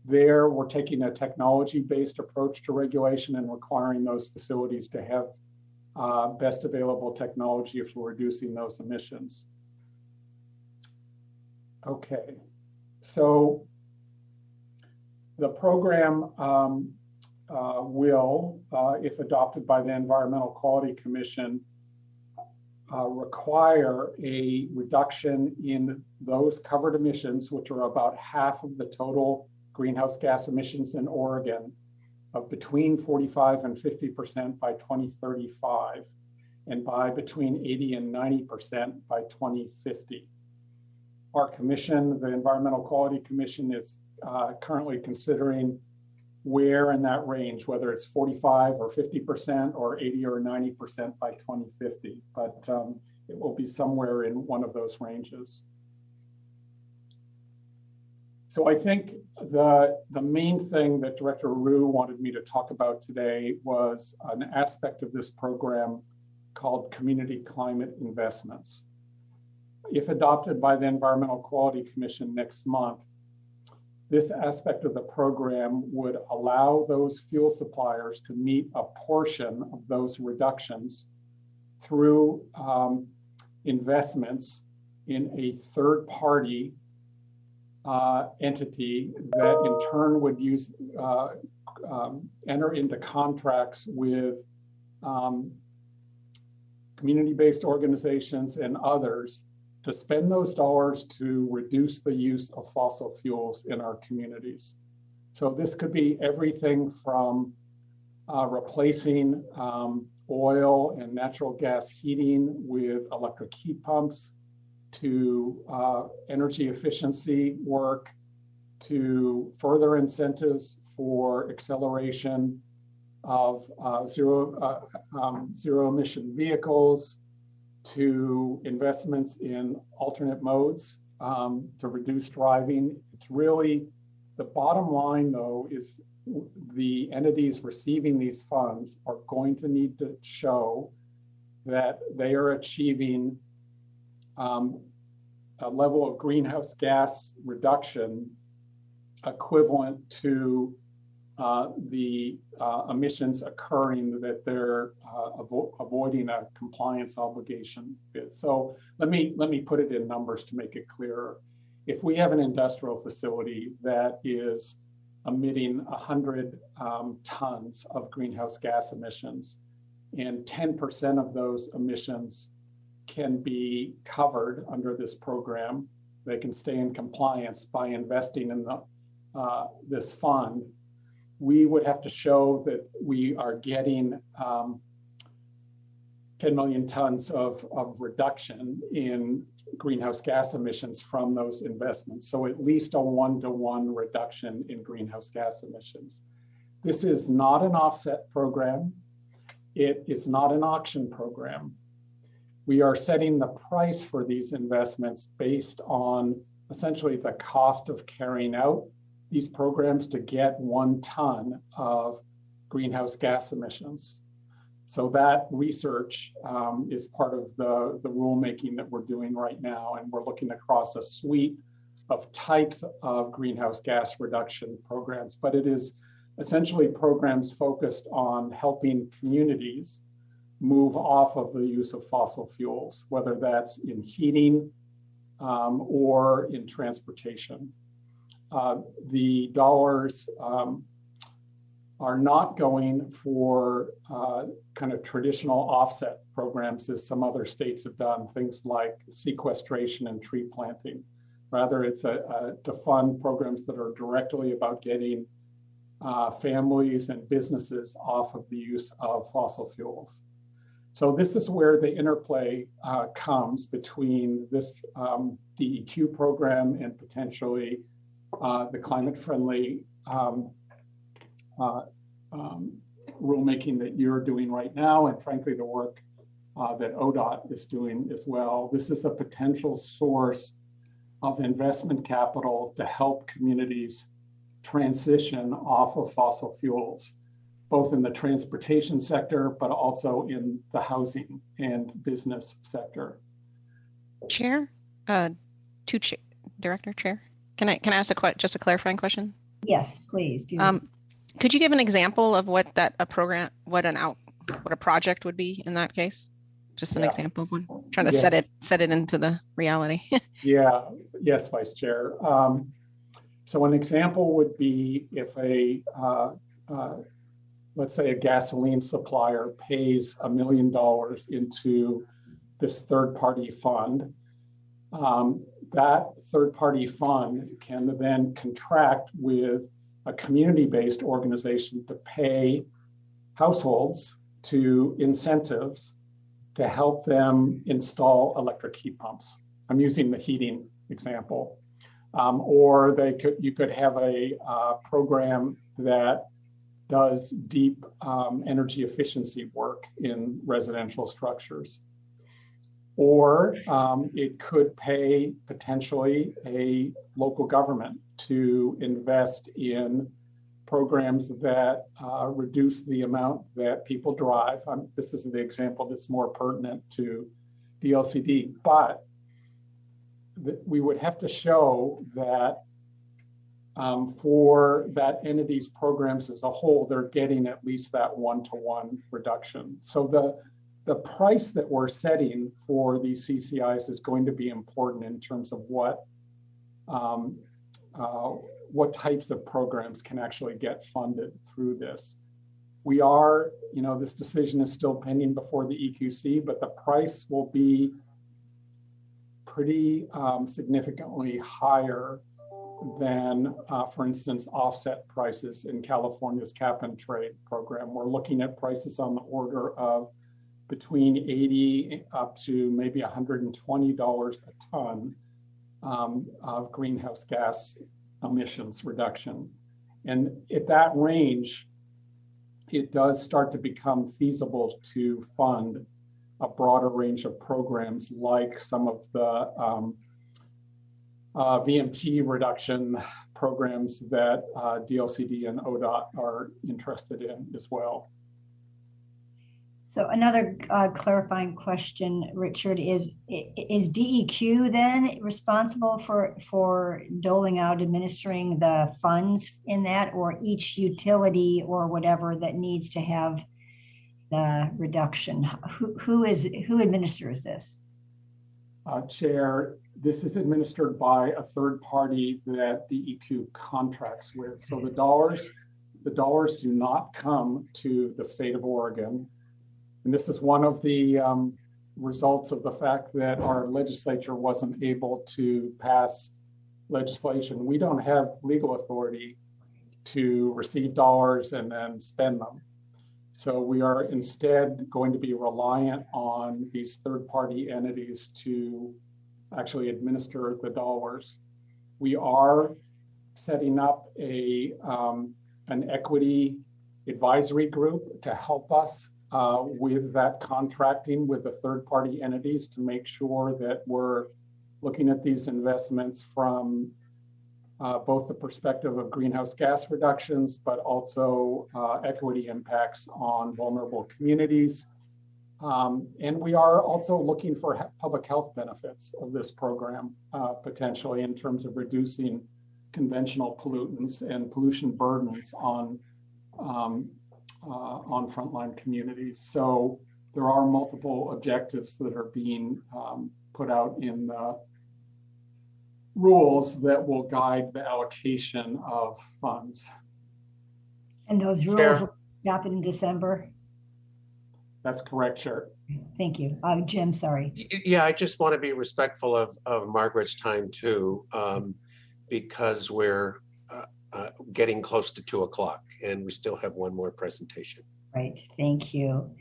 There, we're taking a technology-based approach to regulation and requiring those facilities to have best available technology for reducing those emissions. Okay, so the program will, if adopted by the Environmental Quality Commission, require a reduction in those covered emissions, which are about half of the total greenhouse gas emissions in Oregon, of between 45 and 50% by 2035, and by between 80 and 90% by 2050. Our commission, the Environmental Quality Commission, is currently considering where in that range, whether it's 45 or 50% or 80 or 90% by 2050, but it will be somewhere in one of those ranges. So I think the main thing that Director Rue wanted me to talk about today was an aspect of this program called community climate investments. If adopted by the Environmental Quality Commission next month, this aspect of the program would allow those fuel suppliers to meet a portion of those reductions through investments in a third-party entity that in turn would use enter into contracts with community-based organizations and others to spend those dollars to reduce the use of fossil fuels in our communities. So this could be everything from replacing oil and natural gas heating with electric heat pumps, to energy efficiency work, to further incentives for acceleration of zero emission vehicles, to investments in alternate modes to reduce driving. It's really, the bottom line though is the entities receiving these funds are going to need to show that they are achieving a level of greenhouse gas reduction equivalent to the emissions occurring that they're avoiding a compliance obligation with. So let me put it in numbers to make it clearer. If we have an industrial facility that is emitting 100 tons of greenhouse gas emissions, and 10% of those emissions can be covered under this program, they can stay in compliance by investing in this fund, we would have to show that we are getting 10 million tons of reduction in greenhouse gas emissions from those investments. So at least a 1-to-1 reduction in greenhouse gas emissions. This is not an offset program. It is not an auction program. We are setting the price for these investments based on essentially the cost of carrying out these programs to get 1 ton of greenhouse gas emissions. So that research is part of the rulemaking that we're doing right now. And we're looking across a suite of types of greenhouse gas reduction programs, but it is essentially programs focused on helping communities move off of the use of fossil fuels, whether that's in heating or in transportation. The dollars are not going for kind of traditional offset programs as some other states have done, things like sequestration and tree planting. Rather, it's to fund programs that are directly about getting families and businesses off of the use of fossil fuels. So this is where the interplay comes between this DEQ program and potentially the climate-friendly rulemaking that you're doing right now, and frankly, the work that ODOT is doing as well. This is a potential source of investment capital to help communities transition off of fossil fuels, both in the transportation sector, but also in the housing and business sector. Chair, Director Chair, can I ask just a clarifying question? Yes, please do. Could you give an example of what a project would be in that case? Just an example of one. Trying to set it into the reality. Yes, Vice Chair. So an example would be if let's say a gasoline supplier pays $1 million into this third-party fund. That third-party fund can then contract with a community-based organization to pay households to incentives to help them install electric heat pumps. I'm using the heating example. Or you could have a program that does deep energy efficiency work in residential structures. Or it could pay potentially a local government to invest in programs that reduce the amount that people drive. This is the example that's more pertinent to DLCD, but we would have to show that for that entity's programs as a whole, they're getting at least that one-to-one reduction. So the price that we're setting for these CCIs is going to be important in terms of what types of programs can actually get funded through this. We are, this decision is still pending before the EQC, but the price will be pretty significantly higher than, for instance, offset prices in California's cap and trade program. We're looking at prices on the order of between $80 up to maybe $120 a ton of greenhouse gas emissions reduction. And at that range, it does start to become feasible to fund a broader range of programs like some of the VMT reduction programs that DLCD and ODOT are interested in as well. So another clarifying question, Richard, is DEQ then responsible for doling out, administering the funds in that, or each utility or whatever that needs to have the reduction? Who administers this? Chair, this is administered by a third party that DEQ contracts with. So the dollars do not come to the state of Oregon. And this is one of the results of the fact that our legislature wasn't able to pass legislation. We don't have legal authority to receive dollars and then spend them. So we are instead going to be reliant on these third-party entities to actually administer the dollars. We are setting up an equity advisory group to help us with that contracting with the third-party entities to make sure that we're looking at these investments from both the perspective of greenhouse gas reductions, but also equity impacts on vulnerable communities. And we are also looking for public health benefits of this program, potentially in terms of reducing conventional pollutants and pollution burdens on frontline communities. So there are multiple objectives that are being put out in the rules that will guide the allocation of funds. And those rules will be adopted in December? That's correct, Chair. Thank you. Jim, sorry. Yeah, I just want to be respectful of Margaret's time too, because we're getting close to 2 o'clock and we still have one more presentation. Right, thank you.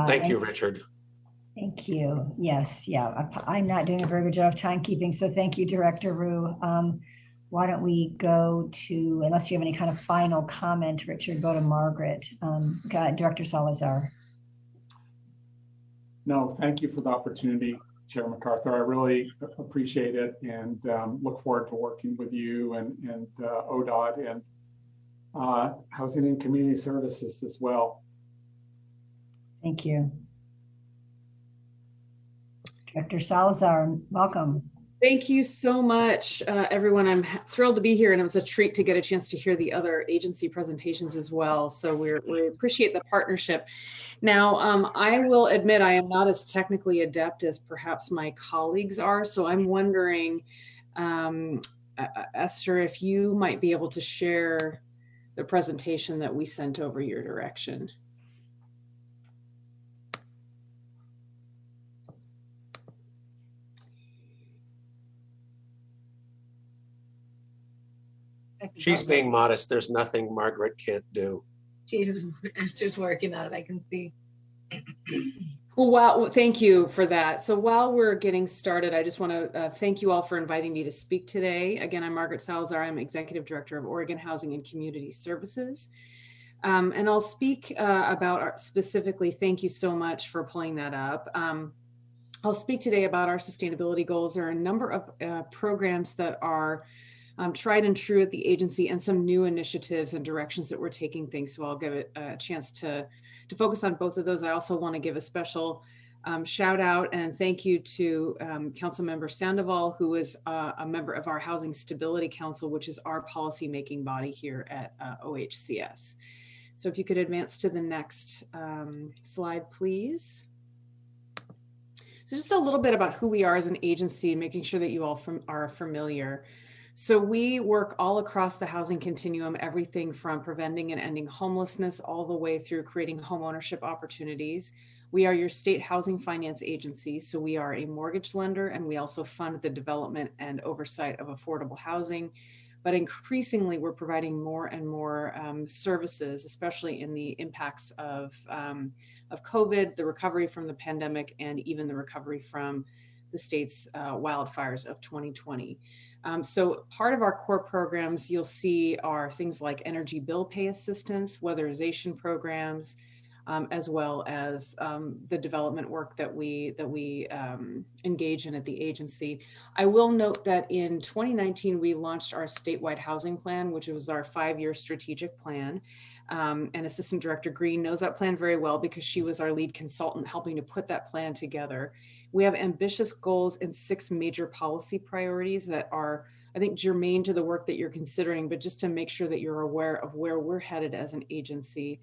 Thank you, Richard. Thank you. Yes, yeah, I'm not doing a very good job of timekeeping, so thank you, Director Rue. Why don't we go to, unless you have any kind of final comment, Richard, go to Margaret. Director Salazar. No, thank you for the opportunity, Chair MacArthur. I really appreciate it and look forward to working with you and ODOT and Housing and Community Services as well. Thank you. Director Salazar, welcome. Thank you so much, everyone. I'm thrilled to be here, and it was a treat to get a chance to hear the other agency presentations as well. So we appreciate the partnership. Now, I will admit I am not as technically adept as perhaps my colleagues are. So I'm wondering, Esther, if you might be able to share the presentation that we sent over your direction. She's being modest. There's nothing Margaret can't do. Esther's working on it, I can see. Well, thank you for that. So while we're getting started, I just want to thank you all for inviting me to speak today. Again, I'm Margaret Salazar. I'm Executive Director of Oregon Housing and Community Services. And I'll speak about specifically, thank you so much for pulling that up. I'll speak today about our sustainability goals. There are a number of programs that are tried and true at the agency, and some new initiatives and directions that we're taking things. So I'll give it a chance to focus on both of those. I also want to give a special shout out and thank you to Councilmember Sandoval, who is a member of our Housing Stability Council, which is our policymaking body here at OHCS. So if you could advance to the next slide, please. So just a little bit about who we are as an agency and making sure that you all are familiar. So we work all across the housing continuum, everything from preventing and ending homelessness all the way through creating home ownership opportunities. We are your state housing finance agency. So we are a mortgage lender, and we also fund the development and oversight of affordable housing. But increasingly, we're providing more and more services, especially in the impacts of COVID, the recovery from the pandemic, and even the recovery from the state's wildfires of 2020. So part of our core programs you'll see are things like energy bill pay assistance, weatherization programs, as well as the development work that we engage in at the agency. I will note that in 2019, we launched our statewide housing plan, which was our 5-year strategic plan. And Assistant Director Green knows that plan very well because she was our lead consultant helping to put that plan together. We have ambitious goals and 6 major policy priorities that are, I think, germane to the work that you're considering, but just to make sure that you're aware of where we're headed as an agency.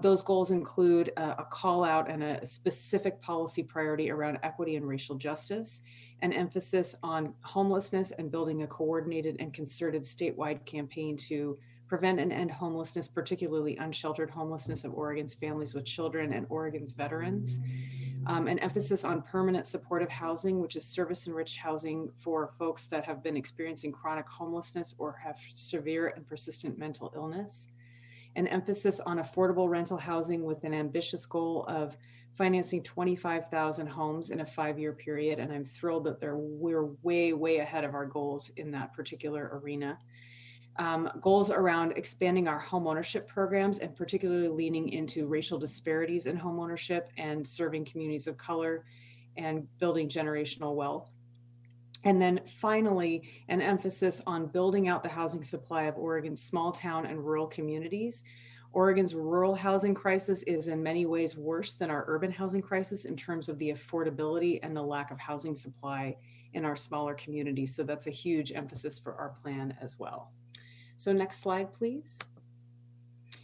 Those goals include a call out and a specific policy priority around equity and racial justice, an emphasis on homelessness and building a coordinated and concerted statewide campaign to prevent and end homelessness, particularly unsheltered homelessness of Oregon's families with children and Oregon's veterans. An emphasis on permanent supportive housing, which is service-enriched housing for folks that have been experiencing chronic homelessness or have severe and persistent mental illness. An emphasis on affordable rental housing with an ambitious goal of financing 25,000 homes in a 5-year period. And I'm thrilled that we're way, way ahead of our goals in that particular arena. Goals around expanding our homeownership programs and particularly leaning into racial disparities in homeownership and serving communities of color and building generational wealth. And then finally, an emphasis on building out the housing supply of Oregon's small town and rural communities. Oregon's rural housing crisis is in many ways worse than our urban housing crisis in terms of the affordability and the lack of housing supply in our smaller communities. So that's a huge emphasis for our plan as well. So next slide, please.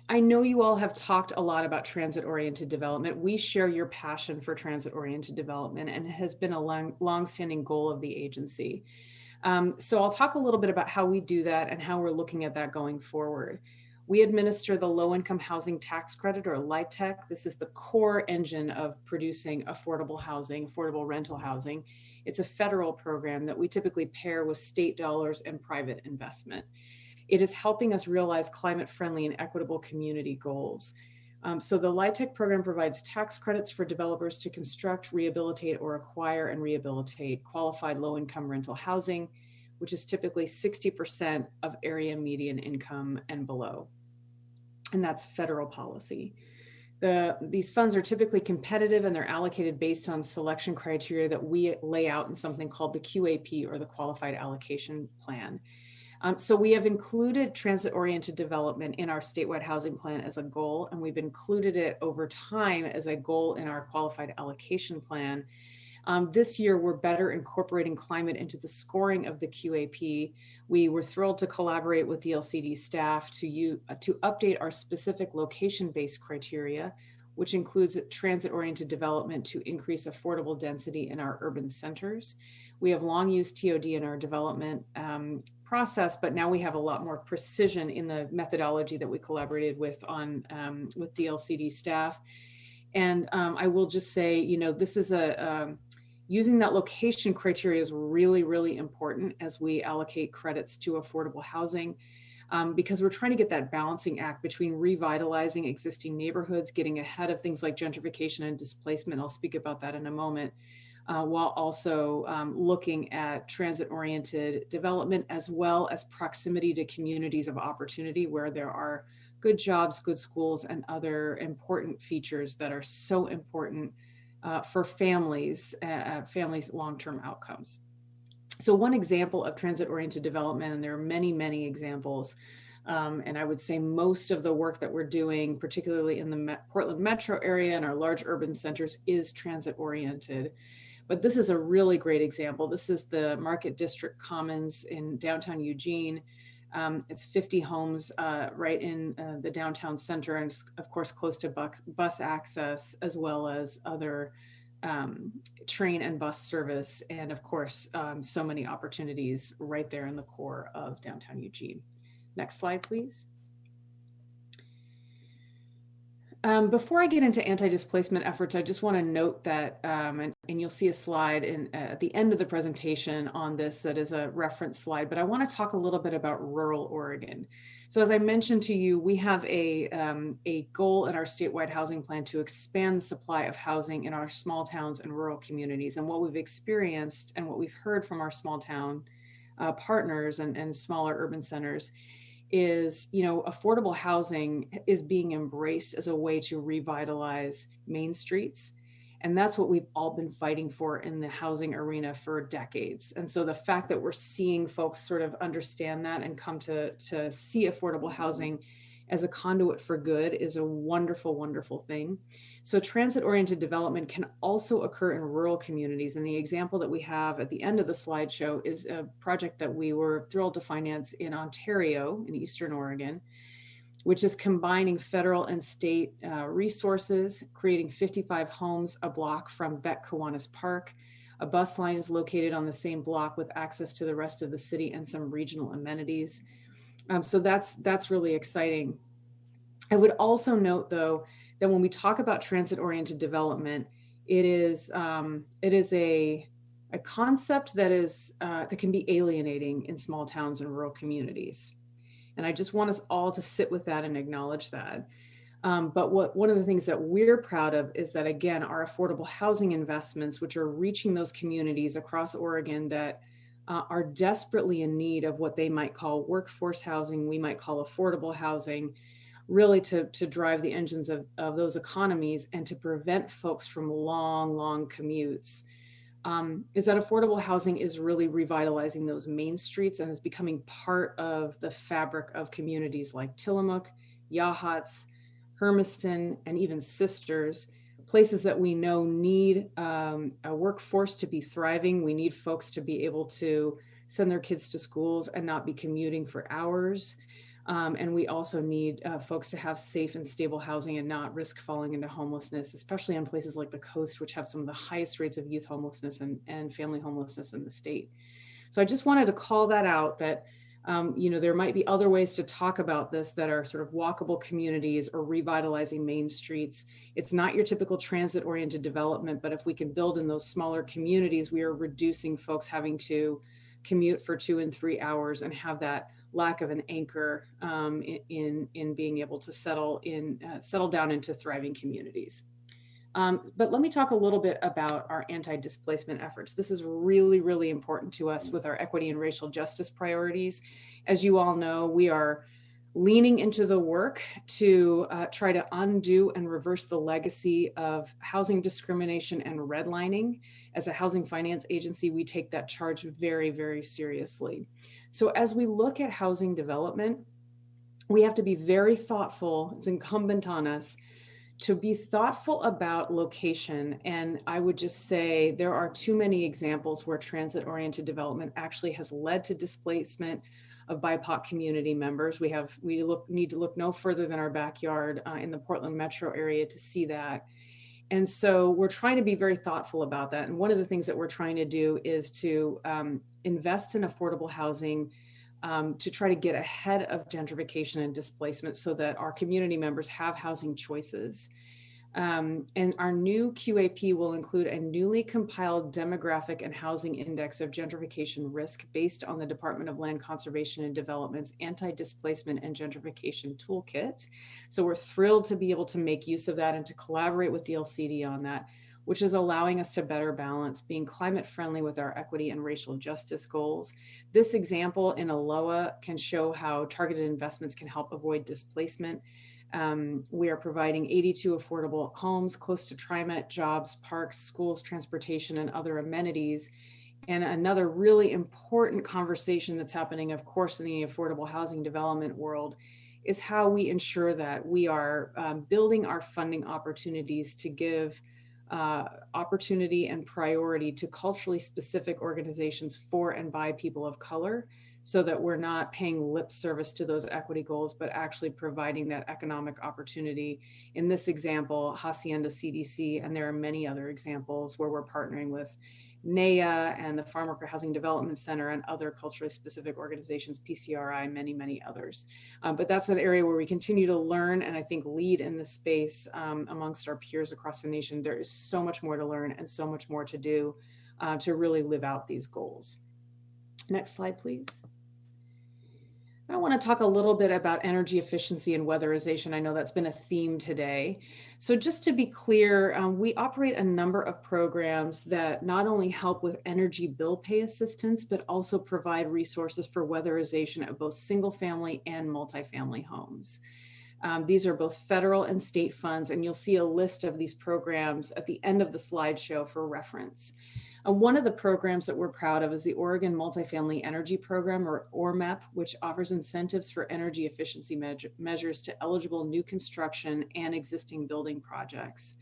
I know you all have talked a lot about transit-oriented development. We share your passion for transit-oriented development, and it has been a long-standing goal of the agency. So I'll talk a little bit about how we do that and how we're looking at that going forward. We administer the Low-Income Housing Tax Credit, or LIHTC. This is the core engine of producing affordable housing, affordable rental housing. It's a federal program that we typically pair with state dollars and private investment. It is helping us realize climate-friendly and equitable community goals. So the LIHTC program provides tax credits for developers to construct, rehabilitate, or acquire and rehabilitate qualified low-income rental housing, which is typically 60% of area median income and below. And that's federal policy. These funds are typically competitive, and they're allocated based on selection criteria that we lay out in something called the QAP, or the Qualified Allocation Plan. So we have included transit-oriented development in our statewide housing plan as a goal, and we've included it over time as a goal in our qualified allocation plan. This year, we're better incorporating climate into the scoring of the QAP. We were thrilled to collaborate with DLCD staff to update our specific location-based criteria, which includes transit-oriented development to increase affordable density in our urban centers. We have long used TOD in our development process, but now we have a lot more precision in the methodology that we collaborated with with DLCD staff. And I will just say, you know, this is using that location criteria is really, really important as we allocate credits to affordable housing, because we're trying to get that balancing act between revitalizing existing neighborhoods, getting ahead of things like gentrification and displacement. I'll speak about that in a moment, while also looking at transit-oriented development as well as proximity to communities of opportunity where there are good jobs, good schools, and other important features that are so important for families' long-term outcomes. So one example of transit-oriented development, and there are many, many examples, and I would say most of the work that we're doing, particularly in the Portland metro area and our large urban centers, is transit-oriented. But this is a really great example. This is the Market District Commons in downtown Eugene. It's 50 homes right in the downtown center, and of course close to bus access, as well as other train and bus service, and of course so many opportunities right there in the core of downtown Eugene. Next slide, please. Before I get into anti-displacement efforts, I just want to note that, and you'll see a slide at the end of the presentation on this that is a reference slide, but I want to talk a little bit about rural Oregon. So as I mentioned to you, we have a goal in our statewide housing plan to expand the supply of housing in our small towns and rural communities. And what we've experienced and what we've heard from our small town partners and smaller urban centers is, you know, affordable housing is being embraced as a way to revitalize main streets. And that's what we've all been fighting for in the housing arena for decades. And so the fact that we're seeing folks sort of understand that and come to see affordable housing as a conduit for good is a wonderful, wonderful thing. So transit-oriented development can also occur in rural communities. And the example that we have at the end of the slideshow is a project that we were thrilled to finance in Ontario, in Eastern Oregon, which is combining federal and state resources, creating 55 homes a block from Beck Kiwanis Park. A bus line is located on the same block with access to the rest of the city and some regional amenities. So that's really exciting. I would also note, though, that when we talk about transit-oriented development, it is a concept that can be alienating in small towns and rural communities. And I just want us all to sit with that and acknowledge that. But one of the things that we're proud of is that, again, our affordable housing investments, which are reaching those communities across Oregon that are desperately in need of what they might call workforce housing, we might call affordable housing, really to drive the engines of those economies and to prevent folks from long commutes, is that affordable housing is really revitalizing those main streets and is becoming part of the fabric of communities like Tillamook, Yachats, Hermiston, and even Sisters, places that we know need a workforce to be thriving. We need folks to be able to send their kids to schools and not be commuting for hours. And we also need folks to have safe and stable housing and not risk falling into homelessness, especially in places like the coast, which have some of the highest rates of youth homelessness and family homelessness in the state. So I just wanted to call that out, that you know, there might be other ways to talk about this that are sort of walkable communities or revitalizing main streets. It's not your typical transit-oriented development, but if we can build in those smaller communities, we are reducing folks having to commute for 2 and 3 hours and have that lack of an anchor in being able to settle down into thriving communities. But let me talk a little bit about our anti-displacement efforts. This is really, really important to us with our equity and racial justice priorities. As you all know, we are leaning into the work to try to undo and reverse the legacy of housing discrimination and redlining. As a housing finance agency, we take that charge very, very seriously. So as we look at housing development, we have to be very thoughtful. It's incumbent on us to be thoughtful about location. And I would just say there are too many examples where transit-oriented development actually has led to displacement of BIPOC community members. We need to look no further than our backyard in the Portland metro area to see that. And so we're trying to be very thoughtful about that. And one of the things that we're trying to do is to invest in affordable housing to try to get ahead of gentrification and displacement so that our community members have housing choices. And our new QAP will include a newly compiled demographic and housing index of gentrification risk based on the Department of Land Conservation and Development's anti-displacement and gentrification toolkit. So we're thrilled to be able to make use of that and to collaborate with DLCD on that, which is allowing us to better balance being climate friendly with our equity and racial justice goals. This example in Aloha can show how targeted investments can help avoid displacement. We are providing 82 affordable homes close to TriMet, jobs, parks, schools, transportation, and other amenities. And another really important conversation that's happening, of course, in the affordable housing development world is how we ensure that we are building our funding opportunities to give opportunity and priority to culturally specific organizations for and by people of color, so that we're not paying lip service to those equity goals, but actually providing that economic opportunity. In this example, Hacienda CDC, and there are many other examples where we're partnering with NEA and the Farm Worker Housing Development Center and other culturally specific organizations, PCRI, many, many others. But that's an area where we continue to learn and I think lead in this space amongst our peers across the nation. There is so much more to learn and so much more to do to really live out these goals. Next slide, please. I want to talk a little bit about energy efficiency and weatherization. I know that's been a theme today. So just to be clear, we operate a number of programs that not only help with energy bill pay assistance, but also provide resources for weatherization of both single family and multifamily homes. These are both federal and state funds, and you'll see a list of these programs at the end of the slideshow for reference. One of the programs that we're proud of is the Oregon Multifamily Energy Program, or ORMEP, which offers incentives for energy efficiency measures to eligible new construction and existing building projects.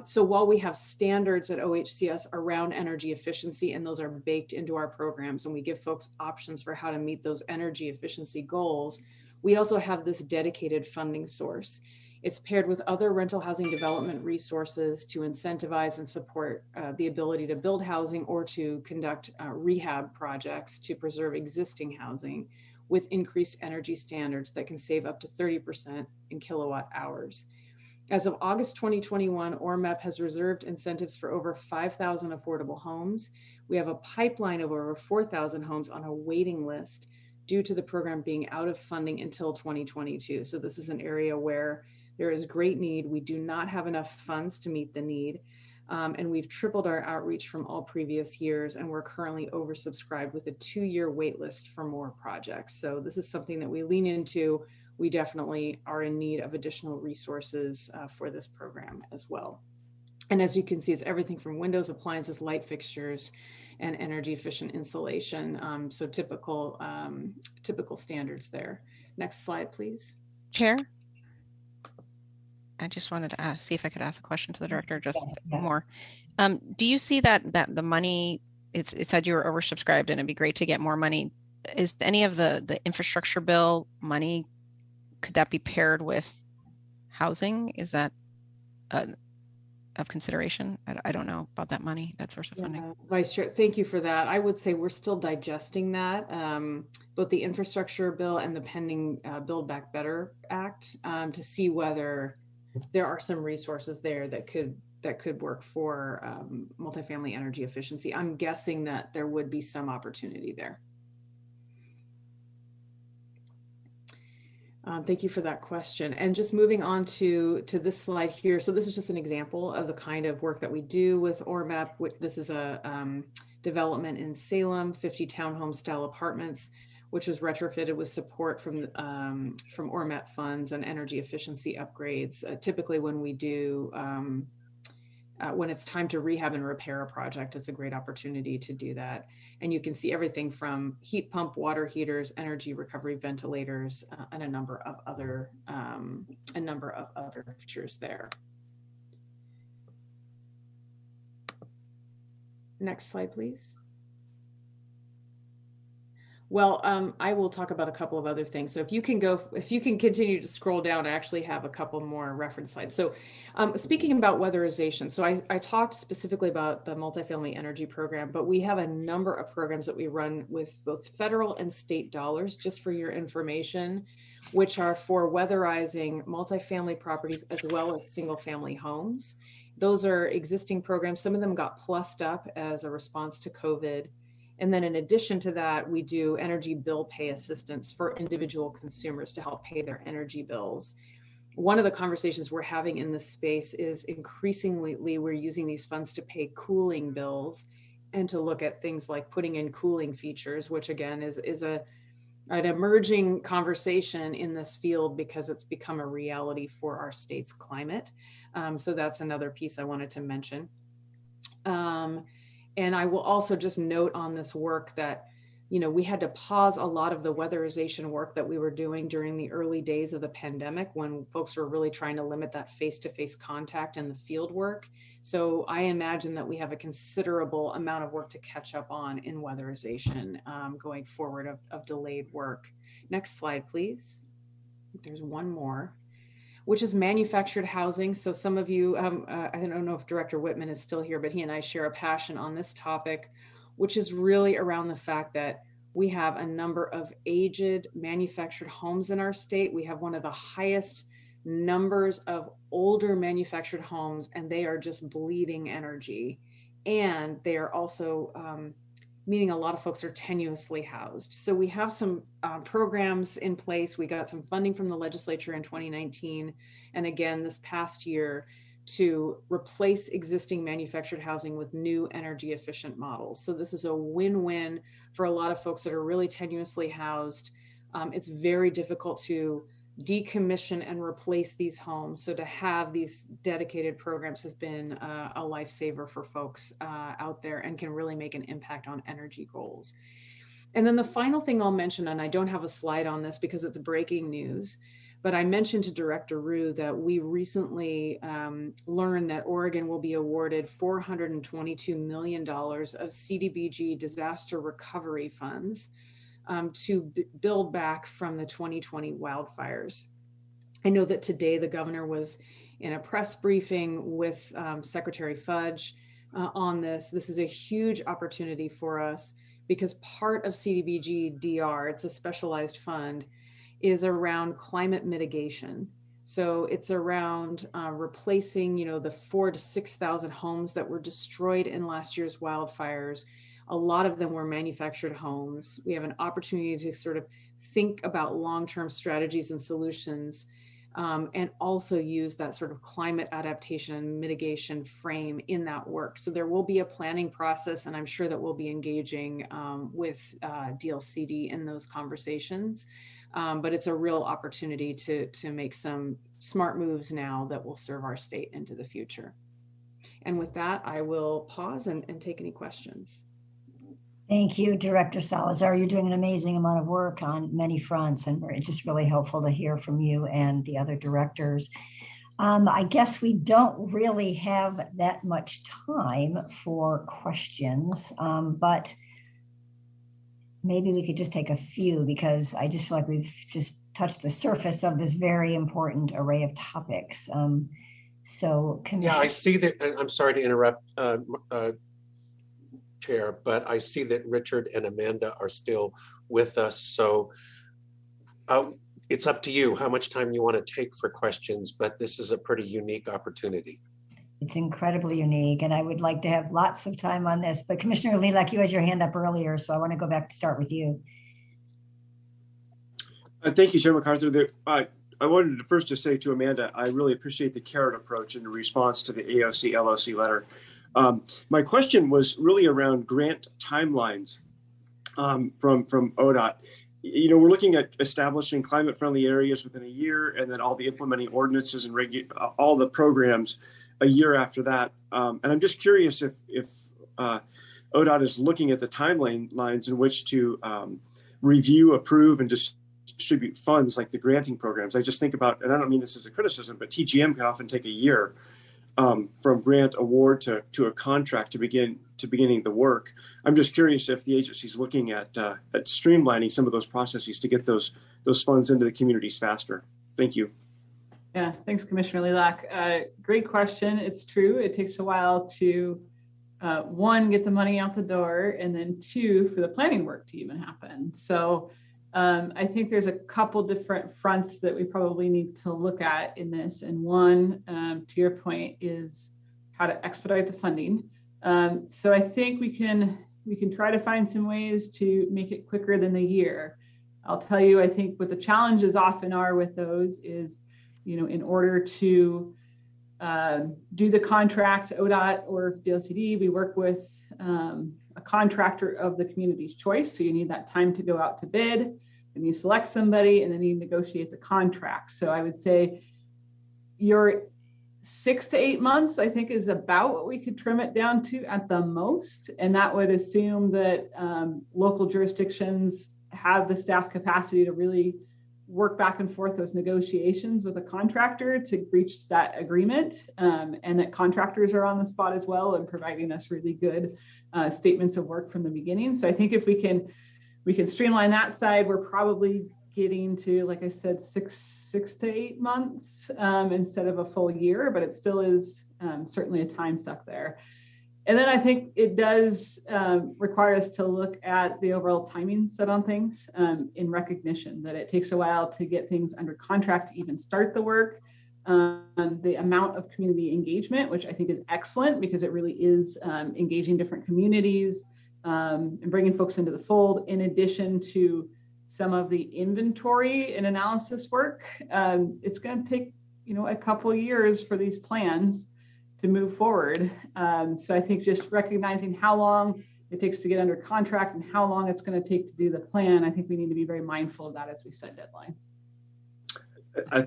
So while we have standards at OHCS around energy efficiency, and those are baked into our programs, and we give folks options for how to meet those energy efficiency goals, we also have this dedicated funding source. It's paired with other rental housing development resources to incentivize and support the ability to build housing or to conduct rehab projects to preserve existing housing with increased energy standards that can save up to 30% in kilowatt hours. As of August 2021, ORMEP has reserved incentives for over 5,000 affordable homes. We have a pipeline of over 4,000 homes on a waiting list due to the program being out of funding until 2022. So this is an area where there is great need. We do not have enough funds to meet the need. And we've tripled our outreach from all previous years, and we're currently oversubscribed with a 2-year wait list for more projects. So this is something that we lean into. We definitely are in need of additional resources for this program as well. And as you can see, it's everything from windows, appliances, light fixtures, and energy efficient insulation. So typical standards there. Next slide, please. Chair? I just wanted to see if I could ask a question to the director, just more. Do you see that the money, it said you were oversubscribed and it'd be great to get more money. Is any of the infrastructure bill money, could that be paired with housing? Is that of consideration? I don't know about that money, that source of funding. Vice Chair, thank you for that. I would say we're still digesting that, both the infrastructure bill and the pending Build Back Better Act, to see whether there are some resources there that could work for multifamily energy efficiency. I'm guessing that there would be some opportunity there. Thank you for that question. And just moving on to this slide here. So this is just an example of the kind of work that we do with ORMEP. This is a development in Salem, 50 townhome style apartments, which was retrofitted with support from ORMEP funds and energy efficiency upgrades. Typically when we do when it's time to rehab and repair a project, it's a great opportunity to do that. And you can see everything from heat pump, water heaters, energy recovery ventilators, and a number of other features there. Next slide, please. Well, I will talk about a couple of other things. So if you can continue to scroll down, I actually have a couple more reference slides. So speaking about weatherization, so I talked specifically about the multifamily energy program, but we have a number of programs that we run with both federal and state dollars, just for your information, which are for weatherizing multifamily properties as well as single family homes. Those are existing programs. Some of them got plussed up as a response to COVID. And then in addition to that, we do energy bill pay assistance for individual consumers to help pay their energy bills. One of the conversations we're having in this space is increasingly we're using these funds to pay cooling bills and to look at things like putting in cooling features, which again is an emerging conversation in this field because it's become a reality for our state's climate. So that's another piece I wanted to mention. And I will also just note on this work that, we had to pause a lot of the weatherization work that we were doing during the early days of the pandemic when folks were really trying to limit that face-to-face contact and the field work. So I imagine that we have a considerable amount of work to catch up on in weatherization going forward of delayed work. Next slide, please. There's one more, which is manufactured housing. So some of you, I don't know if Director Whitman is still here, but he and I share a passion on this topic, which is really around the fact that we have a number of aged manufactured homes in our state. We have one of the highest numbers of older manufactured homes, and they are just bleeding energy. And they are also meaning a lot of folks are tenuously housed. So we have some programs in place. We got some funding from the legislature in 2019. And again, this past year to replace existing manufactured housing with new energy efficient models. So this is a win-win for a lot of folks that are really tenuously housed. It's very difficult to decommission and replace these homes. So to have these dedicated programs has been a lifesaver for folks out there and can really make an impact on energy goals. And then the final thing I'll mention, and I don't have a slide on this because it's breaking news, but I mentioned to Director Rue that we recently learned that Oregon will be awarded $422 million of CDBG disaster recovery funds to build back from the 2020 wildfires. I know that today the governor was in a press briefing with Secretary Fudge on this. This is a huge opportunity for us because part of CDBG DR, it's a specialized fund, is around climate mitigation. So it's around replacing, the 4,000 to 6,000 homes that were destroyed in last year's wildfires. A lot of them were manufactured homes. We have an opportunity to sort of think about long-term strategies and solutions and also use that sort of climate adaptation and mitigation frame in that work. So there will be a planning process, and I'm sure that we'll be engaging with DLCD in those conversations. But it's a real opportunity to make some smart moves now that will serve our state into the future. And with that, I will pause and take any questions. Thank you, Director Salazar. You're doing an amazing amount of work on many fronts, and it's just really helpful to hear from you and the other directors. I guess we don't really have that much time for questions, but maybe we could just take a few because I just feel like we've just touched the surface of this very important array of topics. Yeah, I see that, and I'm sorry to interrupt, Chair, but I see that Richard and Amanda are still with us. So it's up to you how much time you want to take for questions, but this is a pretty unique opportunity. It's incredibly unique, and I would like to have lots of time on this, but Commissioner Lilac, you had your hand up earlier, so I want to go back to start with you. Thank you, Chair MacArthur. I wanted to first just say to Amanda, I really appreciate the carrot approach in response to the AOC LOC letter. My question was really around grant timelines from ODOT. We're looking at establishing climate-friendly areas within a year, and then all the implementing ordinances and all the programs a year after that. And I'm just curious if ODOT is looking at the timelines in which to review, approve, and distribute funds like the granting programs. I just think about, and I don't mean this as a criticism, but TGM can often take a year from grant award to a contract to beginning the work. I'm just curious if the agency's looking at streamlining some of those processes to get those funds into the communities faster. Thank you. Yeah, thanks, Commissioner Lilac. Great question. It's true. It takes a while to, one, get the money out the door, and then two, for the planning work to even happen. So I think there's a couple different fronts that we probably need to look at in this. And one, to your point, is how to expedite the funding. So I think we can try to find some ways to make it quicker than the year. I'll tell you, I think what the challenges often are with those is, in order to do the contract, ODOT or DLCD, we work with a contractor of the community's choice. So you need that time to go out to bid, and you select somebody, and then you negotiate the contract. So I would say your 6 to 8 months, I think, is about what we could trim it down to at the most. And that would assume that local jurisdictions have the staff capacity to really work back and forth those negotiations with a contractor to reach that agreement, and that contractors are on the spot as well and providing us really good statements of work from the beginning. So I think if we can streamline that side, we're probably getting to, like I said, six to 8 months instead of a full year, but it still is certainly a time suck there. And then I think it does require us to look at the overall timing set on things in recognition that it takes a while to get things under contract to even start the work. The amount of community engagement, which I think is excellent because it really is engaging different communities and bringing folks into the fold, in addition to some of the inventory and analysis work. It's going to take, a couple of years for these plans to move forward. So I think just recognizing how long it takes to get under contract and how long it's going to take to do the plan, I think we need to be very mindful of that as we set deadlines.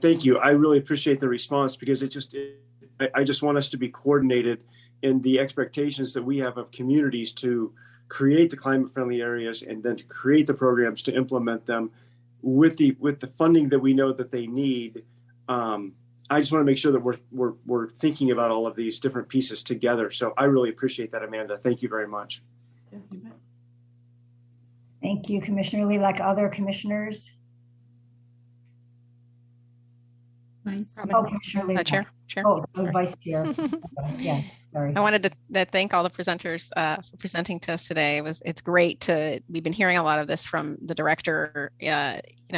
Thank you. I really appreciate the response because I just want us to be coordinated in the expectations that we have of communities to create the climate-friendly areas and then to create the programs to implement them with the funding that we know that they need. I just want to make sure that we're thinking about all of these different pieces together. So I really appreciate that, Amanda. Thank you very much. Thank you, Commissioner Lilac. Other commissioners? Commissioner Lilac. Chair. Oh, Vice Chair. Yeah, sorry. I wanted to thank all the presenters for presenting to us today. It's great we've been hearing a lot of this from the director,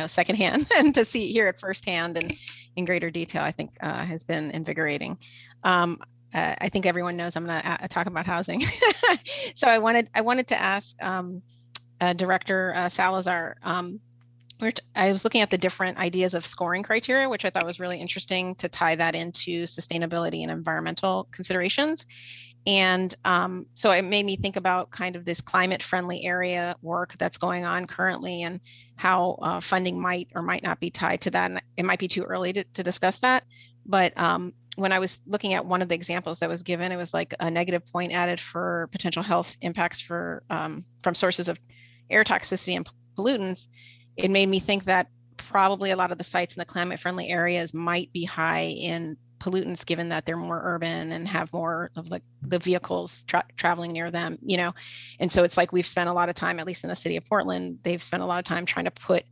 secondhand, and to hear it firsthand and in greater detail, I think has been invigorating. I think everyone knows I'm going to talk about housing. So I wanted to ask Director Salazar, I was looking at the different ideas of scoring criteria, which I thought was really interesting to tie that into sustainability and environmental considerations. And so it made me think about kind of this climate-friendly area work that's going on currently and how funding might or might not be tied to that. And it might be too early to discuss that. But when I was looking at one of the examples that was given, it was like a negative point added for potential health impacts from sources of air toxicity and pollutants. It made me think that probably a lot of the sites in the climate-friendly areas might be high in pollutants, given that they're more urban and have more of the vehicles traveling near them, And so it's like we've spent a lot of time, at least in the city of Portland, they've spent a lot of time trying to put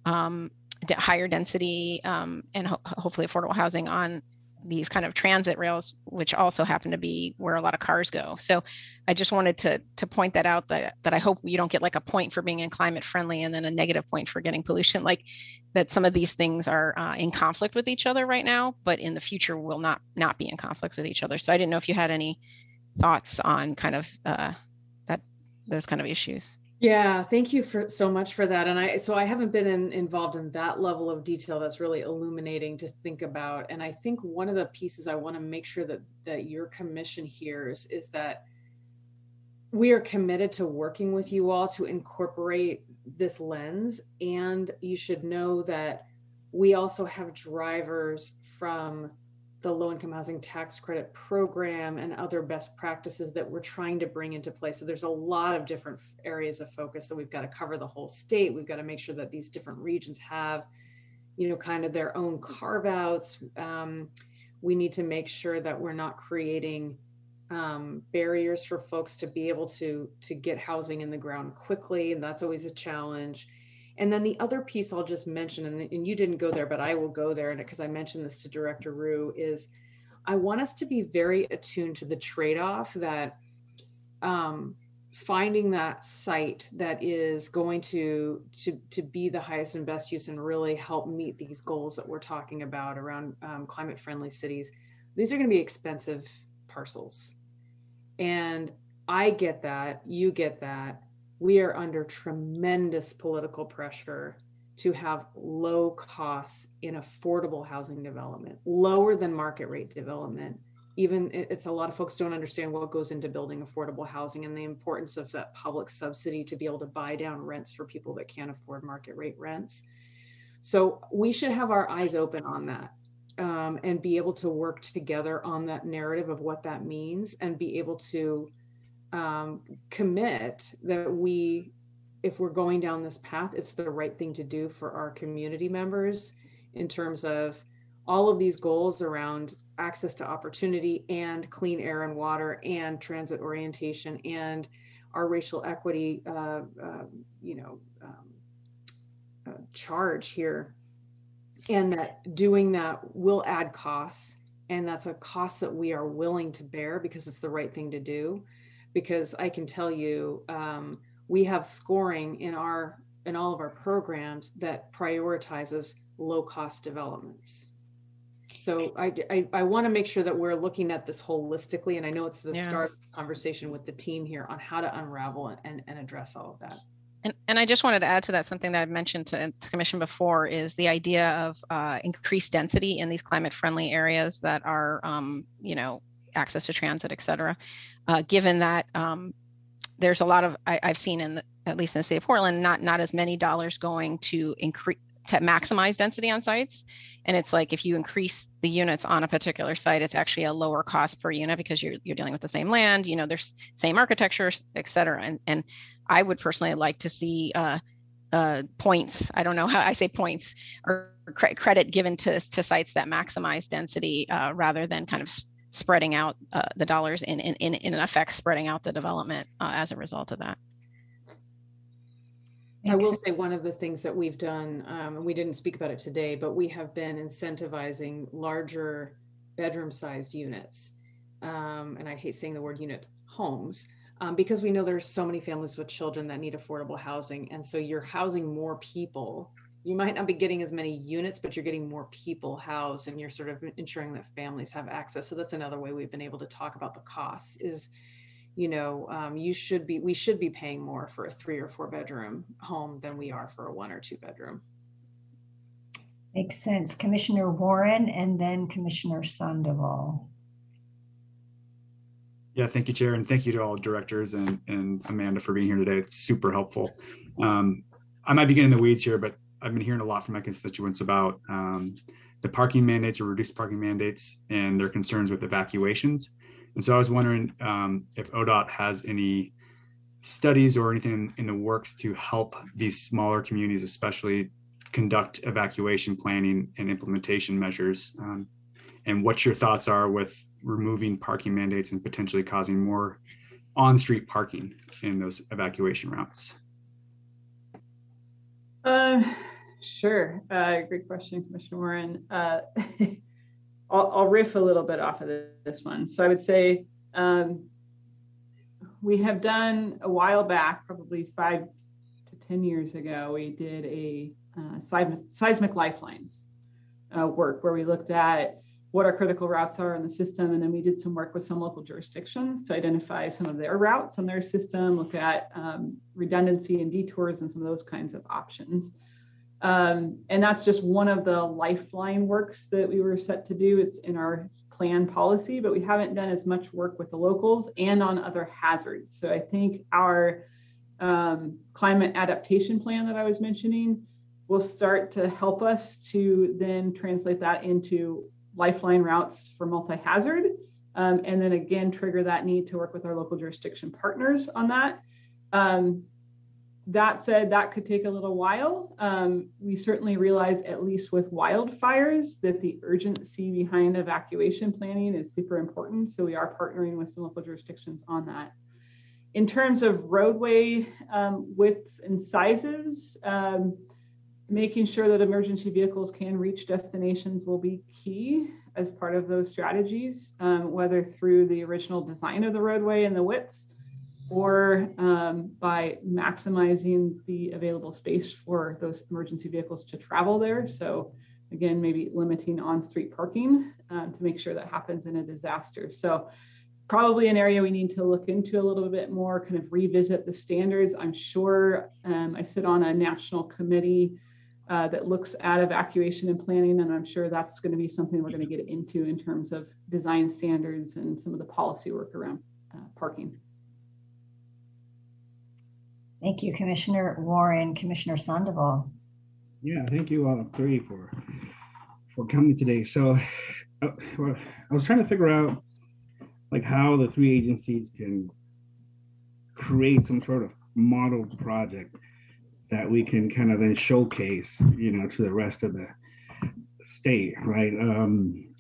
higher density and hopefully affordable housing on these kind of transit rails, which also happen to be where a lot of cars go. So I just wanted to point that out, that I hope you don't get like a point for being in climate friendly and then a negative point for getting pollution, like that some of these things are in conflict with each other right now, but in the future will not be in conflict with each other. So I didn't know if you had any thoughts on kind of those kind of issues. Yeah, thank you so much for that. And I haven't been involved in that level of detail. That's really illuminating to think about. And I think one of the pieces I want to make sure that your commission hears is that we are committed to working with you all to incorporate this lens. And you should know that we also have drivers from the low-income housing tax credit program and other best practices that we're trying to bring into place. So there's a lot of different areas of focus. So we've got to cover the whole state. We've got to make sure that these different regions have, kind of their own carve-outs. We need to make sure that we're not creating barriers for folks to be able to get housing in the ground quickly. And that's always a challenge. And then the other piece I'll just mention, and you didn't go there, but I will go there, because I mentioned this to Director Rue, is I want us to be very attuned to the trade-off that finding that site that is going to be the highest and best use and really help meet these goals that we're talking about around climate-friendly cities. These are going to be expensive parcels. And I get that, you get that. We are under tremendous political pressure to have low costs in affordable housing development, lower than market rate development. Even it's a lot of folks don't understand what goes into building affordable housing and the importance of that public subsidy to be able to buy down rents for people that can't afford market rate rents. So we should have our eyes open on that and be able to work together on that narrative of what that means and be able to commit that if we're going down this path, it's the right thing to do for our community members in terms of all of these goals around access to opportunity and clean air and water and transit orientation and our racial equity, charge here. And that doing that will add costs. And that's a cost that we are willing to bear because it's the right thing to do. Because I can tell you, we have scoring in all of our programs that prioritizes low cost developments. So I want to make sure that we're looking at this holistically, and I know it's the start of the conversation with the team here on how to unravel and address all of that. And I just wanted to add to that something that I've mentioned to the commission before is the idea of increased density in these climate friendly areas that are, access to transit, et cetera. Given that there's a lot of, I've seen at least in the state of Portland, not as many dollars going to maximize density on sites. And it's like, if you increase the units on a particular site, it's actually a lower cost per unit because you're dealing with the same land, there's same architecture, et cetera. And I would personally like to see points, I don't know how I say points, or credit given to sites that maximize density rather than kind of spreading out the dollars in effect, spreading out the development as a result of that. I will say one of the things that we've done, and we didn't speak about it today, but we have been incentivizing larger bedroom sized units. And I hate saying the word unit, homes, because we know there's so many families with children that need affordable housing. And so you're housing more people. You might not be getting as many units, but you're getting more people housed and you're sort of ensuring that families have access. So that's another way we've been able to talk about the costs is, we should be paying more for a 3 or 4 bedroom home than we are for a 1 or 2 bedroom. Makes sense. Commissioner Warren and then Commissioner Sandoval. Yeah, thank you, Chair, and thank you to all directors and Amanda for being here today. It's super helpful. I might be getting in the weeds here, but I've been hearing a lot from my constituents about the parking mandates or reduced parking mandates and their concerns with evacuations. And so I was wondering if ODOT has any studies or anything in the works to help these smaller communities, especially conduct evacuation planning and implementation measures, and what your thoughts are with removing parking mandates and potentially causing more on-street parking in those evacuation routes. Sure. Great question, Commissioner Warren. I'll riff a little bit off of this one. So I would say we have done a while back, probably 5 to 10 years ago, we did a seismic lifelines work where we looked at what our critical routes are in the system. And then we did some work with some local jurisdictions to identify some of their routes on their system, look at redundancy and detours and some of those kinds of options. And that's just one of the lifeline works that we were set to do. It's in our plan policy, but we haven't done as much work with the locals and on other hazards. So I think our climate adaptation plan that I was mentioning will start to help us to then translate that into lifeline routes for multi-hazard. And then again, trigger that need to work with our local jurisdiction partners on that. That said, that could take a little while. We certainly realize, at least with wildfires, that the urgency behind evacuation planning is super important. So we are partnering with some local jurisdictions on that. In terms of roadway widths and sizes, making sure that emergency vehicles can reach destinations will be key as part of those strategies, whether through the original design of the roadway and the widths, or by maximizing the available space for those emergency vehicles to travel there. So again, maybe limiting on-street parking to make sure that happens in a disaster. So probably an area we need to look into a little bit more, kind of revisit the standards. I'm sure I sit on a national committee that looks at evacuation and planning, and I'm sure that's going to be something we're going to get into in terms of design standards and some of the policy work around parking. Thank you, Commissioner Warren. Commissioner Sandoval. Yeah, thank you all three for coming today. So well, I was trying to figure out like how the three agencies can create some sort of model project that we can kind of then showcase, you know, to the rest of the state, right?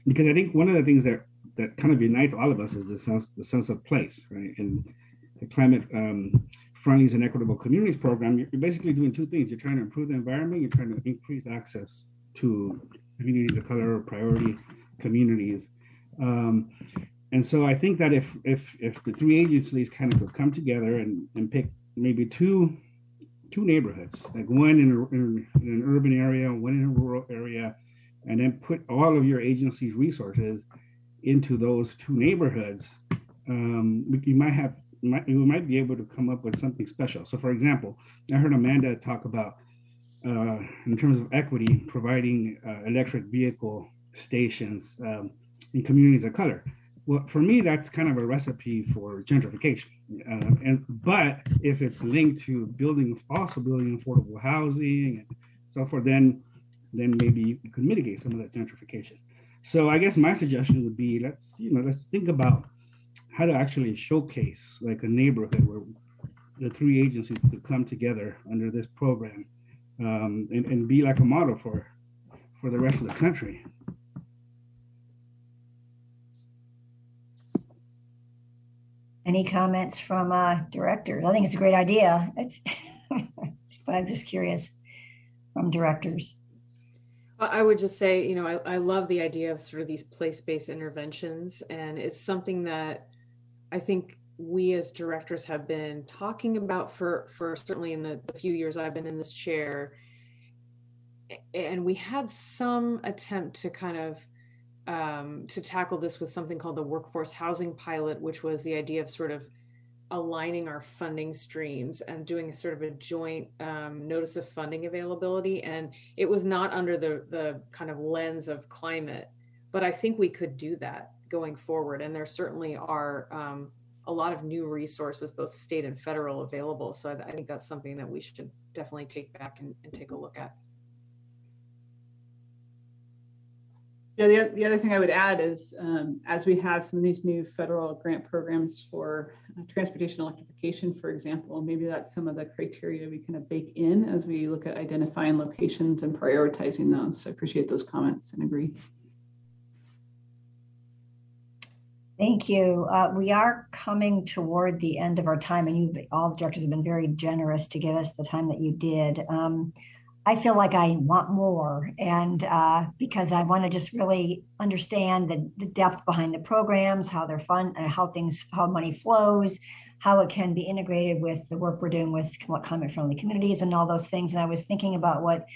Because I think one of the things that kind of unites all of us is the sense of place, right? And the climate friendlies and equitable communities program, you're basically doing two things. You're trying to improve the environment. You're trying to increase access to communities of color or priority communities. And so I think that if the three agencies kind of come together and pick maybe two neighborhoods, like one in an urban area, one in a rural area, and then put all of your agency's resources into those two neighborhoods, you might be able to come up with something special. So for example, I heard Amanda talk about, in terms of equity, providing electric vehicle stations in communities of color. Well, for me, that's kind of a recipe for gentrification. But if it's linked to also building affordable housing and so forth, then maybe you could mitigate some of that gentrification. So I guess my suggestion would be, let's think about how to actually showcase like a neighborhood where the three agencies could come together under this program and be like a model for the rest of the country. Any comments from directors? I think it's a great idea. But I'm just curious from directors. I would just say, you know, I love the idea of sort of these place-based interventions, and it's something that I think we as directors have been talking about for certainly in the few years I've been in this chair. And we had some attempt to kind of to tackle this with something called the workforce housing pilot, which was the idea of sort of aligning our funding streams and doing a sort of a joint notice of funding availability. And it was not under the kind of lens of climate, but I think we could do that going forward. And there certainly are a lot of new resources, both state and federal, available. So I think that's something that we should definitely take back and take a look at. Yeah, the other thing I would add is as we have some of these new federal grant programs for transportation electrification, for example, maybe that's some of the criteria we kind of bake in as we look at identifying locations and prioritizing those. So I appreciate those comments and agree. Thank you. We are coming toward the end of our time, and all the directors have been very generous to give us the time that you did. I feel like I want more, and because I want to just really understand the depth behind the programs, how they're fun, how money flows, how it can be integrated with the work we're doing with climate-friendly communities and all those things. And I was thinking about what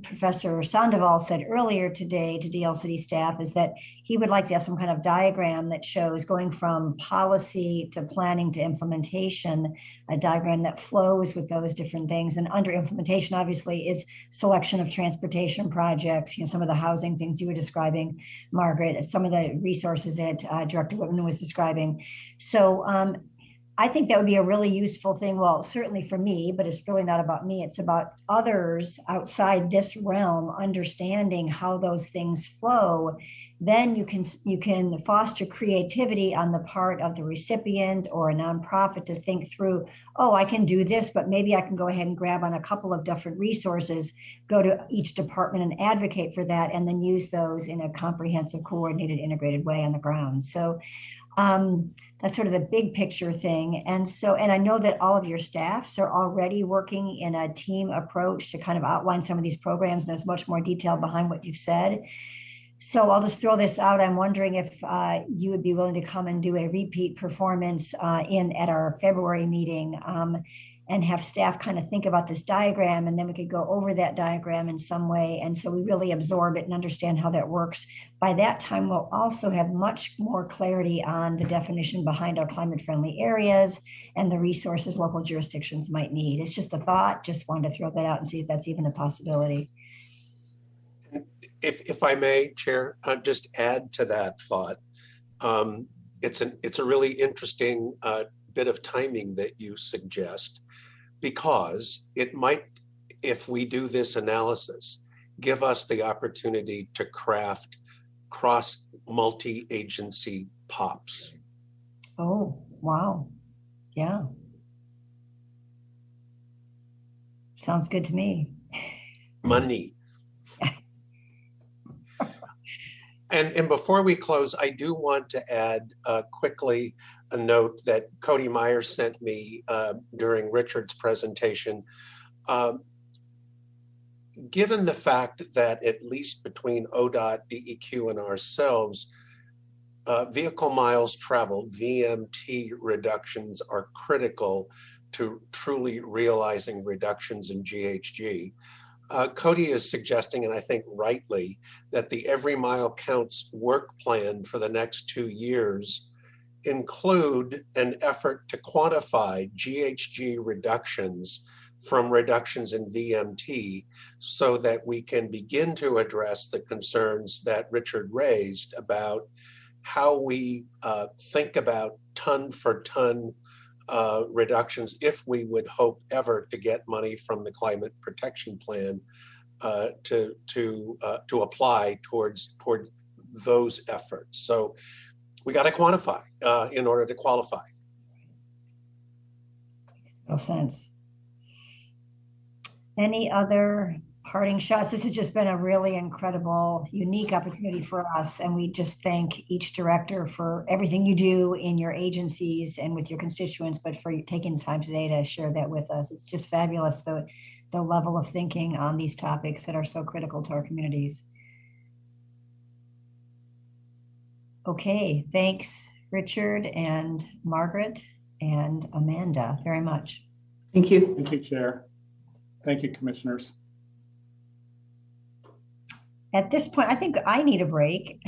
Professor Sandoval said earlier today to DL City staff, is that he would like to have some kind of diagram that shows going from policy to planning to implementation, a diagram that flows with those different things. And under implementation, obviously, is selection of transportation projects, some of the housing things you were describing, Margaret, some of the resources that Director Whitman was describing. So I think that would be a really useful thing. Well, certainly for me, but it's really not about me. It's about others outside this realm understanding how those things flow. Then you can foster creativity on the part of the recipient or a nonprofit to think through, oh, I can do this, but maybe I can go ahead and grab on a couple of different resources, go to each department and advocate for that, and then use those in a comprehensive, coordinated, integrated way on the ground. So that's sort of the big picture thing. And I know that all of your staffs are already working in a team approach to kind of outline some of these programs. And there's much more detail behind what you've said. So I'll just throw this out. I'm wondering if you would be willing to come and do a repeat performance at our February meeting and have staff kind of think about this diagram, and then we could go over that diagram in some way. And so we really absorb it and understand how that works. By that time, we'll also have much more clarity on the definition behind our climate-friendly areas and the resources local jurisdictions might need. It's just a thought, just wanted to throw that out and see if that's even a possibility. If I may, Chair, just add to that thought. It's a really interesting bit of timing that you suggest, because it might, if we do this analysis, give us the opportunity to craft cross multi-agency POPs. Oh, wow. Yeah. Sounds good to me. Money. And before we close, I do want to add quickly a note that Cody Meyer sent me during Richard's presentation. Given the fact that at least between ODOT, DEQ, and ourselves, vehicle miles traveled, VMT reductions are critical to truly realizing reductions in GHG. Cody is suggesting, and I think rightly, that the Every Mile Counts work plan for the next 2 years include an effort to quantify GHG reductions from reductions in VMT so that we can begin to address the concerns that Richard raised about how we think about ton for ton reductions if we would hope ever to get money from the climate protection plan to apply toward those efforts. So we got to quantify in order to qualify. No sense. Any other parting shots? This has just been a really incredible, unique opportunity for us. And we just thank each director for everything you do in your agencies and with your constituents, but for taking the time today to share that with us. It's just fabulous, the level of thinking on these topics that are so critical to our communities. Okay, thanks, Richard and Margaret and Amanda, very much. Thank you. Thank you, Chair. Thank you, Commissioners. At this point, I think I need a break.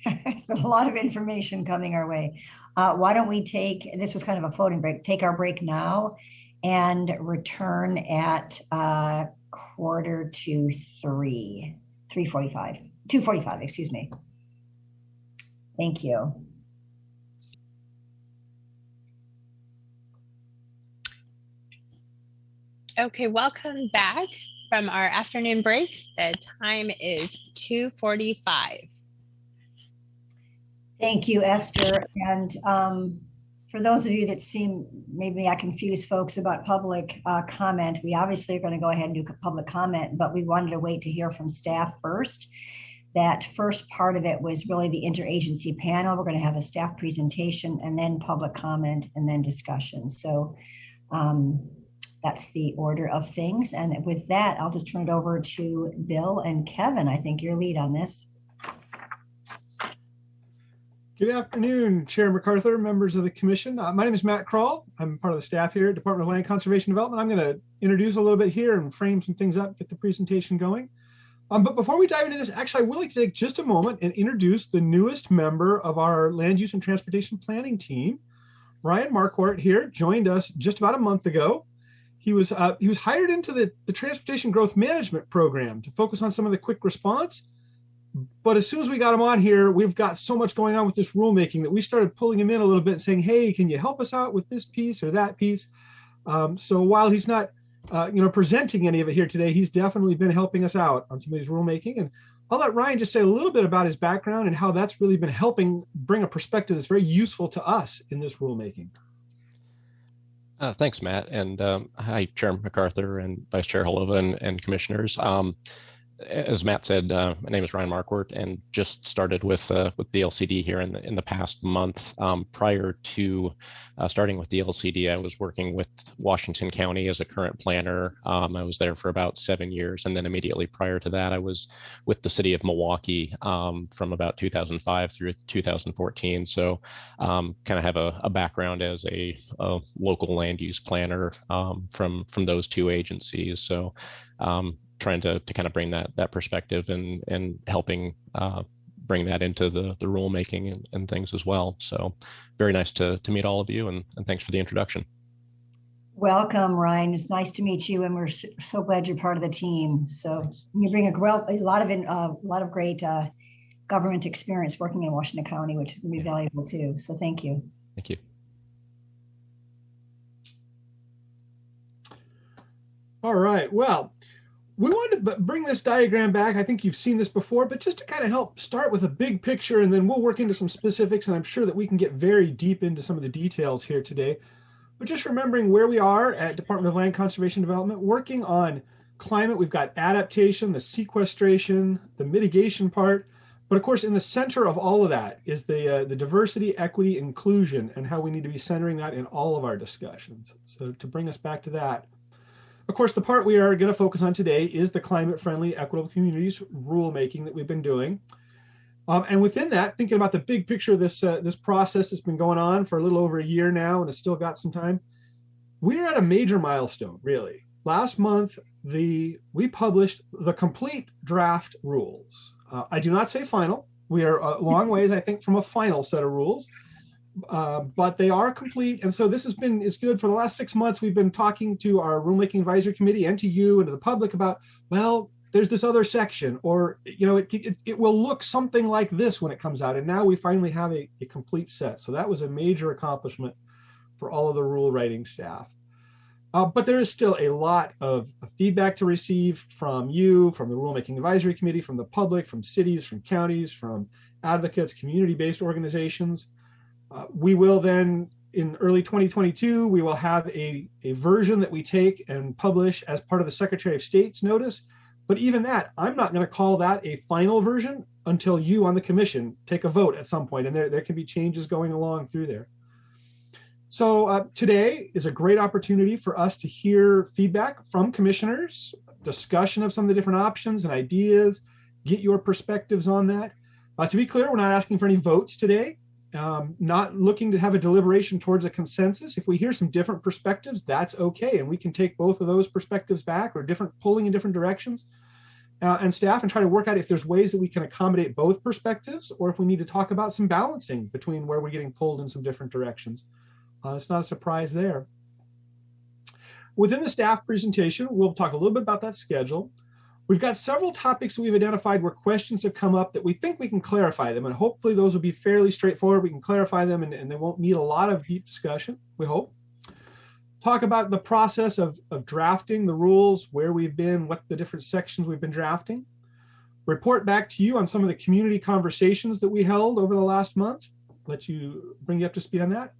There's been a lot of information coming our way. Why don't we take, this was kind of a floating break, take our break now and return at 2:45, excuse me. Thank you. Okay, welcome back from our afternoon break. The time is 2:45. Thank you, Esther. And for those of you that seem, maybe I confuse folks about public comment, we obviously are going to go ahead and do public comment, but we wanted to wait to hear from staff first. That first part of it was really the interagency panel. We're going to have a staff presentation and then public comment and then discussion. So that's the order of things. And with that, I'll just turn it over to Bill and Kevin. I think your lead on this. Good afternoon, Chair MacArthur, members of the commission. My name is Matt Kroll. I'm part of the staff here at Department of Land Conservation Development. I'm going to introduce a little bit here and frame some things up, get the presentation going. But before we dive into this, actually, I would like to take just a moment and introduce the newest member of our Land Use and Transportation Planning team. Ryan Marquardt here joined us just about a month ago. He was hired into the Transportation Growth Management Program to focus on some of the quick response But as soon as we got him on here, we've got so much going on with this rulemaking that we started pulling him in a little bit and saying, hey, can you help us out with this piece or that piece? So while he's not presenting any of it here today, he's definitely been helping us out on some of these rulemaking. And I'll let Ryan just say a little bit about his background and how that's really been helping bring a perspective that's very useful to us in this rulemaking. Thanks, Matt. And hi, Chair MacArthur and Vice Chair Holova and commissioners. As Matt said, my name is Ryan Marquardt and just started with the LCD here in the past month. Prior to starting with the LCD, I was working with Washington County as a current planner. I was there for about 7 years, and then immediately prior to that, I was with the city of Milwaukee from about 2005 through 2014. So kind of have a background as a local land use planner from those two agencies. So trying to kind of bring that perspective and helping bring that into the rulemaking and things as well. So very nice to meet all of you, and thanks for the introduction. Welcome, Ryan. It's nice to meet you, and we're so glad you're part of the team. So you bring a lot of great government experience working in Washington County, which is going to be valuable too. So thank you. Thank you. All right. Well, we wanted to bring this diagram back. I think you've seen this before, but just to kind of help start with a big picture, and then we'll work into some specifics, and I'm sure that we can get very deep into some of the details here today. But just remembering where we are at Department of Land Conservation Development, working on climate. We've got adaptation, the sequestration, the mitigation part. But of course, in the center of all of that is the diversity, equity, inclusion, and how we need to be centering that in all of our discussions. So to bring us back to that, of course, the part we are going to focus on today is the climate-friendly, equitable communities rulemaking that we've been doing. And within that, thinking about the big picture of this process that's been going on for a little over a year now, and it's still got some time, we're at a major milestone, really. Last month, we published the complete draft rules. I do not say final. We are a long ways, I think, from a final set of rules. But they are complete. And so this is good. For the last 6 months, we've been talking to our rulemaking advisory committee and to you and to the public about, well, there's this other section, or, it will look something like this when it comes out. And now we finally have a complete set. So that was a major accomplishment for all of the rule writing staff. But there is still a lot of feedback to receive from you, from the rulemaking advisory committee, from the public, from cities, from counties, from advocates, community-based organizations. We will then, in early 2022, we will have a version that we take and publish as part of the Secretary of State's notice. But even that, I'm not going to call that a final version until you on the commission take a vote at some point, and there can be changes going along through there. So today is a great opportunity for us to hear feedback from commissioners, discussion of some of the different options and ideas, get your perspectives on that. To be clear, we're not asking for any votes today. Not looking to have a deliberation towards a consensus. If we hear some different perspectives, that's okay. And we can take both of those perspectives back, or pulling in different directions, and staff, and try to work out if there's ways that we can accommodate both perspectives, or if we need to talk about some balancing between where we're getting pulled in some different directions. It's not a surprise there. Within the staff presentation, we'll talk a little bit about that schedule. We've got several topics that we've identified where questions have come up that we think we can clarify them, and hopefully those will be fairly straightforward. We can clarify them, and they won't need a lot of deep discussion, we hope. Talk about the process of drafting the rules, where we've been, what the different sections we've been drafting. Report back to you on some of the community conversations that we held over the last month, bring you up to speed on that.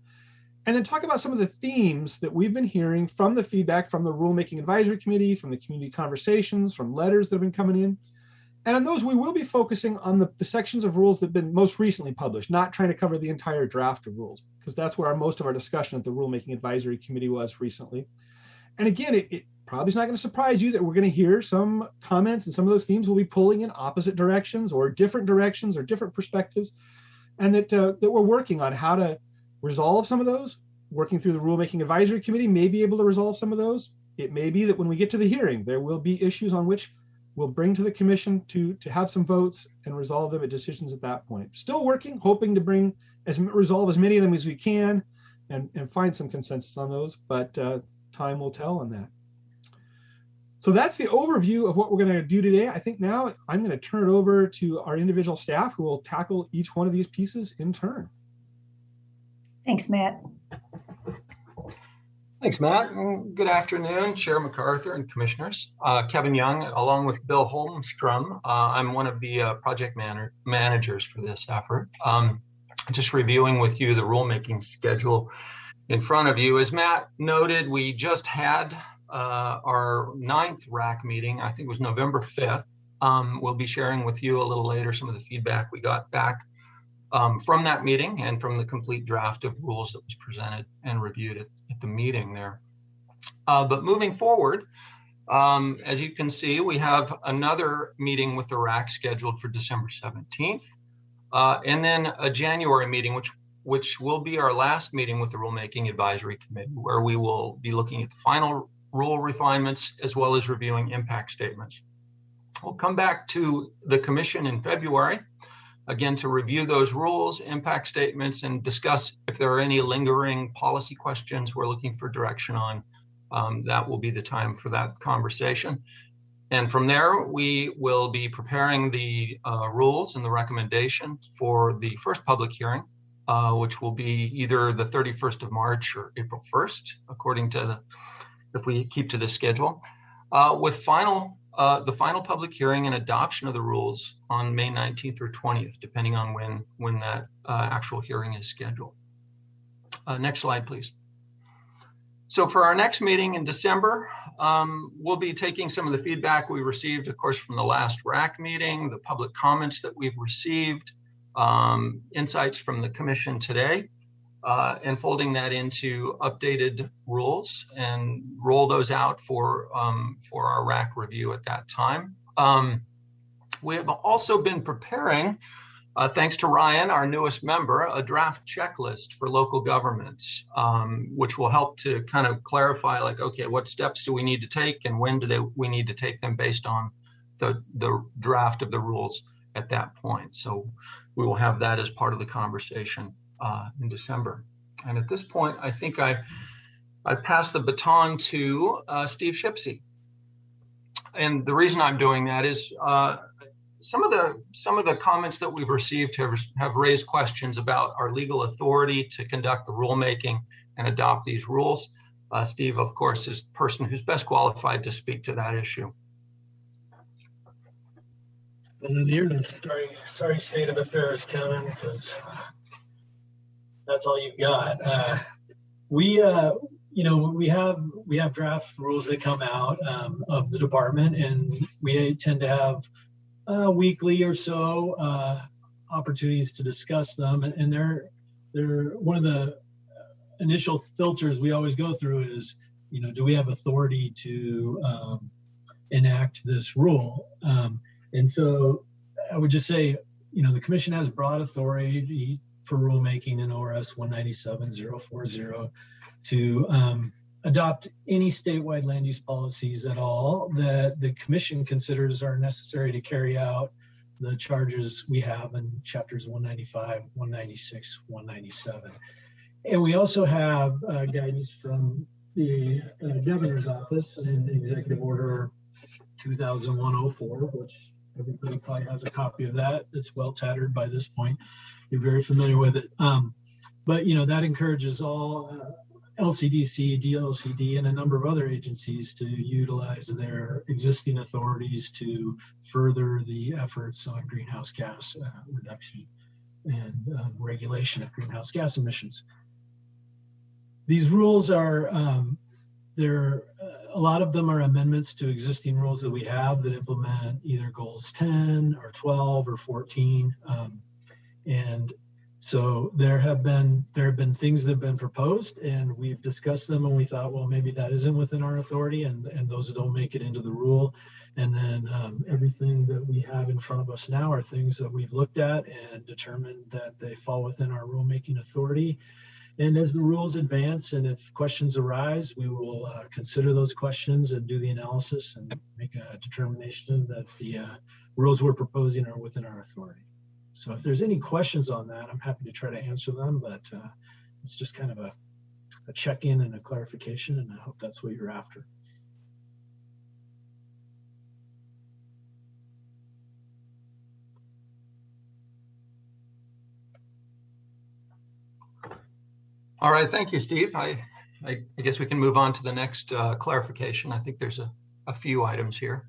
And then talk about some of the themes that we've been hearing from the feedback from the Rulemaking Advisory Committee, from the community conversations, from letters that have been coming in. And on those, we will be focusing on the sections of rules that have been most recently published, not trying to cover the entire draft of rules, because that's where most of our discussion at the Rulemaking Advisory Committee was recently. And again, it probably is not going to surprise you that we're going to hear some comments, and some of those themes will be pulling in opposite directions or different perspectives, and that we're working on how to resolve some of those. Working through the Rulemaking Advisory Committee may be able to resolve some of those. It may be that when we get to the hearing, there will be issues on which we'll bring to the commission to have some votes and resolve them at decisions at that point. Still working, hoping to resolve as many of them as we can and find some consensus on those, but time will tell on that. So that's the overview of what we're going to do today. I think now I'm going to turn it over to our individual staff who will tackle each one of these pieces in turn. Thanks, Matt. Thanks, Matt. Good afternoon, Chair MacArthur and Commissioners. Kevin Young, along with Bill Holmstrom. I'm one of the project managers for this effort. Just reviewing with you the rulemaking schedule in front of you. As Matt noted, we just had our 9th RAC meeting. I think it was November 5th. We'll be sharing with you a little later some of the feedback we got back from that meeting and from the complete draft of rules that was presented and reviewed at the meeting there. But moving forward, as you can see, we have another meeting with the RAC scheduled for December 17th, and then a January meeting, which will be our last meeting with the Rulemaking Advisory Committee, where we will be looking at the final rule refinements as well as reviewing impact statements. We'll come back to the Commission in February, again, to review those rules, impact statements, and discuss if there are any lingering policy questions we're looking for direction on. That will be the time for that conversation. And from there, we will be preparing the rules and the recommendations for the first public hearing, which will be either the 31st of March or April 1st, according to if we keep to the schedule, with the final public hearing and adoption of the rules on May 19th or 20th, depending on when that actual hearing is scheduled. Next slide, please. So for our next meeting in December, we'll be taking some of the feedback we received, of course, from the last RAC meeting, the public comments that we've received, insights from the Commission today, and folding that into updated rules and roll those out for our RAC review at that time. We have also been preparing, thanks to Ryan, our newest member, a draft checklist for local governments, which will help to kind of clarify, like, okay, what steps do we need to take and when we need to take them based on the draft of the rules at that point. So we will have that as part of the conversation in December. And at this point, I think I pass the baton to Steve Shipsey. And the reason I'm doing that is some of the comments that we've received have raised questions about our legal authority to conduct the rulemaking and adopt these rules. Steve, of course, is the person who's best qualified to speak to that issue. And you're in a sorry state of affairs, Kevin, because that's all you've got. We have draft rules that come out of the department, and we tend to have weekly or so opportunities to discuss them. And they're one of the initial filters we always go through is, do we have authority to enact this rule? And so I would just say, the Commission has broad authority for rulemaking in ORS 197-040 to adopt any statewide land use policies at all that the Commission considers are necessary to carry out the charges we have in chapters 195, 196, 197. And we also have guidance from the Governor's Office in Executive Order 2001-04, which everybody probably has a copy of that. It's well tattered by this point. You're very familiar with it. But that encourages all LCDC, DLCD, and a number of other agencies to utilize their existing authorities to further the efforts on greenhouse gas reduction and regulation of greenhouse gas emissions. These rules are, a lot of them are amendments to existing rules that we have that implement either goals 10 or 12 or 14. And so there have been things that have been proposed, and we've discussed them, and we thought, well, maybe that isn't within our authority, and those don't make it into the rule. And then everything that we have in front of us now are things that we've looked at and determined that they fall within our rulemaking authority. And as the rules advance and if questions arise, we will consider those questions and do the analysis and make a determination that the rules we're proposing are within our authority. So if there's any questions on that, I'm happy to try to answer them, but it's just kind of a check-in and a clarification, and I hope that's what you're after. All right, thank you, Steve. I guess we can move on to the next clarification. I think there's a few items here.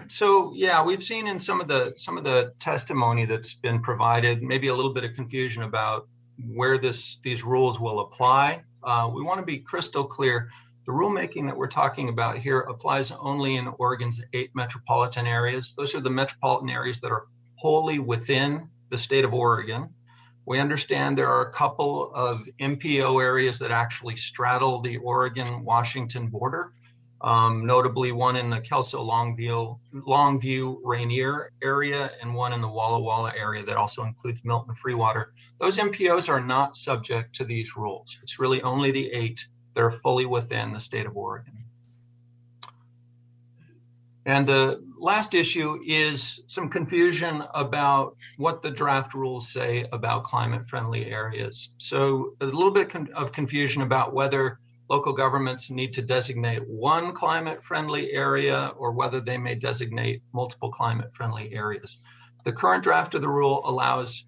So yeah, we've seen in some of the testimony that's been provided, maybe a little bit of confusion about where these rules will apply. We want to be crystal clear. The rulemaking that we're talking about here applies only in Oregon's 8 metropolitan areas. Those are the metropolitan areas that are wholly within the state of Oregon. We understand there are a couple of MPO areas that actually straddle the Oregon-Washington border, notably one in the Kelso Longview Rainier area and one in the Walla Walla area that also includes Milton Freewater. Those MPOs are not subject to these rules. It's really only the 8 that are fully within the state of Oregon. And the last issue is some confusion about what the draft rules say about climate-friendly areas. So a little bit of confusion about whether local governments need to designate one climate-friendly area or whether they may designate multiple climate-friendly areas. The current draft of the rule allows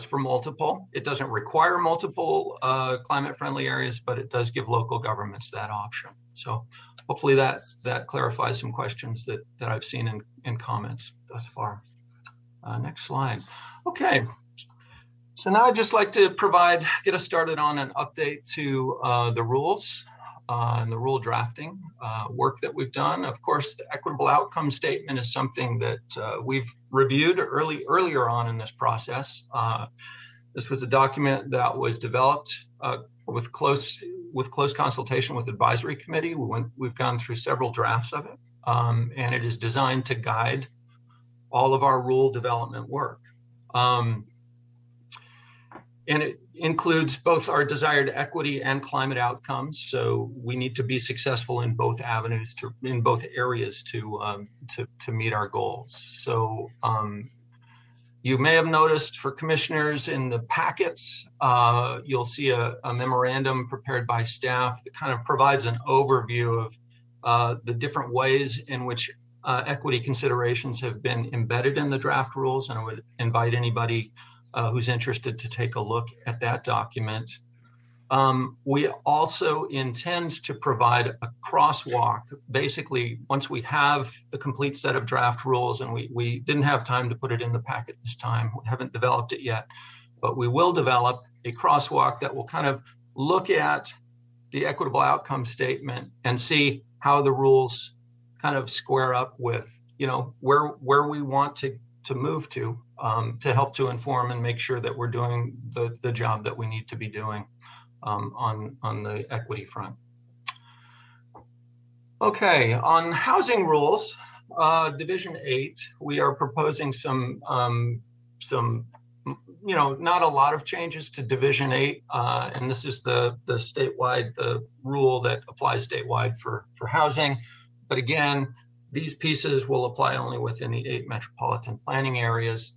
for multiple. It doesn't require multiple climate-friendly areas, but it does give local governments that option. So hopefully that clarifies some questions that I've seen in comments thus far. Next slide. Okay. So now I'd just like to get us started on an update to the rules and the rule drafting work that we've done. Of course, the equitable outcome statement is something that we've reviewed earlier on in this process. This was a document that was developed with close consultation with advisory committee. We've gone through several drafts of it, and it is designed to guide all of our rule development work. And it includes both our desired equity and climate outcomes. So we need to be successful in both avenues, in both areas to meet our goals. So you may have noticed for commissioners in the packets, you'll see a memorandum prepared by staff that kind of provides an overview of the different ways in which equity considerations have been embedded in the draft rules. And I would invite anybody who's interested to take a look at that document. We also intend to provide a crosswalk. Basically, once we have the complete set of draft rules, and we didn't have time to put it in the packet this time, we haven't developed it yet, but we will develop a crosswalk that will kind of look at the equitable outcome statement and see how the rules kind of square up with, where we want to move to help to inform and make sure that we're doing the job that we need to be doing on the equity front. Okay, on housing rules, Division 8, we are proposing some not a lot of changes to Division 8, and this is the rule that applies statewide for housing. But again, these pieces will apply only within the 8 metropolitan planning areas.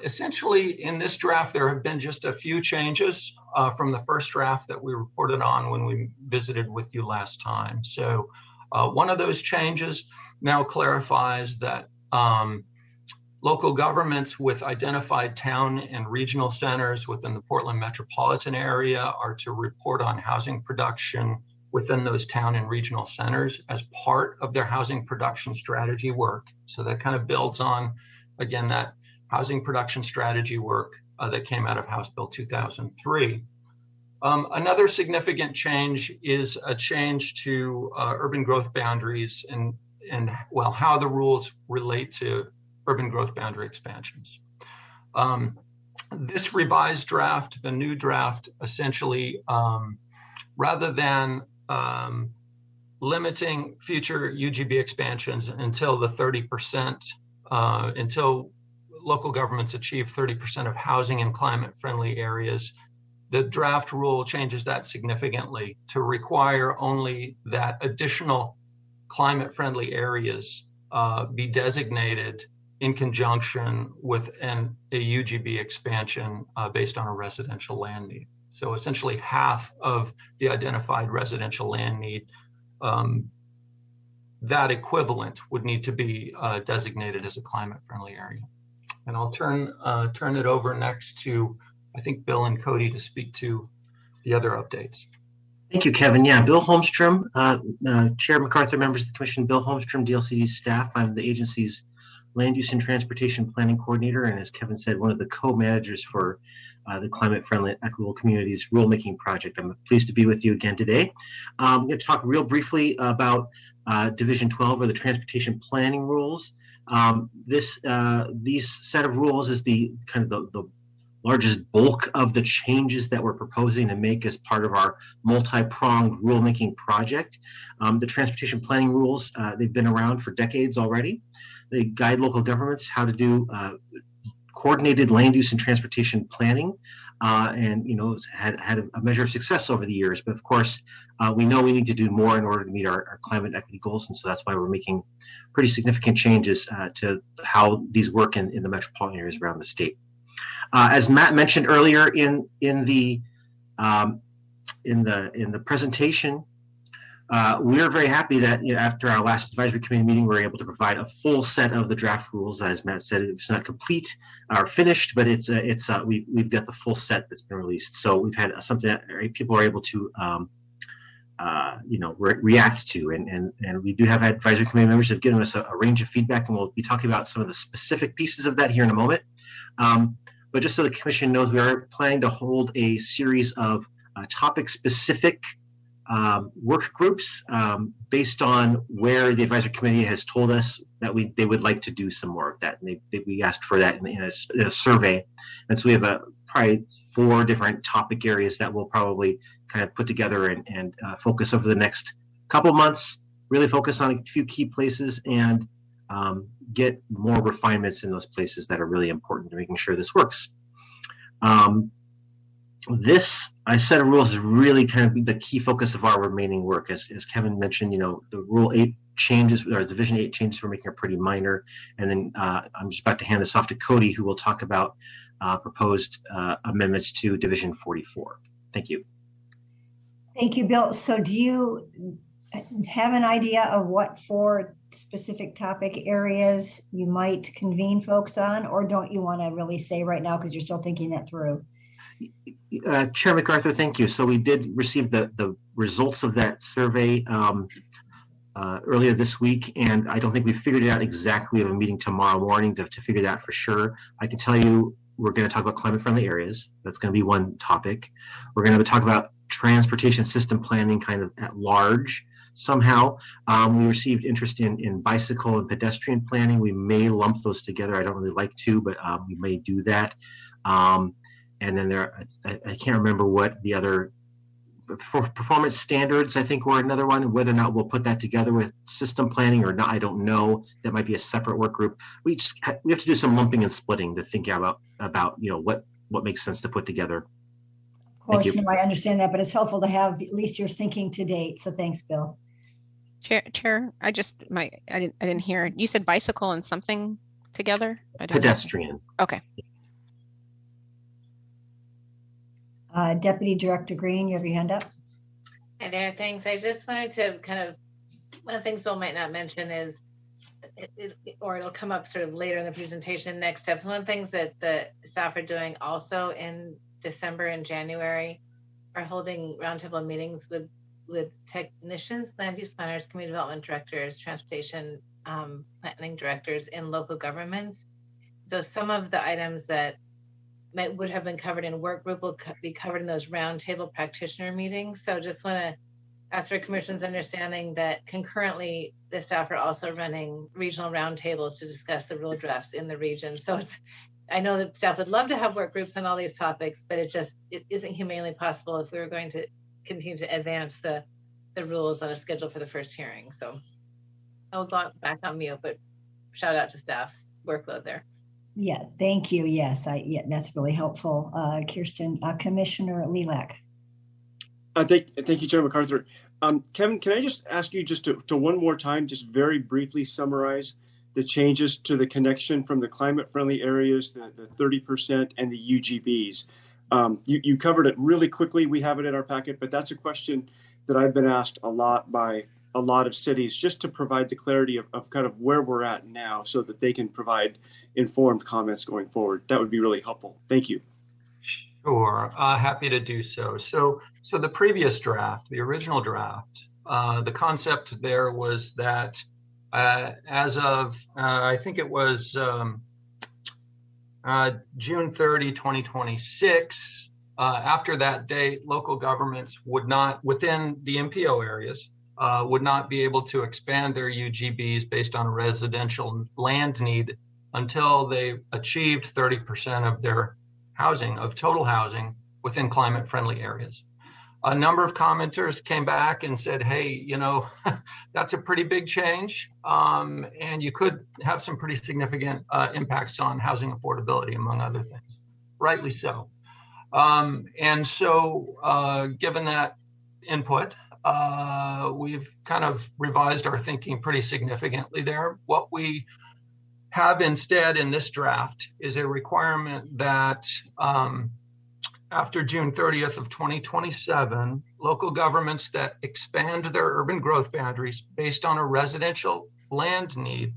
Essentially, in this draft, there have been just a few changes from the first draft that we reported on when we visited with you last time. So one of those changes now clarifies that local governments with identified town and regional centers within the Portland metropolitan area are to report on housing production within those town and regional centers as part of their housing production strategy work. So that kind of builds on, again, that housing production strategy work that came out of House Bill 2003. Another significant change is a change to urban growth boundaries and how the rules relate to urban growth boundary expansions. This revised draft, the new draft, essentially, rather than limiting future UGB expansions until the 30%, until local governments achieve 30% of housing in climate-friendly areas, the draft rule changes that significantly to require only that additional climate-friendly areas be designated in conjunction with a UGB expansion based on a residential land need. So essentially half of the identified residential land need, that equivalent would need to be designated as a climate-friendly area. And I'll turn it over next to I think, Bill and Cody to speak to the other updates. Thank you, Kevin. Yeah, Bill Holmstrom, Chair MacArthur, members of the Commission, Bill Holmstrom, DLCD staff. I'm the agency's Land Use and Transportation Planning Coordinator, and as Kevin said, one of the co-managers for the Climate Friendly Equitable Communities Rulemaking Project. I'm pleased to be with you again today. I'm going to talk real briefly about Division 12, or the Transportation Planning Rules. These set of rules is the largest bulk of the changes that we're proposing to make as part of our multi-pronged rulemaking project. The transportation planning rules, they've been around for decades already. They guide local governments how to do coordinated land use and transportation planning, and it's had a measure of success over the years. But of course, we know we need to do more in order to meet our climate equity goals, and so that's why we're making pretty significant changes to how these work in the metropolitan areas around the state. As Matt mentioned earlier in the presentation, we are very happy that after our last advisory committee meeting, we were able to provide a full set of the draft rules. As Matt said, it's not complete or finished, but we've got the full set that's been released. So we've had something that people are able to react to, and we do have advisory committee members that have given us a range of feedback, and we'll be talking about some of the specific pieces of that here in a moment. But just so the Commission knows, we are planning to hold a series of topic-specific work groups based on where the advisory committee has told us that they would like to do some more of that. And we asked for that in a survey. And so we have probably 4 different topic areas that we'll probably kind of put together and focus over the next couple months, really focus on a few key places and get more refinements in those places that are really important to making sure this works. This set of rules is really kind of the key focus of our remaining work. As Kevin mentioned, the Rule 8 changes, or Division 8 changes we're making are pretty minor. And then I'm just about to hand this off to Cody, who will talk about proposed amendments to Division 44. Thank you. Thank you, Bill. So do you have an idea of what 4 specific topic areas you might convene folks on, or don't you want to really say right now because you're still thinking that through? Chair MacArthur, thank you. So we did receive the results of that survey earlier this week, and I don't think we figured it out exactly. We have a meeting tomorrow morning to figure that out for sure. I can tell you we're going to talk about climate friendly areas. That's going to be one topic. We're going to talk about transportation system planning kind of at large. Somehow, we received interest in bicycle and pedestrian planning. We may lump those together. I don't really like to, but we may do that. And then I can't remember what the other, performance standards, I think, were another one. Whether or not we'll put that together with system planning or not, I don't know. That might be a separate work group. We have to do some lumping and splitting to think about what makes sense to put together. Of course, no, I understand that, but it's helpful to have at least your thinking to date. So thanks, Bill. Chair, I didn't hear. You said bicycle and something together? Pedestrian. Okay. Deputy Director Green, you have your hand up. Hi there, thanks. I just wanted to one of the things Bill might not mention is, or it'll come up sort of later in the presentation, next steps. One of the things that the staff are doing also in December and January are holding roundtable meetings with technicians, land use planners, community development directors, transportation planning directors in local governments. So some of the items that would have been covered in work group will be covered in those roundtable practitioner meetings. So just want to ask for Commission's understanding that concurrently the staff are also running regional roundtables to discuss the rule drafts in the region. So I know that staff would love to have work groups on all these topics, but it isn't humanly possible if we were going to continue to advance the rules on a schedule for the first hearing. So I'll go back on mute, but shout out to staff's workload there. Yeah, thank you. Yes, that's really helpful. Kirsten, Commissioner Lilac. Thank you, Chair MacArthur. Kevin, can I just ask you just to one more time, just very briefly summarize the changes to the connection from the climate friendly areas, the 30% and the UGBs. You covered it really quickly. We have it in our packet, but that's a question that I've been asked a lot by a lot of cities, just to provide the clarity of kind of where we're at now so that they can provide informed comments going forward. That would be really helpful. Thank you. Sure, happy to do so. So the previous draft, the original draft, the concept there was that as of, I think it was June 30, 2026, after that date, local governments would not, within the MPO areas, would not be able to expand their UGBs based on residential land need until they achieved 30% of their housing, of total housing within climate friendly areas. A number of commenters came back and said, hey, you know, that's a pretty big change. And you could have some pretty significant impacts on housing affordability, among other things. Rightly so. And so given that input, we've kind of revised our thinking pretty significantly there. What we have instead in this draft is a requirement that after June 30th of 2027, local governments that expand their urban growth boundaries based on a residential land need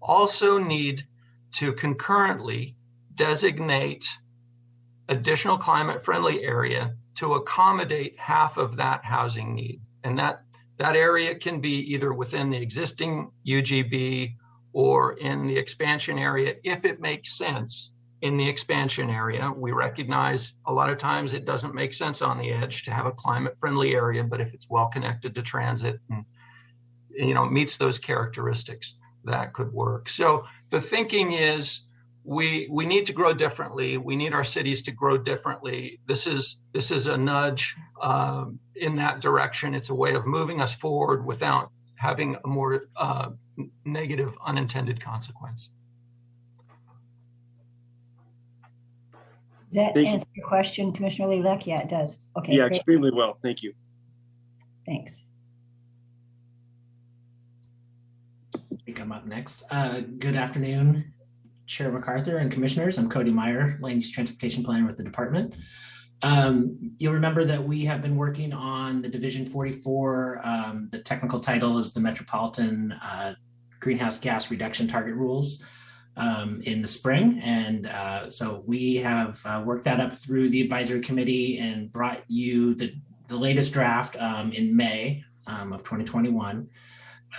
also need to concurrently designate additional climate friendly area to accommodate half of that housing need. And that area can be either within the existing UGB or in the expansion area, if it makes sense in the expansion area. We recognize a lot of times it doesn't make sense on the edge to have a climate friendly area, but if it's well connected to transit and, you know, meets those characteristics, that could work. So the thinking is we need to grow differently. We need our cities to grow differently. This is a nudge in that direction. It's a way of moving us forward without having a more negative unintended consequence. Does that answer your question, Commissioner Lelek? Yeah, it does. Okay. Yeah, great. extremely well. Thank you. Thanks. I think I'm up next. Good afternoon, Chair MacArthur and commissioners. I'm Cody Meyer, Land Use Transportation Planner with the department. You'll remember that we have been working on the Division 44. The technical title is the Metropolitan Greenhouse Gas Reduction Target Rules in the spring. And so we have worked that up through the advisory committee and brought you the latest draft in May of 2021.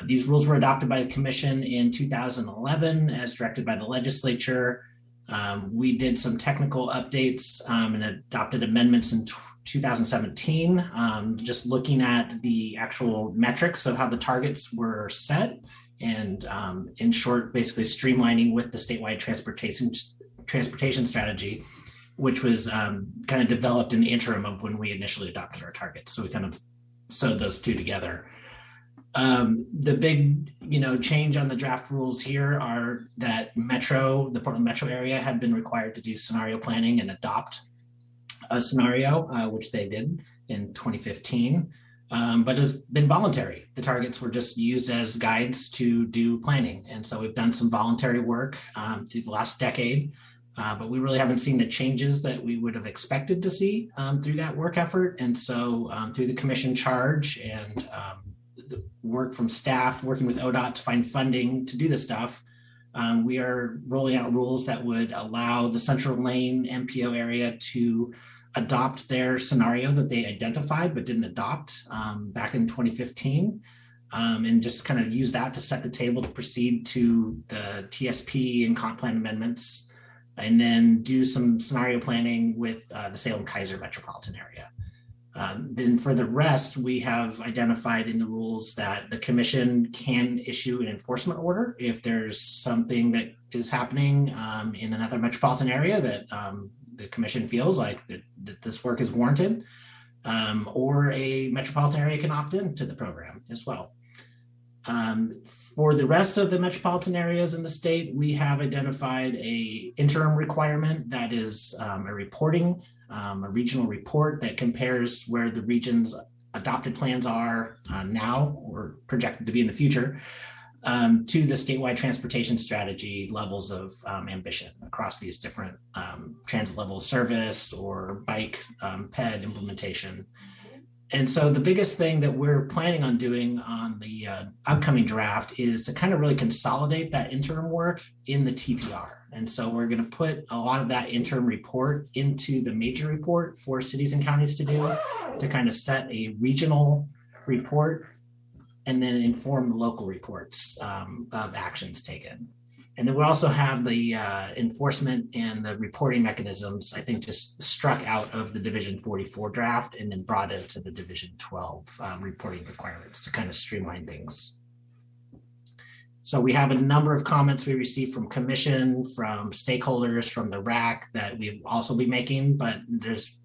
These rules were adopted by the commission in 2011 as directed by the legislature. We did some technical updates and adopted amendments in 2017, just looking at the actual metrics of how the targets were set and in short, basically streamlining with the statewide transportation strategy, which was kind of developed in the interim of when we initially adopted our targets. So we kind of sewed those two together. The big, change on the draft rules here are that the Portland metro area had been required to do scenario planning and adopt a scenario, which they did in 2015, but it's been voluntary. The targets were just used as guides to do planning. And so we've done some voluntary work through the last decade, but we really haven't seen the changes that we would have expected to see through that work effort. And so through the commission charge and the work from staff working with ODOT to find funding to do this stuff, we are rolling out rules that would allow the Central Lane MPO area to adopt their scenario that they identified but didn't adopt back in 2015, and just kind of use that to set the table to proceed to the TSP and comp plan amendments, and then do some scenario planning with the Salem-Keizer metropolitan area. Then for the rest, we have identified in the rules that the commission can issue an enforcement order if there's something that is happening in another metropolitan area that the commission feels like that this work is warranted, or a metropolitan area can opt in to the program as well. For the rest of the metropolitan areas in the state, we have identified a interim requirement that is a reporting, a regional report that compares where the region's adopted plans are now or projected to be in the future to the statewide transportation strategy levels of ambition across these different transit level service or bike PED implementation. And so the biggest thing that we're planning on doing on the upcoming draft is to kind of really consolidate that interim work in the TPR. And so we're going to put a lot of that interim report into the major report for cities and counties to do, to kind of set a regional report and then inform the local reports of actions taken. And then we also have the enforcement and the reporting mechanisms, I think, just struck out of the Division 44 draft and then brought into the Division 12 reporting requirements to kind of streamline things. So we have a number of comments we received from commission, from stakeholders, from the RAC that we'll also be making, but there's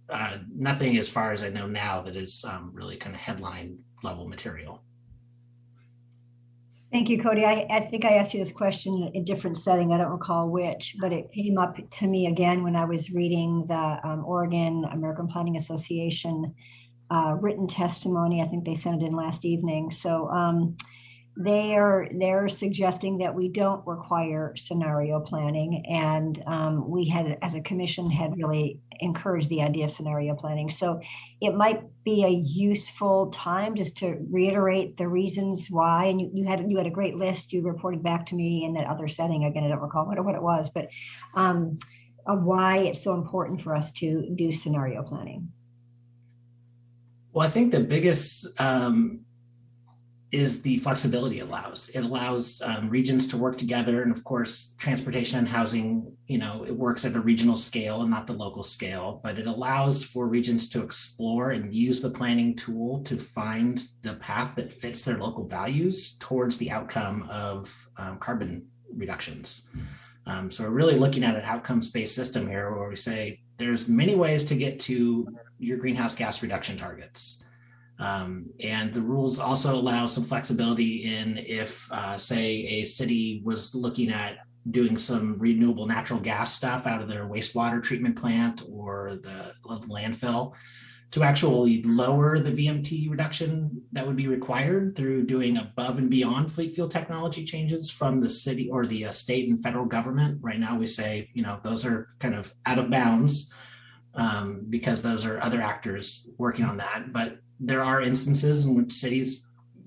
nothing as far as I know now that is really kind of headline level material. Thank you, Cody. I think I asked you this question in a different setting. I don't recall which, but it came up to me again when I was reading the Oregon American Planning Association written testimony. I think they sent it in last evening. So they're suggesting that we don't require scenario planning, and we had, as a commission, had really encouraged the idea of scenario planning. So it might be a useful time just to reiterate the reasons why. And you had a great list you reported back to me in that other setting. Again, I don't recall what it was, but of why it's so important for us to do scenario planning. Well, I think the biggest is the flexibility it allows. It allows regions to work together. And of course, transportation and housing, it works at a regional scale and not the local scale, but it allows for regions to explore and use the planning tool to find the path that fits their local values towards the outcome of carbon reductions. So we're really looking at an outcomes-based system here where we say there's many ways to get to your greenhouse gas reduction targets. And the rules also allow some flexibility in if, say, a city was looking at doing some renewable natural gas stuff out of their wastewater treatment plant or the landfill, to actually lower the VMT reduction that would be required through doing above and beyond fleet fuel technology changes from the city or the state and federal government. Right now we say, those are kind of out of bounds because those are other actors working on that. But there are instances in which cities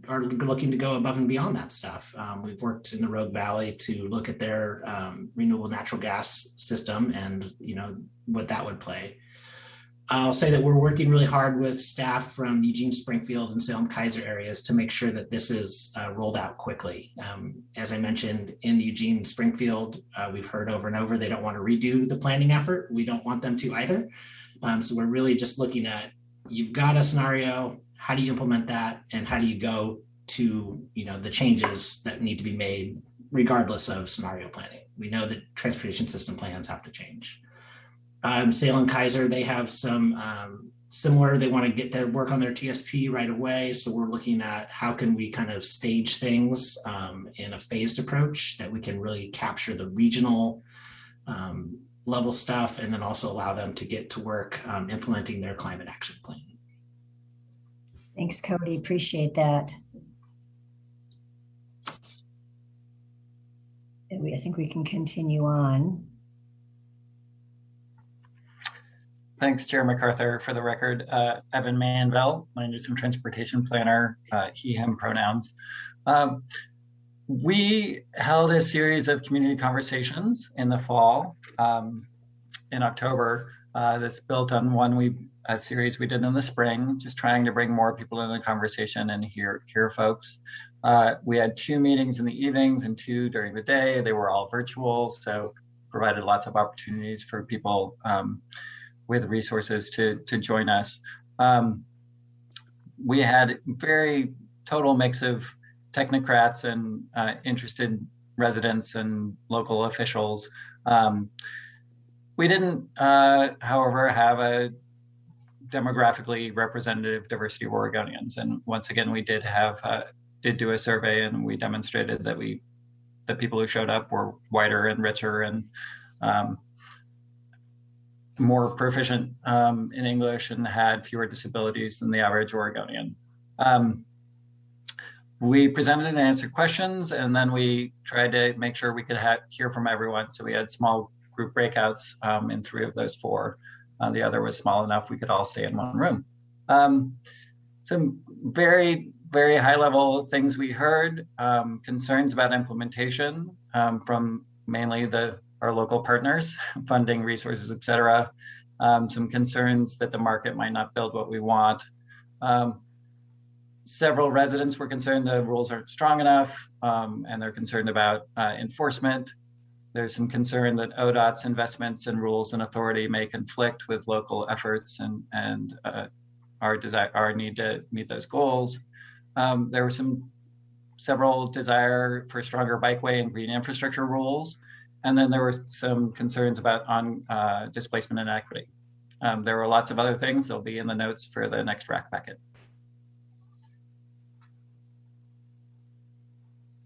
are looking to go above and beyond that stuff. We've worked in the Rogue Valley to look at their renewable natural gas system and what that would play. I'll say that we're working really hard with staff from Eugene, Springfield, and Salem Kaiser areas to make sure that this is rolled out quickly. As I mentioned, in the Eugene, Springfield, we've heard over and over they don't want to redo the planning effort. We don't want them to either. So we're really just looking at, you've got a scenario, how do you implement that, and how do you go to the changes that need to be made regardless of scenario planning. We know that transportation system plans have to change. Salem Kaiser, they have some similar, they want to get their work on their TSP right away. So we're looking at how can we kind of stage things in a phased approach that we can really capture the regional level stuff and then also allow them to get to work implementing their climate action plan. Thanks, Cody. Appreciate that. And I think we can continue on. Thanks, Chair MacArthur. For the record, Evan Manville, land use and transportation planner, he, him pronouns. We held a series of community conversations in the fall, in October. This built on a series we did in the spring, just trying to bring more people into the conversation and hear folks. We had 2 meetings in the evenings and 2 during the day. They were all virtual, so provided lots of opportunities for people with resources to join us. We had very total mix of technocrats and interested residents and local officials. We didn't, however, have a demographically representative diversity of Oregonians. And once again, we did do a survey, and we demonstrated that the people who showed up were whiter and richer and more proficient in English and had fewer disabilities than the average Oregonian. We presented and answered questions, and then we tried to make sure we could hear from everyone. So we had small group breakouts in 3 of those 4. The other was small enough we could all stay in one room. some very, very high level things we heard, concerns about implementation from mainly our local partners, funding, resources, et cetera. Some concerns that the market might not build what we want. Several residents were concerned the rules aren't strong enough, and they're concerned about enforcement. There's some concern that ODOT's investments in rules and authority may conflict with local efforts and our need to meet those goals. There were several desire for stronger bikeway and green infrastructure rules. And then there were some concerns about displacement and equity. There were lots of other things. They'll be in the notes for the next RAC packet.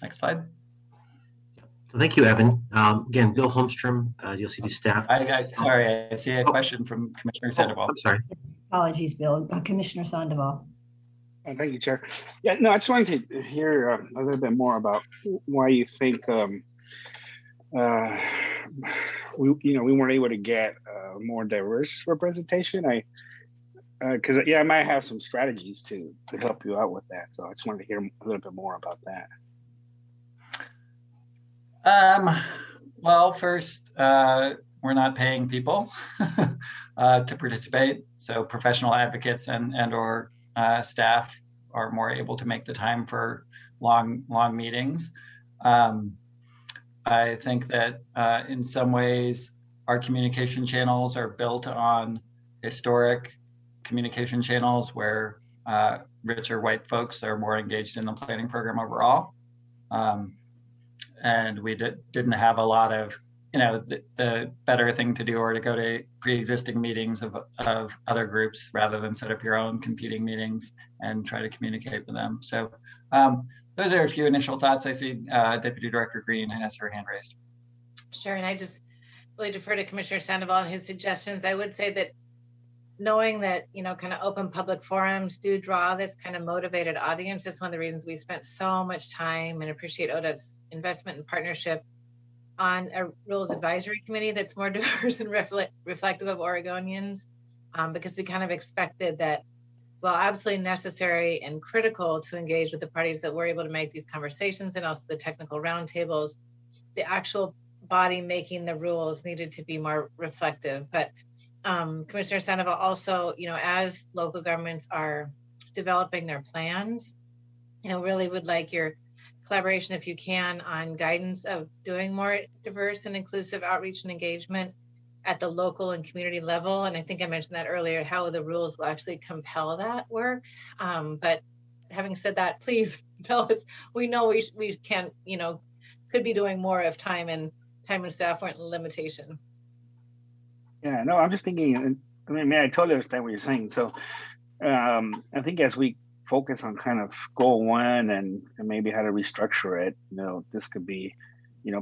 Next slide. So thank you, Evan. Again, Bill Holmstrom, DLCD staff. Sorry, I see a question from Commissioner Sandoval. I'm sorry. Apologies, Bill. Commissioner Sandoval. Thank you, Chair. Yeah, no, I just wanted to hear a little bit more about why you think we weren't able to get more diverse representation. Because I might have some strategies to help you out with that. So I just wanted to hear a little bit more about that. Well, first, we're not paying people to participate. So professional advocates and/or staff are more able to make the time for long meetings. I think that in some ways, our communication channels are built on historic communication channels where richer white folks are more engaged in the planning program overall. And we didn't have a lot of, the better thing to do or to go to pre-existing meetings of other groups rather than set up your own competing meetings and try to communicate with them. So those are a few initial thoughts. I see Deputy Director Green has her hand raised. Sure, and I just really defer to Commissioner Sandoval and his suggestions. I would say that knowing that, kind of open public forums do draw this kind of motivated audience. That's one of the reasons we spent so much time and appreciate ODOT's investment and partnership on a rules advisory committee that's more diverse and reflective of Oregonians, because we kind of expected that, well, absolutely necessary and critical to engage with the parties that were able to make these conversations and also the technical roundtables. The actual body making the rules needed to be more reflective. But Commissioner Sandoval also, as local governments are developing their plans, really would like your collaboration, if you can, on guidance of doing more diverse and inclusive outreach and engagement at the local and community level. And I think I mentioned that earlier, how the rules will actually compel that work. But having said that, please tell us, we know we can't, could be doing more if time and staff weren't a limitation. Yeah, no, I'm just thinking, I totally understand what you're saying. So I think as we focus on kind of goal one and maybe how to restructure it, this could be,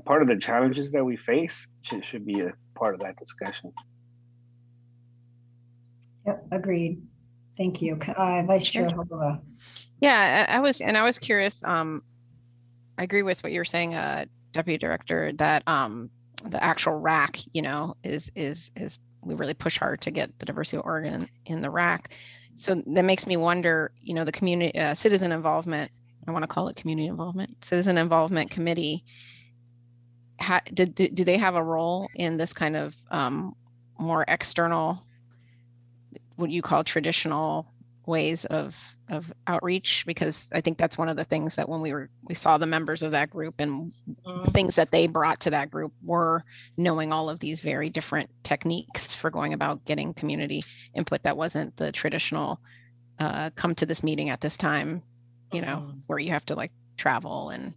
part of the challenges that we face should be a part of that discussion. Yep, agreed. Thank you. Vice Chair Hogova. Yeah, I was curious. I agree with what you're saying, Deputy Director, that the actual RAC, is we really push hard to get the diversity of Oregon in the RAC. So that makes me wonder, the community, citizen involvement, I want to call it community involvement, citizen involvement committee, do they have a role in this kind of more external, what you call traditional ways of outreach? Because I think that's one of the things that when we saw the members of that group and the things that they brought to that group were knowing all of these very different techniques for going about getting community input that wasn't the traditional come to this meeting at this time, where you have to like travel and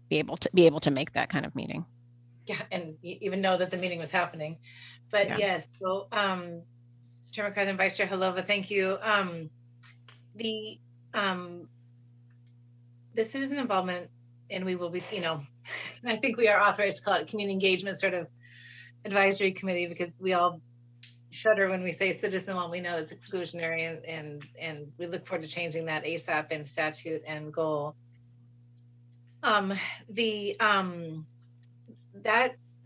be able to make that kind of meeting. Yeah, and even know that the meeting was happening. But yeah. Yes, so Chair McCarthy and Vice Chair Halova, thank you. The citizen involvement, and we will be, I think we are authorized to call it community engagement sort of advisory committee, because we all shudder when we say citizen involvement. We know it's exclusionary, and we look forward to changing that ASAP in statute and goal.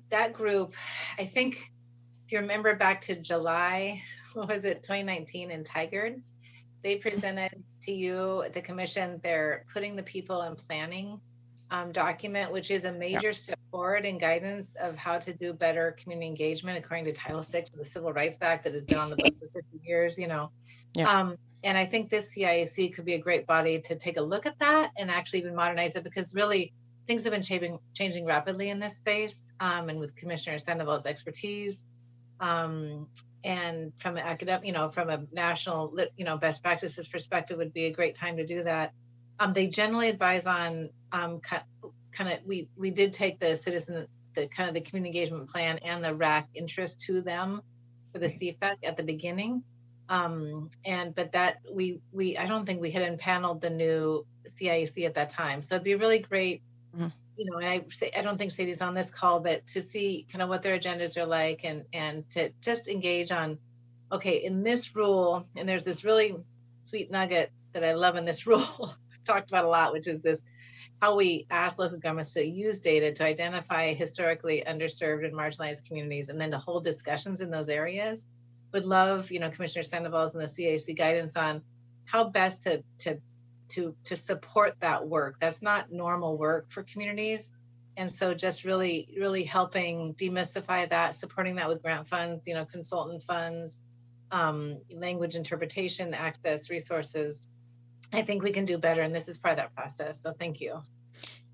That group, I think, if you remember back to July, what was it, 2019 in Tigard, they presented to you, the commission, they're putting the people in planning document, which is a major step forward in guidance of how to do better community engagement according to Title VI of the Civil Rights Act that has been on the book for 50 years, you know. And I think this CIAC could be a great body to take a look at that and actually even modernize it, because really things have been changing rapidly in this space, and with Commissioner Sandoval's expertise, and from an academic, you know, from a national, you know, best practices perspective would be a great time to do that. They generally advise on we did take the the community engagement plan and the RAC interest to them for the CFEC at the beginning. But that I don't think we had impaneled the new CIAC at that time. So it'd be really great, you know, and I don't think Sadie's on this call, but to see kind of what their agendas are like, and to just engage on, okay, in this rule, and there's this really sweet nugget that I love in this rule, talked about a lot, which is this, how we ask local governments to use data to identify historically underserved and marginalized communities, and then to hold discussions in those areas. Would love, you know, Commissioner Sandoval's and the CIAC guidance on how best to support that work. That's not normal work for communities. And so just really helping demystify that, supporting that with grant funds, you know, consultant funds, language interpretation, access, resources. I think we can do better, and this is part of that process. So thank you.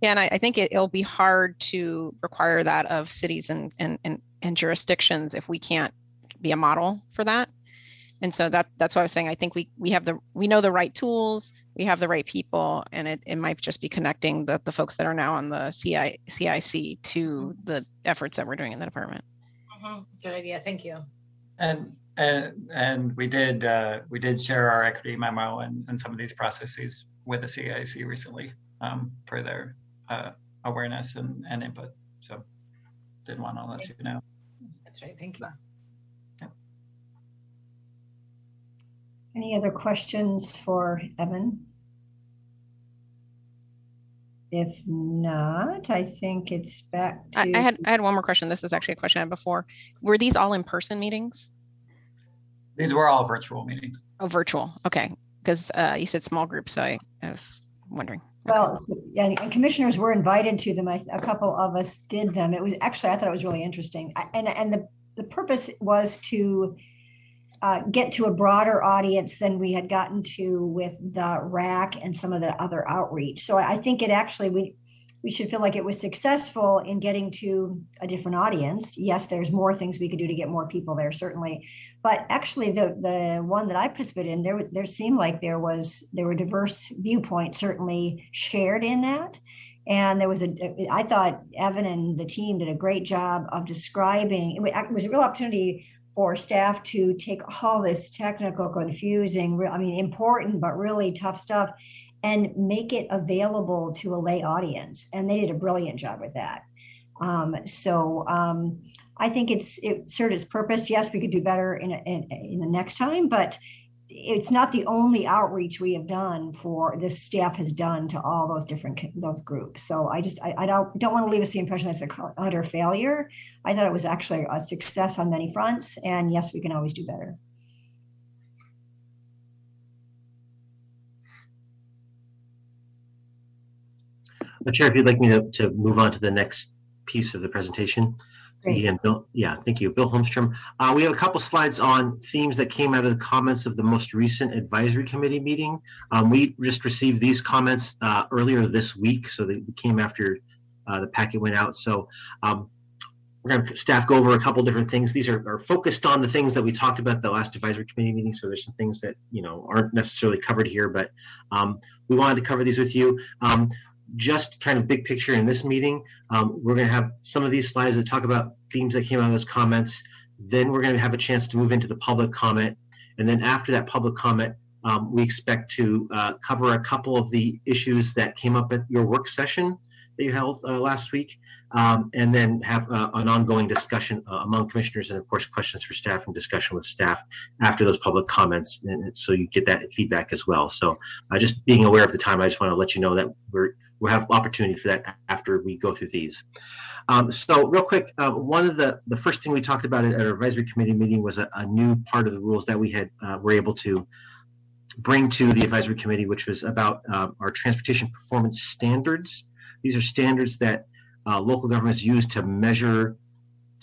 Yeah, and I think it'll be hard to require that of cities and jurisdictions if we can't be a model for that. And so that's why I was saying I think we know the right tools, we have the right people, and it might just be connecting the folks that are now on the CIC to the efforts that we're doing in the department. Good idea. Thank you. And we did share our equity memo and some of these processes with the CIC recently for their awareness and input. So did want to let you know. That's right. Thank you. Any other questions for Evan? If not, I think it's back to. I had one more question. This is actually a question I had before. Were these all in-person meetings? These were all virtual meetings. Oh, virtual. Okay. Because you said small groups, so I was wondering. Well, so, and commissioners were invited to them. A couple of us did them. It was actually, I thought it was really interesting. And the purpose was to get to a broader audience than we had gotten to with the RAC and some of the other outreach. So I think it actually, we should feel like it was successful in getting to a different audience. Yes, there's more things we could do to get more people there, certainly. But actually the one that I participated in, there seemed like there were diverse viewpoints certainly shared in that. And there was I thought Evan and the team did a great job of describing, it was a real opportunity for staff to take all this technical, confusing, important, but really tough stuff and make it available to a lay audience. And they did a brilliant job with that. I think it served its purpose. Yes, we could do better in the next time, but it's not the only outreach we have done for this staff has done to all those groups. So I don't want to leave us the impression it's a utter failure. I thought it was actually a success on many fronts, and yes, we can always do better. Chair, if you'd like me to move on to the next piece of the presentation. Again, Bill, yeah, thank you. Bill Holmstrom. We have a couple slides on themes that came out of the comments of the most recent advisory committee meeting. We just received these comments earlier this week, so they came after the packet went out. So we're going to staff go over a couple different things. These are focused on the things that we talked about at the last advisory committee meeting. So there's some things that aren't necessarily covered here, but we wanted to cover these with you. Just kind of big picture in this meeting, we're going to have some of these slides that talk about themes that came out of those comments. Then we're going to have a chance to move into the public comment. And then after that public comment, we expect to cover a couple of the issues that came up at your work session that you held last week, and then have an ongoing discussion among commissioners, and of course questions for staff and discussion with staff after those public comments, and so you get that feedback as well. So just being aware of the time, I just want to let you know that we'll have opportunity for that after we go through these. So real quick, one of the first thing we talked about at our advisory committee meeting was a new part of the rules that we had were able to bring to the advisory committee, which was about our transportation performance standards. These are standards that local governments use to measure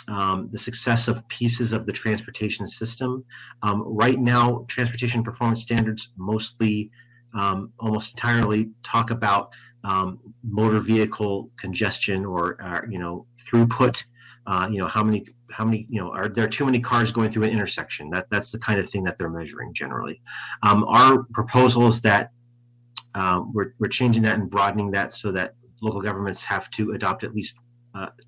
the success of pieces of the transportation system. Right now, transportation performance standards mostly, almost entirely talk about motor vehicle congestion or throughput. How many are there too many cars going through an intersection? That's the kind of thing that they're measuring generally. Our proposal is that we're changing that and broadening that so that local governments have to adopt at least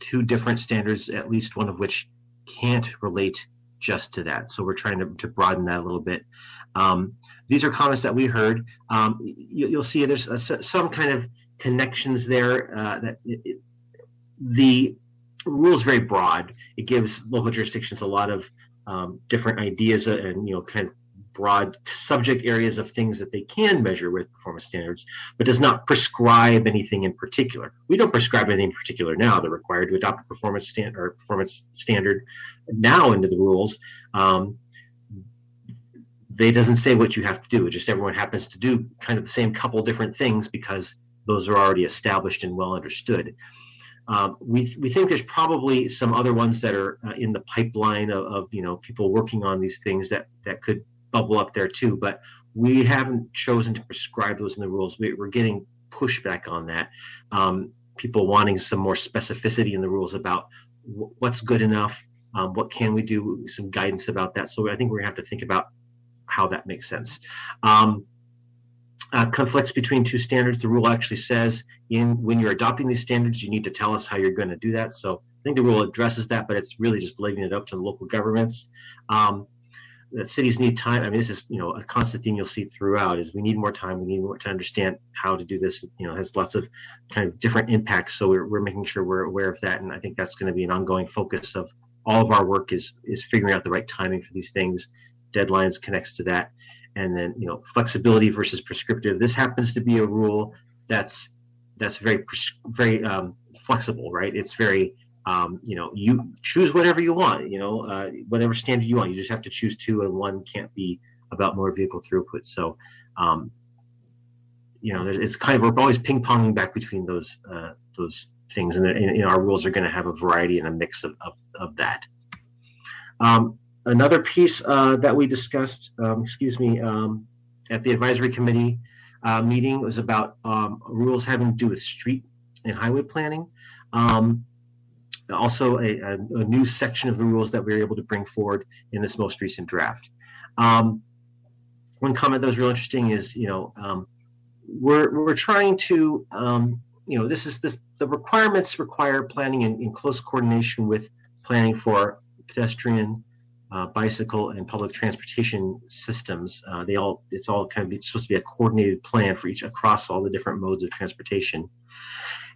2 different standards, at least one of which can't relate just to that. So we're trying to broaden that a little bit. These are comments that we heard. You'll see there's some kind of connections there. The rule is very broad. It gives local jurisdictions a lot of different ideas and kind of broad subject areas of things that they can measure with performance standards, but does not prescribe anything in particular. We don't prescribe anything in particular now. They're required to adopt a performance standard now into the rules. They doesn't say what you have to do. It just everyone happens to do kind of the same couple different things because those are already established and well understood. We think there's probably some other ones that are in the pipeline of people working on these things that could bubble up there too, but we haven't chosen to prescribe those in the rules. We're getting pushback on that. People wanting some more specificity in the rules about what's good enough, what can we do, some guidance about that. So I think we're gonna have to think about how that makes sense. Conflicts between 2 standards. The rule actually says when you're adopting these standards, you need to tell us how you're going to do that. So I think the rule addresses that, but it's really just leaving it up to the local governments. The cities need time. I mean, this is a constant theme you'll see throughout is we need more time. We need more to understand how to do this. It has lots of kind of different impacts. So we're making sure we're aware of that, and I think that's going to be an ongoing focus of all of our work is figuring out the right timing for these things. Deadlines connects to that. And then, flexibility versus prescriptive. This happens to be a rule that's very flexible, right? It's very, you choose whatever you want, whatever standard you want. You just have to choose 2, and one can't be about motor vehicle throughput. So, it's kind of, we're always ping-ponging back between those things, and our rules are going to have a variety and a mix of that. Another piece that we discussed, at the advisory committee meeting was about rules having to do with street and highway planning. Also, a new section of the rules that we were able to bring forward in this most recent draft. One comment that was real interesting is, we're trying to, the requirements require planning in close coordination with planning for pedestrian, bicycle and public transportation systems. It's all kind of supposed to be a coordinated plan for each across all the different modes of transportation.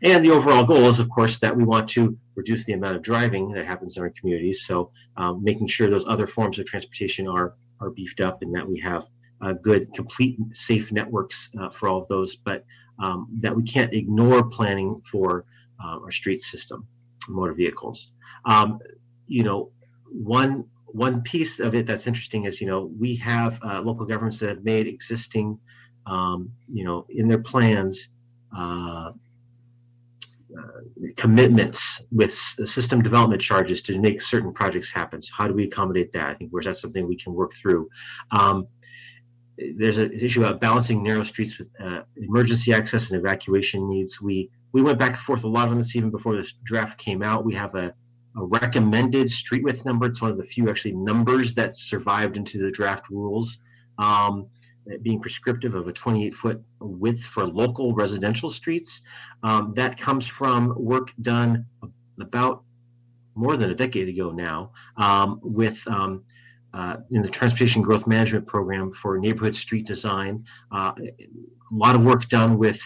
And the overall goal is, of course, that we want to reduce the amount of driving that happens in our communities. So making sure those other forms of transportation are beefed up and that we have good, complete, safe networks for all of those, but that we can't ignore planning for our street system, motor vehicles. One piece of it that's interesting is, we have local governments that have made existing, in their plans, commitments with system development charges to make certain projects happen. So how do we accommodate that? I think that's something we can work through. There's an issue about balancing narrow streets with emergency access and evacuation needs. We went back and forth a lot on this even before this draft came out. We have a recommended street width number. It's one of the few actually numbers that survived into the draft rules, being prescriptive of a 28-foot width for local residential streets. That comes from work done about more than a decade ago now in the Transportation Growth Management Program for neighborhood street design. A lot of work done with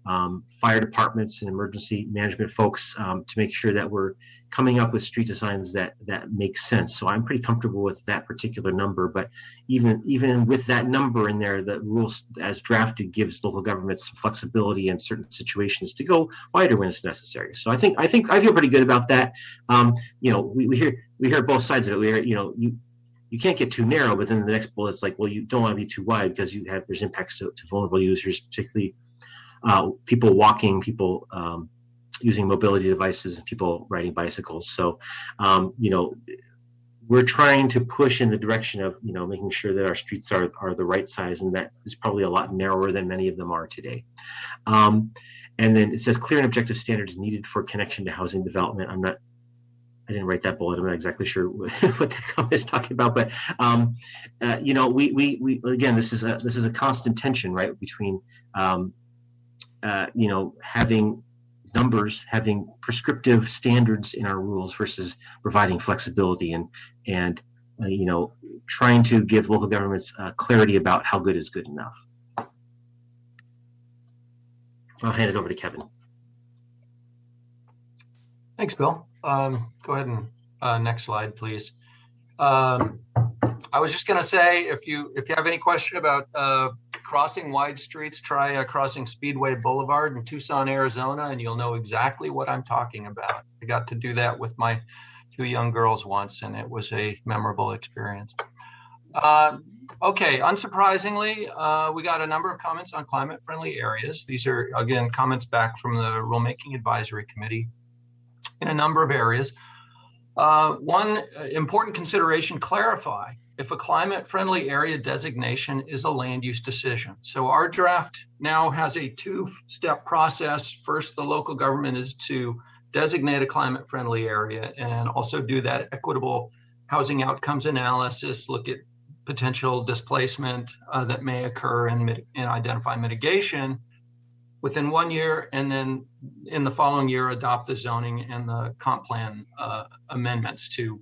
fire departments and emergency management folks to make sure that we're coming up with street designs that make sense. So I'm pretty comfortable with that particular number, but even with that number in there, the rules as drafted gives local governments some flexibility in certain situations to go wider when it's necessary. So I feel pretty good about that. We hear both sides of it. We hear, you can't get too narrow, but then the next bullet's like, well, you don't want to be too wide because there's impacts to vulnerable users, particularly people walking, people using mobility devices, people riding bicycles. So, we're trying to push in the direction of, making sure that our streets are the right size, and that is probably a lot narrower than many of them are today. And then it says clear and objective standards needed for connection to housing development. I didn't write that bullet. I'm not exactly sure what that comment is talking about, but we again, this is a constant tension, right, between having numbers, having prescriptive standards in our rules versus providing flexibility and trying to give local governments clarity about how good is good enough. I'll hand it over to Kevin. Thanks, Bill. Go ahead and next slide, please. I was just going to say, if you have any question about crossing wide streets, try crossing Speedway Boulevard in Tucson, Arizona, and you'll know exactly what I'm talking about. I got to do that with my 2 young girls once, and it was a memorable experience. Okay, unsurprisingly, we got a number of comments on climate-friendly areas. These are, again, comments back from the Rulemaking Advisory Committee in a number of areas. One important consideration, clarify if a climate-friendly area designation is a land use decision. So our draft now has a 2-step process. First, the local government is to designate a climate-friendly area and also do that equitable housing outcomes analysis, look at potential displacement that may occur and identify mitigation within 1 year, and then in the following year adopt the zoning and the comp plan amendments to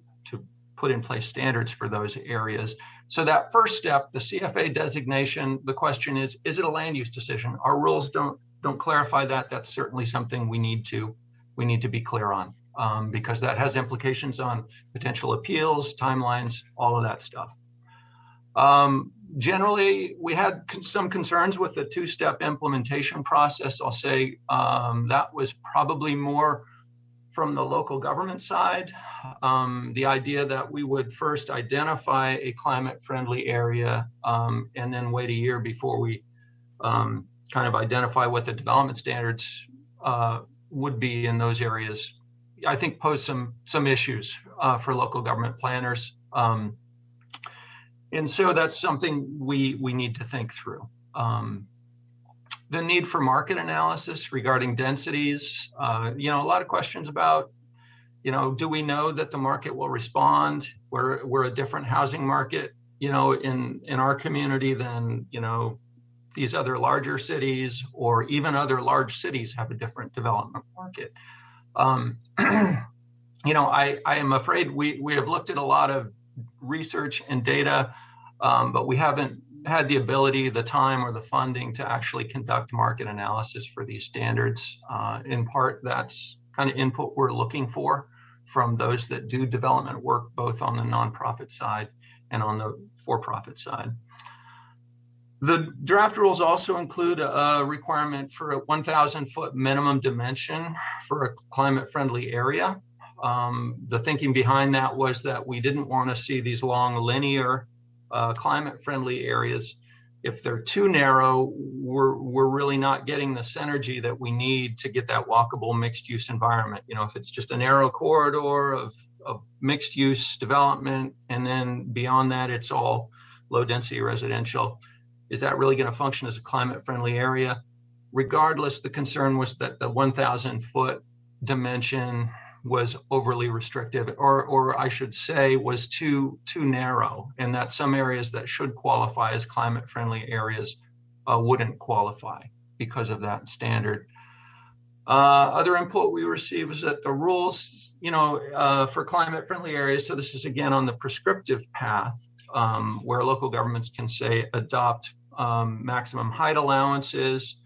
put in place standards for those areas. So that first step, the CFA designation, the question is it a land use decision? Our rules don't clarify that. That's certainly something we need to be clear on, because that has implications on potential appeals, timelines, all of that stuff. Generally, we had some concerns with the 2-step implementation process. I'll say that was probably more from the local government side. The idea that we would first identify a climate-friendly area and then wait a year before we kind of identify what the development standards would be in those areas, I think posed some issues for local government planners. And so that's something we need to think through. The need for market analysis regarding densities, a lot of questions about, do we know that the market will respond? We're a different housing market, in our community than, these other larger cities, or even other large cities have a different development market. I am afraid we have looked at a lot of research and data, but we haven't had the ability, the time, or the funding to actually conduct market analysis for these standards. In part, that's kind of input we're looking for from those that do development work, both on the nonprofit side and on the for-profit side. The draft rules also include a requirement for a 1,000-foot minimum dimension for a climate-friendly area. The thinking behind that was that we didn't want to see these long linear climate-friendly areas. If they're too narrow, we're really not getting the synergy that we need to get that walkable mixed-use environment. If it's just a narrow corridor of mixed-use development, and then beyond that, it's all low-density residential, is that really going to function as a climate-friendly area? Regardless, the concern was that the 1,000-foot dimension was overly restrictive, or I should say was too narrow, and that some areas that should qualify as climate-friendly areas wouldn't qualify because of that standard. Other input we received was that the rules, for climate-friendly areas, so this is again on the prescriptive path, where local governments can say adopt maximum height allowances,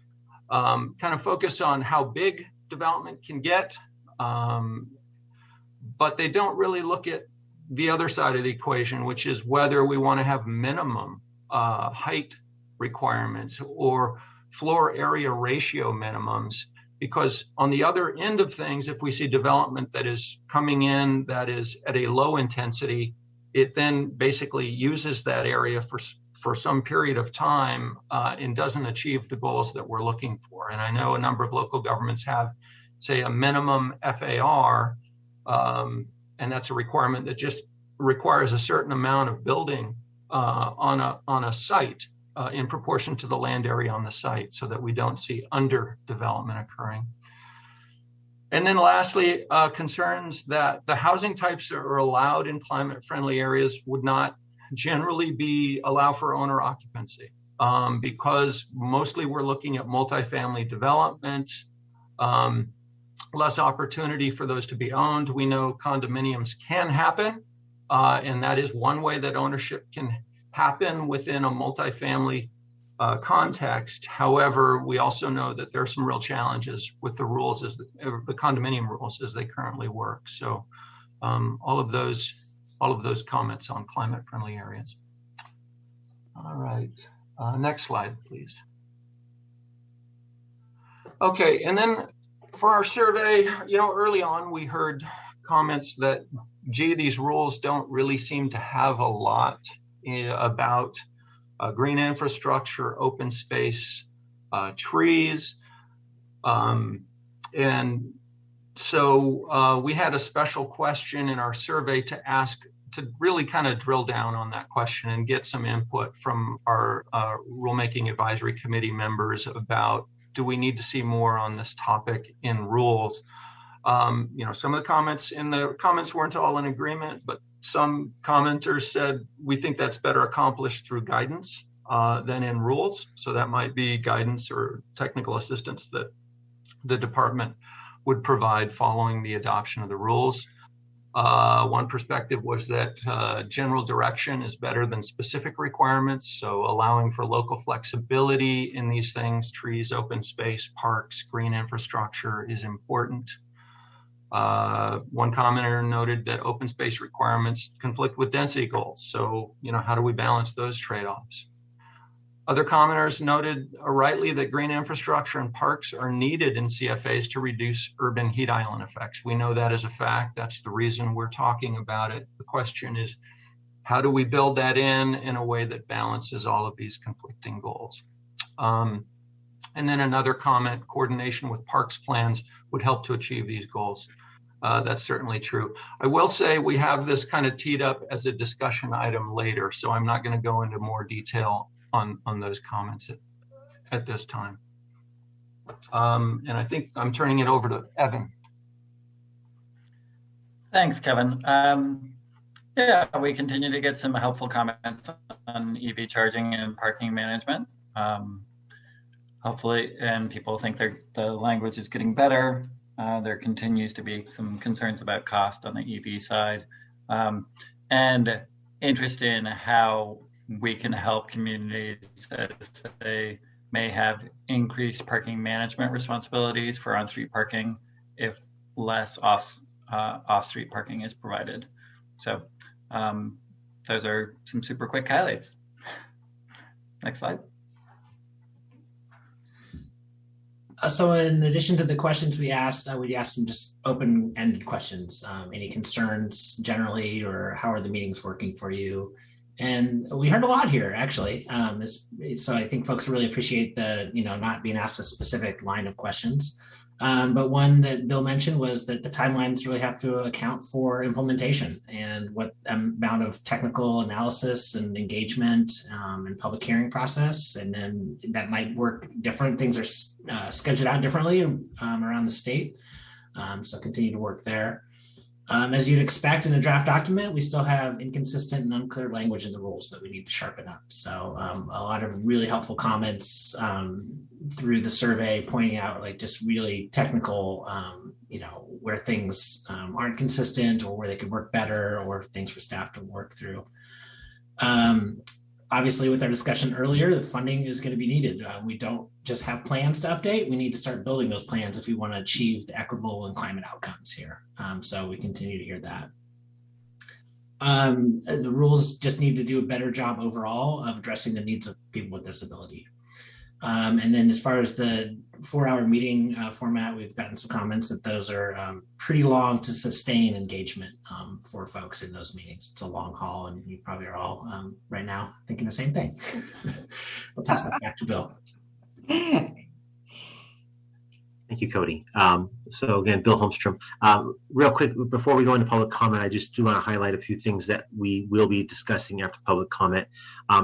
kind of focus on how big development can get, but they don't really look at the other side of the equation, which is whether we want to have minimum height requirements or floor area ratio minimums. Because on the other end of things, if we see development that is coming in that is at a low intensity, it then basically uses that area for some period of time and doesn't achieve the goals that we're looking for. And I know a number of local governments have, say, a minimum FAR, and that's a requirement that just requires a certain amount of building on a site in proportion to the land area on the site, so that we don't see underdevelopment occurring. And then lastly, concerns that the housing types that are allowed in climate-friendly areas would not generally allow for owner occupancy, because mostly we're looking at multifamily development, less opportunity for those to be owned. We know condominiums can happen, and that is one way that ownership can happen within a multifamily context. However, we also know that there are some real challenges with the rules, the condominium rules as they currently work. So all of those comments on climate-friendly areas. All right, next slide, please. Okay, and then for our survey, early on we heard comments that, gee, these rules don't really seem to have a lot about green infrastructure, open space, trees. And so we had a special question in our survey to ask, to really kind of drill down on that question and get some input from our rulemaking advisory committee members about, do we need to see more on this topic in rules? Some of the comments weren't all in agreement, but some commenters said, we think that's better accomplished through guidance than in rules. So that might be guidance or technical assistance that the department would provide following the adoption of the rules. One perspective was that general direction is better than specific requirements. So allowing for local flexibility in these things, trees, open space, parks, green infrastructure is important. One commenter noted that open space requirements conflict with density goals. So, how do we balance those trade-offs? Other commenters noted rightly that green infrastructure and parks are needed in CFAs to reduce urban heat island effects. We know that as a fact. That's the reason we're talking about it. The question is, how do we build that in a way that balances all of these conflicting goals? And then another comment, coordination with parks plans would help to achieve these goals. That's certainly true. I will say we have this kind of teed up as a discussion item later, so I'm not going to go into more detail on those comments at this time. And I think I'm turning it over to Evan. Thanks, Kevin. Yeah, we continue to get some helpful comments on EV charging and parking management. Hopefully, and people think the language is getting better. There continues to be some concerns about cost on the EV side, and interest in how we can help communities as they may have increased parking management responsibilities for on-street parking if less off-street parking is provided. So those are some super quick highlights. Next slide. So in addition to the questions we asked some just open-ended questions. Any concerns generally, or how are the meetings working for you? And we heard a lot here, actually. So I think folks really appreciate the, not being asked a specific line of questions. But one that Bill mentioned was that the timelines really have to account for implementation and what amount of technical analysis and engagement and public hearing process. And then that might work different. Things are scheduled out differently around the state. So continue to work there. As you'd expect in a draft document, we still have inconsistent and unclear language in the rules that we need to sharpen up. So a lot of really helpful comments through the survey pointing out just really technical, where things aren't consistent or where they could work better or things for staff to work through. Obviously, with our discussion earlier, the funding is going to be needed. We don't just have plans to update. We need to start building those plans if we want to achieve the equitable and climate outcomes here. So we continue to hear that. The rules just need to do a better job overall of addressing the needs of people with disability. And then as far as the 4-hour meeting format, we've gotten some comments that those are pretty long to sustain engagement for folks in those meetings. It's a long haul, and you probably are all right now thinking the same thing. I'll pass that back to Bill. Thank you, Cody. So again, Bill Holmstrom. Real quick, before we go into public comment, I just do want to highlight a few things that we will be discussing after public comment.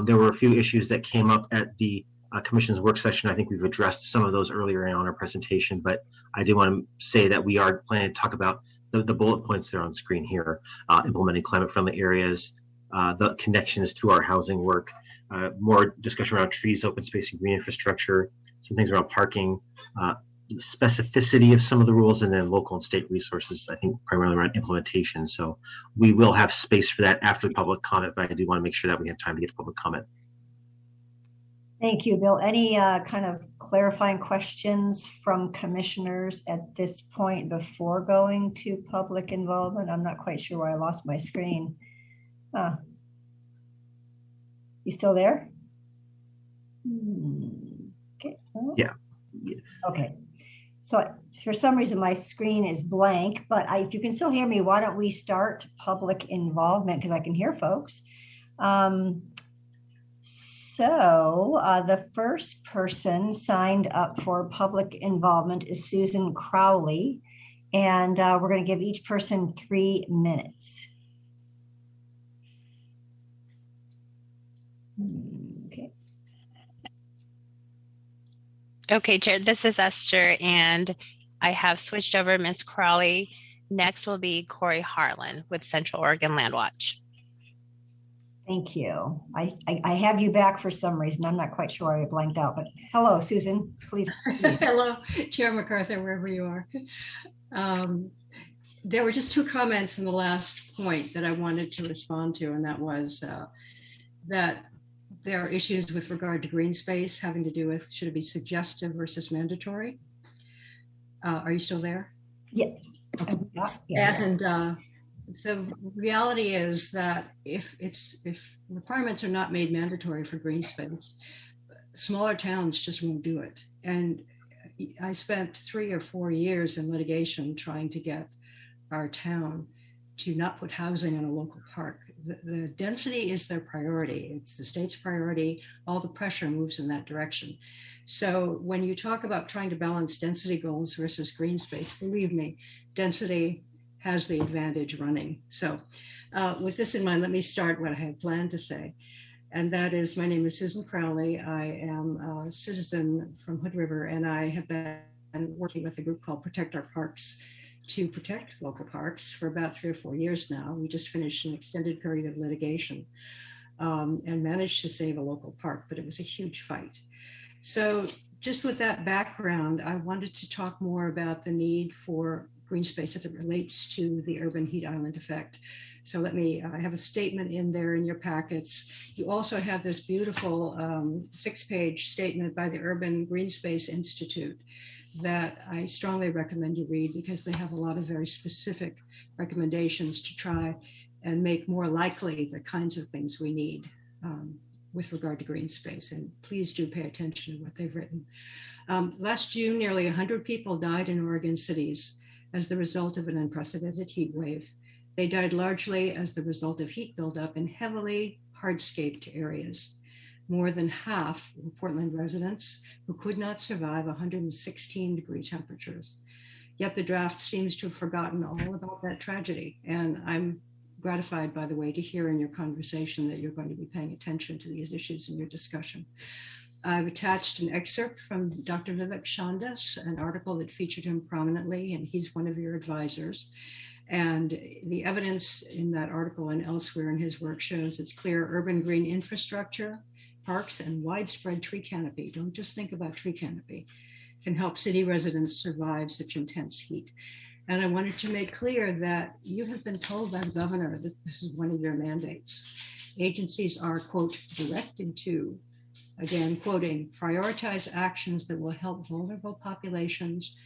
There were a few issues that came up at the Commission's work session. I think we've addressed some of those earlier on our presentation, but I do want to say that we are planning to talk about the bullet points that are on screen here, implementing climate-friendly areas, the connections to our housing work, more discussion around trees, open space, and green infrastructure, some things around parking, specificity of some of the rules, and then local and state resources, I think primarily around implementation. So we will have space for that after public comment, but I do want to make sure that we have time to get to public comment. Thank you, Bill. Any kind of clarifying questions from commissioners at this point before going to public involvement? I'm not quite sure why I lost my screen. You still there? Okay. Yeah. Okay. So for some reason, my screen is blank, but if you can still hear me, why don't we start public involvement? Because I can hear folks. So the first person signed up for public involvement is Susan Crowley, and we're going to give each person 3 minutes. Okay. Okay, Chair, this is Esther, and I have switched over Ms. Crawley. Next will be Corey Harlan with Central Oregon Land Watch. Thank you. I have you back for some reason. I'm not quite sure I blanked out, but hello, Susan, please. Hello, Chair MacArthur, wherever you are. There were just 2 comments in the last point that I wanted to respond to, and that was that there are issues with regard to green space having to do with should it be suggestive versus mandatory. Are you still there? Yeah. Okay. Yeah. And the reality is that if requirements are not made mandatory for green space, smaller towns just won't do it. And I spent 3 or 4 years in litigation trying to get our town to not put housing in a local park. The density is their priority. It's the state's priority. All the pressure moves in that direction. So when you talk about trying to balance density goals versus green space, believe me, density has the advantage running. So with this in mind, let me start what I had planned to say. And that is, my name is Susan Crowley. I am a citizen from Hood River, and I have been working with a group called Protect Our Parks to protect local parks for about 3 or 4 years now. We just finished an extended period of litigation and managed to save a local park, but it was a huge fight. So just with that background, I wanted to talk more about the need for green space as it relates to the urban heat island effect. So I have a statement in there in your packets. You also have this beautiful 6-page statement by the Urban Green Space Institute that I strongly recommend you read, because they have a lot of very specific recommendations to try and make more likely the kinds of things we need with regard to green space. And please do pay attention to what they've written. Last June, nearly 100 people died in Oregon cities as the result of an unprecedented heat wave. They died largely as the result of heat buildup in heavily hardscaped areas. More than half were Portland residents who could not survive 116-degree temperatures. Yet the draft seems to have forgotten all about that tragedy. And I'm gratified, by the way, to hear in your conversation that you're going to be paying attention to these issues in your discussion. I've attached an excerpt from Dr. Vivek Chandas, an article that featured him prominently, and he's one of your advisors. And the evidence in that article and elsewhere in his work shows it's clear urban green infrastructure, parks, and widespread tree canopy, don't just think about tree canopy, can help city residents survive such intense heat. And I wanted to make clear that you have been told by the governor that this is one of your mandates. Agencies are, quote, directed to, again, quoting, prioritize actions that will help vulnerable populations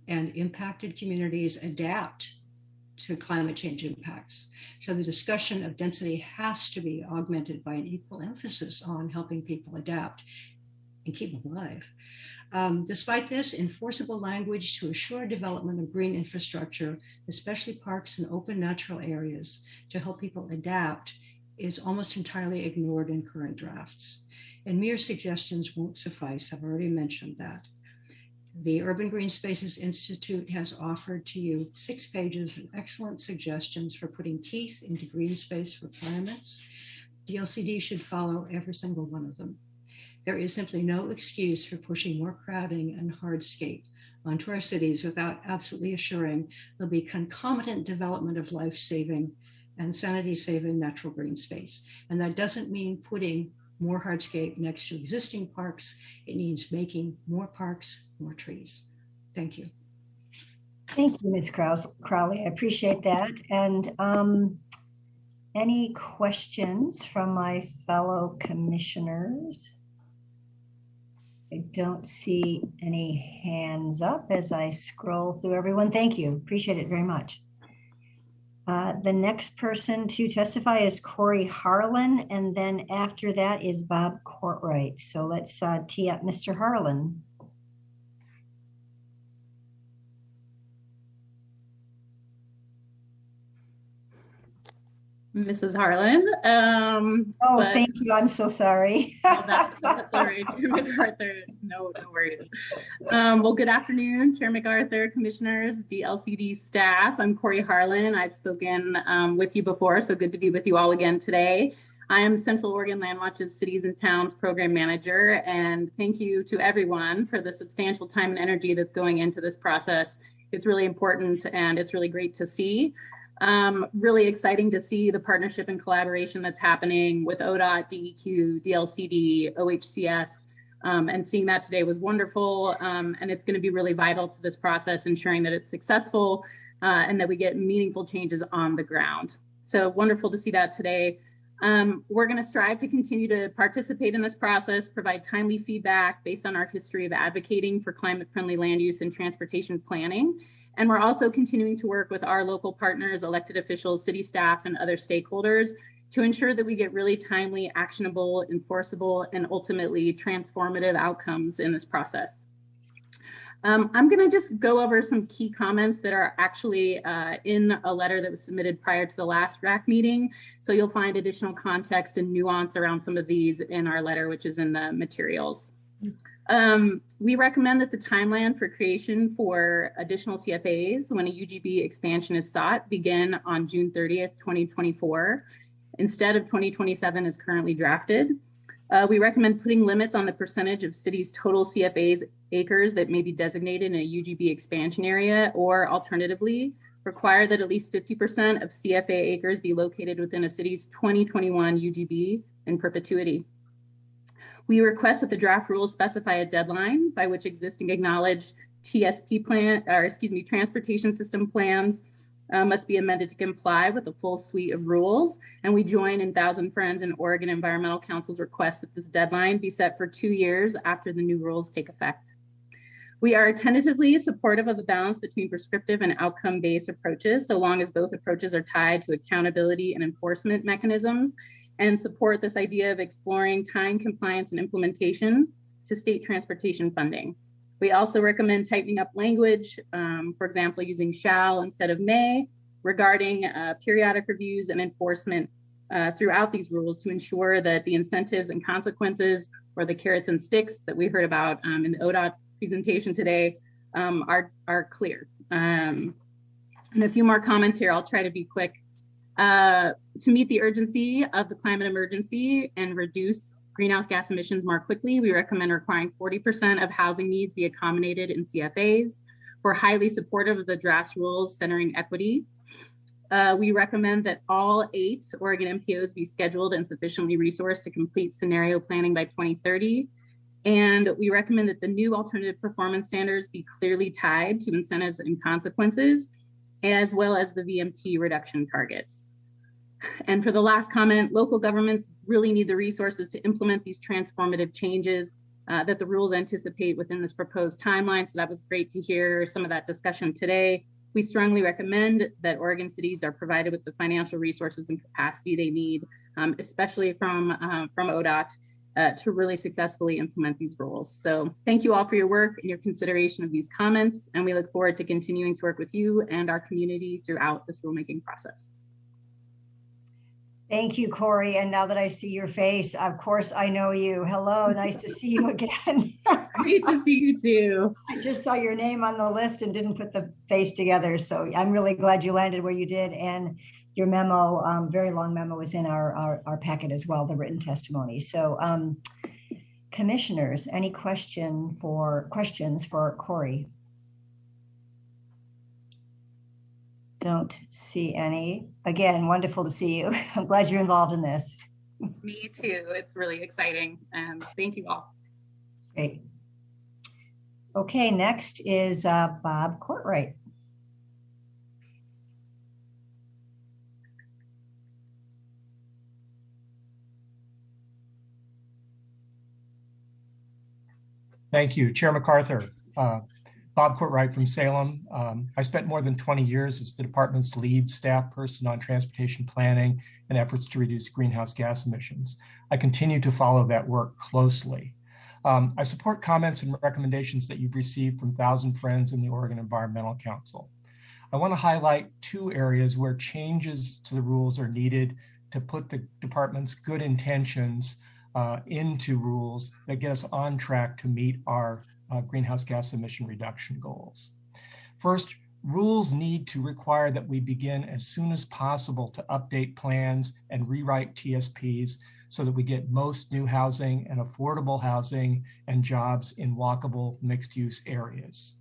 and impacted communities adapt to climate change impacts. So the discussion of density has to be augmented by an equal emphasis on helping people adapt, and keep them alive. Despite this, enforceable language to assure development of green infrastructure, especially parks and open natural areas, to help people adapt is almost entirely ignored in current drafts. And mere suggestions won't suffice. I've already mentioned that. The Urban Green Spaces Institute has offered to you 6 pages of excellent suggestions for putting teeth into green space requirements. DLCD should follow every single one of them. There is simply no excuse for pushing more crowding and hardscape onto our cities without absolutely assuring there'll be concomitant development of life-saving and sanity-saving natural green space. And that doesn't mean putting more hardscape next to existing parks. It means making more parks, more trees. Thank you. Thank you, Ms. Crowley. I appreciate that. And any questions from my fellow commissioners? I don't see any hands up as I scroll through everyone. Thank you. Appreciate it very much. The next person to testify is Corey Harlan, and then after that is Bob Courtright. So let's tee up Mr. Harlan. Mrs. Harlan. Thank you. I'm so sorry. That's all right, Chair MacArthur. No worries. Well, good afternoon, Chair MacArthur, commissioners, DLCD staff. I'm Corey Harlan. I've spoken with you before, so good to be with you all again today. I am Central Oregon Landwatch's Cities and Towns Program Manager, and thank you to everyone for the substantial time and energy that's going into this process. It's really important, and it's really great to see. Really exciting to see the partnership and collaboration that's happening with ODOT, DEQ, DLCD, OHCS, and seeing that today was wonderful. And it's going to be really vital to this process, ensuring that it's successful and that we get meaningful changes on the ground. So wonderful to see that today. We're going to strive to continue to participate in this process, provide timely feedback based on our history of advocating for climate-friendly land use and transportation planning. And we're also continuing to work with our local partners, elected officials, city staff, and other stakeholders to ensure that we get really timely, actionable, enforceable, and ultimately transformative outcomes in this process. I'm going to just go over some key comments that are actually in a letter that was submitted prior to the last RAC meeting. So you'll find additional context and nuance around some of these in our letter, which is in the materials. We recommend that the timeline for creation for additional CFAs when a UGB expansion is sought begin on June 30th, 2024, instead of 2027 as currently drafted. We recommend putting limits on the percentage of cities' total CFAs acres that may be designated in a UGB expansion area, or alternatively, require that at least 50% of CFA acres be located within a city's 2021 UGB in perpetuity. We request that the draft rules specify a deadline by which existing acknowledged TSP transportation system plans must be amended to comply with the full suite of rules. And we join in Thousand Friends and Oregon Environmental Council's request that this deadline be set for 2 years after the new rules take effect. We are tentatively supportive of the balance between prescriptive and outcome-based approaches, so long as both approaches are tied to accountability and enforcement mechanisms, and support this idea of exploring time, compliance, and implementation to state transportation funding. We also recommend tightening up language, for example, using shall instead of may, regarding periodic reviews and enforcement throughout these rules to ensure that the incentives and consequences, or the carrots and sticks that we heard about in the ODOT presentation today, are clear. And a few more comments here, I'll try to be quick. To meet the urgency of the climate emergency and reduce greenhouse gas emissions more quickly, we recommend requiring 40% of housing needs be accommodated in CFAs. We're highly supportive of the draft rules centering equity. We recommend that all 8 Oregon MPOs be scheduled and sufficiently resourced to complete scenario planning by 2030. And we recommend that the new alternative performance standards be clearly tied to incentives and consequences, as well as the VMT reduction targets. And for the last comment, local governments really need the resources to implement these transformative changes that the rules anticipate within this proposed timeline. So that was great to hear some of that discussion today. We strongly recommend that Oregon cities are provided with the financial resources and capacity they need, especially from ODOT, to really successfully implement these rules. So thank you all for your work and your consideration of these comments, and we look forward to continuing to work with you and our community throughout this rulemaking process. Thank you, Corey. And now that I see your face, of course, I know you. Hello, nice to see you again. Great to see you too. I just saw your name on the list and didn't put the face together. So I'm really glad you landed where you did. And your memo, very long memo, is in our packet as well, the written testimony. So commissioners, any questions for Corey? Don't see any. Again, wonderful to see you. I'm glad you're involved in this. Me too. It's really exciting. Thank you all. Great. Okay, next is Bob Courtwright. Thank you, Chair MacArthur. Bob Courtwright from Salem. I spent more than 20 years as the department's lead staff person on transportation planning and efforts to reduce greenhouse gas emissions. I continue to follow that work closely. I support comments and recommendations that you've received from 1,000 Friends in the Oregon Environmental Council. I want to highlight 2 areas where changes to the rules are needed to put the department's good intentions into rules that get us on track to meet our greenhouse gas emission reduction goals. First, rules need to require that we begin as soon as possible to update plans and rewrite TSPs so that we get most new housing and affordable housing and jobs in walkable mixed-use areas.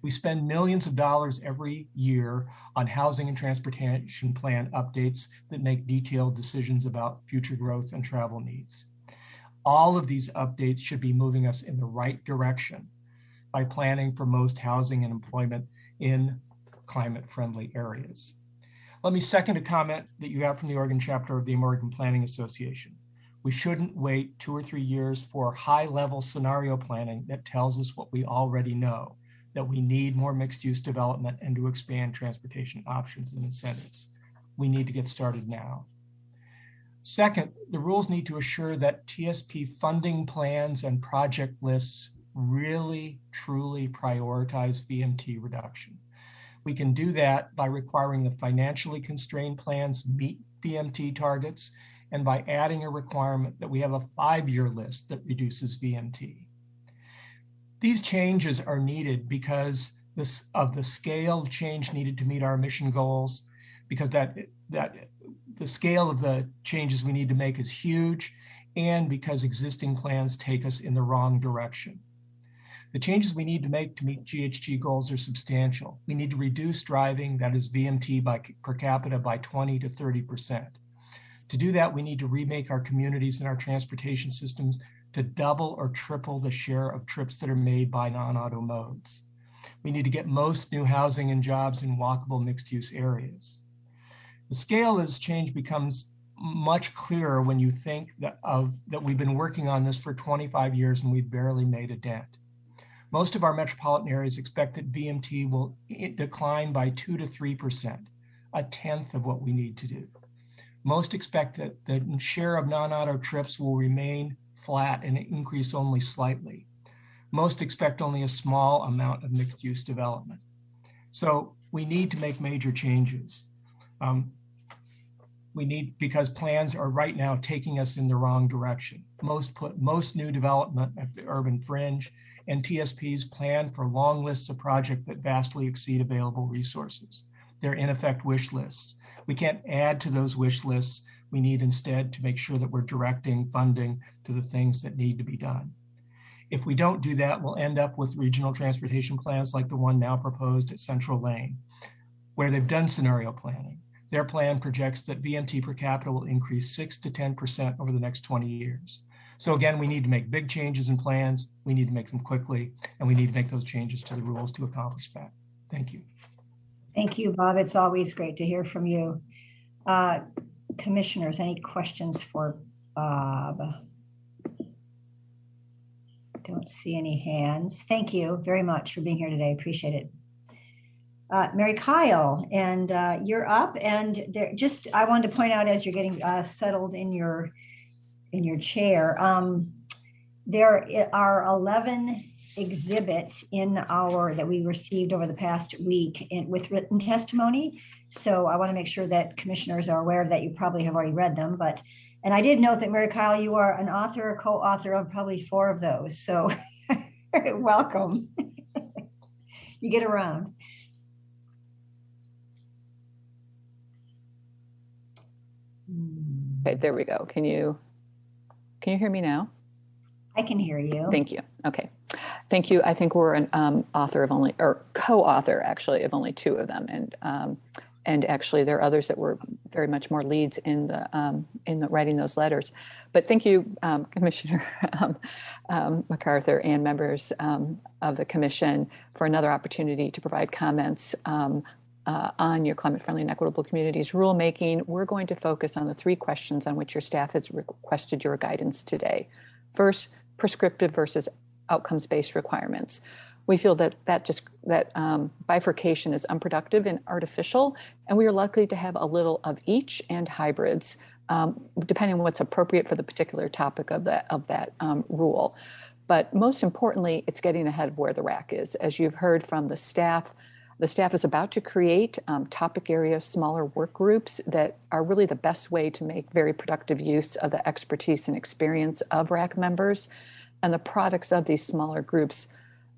We spend millions of dollars every year on housing and transportation plan updates that make detailed decisions about future growth and travel needs. All of these updates should be moving us in the right direction by planning for most housing and employment in climate-friendly areas. Let me second a comment that you have from the Oregon chapter of the Oregon Planning Association. We shouldn't wait 2 or 3 years for high-level scenario planning that tells us what we already know, that we need more mixed-use development and to expand transportation options and incentives. We need to get started now. Second, the rules need to assure that TSP funding plans and project lists really, truly prioritize VMT reduction. We can do that by requiring the financially constrained plans meet VMT targets and by adding a requirement that we have a 5-year list that reduces VMT. These changes are needed because of the scale of change needed to meet our emission goals, because the scale of the changes we need to make is huge, and because existing plans take us in the wrong direction. The changes we need to make to meet GHG goals are substantial. We need to reduce driving, that is VMT per capita, by 20 to 30%. To do that, we need to remake our communities and our transportation systems to double or triple the share of trips that are made by non-auto modes. We need to get most new housing and jobs in walkable mixed-use areas. The scale of this change becomes much clearer when you think that we've been working on this for 25 years and we've barely made a dent. Most of our metropolitan areas expect that VMT will decline by 2 to 3%, a tenth of what we need to do. Most expect that the share of non-auto trips will remain flat and increase only slightly. Most expect only a small amount of mixed-use development. So we need to make major changes. Because plans are right now taking us in the wrong direction. Most new development at the urban fringe and TSPs plan for long lists of projects that vastly exceed available resources. They're in effect wish lists. We can't add to those wish lists. We need instead to make sure that we're directing funding to the things that need to be done. If we don't do that, we'll end up with regional transportation plans like the one now proposed at Central Lane, where they've done scenario planning. Their plan projects that VMT per capita will increase 6 to 10% over the next 20 years. So again, we need to make big changes in plans. We need to make them quickly, and we need to make those changes to the rules to accomplish that. Thank you. Thank you, Bob. It's always great to hear from you. Commissioners, any questions for Bob? Don't see any hands. Thank you very much for being here today. Appreciate it. Mary Kyle, and you're up. And I wanted to point out, as you're getting settled in your in your chair. There are 11 exhibits in that we received over the past week with written testimony. So I want to make sure that commissioners are aware that. You probably have already read them, and I did note that Mary Kyle, you are an author, co-author of probably 4 of those. So welcome. You get around. Okay, there we go. Can you hear me now? I can hear you. Thank you. Okay. Thank you. I think we're an author of only, or co-author actually, of only 2 of them. And actually there are others that were very much more leads in the writing those letters. But thank you, Commissioner MacArthur and members of the Commission for another opportunity to provide comments on your climate-friendly and equitable communities rulemaking. We're going to focus on the 3 questions on which your staff has requested your guidance today. First, prescriptive versus outcomes-based requirements. We feel that bifurcation is unproductive and artificial, and we are likely to have a little of each and hybrids, depending on what's appropriate for the particular topic of that rule. But most importantly, it's getting ahead of where the RAC is. As you've heard from the staff is about to create topic area smaller work groups that are really the best way to make very productive use of the expertise and experience of RAC members. And the products of these smaller groups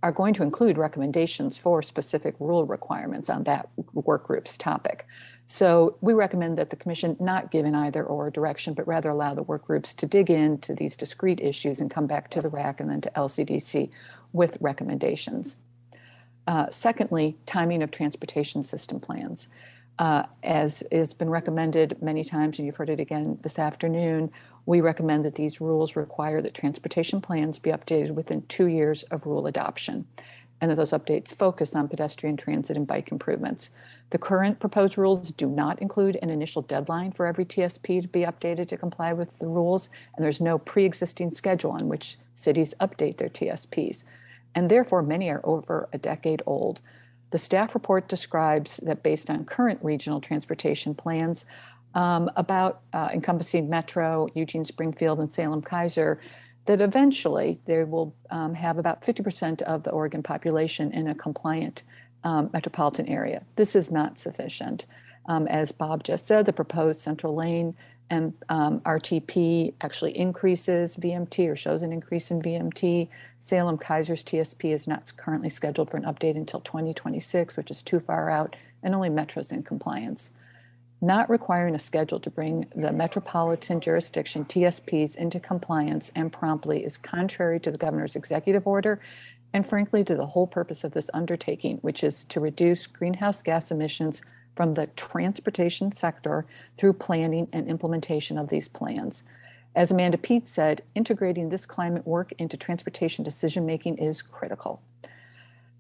are going to include recommendations for specific rule requirements on that work group's topic. So we recommend that the Commission not give an either or direction, but rather allow the work groups to dig into these discrete issues and come back to the RAC and then to LCDC with recommendations. Secondly, timing of transportation system plans. As has been recommended many times, and you've heard it again this afternoon, we recommend that these rules require that transportation plans be updated within 2 years of rule adoption, and that those updates focus on pedestrian transit and bike improvements. The current proposed rules do not include an initial deadline for every TSP to be updated to comply with the rules, and there's no pre-existing schedule on which cities update their TSPs. And therefore, many are over a decade old. The staff report describes that based on current regional transportation plans, encompassing Metro, Eugene, Springfield, and Salem-Keizer, that eventually they will have about 50% of the Oregon population in a compliant metropolitan area. This is not sufficient. As Bob just said, the proposed Central Lane and RTP actually increases VMT or shows an increase in VMT. Salem-Keizer's TSP is not currently scheduled for an update until 2026, which is too far out, and only Metro's in compliance. Not requiring a schedule to bring the metropolitan jurisdiction TSPs into compliance and promptly is contrary to the governor's executive order and frankly to the whole purpose of this undertaking, which is to reduce greenhouse gas emissions from the transportation sector through planning and implementation of these plans. As Amanda Peet said, integrating this climate work into transportation decision-making is critical.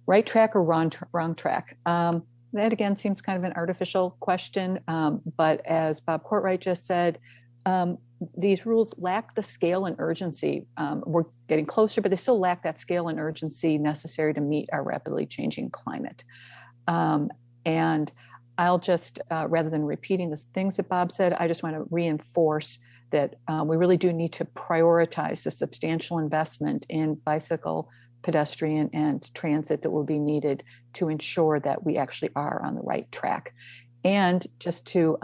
Right track or wrong track? That again seems kind of an artificial question, but as Bob Courtwright just said, these rules lack the scale and urgency. We're getting closer, but they still lack that scale and urgency necessary to meet our rapidly changing climate. And I'll just, rather than repeating the things that Bob said, I just want to reinforce that we really do need to prioritize the substantial investment in bicycle, pedestrian, and transit that will be needed to ensure that we actually are on the right track. And just to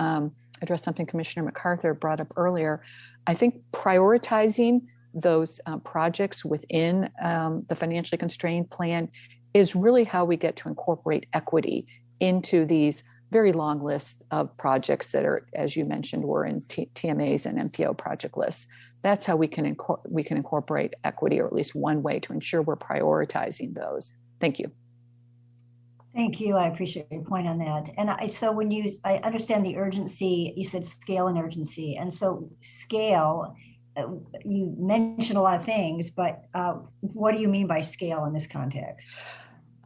address something Commissioner MacArthur brought up earlier, I think prioritizing those projects within the financially constrained plan is really how we get to incorporate equity into these very long lists of projects that are, as you mentioned, were in TMAs and MPO project lists. That's how we can incorporate equity, or at least one way to ensure we're prioritizing those. Thank you. Thank you. I appreciate your point on that. And I understand the urgency. You said scale and urgency, and so scale. You mentioned a lot of things, but what do you mean by scale in this context?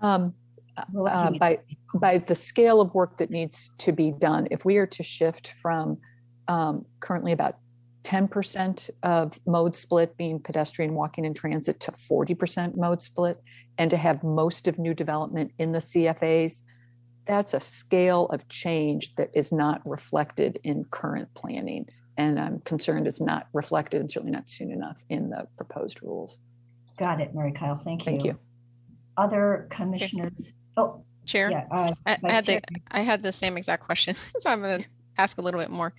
By the scale of work that needs to be done. If we are to shift from currently about 10% of mode split being pedestrian, walking, and transit to 40% mode split, and to have most of new development in the CFAs, that's a scale of change that is not reflected in current planning. and I'm concerned is not reflected, and certainly not soon enough, in the proposed rules. Got it, Mary Kyle. Thank you. Thank you. Other commissioners? Oh, Chair, yeah. I had the same exact question, so I'm going to ask a little bit more.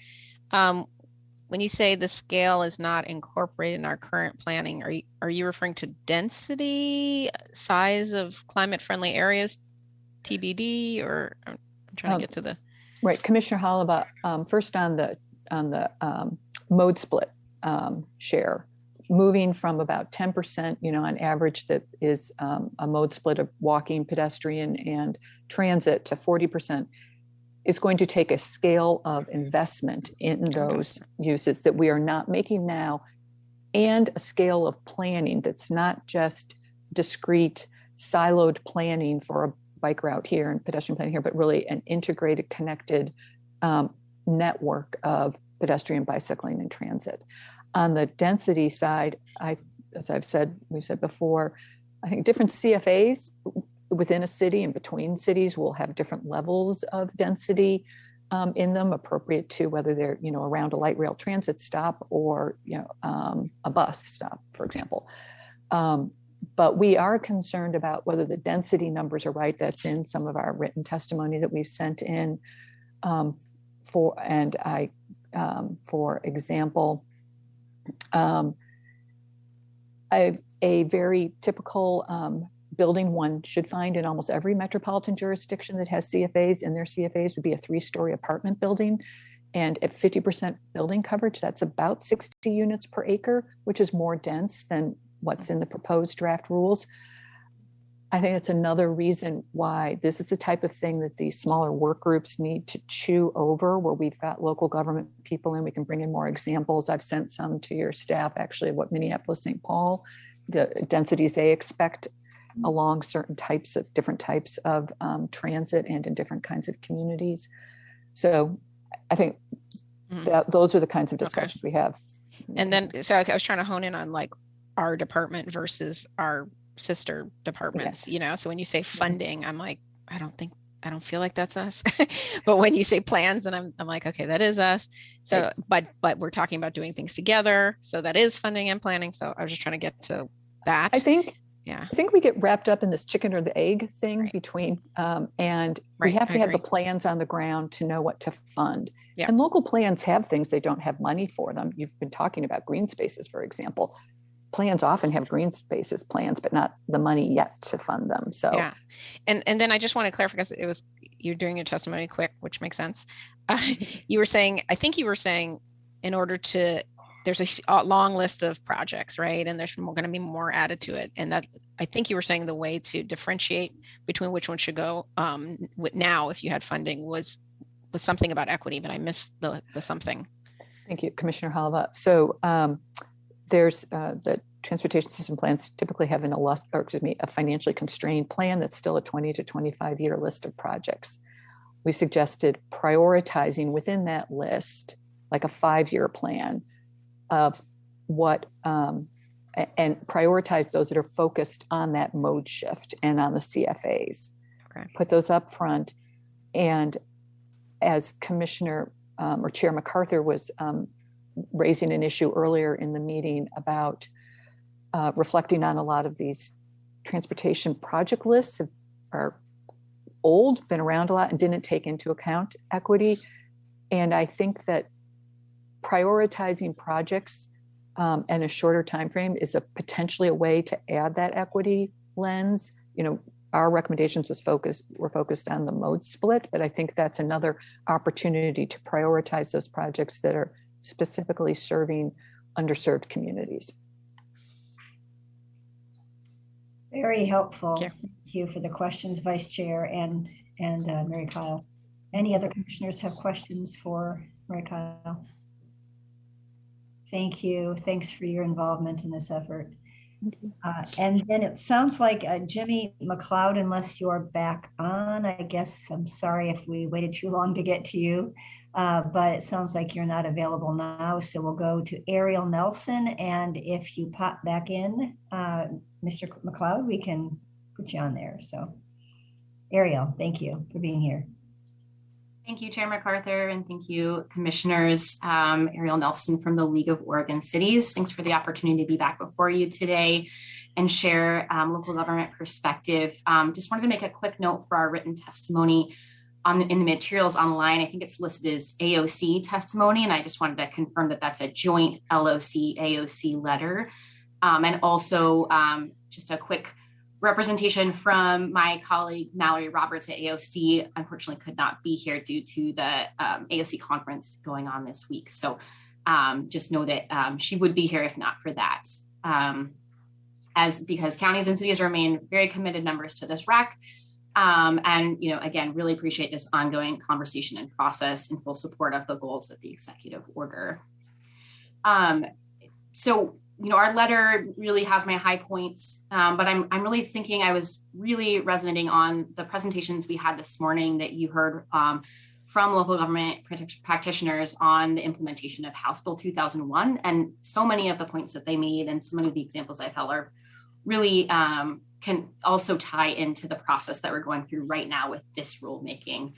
When you say the scale is not incorporated in our current planning, are you referring to density, size of climate-friendly areas, TBD, or I'm trying to get to the right, Commissioner Hollaba. First on the mode split share, moving from about 10%, on average, that is a mode split of walking, pedestrian, and transit, to 40%. Is going to take a scale of investment in those uses that we are not making now, and a scale of planning that's not just discrete siloed planning for a bike route here and pedestrian planning here, but really an integrated, connected network of pedestrian, bicycling, and transit. On the density side, as we've said before, I think different CFAs within a city and between cities will have different levels of density in them, appropriate to whether they're around a light rail transit stop or a bus stop, for example. But we are concerned about whether the density numbers are right. That's in some of our written testimony that we've sent in. For example, a very typical building one should find in almost every metropolitan jurisdiction that has CFAs in their CFAs would be a 3-story apartment building. And at 50% building coverage, that's about 60 units per acre, which is more dense than what's in the proposed draft rules. I think it's another reason why this is the type of thing that these smaller work groups need to chew over, where we've got local government people in. We can bring in more examples. I've sent some to your staff, actually, of what Minneapolis, St. Paul, the densities they expect along certain different types of transit and in different kinds of communities. So I think that those are the kinds of discussions we have. And then, so I was trying to hone in on like our department versus our sister departments, so when you say funding, I'm like, I don't feel like that's us. But when you say plans, then I'm like, okay, that is us. So, but we're talking about doing things together. So that is funding and planning. So I was just trying to get to that. I think we get wrapped up in this chicken or the egg thing between, and we have to have the plans on the ground to know what to fund. Yeah. And local plans have things they don't have money for them. You've been talking about green spaces, for example. Plans often have green spaces plans, but not the money yet to fund them. So yeah, and then I just want to clarify, because you're doing your testimony quick, which makes sense. You were saying, in order to, there's a long list of projects, right? And there's going to be more added to it. And that, I think you were saying the way to differentiate between which one should go now, if you had funding, was something about equity, but I missed the something. Thank you, Commissioner Halva. So there's the transportation system plans typically have a financially constrained plan that's still a 20 to 25 year list of projects. We suggested prioritizing within that list, like a 5-year plan of what, and prioritize those that are focused on that mode shift and on the CFAs. Okay. Put those up front. And as Commissioner or Chair MacArthur was raising an issue earlier in the meeting about reflecting on a lot of these transportation project lists are old, been around a lot, and didn't take into account equity. And I think that prioritizing projects and a shorter time frame is potentially a way to add that equity lens. Our recommendations were focused on the mode split, but I think that's another opportunity to prioritize those projects that are specifically serving underserved communities. Very helpful. Thank you for the questions, Vice Chair and Mary Kyle. Any other commissioners have questions for Mary Kyle? Thank you. Thanks for your involvement in this effort. And then it sounds like Jimmy McLeod, unless you're back on, I guess I'm sorry if we waited too long to get to you, but it sounds like you're not available now. So we'll go to Ariel Nelson. And if you pop back in, Mr. McLeod, we can put you on there. So Ariel, thank you for being here. Thank you, Chair MacArthur, and thank you, Commissioners. Ariel Nelson from the League of Oregon Cities. Thanks for the opportunity to be back before you today and share local government perspective. Just wanted to make a quick note for our written testimony in the materials online. I think it's listed as AOC testimony, and I just wanted to confirm that that's a joint LOC-AOC letter. And also just a quick representation from my colleague Mallory Roberts at AOC. Unfortunately could not be here due to the AOC conference going on this week. So just know that she would be here if not for that. Because counties and cities remain very committed members to this RAC. And, again, really appreciate this ongoing conversation and process in full support of the goals of the executive order. Our letter really has my high points, but I'm really thinking I was really resonating on the presentations we had this morning that you heard from local government practitioners on the implementation of House Bill 2001. And so many of the points that they made and so many of the examples I felt are really can also tie into the process that we're going through right now with this rulemaking.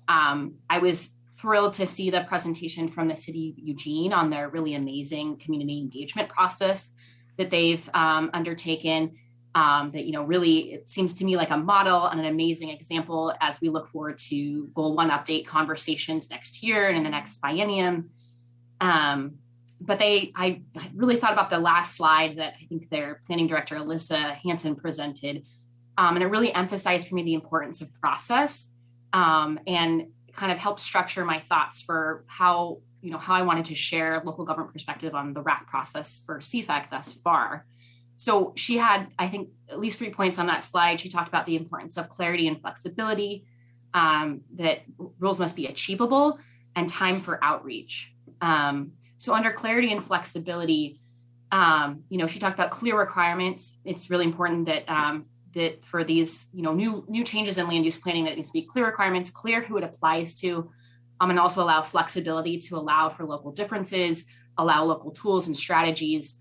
I was thrilled to see the presentation from the City of Eugene on their really amazing community engagement process that they've undertaken. That really, it seems to me like a model and an amazing example as we look forward to Goal 1 update conversations next year and in the next biennium. But I really thought about the last slide that I think their planning director, Alyssa Hanson, presented. And it really emphasized for me the importance of process and kind of helped structure my thoughts for how I wanted to share local government perspective on the RAC process for CFAC thus far. So she had, I think, at least 3 points on that slide. She talked about the importance of clarity and flexibility, that rules must be achievable, and time for outreach. So under clarity and flexibility, she talked about clear requirements. It's really important that that for these new changes in land use planning, that needs to be clear requirements, clear who it applies to, and also allow flexibility to allow for local differences, allow local tools and strategies.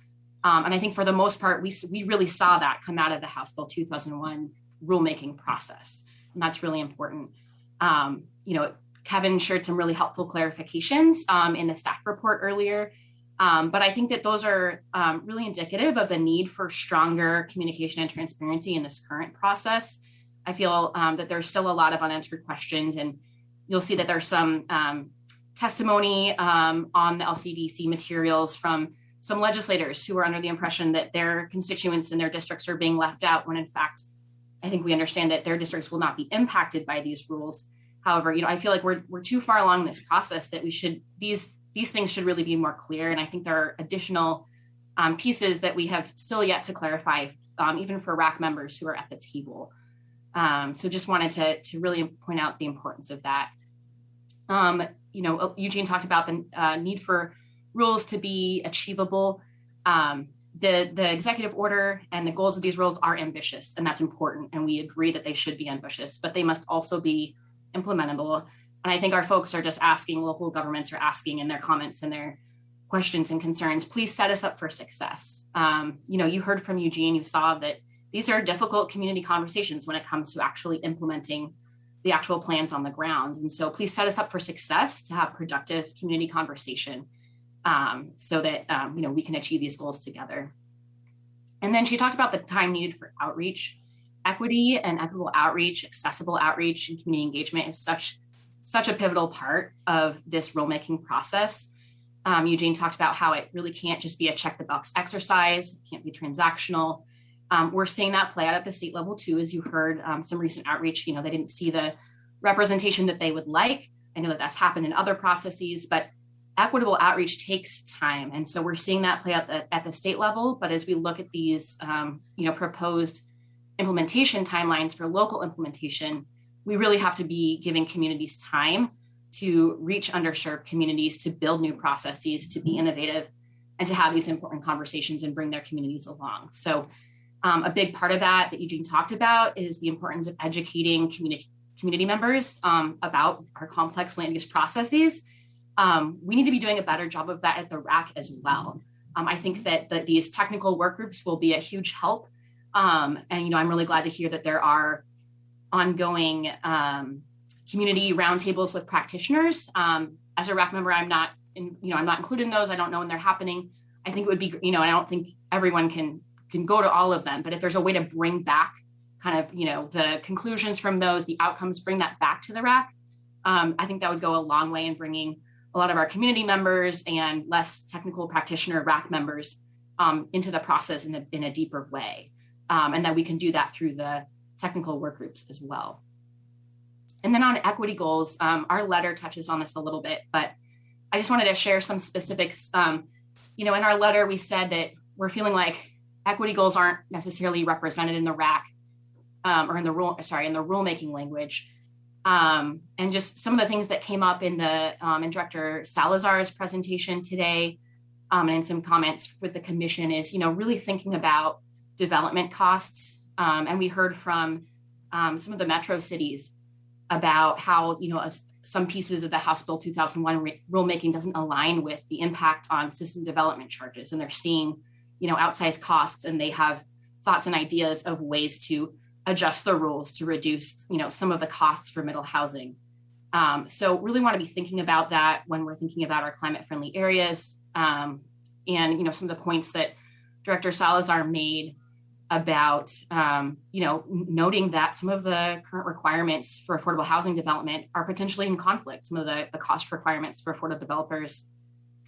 And I think for the most part, we really saw that come out of the House Bill 2001 rulemaking process. And that's really important. Kevin shared some really helpful clarifications in the staff report earlier. But I think that those are really indicative of the need for stronger communication and transparency in this current process. I feel that there's still a lot of unanswered questions, and you'll see that there's some testimony on the LCDC materials from some legislators who are under the impression that their constituents in their districts are being left out, when in fact, I think we understand that their districts will not be impacted by these rules. However, I feel like we're too far along this process that these things should really be more clear. And I think there are additional pieces that we have still yet to clarify, even for RAC members who are at the table. So just wanted to really point out the importance of that. Eugene talked about the need for rules to be achievable. The executive order and the goals of these rules are ambitious, and that's important. And we agree that they should be ambitious, but they must also be implementable. And I think our folks are just asking, local governments are asking in their comments and their questions and concerns, please set us up for success. You heard from Eugene, you saw that these are difficult community conversations when it comes to actually implementing the actual plans on the ground. And so please set us up for success to have productive community conversation so that, we can achieve these goals together. And then she talked about the time needed for outreach. Equity and equitable outreach, accessible outreach, and community engagement is such a pivotal part of this rulemaking process. Eugene talked about how it really can't just be a check the box exercise, it can't be transactional. We're seeing that play out at the state level too, as you heard some recent outreach, they didn't see the representation that they would like. I know that that's happened in other processes, but equitable outreach takes time. And so we're seeing that play out at the state level. But as we look at these, proposed implementation timelines for local implementation, we really have to be giving communities time to reach underserved communities, to build new processes, to be innovative, and to have these important conversations and bring their communities along. So a big part of that Eugene talked about is the importance of educating community members about our complex land use processes. We need to be doing a better job of that at the RAC as well. I think that these technical work groups will be a huge help. And I'm really glad to hear that there are ongoing community roundtables with practitioners. As a RAC member, I'm not included in those. I don't know when they're happening. I think it would be, I don't think everyone can go to all of them, but if there's a way to bring back kind of, the conclusions from those, the outcomes, bring that back to the RAC, I think that would go a long way in bringing a lot of our community members and less technical practitioner RAC members into the process in a deeper way. And that we can do that through the technical work groups as well. And then on equity goals, our letter touches on this a little bit, but I just wanted to share some specifics. In our letter, we said that we're feeling like equity goals aren't necessarily represented in the RAC or in the rulemaking language. And just some of the things that came up in in Director Salazar's presentation today, and in some comments with the commission is, really thinking about development costs. And we heard from some of the metro cities about how, some pieces of the House Bill 2001 rulemaking doesn't align with the impact on system development charges. And they're seeing, outsized costs, and they have thoughts and ideas of ways to adjust the rules to reduce, some of the costs for middle housing. So really want to be thinking about that when we're thinking about our climate friendly areas. And, some of the points that Director Salazar made about, noting that some of the current requirements for affordable housing development are potentially in conflict. Some of the cost requirements for affordable developers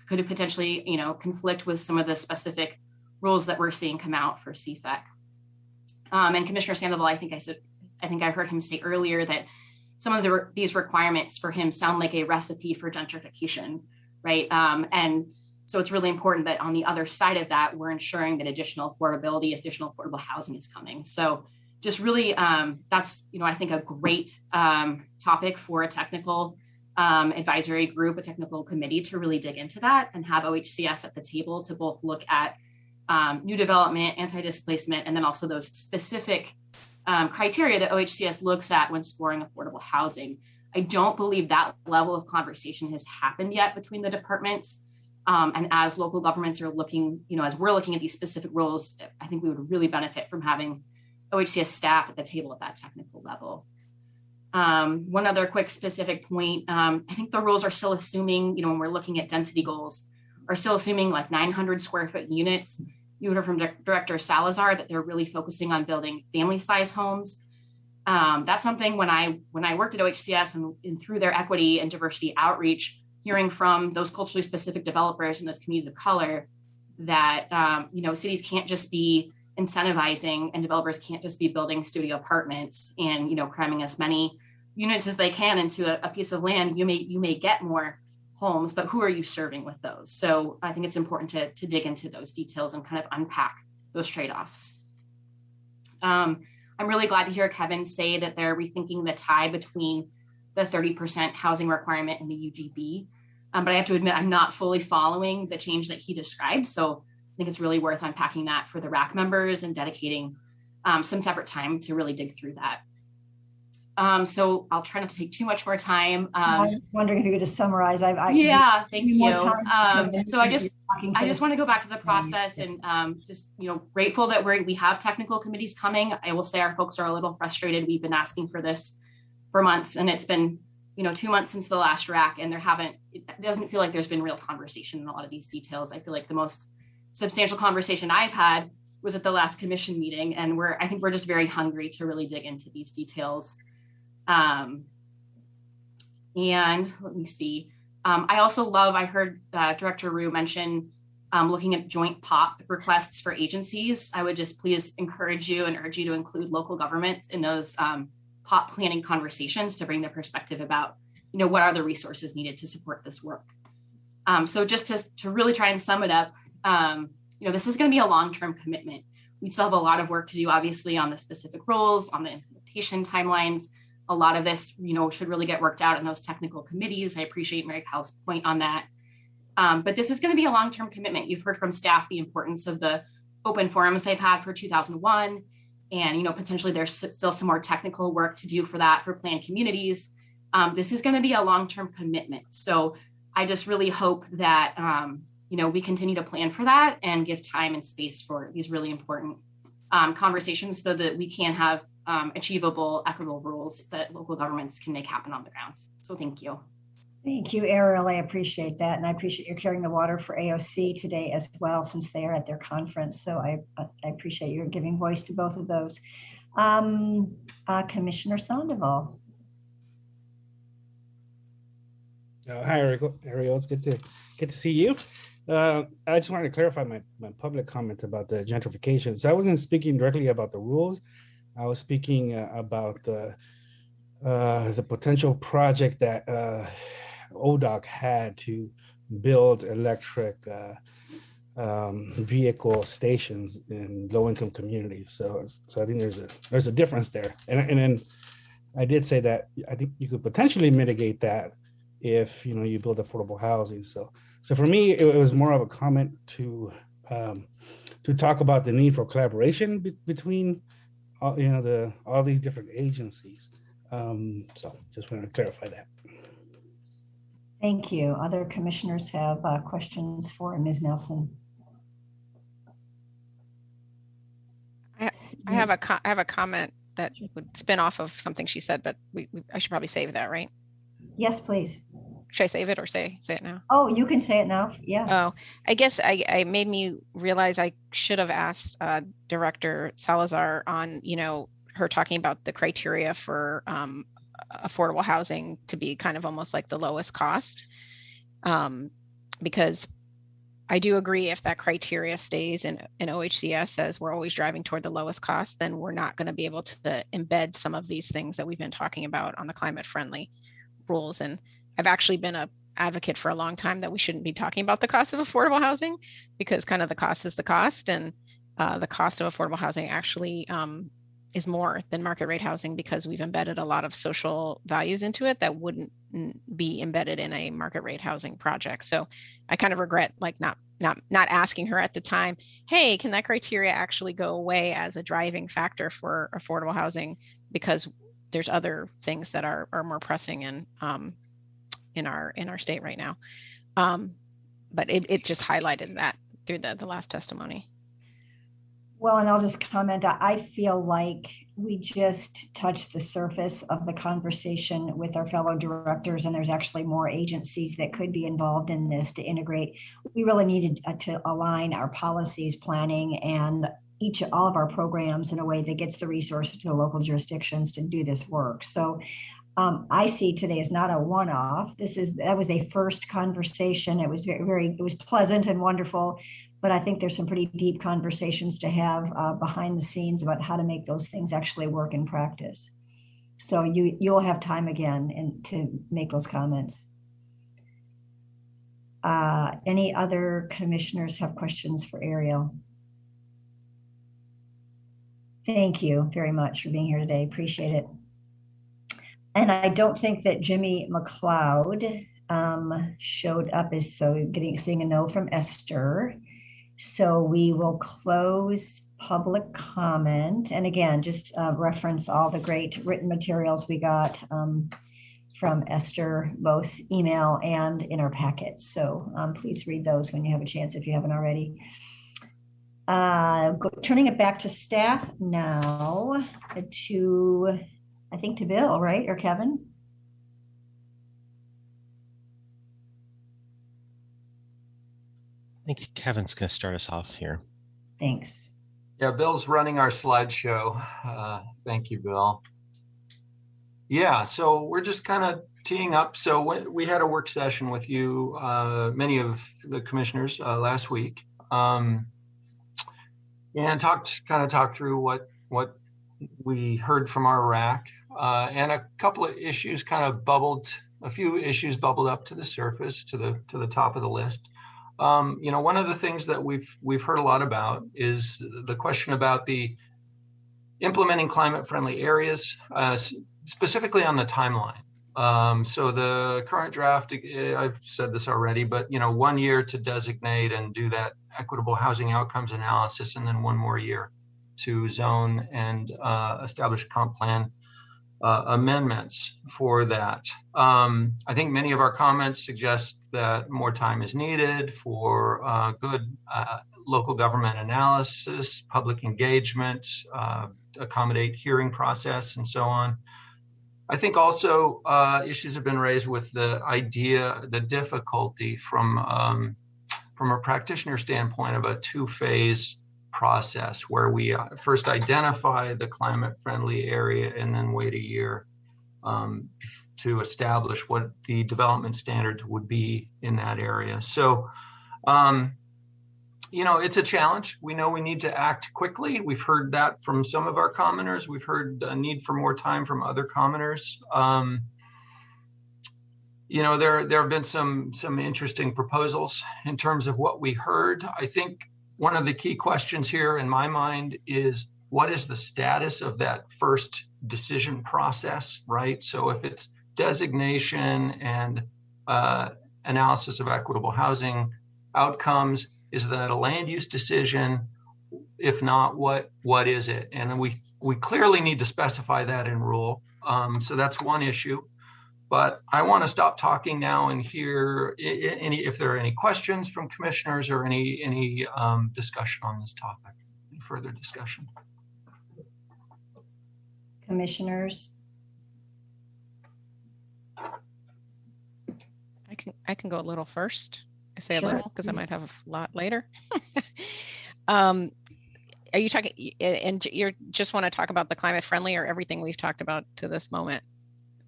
could potentially, conflict with some of the specific rules that we're seeing come out for CFEC. And Commissioner Sandoval, I think I heard him say earlier that some of these requirements for him sound like a recipe for gentrification, right? And so it's really important that on the other side of that, we're ensuring that additional affordable housing is coming. So just really, that's, I think a great topic for a technical advisory group, a technical committee to really dig into that and have OHCS at the table to both look at new development, anti-displacement, and then also those specific criteria that OHCS looks at when scoring affordable housing. I don't believe that level of conversation has happened yet between the departments. And as local governments are looking, as we're looking at these specific roles, I think we would really benefit from having OHCS staff at the table at that technical level. One other quick specific point, I think the rules are still assuming, when we're looking at density goals, are still assuming like 900 square foot units. You heard from Director Salazar that they're really focusing on building family size homes. That's something when I worked at OHCS and through their equity and diversity outreach, hearing from those culturally specific developers in those communities of color that, cities can't just be incentivizing and developers can't just be building studio apartments and, cramming as many units as they can into a piece of land. You may get more homes, but who are you serving with those? So I think it's important to dig into those details and kind of unpack those trade-offs. I'm really glad to hear Kevin say that they're rethinking the tie between the 30% housing requirement in the UGB. But I have to admit, I'm not fully following the change that he described. So I think it's really worth unpacking that for the RAC members and dedicating some separate time to really dig through that. So I'll try not to take too much more time. I was wondering if you could just summarize. Thank you. So I just want to go back to the process and just, grateful that we have technical committees coming. I will say our folks are a little frustrated. We've been asking for this for months, and it's been 2 months since the last RAC, and it doesn't feel like there's been real conversation in a lot of these details. I feel like the most substantial conversation I've had was at the last commission meeting, and I think we're just very hungry to really dig into these details. And let me see. I also I heard Director Rue mention looking at joint POP requests for agencies. I would just please encourage you and urge you to include local governments in those POP planning conversations to bring their perspective about, what are the resources needed to support this work. So just to really try and sum it up, this is going to be a long-term commitment. We still have a lot of work to do, obviously, on the specific roles, on the implementation timelines. A lot of this, should really get worked out in those technical committees. I appreciate Mary Powell's point on that. But this is going to be a long-term commitment. You've heard from staff the importance of the open forums they've had for 2001. And, potentially there's still some more technical work to do for that for planned communities. This is going to be a long-term commitment. So I just really hope that, we continue to plan for that and give time and space for these really important conversations so that we can have achievable, equitable rules that local governments can make happen on the ground. So thank you. Thank you, Ariel. I appreciate that. And I appreciate you carrying the water for AOC today as well, since they are at their conference. So I appreciate your giving voice to both of those. Commissioner Sandoval. Hi, Ariel. It's good to see you. I just wanted to clarify my public comment about the gentrification. So I wasn't speaking directly about the rules. I was speaking about the potential project that ODOC had to build electric vehicle stations in low-income communities. So I think there's a difference there. And then I did say that I think you could potentially mitigate that if you build affordable housing. So for me, it was more of a comment to talk about the need for collaboration between all these different agencies. So just wanted to clarify that. Thank you. Other commissioners have questions for Ms. Nelson. I have a comment that would spin off of something she said, but I should probably save that, right? Yes, please. Should I save it or say it now? Oh, you can say it now. Yeah. Oh, I guess I made me realize I should have asked Director Salazar on, her talking about the criteria for affordable housing to be kind of almost like the lowest cost. Because I do agree if that criteria stays in OHCS says we're always driving toward the lowest cost, then we're not going to be able to embed some of these things that we've been talking about on the climate friendly rules. And I've actually been an advocate for a long time that we shouldn't be talking about the cost of affordable housing, because kind of the cost is the cost, and the cost of affordable housing actually is more than market rate housing, because we've embedded a lot of social values into it that wouldn't be embedded in a market rate housing project. So I kind of regret not asking her at the time, hey, can that criteria actually go away as a driving factor for affordable housing, because there's other things that are more pressing in our state right now. But it just highlighted that through the last testimony. Well, and I'll just comment, I feel like we just touched the surface of the conversation with our fellow directors, and there's actually more agencies that could be involved in this to integrate. We really needed to align our policies, planning, and all of our programs in a way that gets the resources to the local jurisdictions to do this work. So I see today as not a one-off. That was a first conversation. It was it was pleasant and wonderful, but I think there's some pretty deep conversations to have behind the scenes about how to make those things actually work in practice. So you'll have time again to make those comments. Any other commissioners have questions for Ariel? Thank you very much for being here today. Appreciate it. And I don't think that Jimmy McLeod showed up, seeing a no from Esther. So we will close public comment. And again, just reference all the great written materials we got from Esther, both email and in our packet. So please read those when you have a chance if you haven't already. Turning it back to staff now to Bill, right? Or Kevin? I think Kevin's going to start us off here. Thanks. Yeah, Bill's running our slideshow. Thank you, Bill. Yeah, so we're just kind of teeing up. So we had a work session with you, many of the commissioners last week, and talked through what we heard from our RAC, and a couple of issues a few issues bubbled up to the surface, to the top of the list. One of the things that we've heard a lot about is the question about the implementing climate-friendly areas, specifically on the timeline. So the current draft, I've said this already, but 1 year to designate and do that equitable housing outcomes analysis, and then 1 more year to zone and establish a comp plan amendments for that. I think many of our comments suggest that more time is needed for good local government analysis, public engagement, accommodate hearing process, and so on. I think also issues have been raised with the difficulty from a practitioner standpoint of a two-phase process where we first identify the climate-friendly area and then wait a year to establish what the development standards would be in that area. So, you know, it's a challenge. We know we need to act quickly. We've heard that from some of our commenters. We've heard a need for more time from other commenters. You know, there have been some interesting proposals in terms of what we heard. I think one of the key questions here in my mind is, what is the status of that first decision process, right? So if it's designation and analysis of equitable housing outcomes, is that a land use decision? If not, what is it? And we clearly need to specify that in rule. So that's one issue. But I want to stop talking now and hear if there are any questions from commissioners or any discussion on this topic, any further discussion. Commissioners? I can go a little first. I say Sure. a little because I might have a lot later. Are you talking, and you just want to talk about the climate friendly or everything we've talked about to this moment?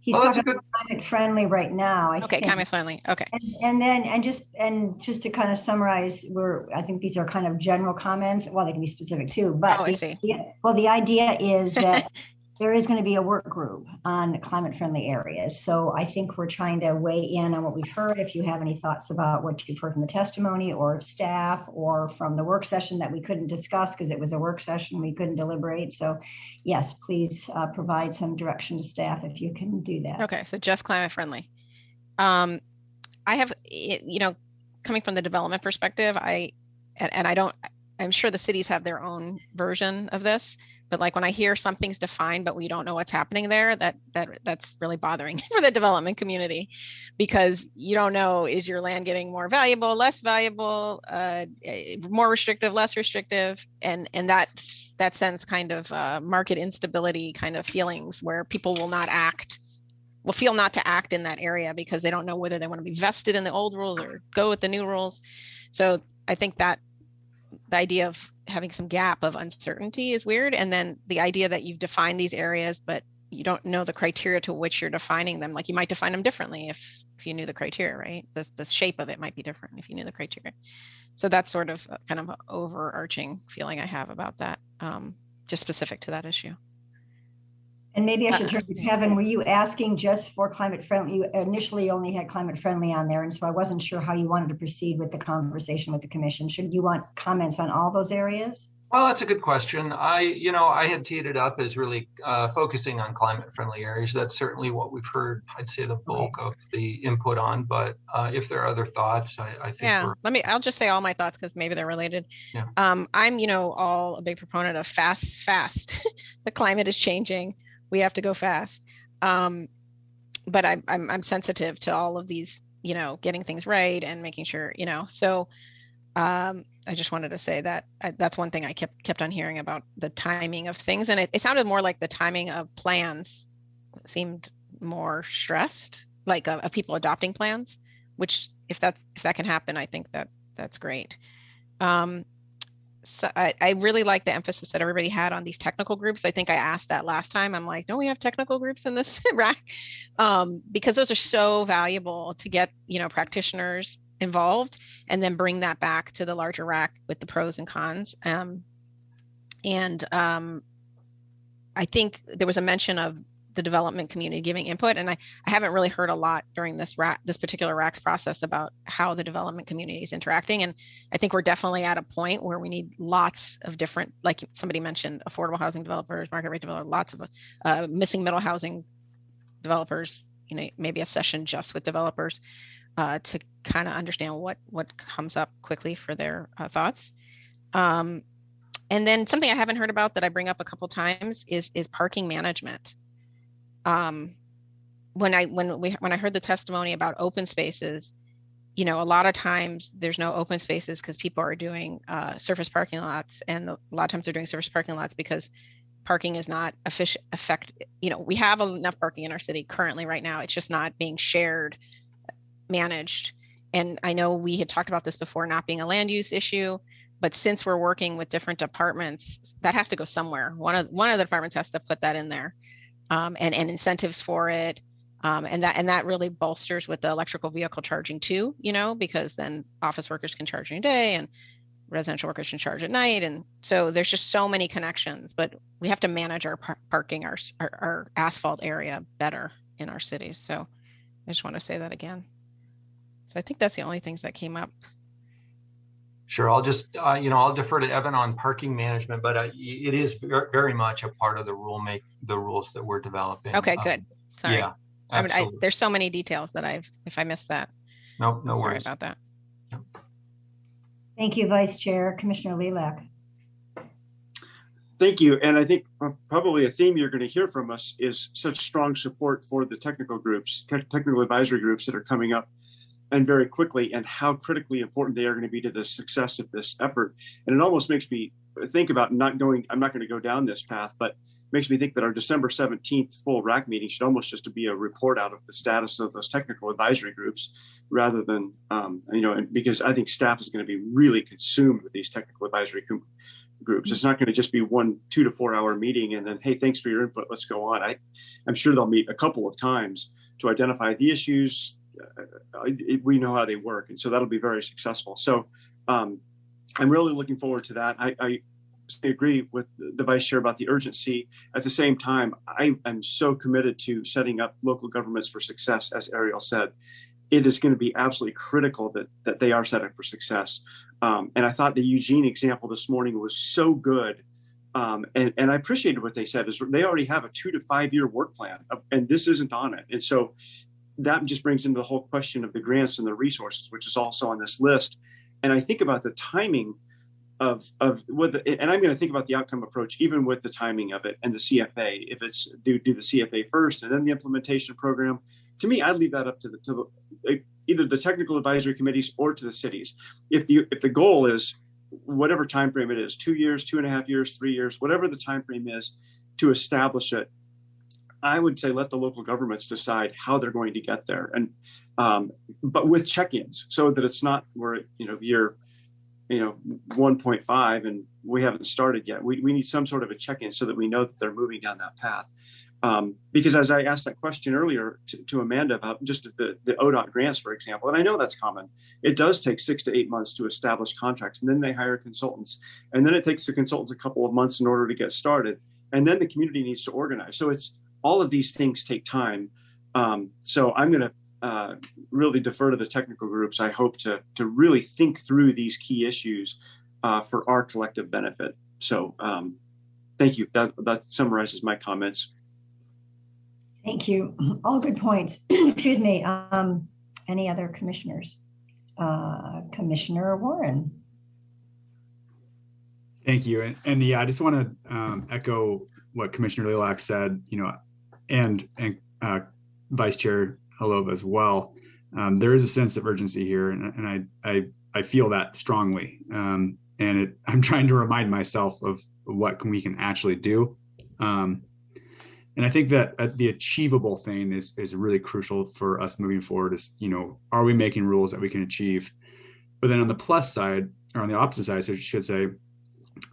He's talking about climate friendly right now. I think. Climate friendly. Okay. And just to kind of summarize, I think these are kind of general comments. Well, they can be specific too. But I see. The idea is that there is going to be a work group on climate friendly areas. So I think we're trying to weigh in on what we've heard. If you have any thoughts about what you've heard from the testimony or staff or from the work session that we couldn't discuss because it was a work session, we couldn't deliberate. So yes, please provide some direction to staff if you can do that. Okay, so just climate friendly. I have, you know, coming from the development perspective, I'm sure the cities have their own version of this. But like when I hear something's defined, but we don't know what's happening there, that's really bothering for the development community, because you don't know, is your land getting more valuable, less valuable, more restrictive, less restrictive, and that sends kind of market instability kind of feelings where people will feel not to act in that area because they don't know whether they want to be vested in the old rules or go with the new rules. So I think that the idea of having some gap of uncertainty is weird. And then the idea that you've defined these areas, but you don't know the criteria to which you're defining them. Like you might define them differently if you knew the criteria, right? The shape of it might be different if you knew the criteria. So that's sort of kind of an overarching feeling I have about that, just specific to that issue. And maybe I should turn to Kevin. Were you asking just for climate friendly? You initially only had climate friendly on there, and so I wasn't sure how you wanted to proceed with the conversation with the commission. Should you want comments on all those areas? Well, that's a good question. I had teed it up as really focusing on climate friendly areas. That's certainly what we've heard, I'd say, the bulk of the input on. But if there are other thoughts, I think. Yeah, I'll just say all my thoughts because maybe they're related. Yeah. I'm, all a big proponent of fast. The climate is changing. We have to go fast. But I'm sensitive to all of these, getting things right and making sure, so I just wanted to say that that's one thing I kept on hearing about the timing of things. And it sounded more like the timing of plans seemed more stressed, like of people adopting plans, which if that can happen, I think that's great. So I really like the emphasis that everybody had on these technical groups. I think I asked that last time. I'm like, don't we have technical groups in this RAC? Because those are so valuable to get, practitioners involved and then bring that back to the larger RAC with the pros and cons. I think there was a mention of the development community giving input, and I haven't really heard a lot during this particular RAC's process about how the development community is interacting. And I think we're definitely at a point where we need lots of different, like somebody mentioned, affordable housing developers, market rate developers, lots of missing middle housing developers, maybe a session just with developers to kind of understand what comes up quickly for their thoughts. And then something I haven't heard about that I bring up a couple times is parking management. when I heard the testimony about open spaces, you know, a lot of times there's no open spaces because people are doing surface parking lots, and a lot of times they're doing surface parking lots because parking is not you know, we have enough parking in our city currently right now. It's just not being shared, managed. And I know we had talked about this before, not being a land use issue, but since we're working with different departments, that has to go somewhere. One of the departments has to put that in there, and incentives for it. And that really bolsters with the electrical vehicle charging too, you know, because then office workers can charge during the day and residential workers can charge at night. And so there's just so many connections, but we have to manage our parking, our asphalt area better in our cities. So I just want to say that again. So I think that's the only things that came up. Sure, I'll just, you know, I'll defer to Evan on parking management, but it is very much a part of the rules that we're developing. Okay, good. Sorry. Yeah, I mean, there's so many details that if I missed that. No sorry worries about that. Thank you, Vice Chair. Commissioner Lilac. Thank you. And I think probably a theme you're going to hear from us is such strong support for the technical advisory groups that are coming up and very quickly, and how critically important they are going to be to the success of this effort. And it almost makes me think about I'm not going to go down this path, but makes me think that our December 17th full RAC meeting should almost just be a report out of the status of those technical advisory groups, rather than, you know, because I think staff is going to be really consumed with these technical advisory groups. It's not going to just be one 2 to 4 hour meeting and then, hey, thanks for your input, let's go on. I'm sure they'll meet a couple of times to identify the issues. We know how they work, and so that'll be very successful. So I'm really looking forward to that. I agree with the Vice Chair about the urgency. At the same time, I am so committed to setting up local governments for success. As Ariel said, it is going to be absolutely critical that they are set up for success. And I thought the Eugene example this morning was so good. And I appreciated what they said is they already have a 2 to 5 year work plan, and this isn't on it. And so that just brings into the whole question of the grants and the resources, which is also on this list. And I think about the timing of what, and I'm going to think about the outcome approach, even with the timing of it and the CFA. If it's do the CFA first and then the implementation program, to me, I'd leave that up to either the technical advisory committees or to the cities. If the goal is whatever time frame it is, 2 years, 2.5 years, 3 years, whatever the time frame is to establish it, I would say let the local governments decide how they're going to get there, and but with check-ins, so that it's not we're year 1.5 and we haven't started yet. We need some sort of a check-in so that we know that they're moving down that path. Because as I asked that question earlier to Amanda about just the ODOT grants, for example, and I know that's common, it does take 6 to 8 months to establish contracts, and then they hire consultants, and then it takes the consultants a couple of months in order to get started, and then the community needs to organize. So it's all of these things take time. So I'm going to really defer to the technical groups, I hope, to really think through these key issues for our collective benefit. So thank you. That summarizes my comments. Thank you. All good points. Excuse me. Any other commissioners? Commissioner Warren. Thank you. And yeah, I just want to echo what Commissioner Lilac said, and Vice Chair Halova as well. There is a sense of urgency here, and I feel that strongly. And I'm trying to remind myself of what we can actually do. And I think that the achievable thing is really crucial for us moving forward. Is, are we making rules that we can achieve? But then on the plus side, or on the opposite side, I should say,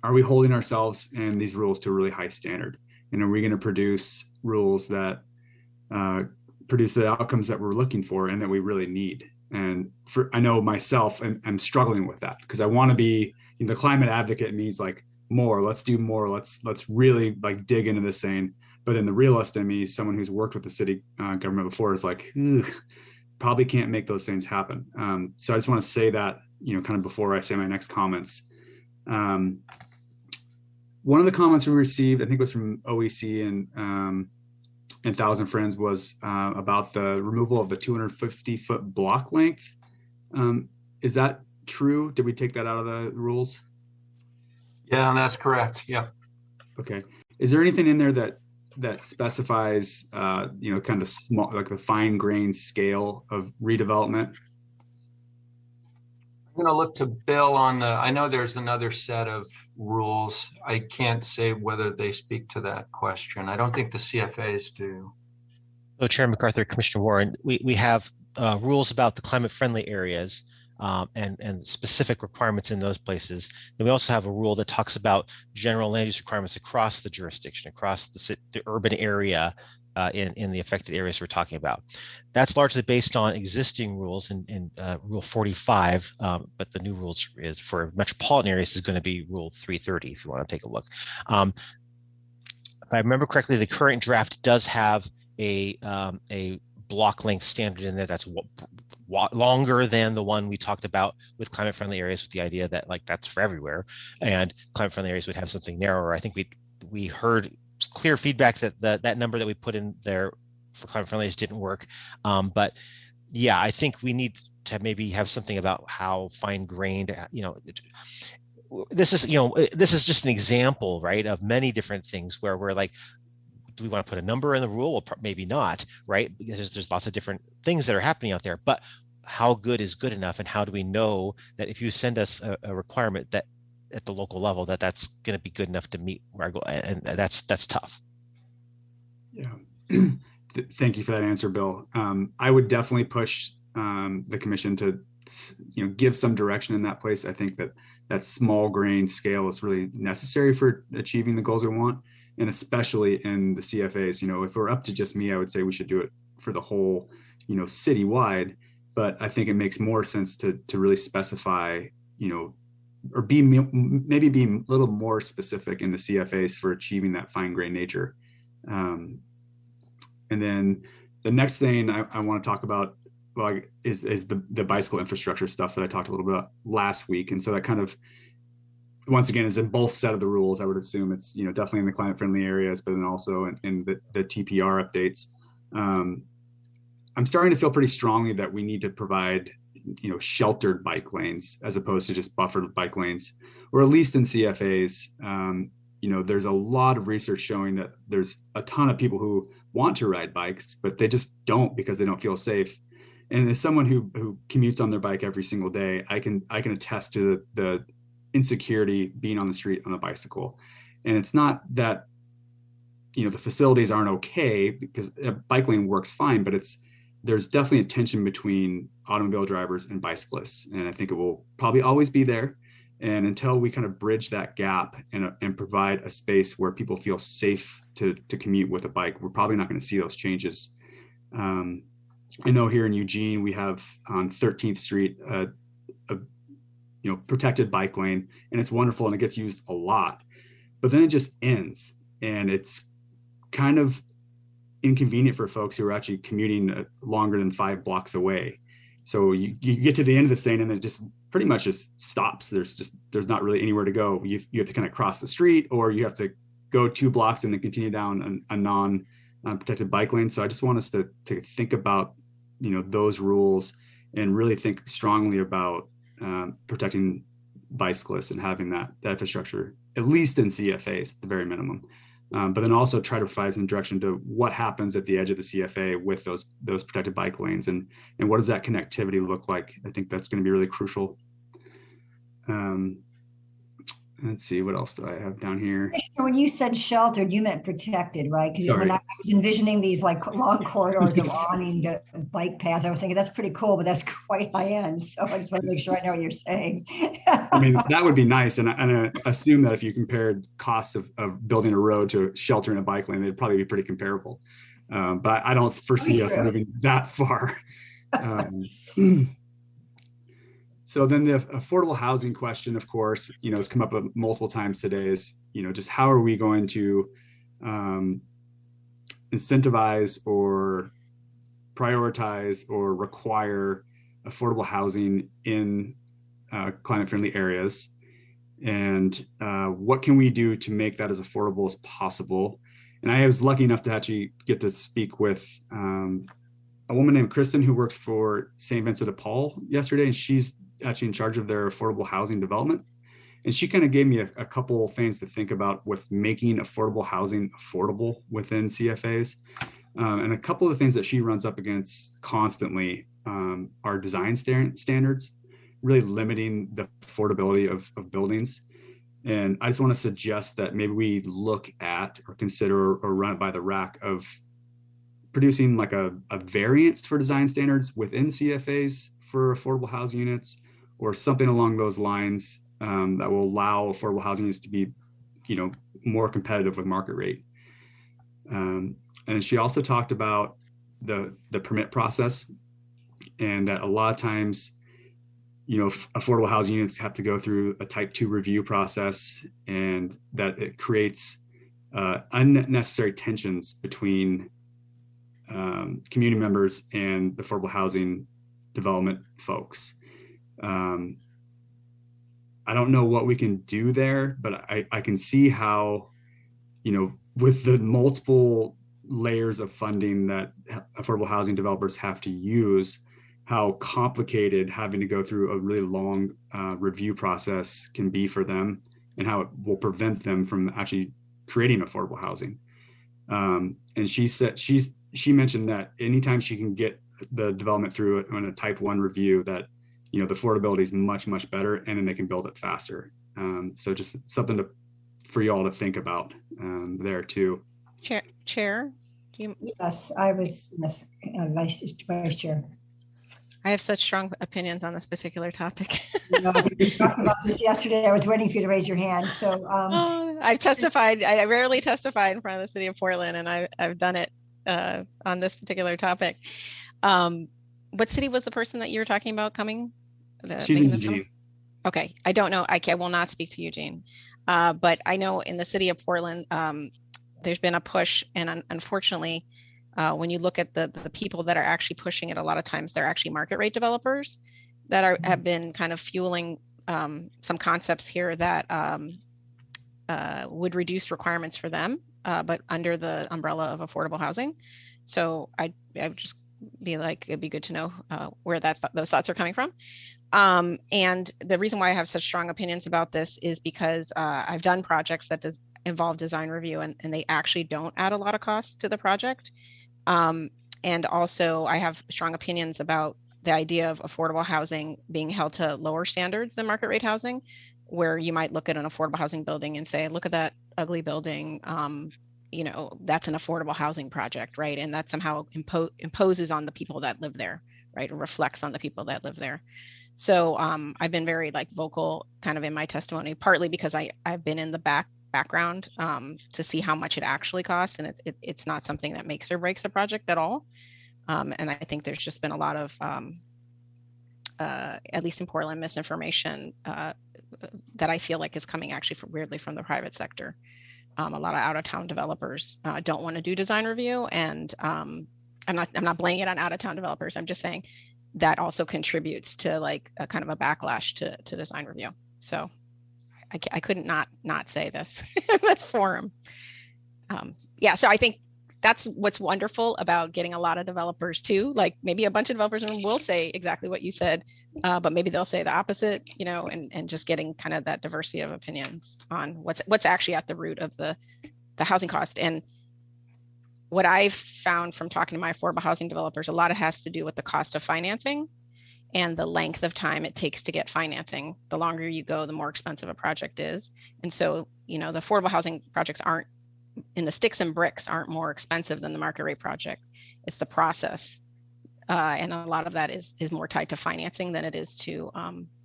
are we holding ourselves and these rules to a really high standard? And are we going to produce rules that produce the outcomes that we're looking for and that we really need? And I know myself, I'm struggling with that, because I want to be, the climate advocate means like more. Let's do more. Let's really like dig into this thing. But then the realist in me, someone who's worked with the city government before, is like, probably can't make those things happen. So I just want to say that, kind of before I say my next comments. One of the comments we received, I think it was from OEC and 1,000 Friends, was about the removal of the 250-foot block length. Is that true? Did we take that out of the rules? Yeah, that's correct. Yeah. Okay. Is there anything in there that that specifies, kind of small, like the fine-grained scale of redevelopment? I'm going to look to Bill on the, I know there's another set of rules. I can't say whether they speak to that question. I don't think the CFAs do. So Chair MacArthur, Commissioner Warren, we have rules about the climate-friendly areas and specific requirements in those places. Then we also have a rule that talks about general land use requirements across the jurisdiction, across the urban area in the affected areas we're talking about. That's largely based on existing rules in Rule 45, but the new rules is for metropolitan areas is going to be Rule 330 if you want to take a look. If I remember correctly, the current draft does have a block length standard in there that's longer than the one we talked about with climate friendly areas, with the idea that like that's for everywhere, and climate friendly areas would have something narrower. I think we heard clear feedback that that number that we put in there for climate friendly areas didn't work, but yeah, I think we need to maybe have something about how fine grained, this is just an example, right, of many different things where we're like, do we want to put a number in the rule? Well, maybe not, right? Because there's lots of different things that are happening out there. But how good is good enough, and how do we know that if you send us a requirement that at the local level that's going to be good enough to meet where I go? And that's tough. Yeah, thank you for that answer, Bill. I would definitely push the commission to give some direction in that place. I think that small grain scale is really necessary for achieving the goals we want. And especially in the CFAs, if we're up to just me, I would say we should do it for the whole, citywide. But I think it makes more sense to really specify, or maybe be a little more specific in the CFAs for achieving that fine-grained nature. And then the next thing I want to talk about is the bicycle infrastructure stuff that I talked a little bit about last week. And so that kind of, once again, is in both set of the rules. I would assume it's definitely in the climate friendly areas, but then also in the TPR updates. I'm starting to feel pretty strongly that we need to provide sheltered bike lanes as opposed to just buffered bike lanes, or at least in CFAs. There's a lot of research showing that there's a ton of people who want to ride bikes, but they just don't because they don't feel safe. And as someone who commutes on their bike every single day, I can attest to the insecurity being on the street on a bicycle. And it's not that the facilities aren't okay, because a bike lane works fine, but there's definitely a tension between automobile drivers and bicyclists, and I think it will probably always be there. And until we kind of bridge that gap and provide a space where people feel safe to commute with a bike, we're probably not going to see those changes. I know here in Eugene we have on 13th Street a protected bike lane, and it's wonderful and it gets used a lot, but then it just ends, and it's kind of inconvenient for folks who are actually commuting longer than 5 blocks away. So you get to the end of this thing and it just pretty much just stops. There's not really anywhere to go. You have to kind of cross the street, or you have to go 2 blocks and then continue down a non-protected bike lane. So I just want us to think about those rules and really think strongly about protecting bicyclists and having that infrastructure, at least in CFAs at the very minimum. But then also try to provide some direction to what happens at the edge of the CFA with those protected bike lanes, and what does that connectivity look like? I think that's going to be really crucial. Let's see, what else do I have down here? When you said sheltered, you meant protected, right? Because when I was envisioning these like long corridors of awning to bike paths, I was thinking that's pretty cool, but that's quite high end. So I just want to make sure I know what you're saying. I mean, that would be nice. And I assume that if you compared costs of building a road to sheltering a bike lane, they'd probably be pretty comparable. But I don't foresee us moving that far. So then the affordable housing question, of course, has come up multiple times today, is, just how are we going to incentivize or prioritize or require affordable housing in climate friendly areas? And what can we do to make that as affordable as possible? And I was lucky enough to actually get to speak with a woman named Kristen who works for St. Vincent de Paul yesterday, and she's actually in charge of their affordable housing development. And she kind of gave me a couple of things to think about with making affordable housing affordable within CFAs. And a couple of the things that she runs up against constantly are design standards, really limiting the affordability of buildings. And I just want to suggest that maybe we look at or consider or run it by the rack of producing like a variance for design standards within CFAs for affordable housing units, or something along those lines that will allow affordable housing units to be, more competitive with market rate. And she also talked about the permit process, and that a lot of times, affordable housing units have to go through a type 2 review process, and that it creates unnecessary tensions between community members and the affordable housing development folks. I don't know what we can do there, but I can see how, with the multiple layers of funding that affordable housing developers have to use, how complicated having to go through a really long review process can be for them, and how it will prevent them from actually creating affordable housing. And she said, she mentioned that anytime she can get the development through it on a type 1 review, that the affordability is much, much better, and then they can build it faster. So just something for you all to think about there too. Chair, do you? Yes, I was Vice Chair. I have such strong opinions on this particular topic. We talked about this yesterday. I was waiting for you to raise your hand. So I've testified. I rarely testify in front of the city of Portland, and I've done it on this particular topic. What city was the person that you were talking about coming? She's in Eugene. Okay, I don't know. I will not speak to Eugene, but I know in the city of Portland, there's been a push, and unfortunately, when you look at the people that are actually pushing it, a lot of times they're actually market rate developers that have been kind of fueling some concepts here that would reduce requirements for them, but under the umbrella of affordable housing. So I would just be like, it'd be good to know where those thoughts are coming from. And the reason why I have such strong opinions about this is because I've done projects that involve design review, and they actually don't add a lot of costs to the project. And also I have strong opinions about the idea of affordable housing being held to lower standards than market rate housing, where you might look at an affordable housing building and say, look at that ugly building. That's an affordable housing project, right? And that somehow imposes on the people that live there, right? Or reflects on the people that live there. So I've been very vocal kind of in my testimony, partly because I've been in the background to see how much it actually costs, and it's not something that makes or breaks a project at all. And I think there's just been a lot of, at least in Portland, misinformation that I feel like is coming actually weirdly from the private sector. A lot of out-of-town developers don't want to do design review, and I'm not blaming it on out-of-town developers. I'm just saying that also contributes to a kind of a backlash to design review. So I couldn't not say this. That's forum. Yeah, so I think that's what's wonderful about getting a lot of developers too. Maybe a bunch of developers will say exactly what you said, but maybe they'll say the opposite, and just getting kind of that diversity of opinions on what's actually at the root of the housing cost. And what I've found from talking to my affordable housing developers, a lot of it has to do with the cost of financing and the length of time it takes to get financing. The longer you go, the more expensive a project is. And so, the affordable housing projects in the sticks and bricks aren't more expensive than the market rate project. It's the process. And a lot of that is more tied to financing than it is to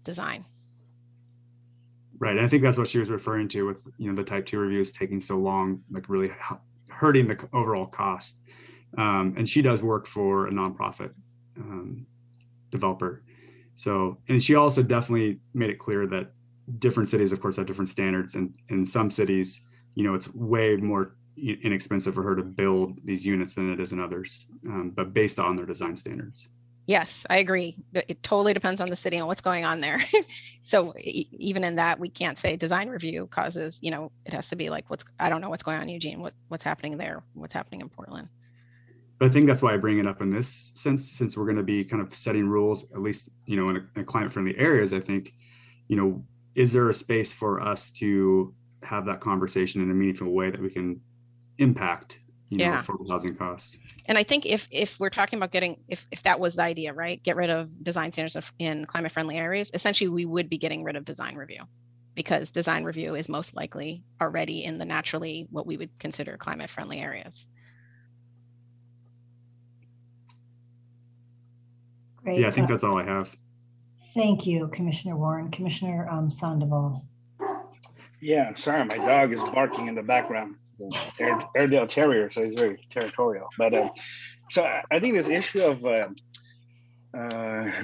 design. Right. And I think that's what she was referring to with, the type 2 reviews taking so long, really hurting the overall cost. And she does work for a nonprofit developer. So, and she also definitely made it clear that different cities, of course, have different standards. And in some cities, it's way more inexpensive for her to build these units than it is in others, but based on their design standards. Yes, I agree. It totally depends on the city and what's going on there. So even in that, we can't say design review causes, it has to be I don't know what's going on in Eugene, what's happening there, what's happening in Portland. But I think that's why I bring it up in this sense, since we're going to be kind of setting rules, at least, in a climate friendly areas. I think, is there a space for us to have that conversation in a meaningful way that we can impact, affordable housing costs? And I think if we're talking about if that was the idea, right, get rid of design standards in climate friendly areas, essentially we would be getting rid of design review, because design review is most likely already in the naturally what we would consider climate friendly areas. Great. Yeah, I think that's all I have. Thank you, Commissioner Warren. Commissioner Sandoval. Yeah, sorry, my dog is barking in the background. Airedale Terrier, so he's very territorial. But so I think this issue of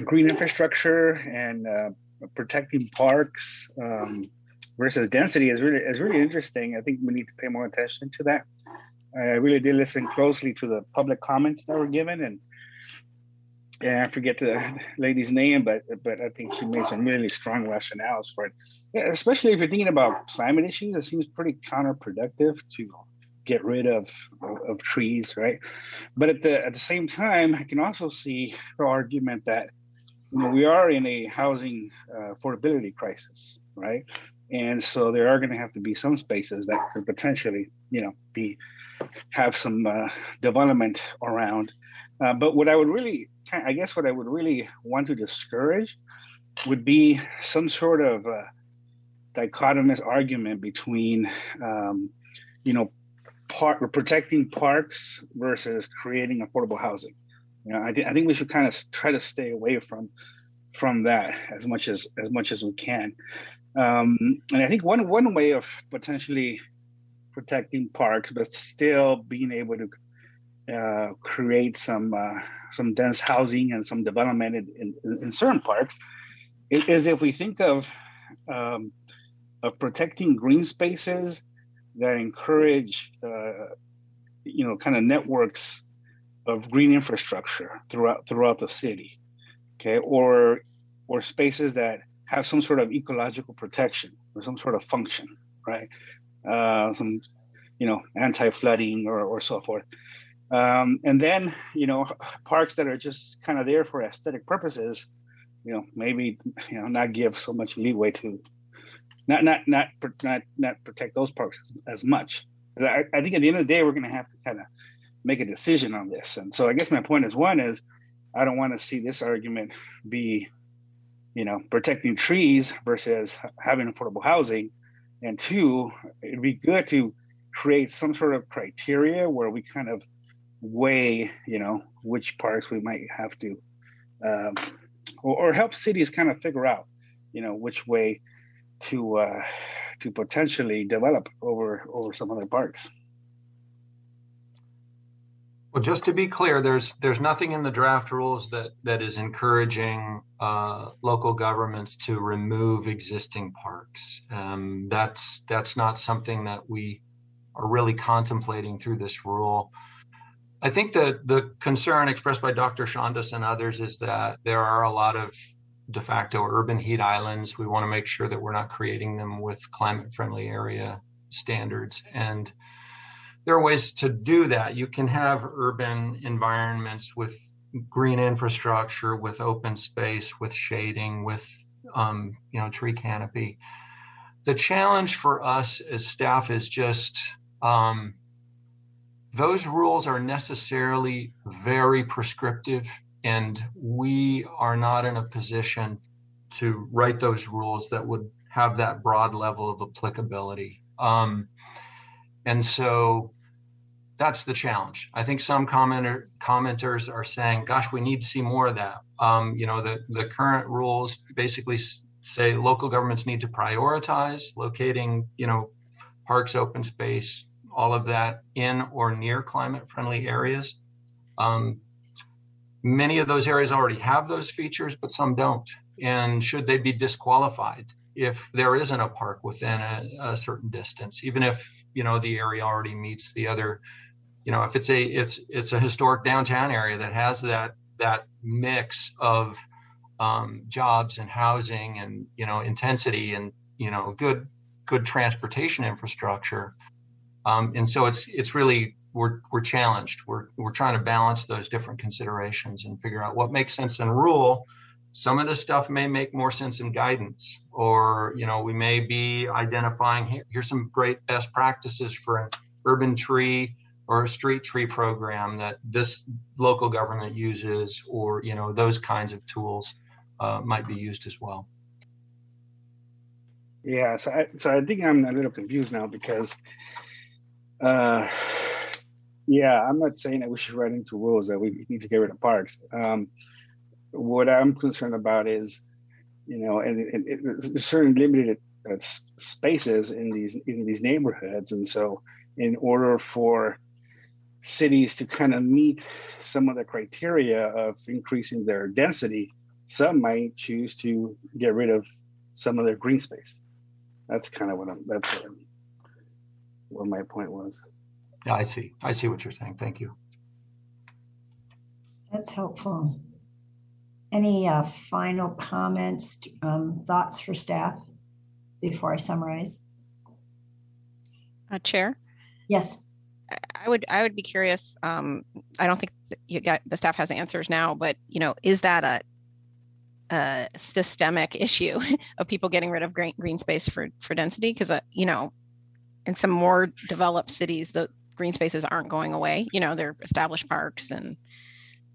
green infrastructure and protecting parks versus density is really interesting. I think we need to pay more attention to that. I really did listen closely to the public comments that were given, and I forget the lady's name, but I think she made some really strong rationales for it. Yeah, especially if you're thinking about climate issues, it seems pretty counterproductive to get rid of trees, right? But at the same time, I can also see the argument that we are in a housing affordability crisis, right? And so there are going to have to be some spaces that could potentially, have some development around. But what I would really, what I would really want to discourage would be some sort of dichotomous argument between, protecting parks versus creating affordable housing. I think we should kind of try to stay away from that as much as we can. And I think one way of potentially protecting parks, but still being able to create some dense housing and some development in certain parks is if we think of protecting green spaces that encourage kind of networks of green infrastructure throughout the city, okay, or spaces that have some sort of ecological protection or some sort of function, right? Some anti-flooding or so forth. And then, parks that are just kind of there for aesthetic purposes, maybe, not give so much leeway to not protect those parks as much. I think at the end of the day, we're going to have to kind of make a decision on this. And so I guess my point is, one is, I don't want to see this argument be, protecting trees versus having affordable housing. And two, it'd be good to create some sort of criteria where we kind of weigh, which parks we might have to, or help cities kind of figure out, which way to potentially develop over some other parks. Well, just to be clear, there's nothing in the draft rules that is encouraging local governments to remove existing parks. That's not something that we are really contemplating through this rule. I think that the concern expressed by Dr. Shondas and others is that there are a lot of de facto urban heat islands. We want to make sure that we're not creating them with climate-friendly area standards. And there are ways to do that. You can have urban environments with green infrastructure, with open space, with shading, with tree canopy. The challenge for us as staff is just those rules are necessarily very prescriptive, and we are not in a position to write those rules that would have that broad level of applicability. And so that's the challenge. I think some commenters are saying, gosh, we need to see more of that. The current rules basically say local governments need to prioritize locating, parks, open space, all of that in or near climate-friendly areas. Many of those areas already have those features, but some don't. And should they be disqualified if there isn't a park within a certain distance, even if the area already meets the other, if it's a historic downtown area that has that mix of jobs and housing and intensity and good transportation infrastructure. And so it's really we're challenged. We're trying to balance those different considerations and figure out what makes sense in rule Some of this stuff may make more sense in guidance, or, you know, we may be identifying, here's some great best practices for an urban tree or a street tree program that this local government uses, or, you know, those kinds of tools might be used as well. Yeah, so I think I'm a little confused now because, yeah, I'm not saying that we should write into rules that we need to get rid of parks. What I'm concerned about is, you know, and there's certain limited spaces in these neighborhoods, and so in order for cities to kind of meet some of the criteria of increasing their density, some might choose to get rid of some of their green space. That's kind of what my point was. Yeah, I see what you're saying. Thank you. That's helpful. Any final comments, thoughts for staff before I summarize? Chair? Yes. I would be curious. I don't think the staff has answers now, but, you know, is that a systemic issue of people getting rid of green space for density? Because you know, in some more developed cities, the green spaces aren't going away. You know, they're established parks and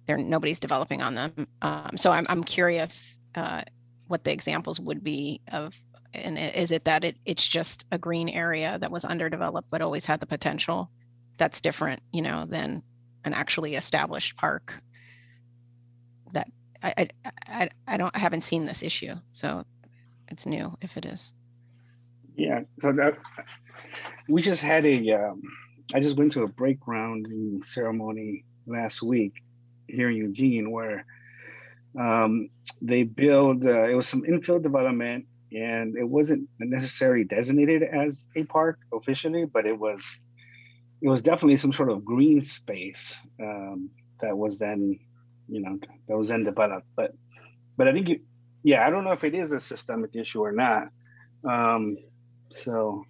nobody's developing on them. So I'm curious what the examples would be of, and is it that it's just a green area that was underdeveloped but always had the potential? That's different, you know, than an actually established park. That I haven't seen this issue, so it's new if it is. Yeah, so we just had I just went to a break grounding ceremony last week here in Eugene where they built, it was some infill development, and it wasn't necessarily designated as a park officially, but it was definitely some sort of green space that was then, you know, that was then developed. But I think, I don't know if it is a systemic issue or not. So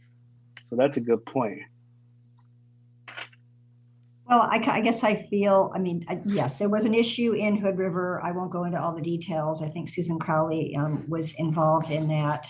that's a good point. Well, I guess I feel, I mean, yes, there was an issue in Hood River. I won't go into all the details. I think Susan Crowley was involved in that,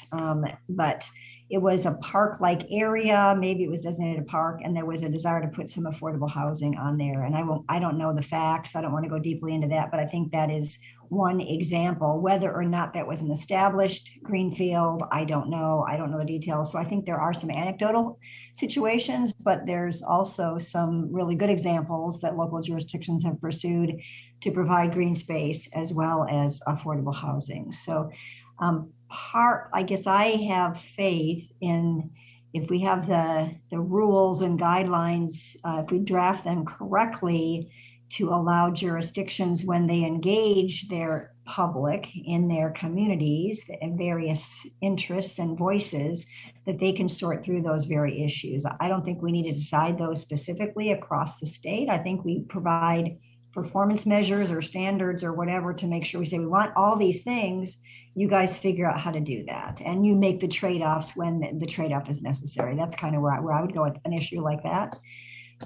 but it was a park-like area. Maybe it was designated a park, and there was a desire to put some affordable housing on there. And I don't know the facts. I don't want to go deeply into that, but I think that is one example. Whether or not that was an established greenfield, I don't know. I don't know the details. So I think there are some anecdotal situations, but there's also some really good examples that local jurisdictions have pursued to provide green space as well as affordable housing. So I guess I have faith in, if we have the rules and guidelines, if we draft them correctly, to allow jurisdictions, when they engage their public in their communities and various interests and voices, that they can sort through those very issues. I don't think we need to decide those specifically across the state. I think we provide performance measures or standards or whatever to make sure we say we want all these things. You guys figure out how to do that, and you make the trade-offs when the trade-off is necessary. That's kind of where I would go with an issue like that.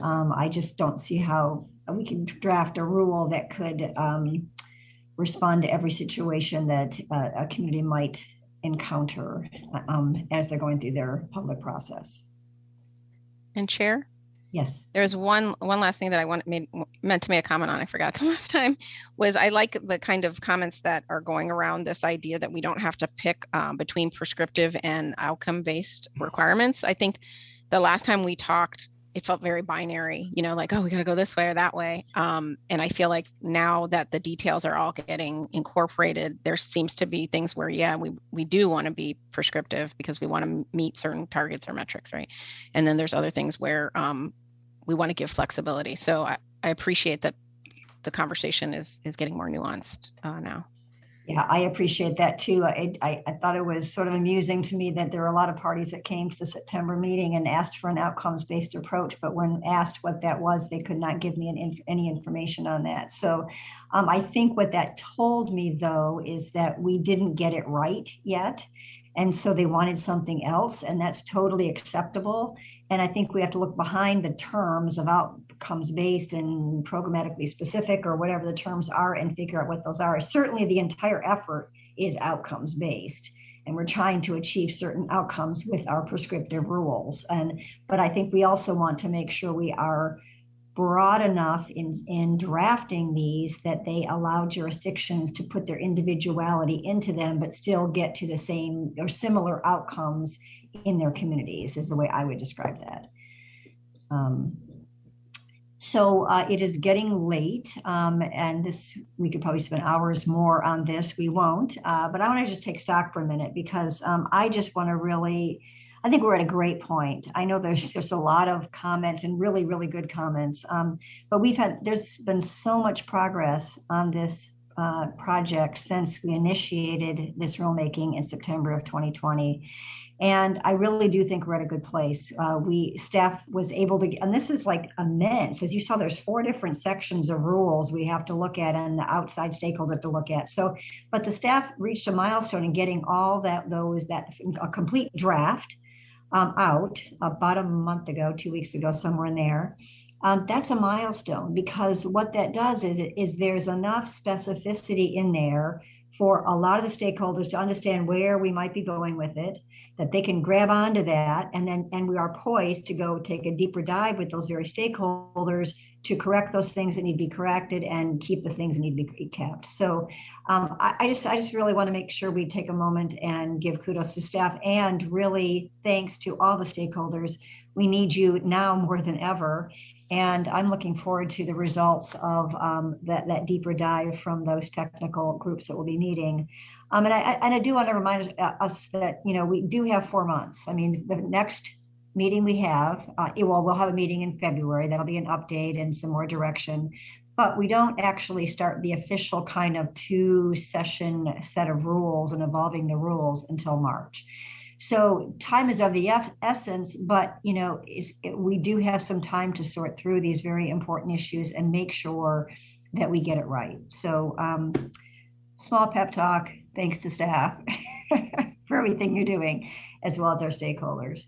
I just don't see how we can draft a rule that could respond to every situation that a community might encounter as they're going through their public process. And Chair? Yes. There's one last thing that I meant to make a comment on. I forgot the last time. Was I like the kind of comments that are going around this idea that we don't have to pick between prescriptive and outcome-based requirements. I think the last time we talked, it felt very binary, you know, like, oh, we got to go this way or that way. And I feel like now that the details are all getting incorporated, there seems to be things where, yeah, we do want to be prescriptive because we want to meet certain targets or metrics, right? And then there's other things where we want to give flexibility. So I appreciate that the conversation is getting more nuanced now. Yeah, I appreciate that too. I thought it was sort of amusing to me that there were a lot of parties that came to the September meeting and asked for an outcomes-based approach, but when asked what that was, they could not give me any information on that. So I think what that told me, though, is that we didn't get it right yet. And so they wanted something else, and that's totally acceptable. And I think we have to look behind the terms of outcomes based and programmatically specific, or whatever the terms are, and figure out what those are. Certainly the entire effort is outcomes based, and we're trying to achieve certain outcomes with our prescriptive rules. But I think we also want to make sure we are broad enough in drafting these that they allow jurisdictions to put their individuality into them, but still get to the same or similar outcomes in their communities, is the way I would describe that. So it is getting late, and we could probably spend hours more on this. We won't, but I want to just take stock for a minute, because I just want to I think we're at a great point. I know there's a lot of comments, and really, really good comments, but there's been so much progress on this project since we initiated this rulemaking in September of 2020. And I really do think we're at a good place. Staff was able to, and this is like immense. As you saw, there's 4 different sections of rules we have to look at, and the outside stakeholder to look at. So, but the staff reached a milestone in getting all a complete draft out about a month ago, 2 weeks ago, somewhere in there. That's a milestone, because what that does is there's enough specificity in there for a lot of the stakeholders to understand where we might be going with it, that they can grab onto that, and we are poised to go take a deeper dive with those very stakeholders to correct those things that need to be corrected and keep the things that need to be kept. So I just really want to make sure we take a moment and give kudos to staff, and really thanks to all the stakeholders. We need you now more than ever. And I'm looking forward to the results of that deeper dive from those technical groups that we'll be meeting. And I do want to remind us that, we do have 4 months. I mean, the next meeting we have, we'll have a meeting in February. That'll be an update and some more direction. But we don't actually start the official kind of 2-session set of rules and evolving the rules until March. So time is of the essence, but we do have some time to sort through these very important issues and make sure that we get it right. So small pep talk, thanks to staff for everything you're doing, as well as our stakeholders.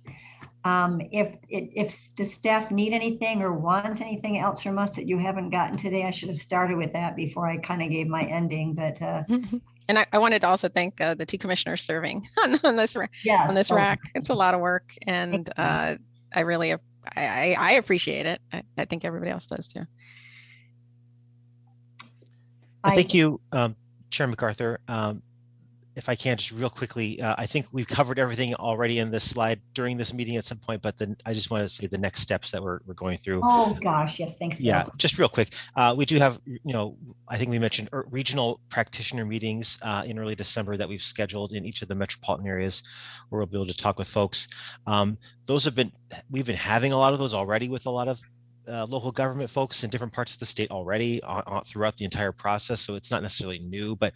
If the staff need anything or want anything else from us that you haven't gotten today, I should have started with that before I kind of gave my ending, but and I wanted to also thank the 2 commissioners serving on this rack. It's a lot of work, and I really appreciate it. I think everybody else does too. Thank you, Chair MacArthur. If I can, just real quickly, I think we've covered everything already in this slide during this meeting at some point, but then I just want to say the next steps that we're going through. Oh gosh, yes, thanks, Bill. Yeah, just real quick. We do have, I think we mentioned regional practitioner meetings in early December that we've scheduled in each of the metropolitan areas where we'll be able to talk with folks. We've been having a lot of those already with a lot of local government folks in different parts of the state already throughout the entire process. So it's not necessarily new, but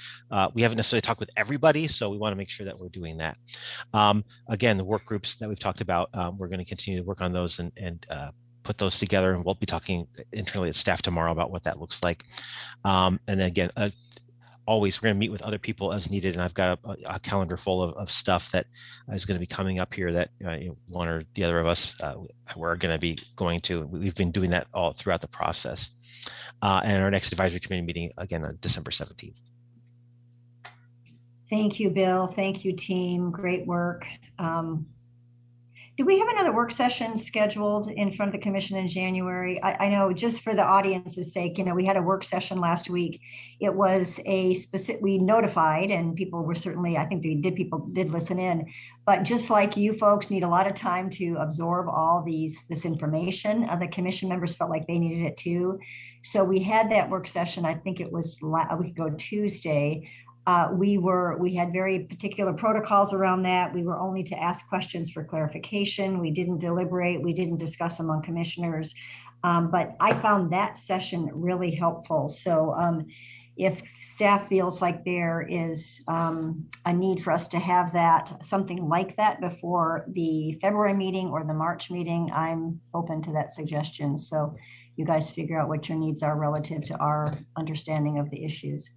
we haven't necessarily talked with everybody. So we want to make sure that we're doing that. Again, the work groups that we've talked about, we're going to continue to work on those and put those together. And we'll be talking internally at staff tomorrow about what that looks like. And then again, always, we're going to meet with other people as needed, and I've got a calendar full of stuff that is going to be coming up here that one or the other of us we're going to be going to. We've been doing that all throughout the process. And our next advisory committee meeting again on December 17th. Thank you, Bill. Thank you, team. Great work. Do we have another work session scheduled in front of the commission in January? I know, just for the audience's sake, we had a work session last week. It was a specific, we notified, and people were certainly, I think people did listen in, but just like you folks need a lot of time to absorb all this information, the commission members felt like they needed it too. So we had that work session, I think it was a week ago Tuesday. We had very particular protocols around that. We were only to ask questions for clarification. We didn't deliberate. We didn't discuss among commissioners. But I found that session really helpful. So if staff feels like there is a need for us to have something like that before the February meeting or the March meeting, I'm open to that suggestion. So you guys figure out what your needs are relative to our understanding of the issues.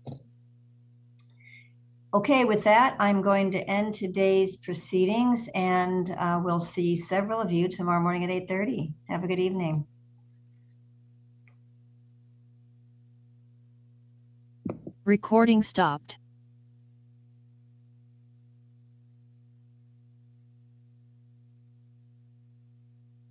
Okay, with that, I'm going to end today's proceedings, and we'll see several of you tomorrow morning at 8:30. Have a good evening. Recording stopped.